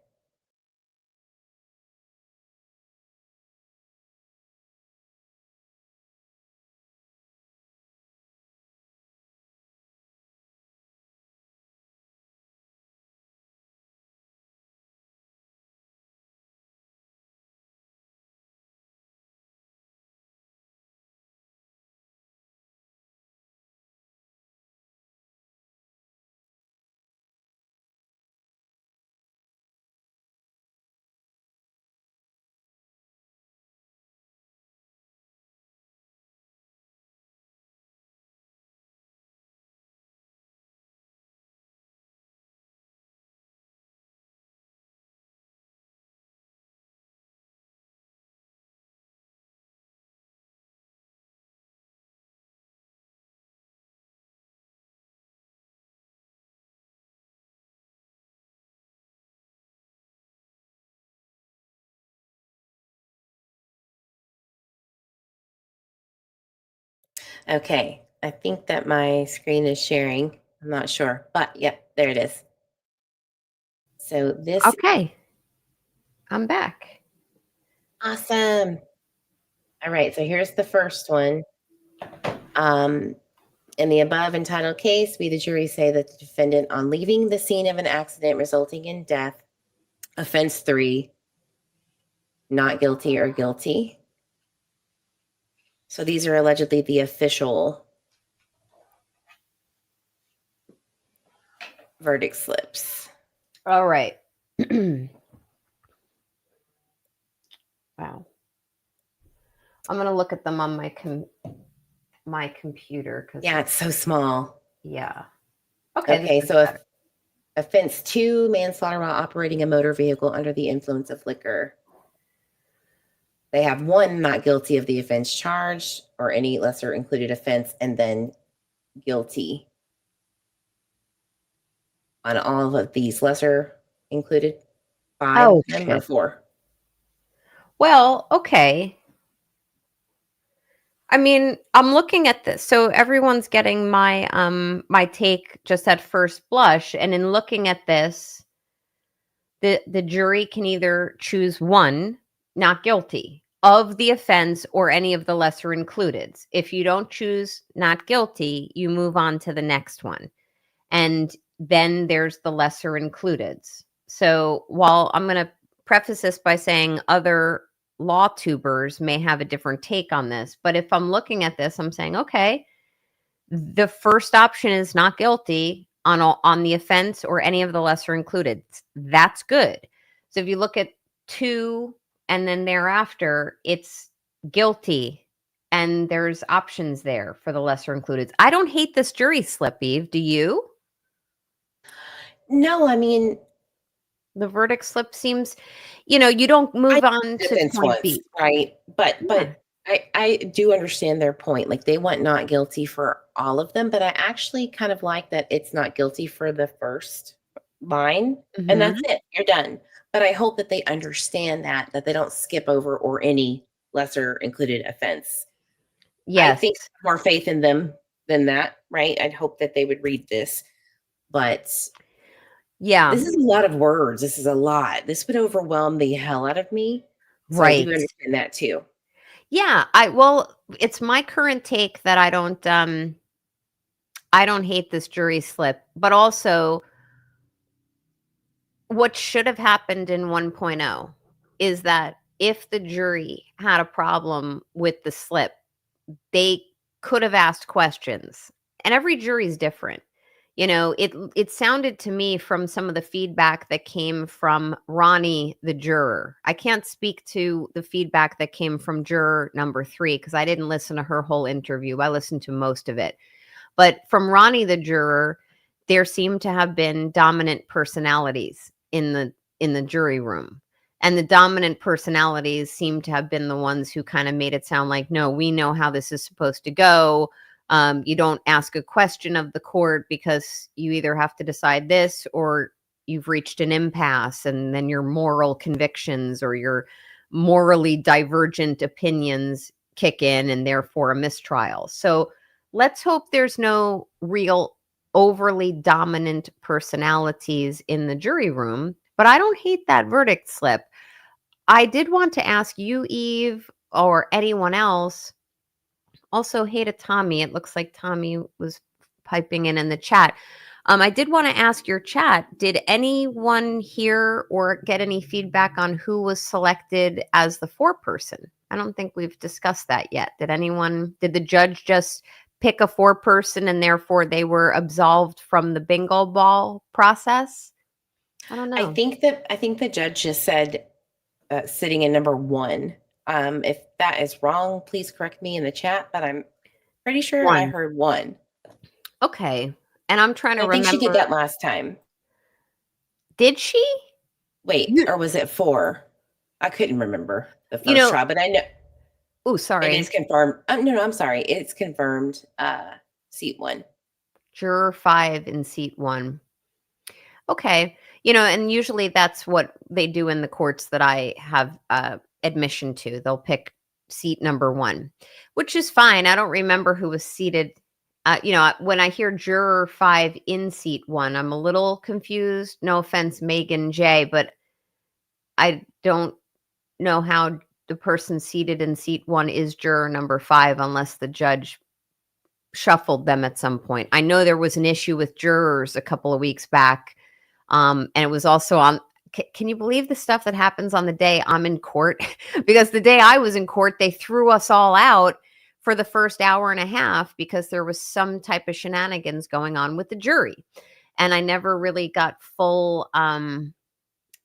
Okay, I think that my screen is sharing. I'm not sure, but yep, there it is. So this. Okay. I'm back. Awesome. All right, so here's the first one. In the above entitled case, we, the jury, say that the defendant, on leaving the scene of an accident resulting in death, offense 3, not guilty or guilty. So these are allegedly the official verdict slips. All right. Wow. I'm going to look at them on my computer. Yeah, it's so small. Yeah. Okay. Okay, so offense 2, manslaughter while operating a motor vehicle under the influence of liquor. They have 1, not guilty of the offense charged or any lesser included offense, and then guilty on all of these lesser included. 5 Oh, of them or shit. 4. Well, okay. I mean, I'm looking at this. So everyone's getting my my take just at first blush, and in looking at this, the jury can either choose 1, not guilty of the offense or any of the lesser included. If you don't choose not guilty, you move on to the next one. And then there's the lesser included. So while I'm going to preface this by saying other law tubers may have a different take on this, but if I'm looking at this, I'm saying, okay, the first option is not guilty on the offense or any of the lesser included. That's good. So if you look at 2 and then thereafter, it's guilty. And there's options there for the lesser included. I don't hate this jury slip, Eve. Do you? No, I mean, the verdict slip seems, you don't move on to point B. Right. But I do understand their point. Like, they want not guilty for all of them, but I actually kind of like that it's not guilty for the first line, and that's it. You're done. But I hope that they understand that they don't skip over or any lesser included offense. Yes. I think more faith in them than that, right? I'd hope that they would read this. But yeah, this is a lot of words. This is a lot. This would overwhelm the hell out of me. So right. I do understand that too. Yeah, it's my current take that I don't hate this jury slip, but also what should have happened in 1.0 is that if the jury had a problem with the slip, they could have asked questions. And every jury is different. It sounded to me from some of the feedback that came from Ronnie, the juror. I can't speak to the feedback that came from juror number 3 because I didn't listen to her whole interview. I listened to most of it. But from Ronnie, the juror, there seemed to have been dominant personalities in the jury room. And the dominant personalities seem to have been the ones who kind of made it sound like, no, we know how this is supposed to go. You don't ask a question of the court because you either have to decide this or you've reached an impasse, and then your moral convictions or your morally divergent opinions kick in and therefore a mistrial. So let's hope there's no real overly dominant personalities in the jury room, but I don't hate that verdict slip. I did want to ask you, Eve, or anyone else, also hey to Tommy. It looks like Tommy was piping in the chat. I did want to ask your chat, did anyone hear or get any feedback on who was selected as the foreperson? I don't think we've discussed that yet. Did the judge just pick a foreperson and therefore they were absolved from the bingo ball process? I don't know. I think the judge just said sitting in number 1. If that is wrong, please correct me in the chat, but I'm pretty sure I 1. heard 1. Okay. And I'm trying to I think remember. she did that last time. Did she? Wait, or was it 4? I couldn't remember the first trial, but I know. Oh, sorry. It is confirmed. No, I'm sorry. It's confirmed. Seat 1. Juror 5 in seat 1. Okay. And usually that's what they do in the courts that I have admission to. They'll pick seat number 1, which is fine. I don't remember who was seated. When I hear juror 5 in seat 1, I'm a little confused. No offense, Megan J, but I don't know how the person seated in seat 1 is juror number 5 unless the judge shuffled them at some point. I know there was an issue with jurors a couple of weeks back. And it was also on, can you believe the stuff that happens on the day I'm in court? Because the day I was in court, they threw us all out for the first hour and a half because there was some type of shenanigans going on with the jury. And I never really got full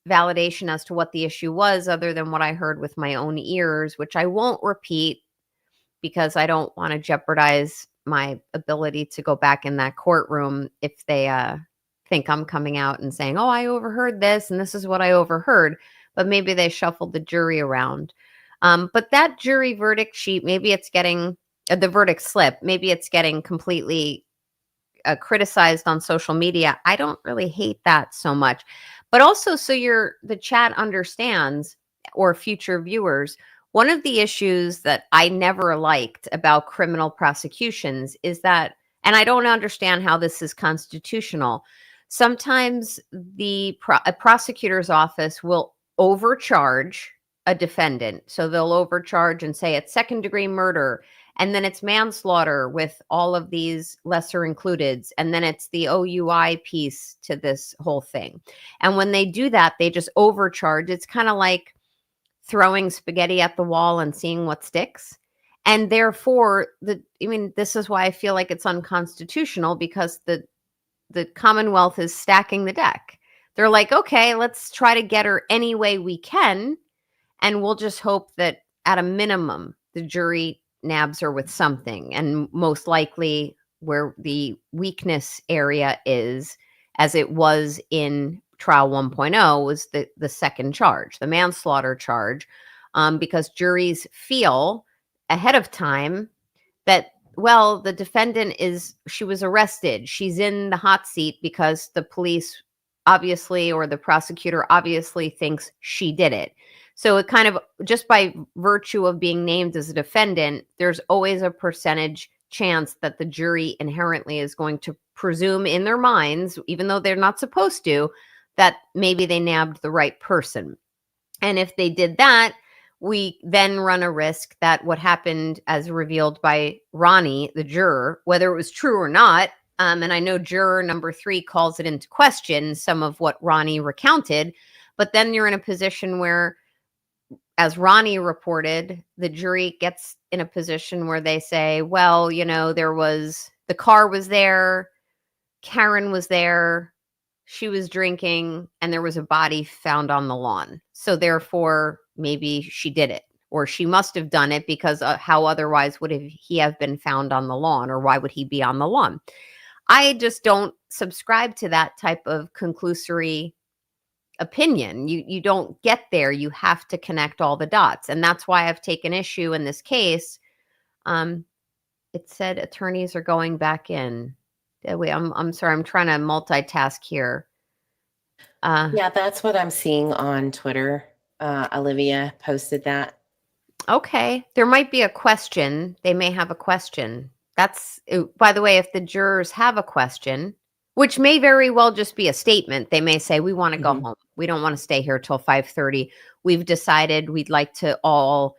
validation as to what the issue was other than what I heard with my own ears, which I won't repeat because I don't want to jeopardize my ability to go back in that courtroom if they think I'm coming out and saying, oh, I overheard this and this is what I overheard. But maybe they shuffled the jury around. But that jury verdict sheet, maybe it's getting the verdict slip, maybe it's getting completely criticized on social media. I don't really hate that so much. But also, so the chat understands, or future viewers, one of the issues that I never liked about criminal prosecutions is that, and I don't understand how this is constitutional, sometimes a prosecutor's office will overcharge a defendant. So they'll overcharge and say it's second-degree murder, and then it's manslaughter with all of these lesser includeds, and then it's the OUI piece to this whole thing. And when they do that, they just overcharge. It's kind of like throwing spaghetti at the wall and seeing what sticks. And therefore, this is why I feel like it's unconstitutional, because the Commonwealth is stacking the deck. They're like, okay, let's try to get her any way we can. And we'll just hope that at a minimum, the jury nabs her with something. And most likely where the weakness area is, as it was in trial 1.0, was the second charge, the manslaughter charge, because juries feel ahead of time that, well, the defendant she was arrested. She's in the hot seat because the police obviously, or the prosecutor obviously thinks she did it. So it kind of, just by virtue of being named as a defendant, there's always a percentage chance that the jury inherently is going to presume in their minds, even though they're not supposed to, that maybe they nabbed the right person. And if they did that, we then run a risk that what happened, as revealed by Ronnie, the juror, whether it was true or not, and I know juror number 3 calls it into question, some of what Ronnie recounted, but then you're in a position where, as Ronnie reported, the jury gets in a position where they say, well, the car was there, Karen was there, she was drinking, and there was a body found on the lawn. So therefore, maybe she did it, or she must have done it, because how otherwise would he have been found on the lawn, or why would he be on the lawn? I just don't subscribe to that type of conclusory opinion. You don't get there. You have to connect all the dots. And that's why I've taken issue in this case. It said attorneys are going back in. Wait, I'm sorry. I'm trying to multitask here. Yeah, that's what I'm seeing on Twitter. Olivia posted that. Okay. There might be a question. They may have a question. That's, by the way, if the jurors have a question, which may very well just be a statement, they may say, we want to go home. We don't want to stay here till 5:30. We've decided we'd like to all,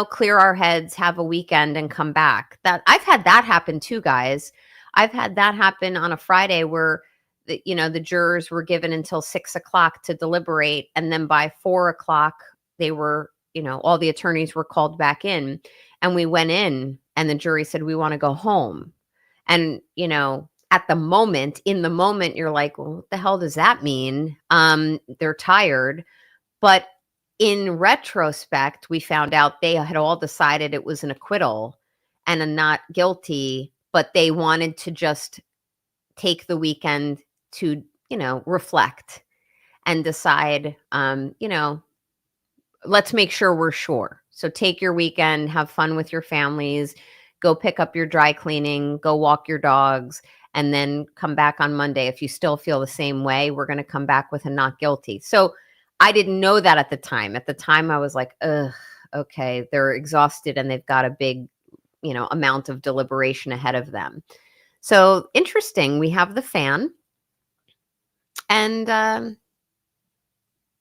clear our heads, have a weekend and come back. That I've had that happen too, guys. I've had that happen on a Friday where the jurors were given until 6 o'clock to deliberate. And then by 4 o'clock, they were, all the attorneys were called back in, and we went in and the jury said, we want to go home. And, in the moment, you're like, well, what the hell does that mean? They're tired. But in retrospect, we found out they had all decided it was an acquittal and a not guilty, but they wanted to just take the weekend to, reflect and decide, let's make sure we're sure. So take your weekend, have fun with your families, go pick up your dry cleaning, go walk your dogs, and then come back on Monday. If you still feel the same way, we're going to come back with a not guilty. So I didn't know that at the time. At the time, I was like, ugh, okay, they're exhausted and they've got a big, amount of deliberation ahead of them. So interesting. We have the fan, and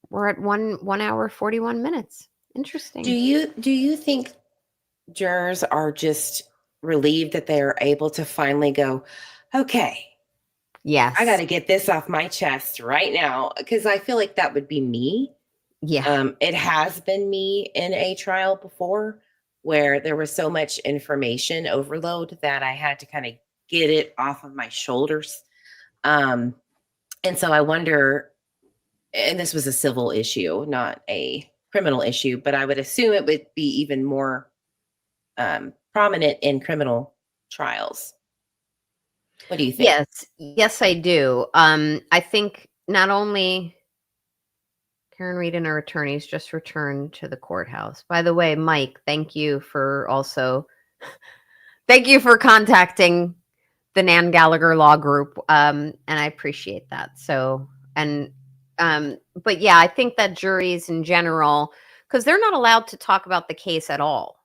we're at 1 hour, 41 minutes. Interesting. Do you think jurors are just relieved that they are able to finally go, okay, yes, I got to get this off my chest right now? Because I feel like that would be me. Yeah. It has been me in a trial before where there was so much information overload that I had to kind of get it off of my shoulders. And so I wonder, and this was a civil issue, not a criminal issue, but I would assume it would be even more prominent in criminal trials. What do you think? Yes, I do. I think not only Karen Reed and her attorneys just returned to the courthouse. By the way, Mike, thank you for contacting the Nan Gallagher Law Group. And I appreciate that. So, but yeah, I think that juries in general, because they're not allowed to talk about the case at all.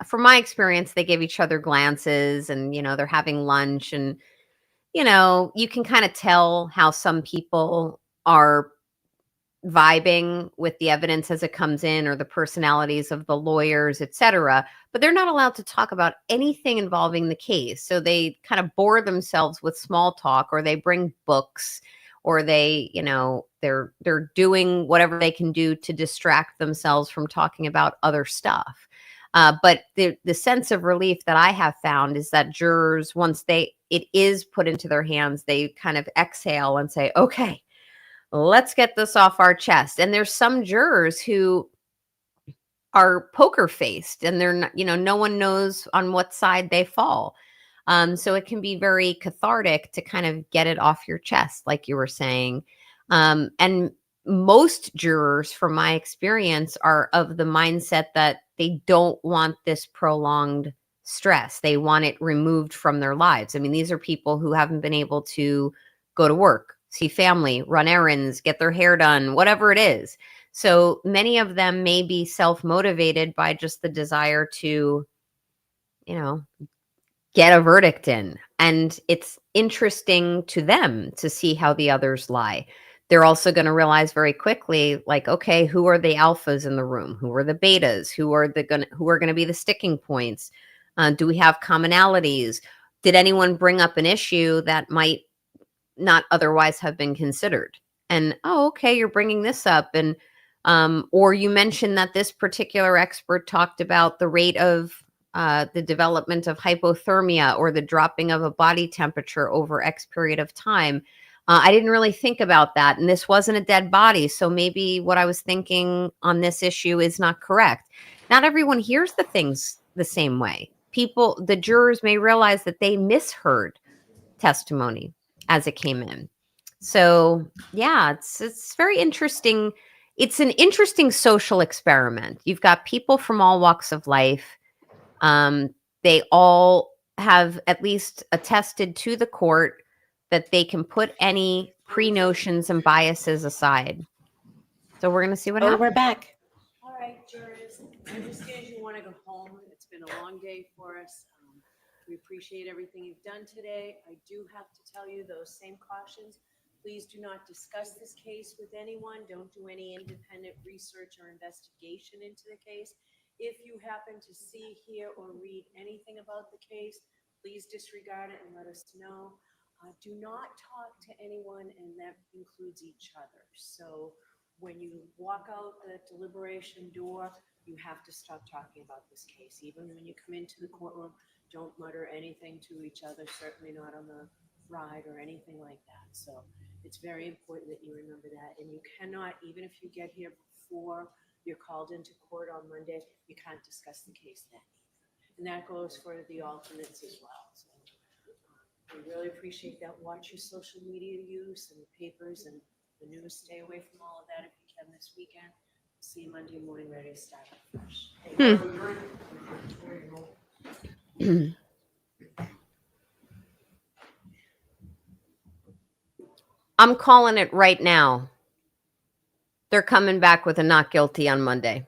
From my experience, they give each other glances and, they're having lunch, and, you can kind of tell how some people are vibing with the evidence as it comes in, or the personalities of the lawyers, etc. But they're not allowed to talk about anything involving the case. So they kind of bore themselves with small talk, or they bring books, or they, they're doing whatever they can do to distract themselves from talking about other stuff. But the sense of relief that I have found is that jurors, once it is put into their hands, they kind of exhale and say, okay, let's get this off our chest. And there's some jurors who are poker faced, and they're not, no one knows on what side they fall. So it can be very cathartic to kind of get it off your chest, like you were saying. And most jurors, from my experience, are of the mindset that they don't want this prolonged stress. They want it removed from their lives. These are people who haven't been able to go to work, see family, run errands, get their hair done, whatever it is. So many of them may be self-motivated by just the desire to, get a verdict in. And it's interesting to them to see how the others lie. They're also going to realize very quickly, like, okay, who are the alphas in the room? Who are the betas? Who are going to be the sticking points? Do we have commonalities? Did anyone bring up an issue that might not otherwise have been considered? And, oh, okay, you're bringing this up. And, or you mentioned that this particular expert talked about the rate of the development of hypothermia, or the dropping of a body temperature over X period of time. I didn't really think about that. And this wasn't a dead body. So maybe what I was thinking on this issue is not correct. Not everyone hears the things the same way. The jurors may realize that they misheard testimony as it came in. So yeah, it's very interesting. It's an interesting social experiment. You've got people from all walks of life. They all have at least attested to the court that they can put any pre-notions and biases aside. So we're going to see what happens. We're back. All right, jurors, I understand you want to go home. It's been a long day for us. We appreciate everything you've done today. I do have to tell you those same cautions. Please do not discuss this case with anyone. Don't do any independent research or investigation into the case. If you happen to see, hear, or read anything about the case, please disregard it and let us know. Do not talk to anyone, and that includes each other. So when you walk out the deliberation door, you have to stop talking about this case. Even when you come into the courtroom, don't mutter anything to each other, certainly not on the ride or anything like that. So it's very important that you remember that. And you cannot, even if you get here before you're called into court on Monday, you can't discuss the case then. And that goes for the alternates as well. So we really appreciate that. Watch your social media use and the papers and the news. Stay away from all of that if you can this weekend. See you Monday morning, ready to start fresh. Thank you. I'm calling it right now. They're coming back with a not guilty on Monday.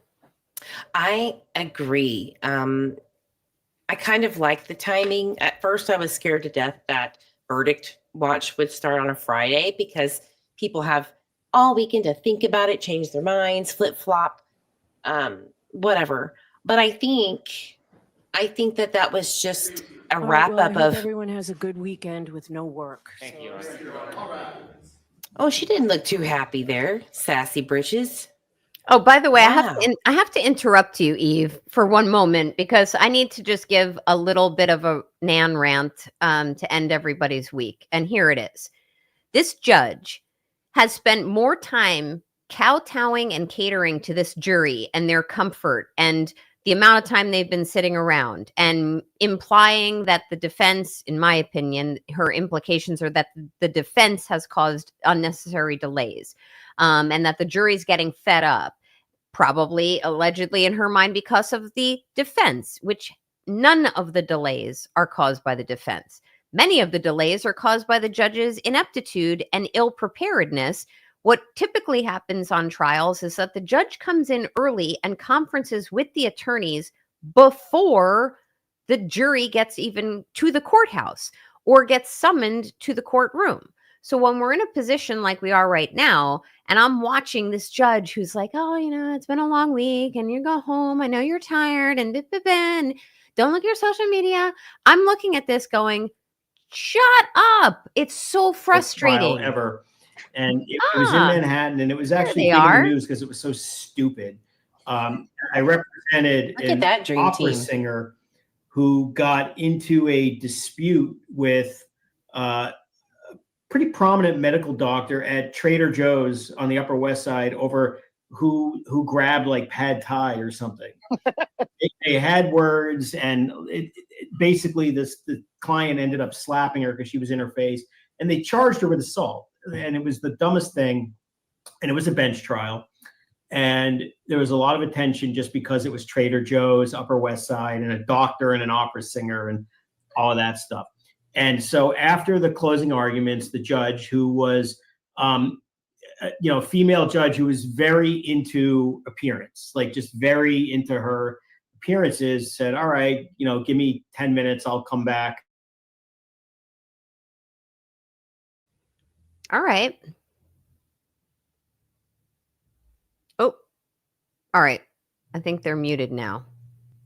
I agree. I kind of like the timing. At first, I was scared to death that verdict watch would start on a Friday because people have all weekend to think about it, change their minds, flip flop, whatever. But I think that was just a All right, wrap well, I up hope of. everyone has a good weekend with no work. Thank you. Oh, she didn't look too happy there, sassy britches. Oh, by the way, Wow. I have to interrupt you, Eve, for one moment because I need to just give a little bit of a Nan rant to end everybody's week. And here it is. This judge has spent more time kowtowing and catering to this jury and their comfort and the amount of time they've been sitting around and implying that the defense, in my opinion, her implications are that the defense has caused unnecessary delays and that the jury's getting fed up, probably allegedly in her mind because of the defense, which none of the delays are caused by the defense. Many of the delays are caused by the judge's ineptitude and ill preparedness. What typically happens on trials is that the judge comes in early and conferences with the attorneys before the jury gets even to the courthouse or gets summoned to the courtroom. So when we're in a position like we are right now, and I'm watching this judge who's like, oh, it's been a long week and you go home. I know you're tired and don't look at your social media. I'm looking at this going, shut up. It's so frustrating. Trial ever. And it was in Manhattan, and it was actually they big in are. the news because it was so stupid. I represented Look at that dream opera team. singer who got into a dispute with a pretty prominent medical doctor at Trader Joe's on the Upper West Side over who grabbed like pad thai or something. They had words, and basically the client ended up slapping her because she was in her face, and they charged her with assault. And it was the dumbest thing. And it was a bench trial. And there was a lot of attention just because it was Trader Joe's, Upper West Side, and a doctor and an opera singer and all of that stuff. And so after the closing arguments, the judge, who was, a female judge who was very into appearance, like just very into her appearances, said, all right, give me 10 minutes, I'll come back. All right. Oh, all right. I think they're muted now.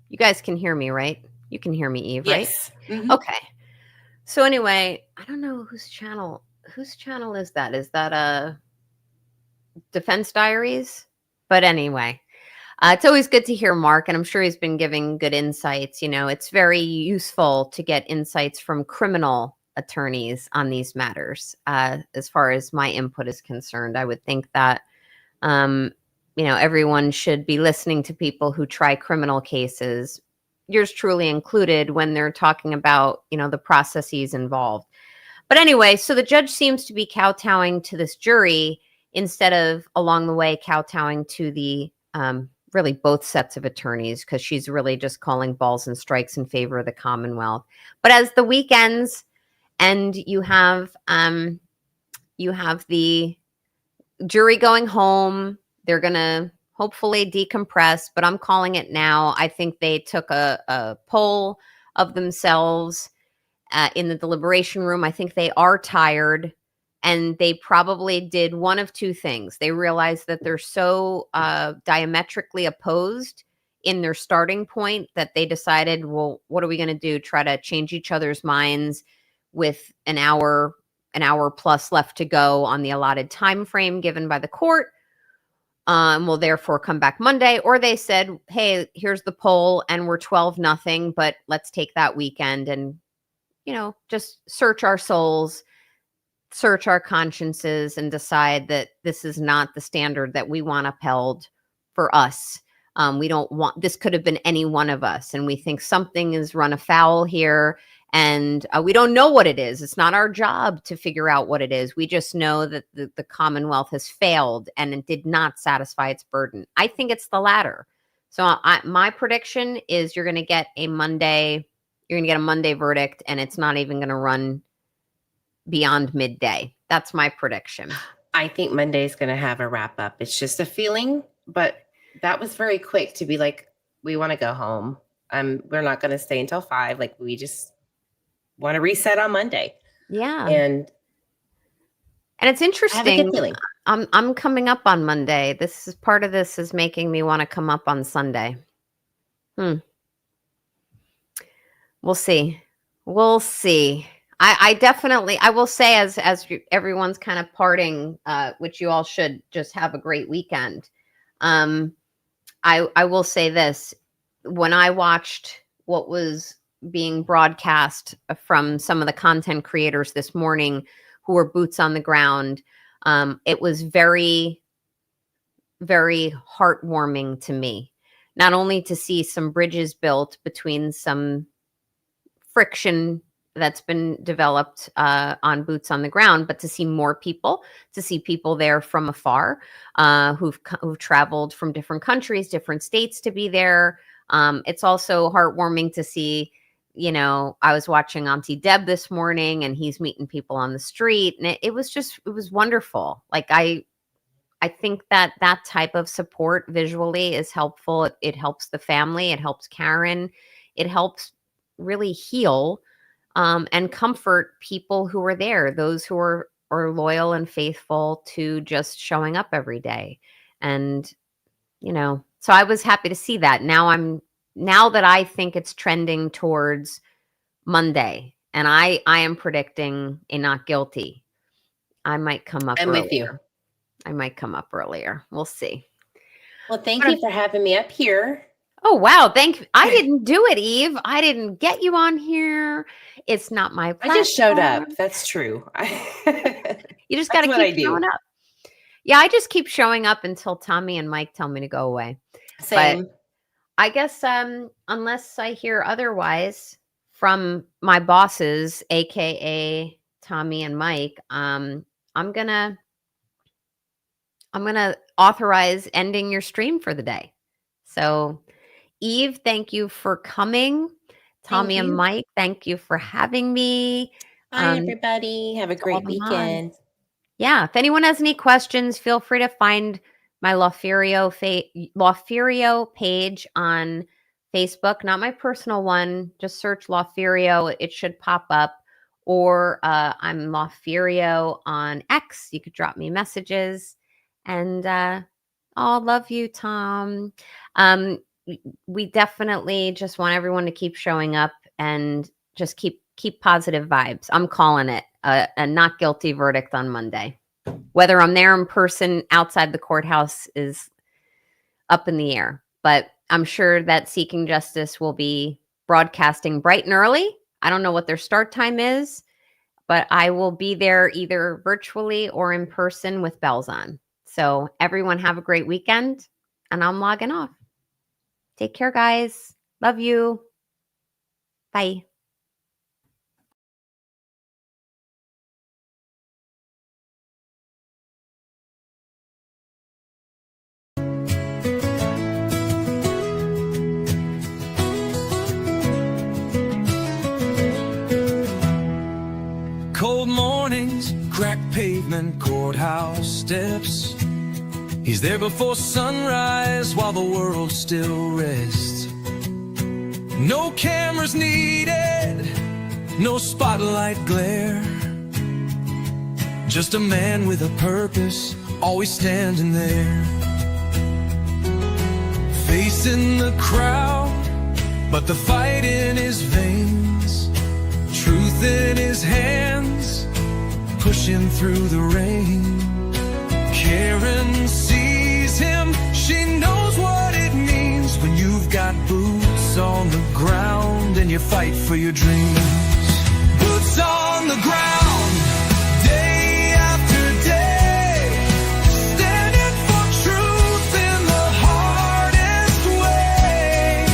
You guys can hear me, right? You can hear me, Eve, right? Yes. Mhm. Okay. So anyway, I don't know whose channel is that? Is that Defense Diaries? But anyway, it's always good to hear Mark, and I'm sure he's been giving good insights. It's very useful to get insights from criminal attorneys on these matters. As far as my input is concerned, I would think that, everyone should be listening to people who try criminal cases, yours truly included, when they're talking about, the processes involved. But anyway, so the judge seems to be kowtowing to this jury instead of along the way kowtowing to the really both sets of attorneys, because she's really just calling balls and strikes in favor of the Commonwealth. But as the weekends, and you have the jury going home, they're gonna hopefully decompress, but I'm calling it now. I think they took a poll of themselves in the deliberation room. I think they are tired, and they probably did one of two things. They realized that they're so diametrically opposed in their starting point that they decided, well, what are we going to do? Try to change each other's minds with an hour plus left to go on the allotted time frame given by the court. Will therefore come back Monday. Or they said, hey, here's the poll and we're 12-0, but let's take that weekend and, just search our souls, search our consciences, and decide that this is not the standard that we want upheld for us. We don't want, this could have been any one of us. And we think something is run afoul here. And we don't know what it is. It's not our job to figure out what it is. We just know that the Commonwealth has failed and it did not satisfy its burden. I think it's the latter. So my prediction is you're going to get a Monday verdict, and it's not even going to run beyond midday. That's my prediction. I think Monday's going to have a wrap up. It's just a feeling, but that was very quick to be like, we want to go home. We're not going to stay until 5. Like, we just want to reset on Monday. Yeah. And it's interesting. I have a good feeling. I'm coming up on Monday. This is part of this is making me want to come up on Sunday. We'll see. We'll see. I definitely, I will say as everyone's kind of parting, which you all should just have a great weekend. I will say this. When I watched what was being broadcast from some of the content creators this morning who were boots on the ground, it was very, very heartwarming to me. Not only to see some bridges built between some friction that's been developed on boots on the ground, but to see more people, to see people there from afar who've traveled from different countries, different states to be there. It's also heartwarming to see, I was watching Auntie Deb this morning and he's meeting people on the street, and it was wonderful. Like I think that type of support visually is helpful. It helps the family. It helps Karen. It helps really heal and comfort people who are there, those who are loyal and faithful to just showing up every day. And, so I was happy to see that. Now that I think it's trending towards Monday, and I am predicting a not guilty. I might come up earlier. With you. I might come up earlier. We'll see. Well, thank you for having me up here. Oh, wow. I didn't do it, Eve. I didn't get you on here. It's not my platform. I just showed up. That's true. You just got to keep showing up. Yeah, I just keep showing up until Tommy and Mike tell me to go away. Same. But I guess unless I hear otherwise from my bosses, aka Tommy and Mike, I'm gonna authorize ending your stream for the day. So, Eve, thank you for coming. Tommy and Mike, thank you for having me. Bye, everybody. Have a great weekend. Yeah. If anyone has any questions, feel free to find my Lawfurio page on Facebook, not my personal one. Just search Lawfurio. It should pop up. Or I'm Lawfurio on X. You could drop me messages. And love you, Tom. We definitely just want everyone to keep showing up and just keep positive vibes. I'm calling it a not guilty verdict on Monday. Whether I'm there in person, outside the courthouse is up in the air. But I'm sure that Seeking Justice will be broadcasting bright and early. I don't know what their start time is, but I will be there either virtually or in person with bells on. So everyone have a great weekend, and I'm logging off. Take care, guys. Love you. Bye. Cold mornings, cracked pavement, courthouse steps. He's there before sunrise while the world still rests. No cameras needed, no spotlight glare. Just a man with a purpose, always standing there. Facing the crowd, but the fight in his veins. Truth in his hands, pushing through the rain. Karen sees him, she knows what it means when you've got boots on the ground and you fight for your dreams. Boots on the ground, day after day, standing for truth in the hardest way.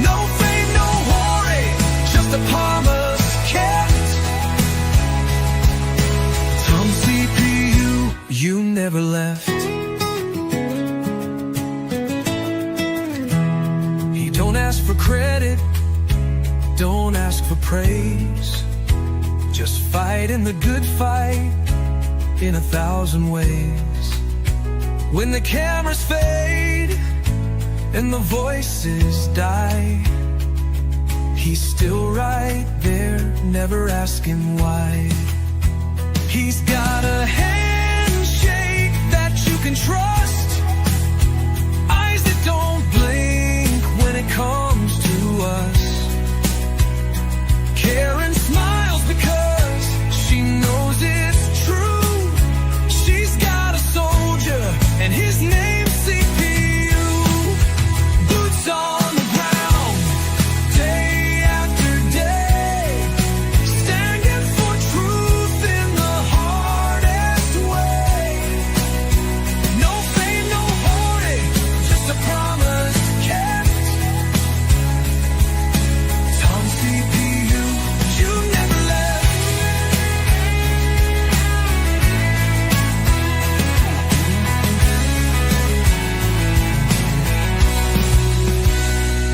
No fame, no worry, just a promise kept. Tom CPU, you never left. He don't ask for credit, don't ask for praise. Just fight in the good fight in 1,000 ways. When the cameras fade and the voices die, he's still right there, never asking why. He's got a handshake that you can trust, eyes that don't blink when it comes to us. Karen smiles because she knows it's true. She's got a soldier and his name's CPU. Boots on the ground, day after day, standing for truth in the hardest way. No fame, no hoarding, just a promise kept. Tom CPU, you never left.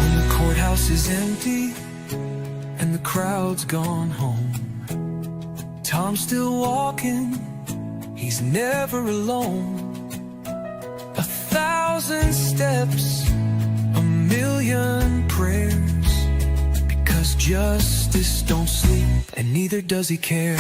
When the courthouse is empty and the crowd's gone home, Tom's still walking, he's never alone. 1,000 steps, a million prayers, because justice don't sleep and neither does he care.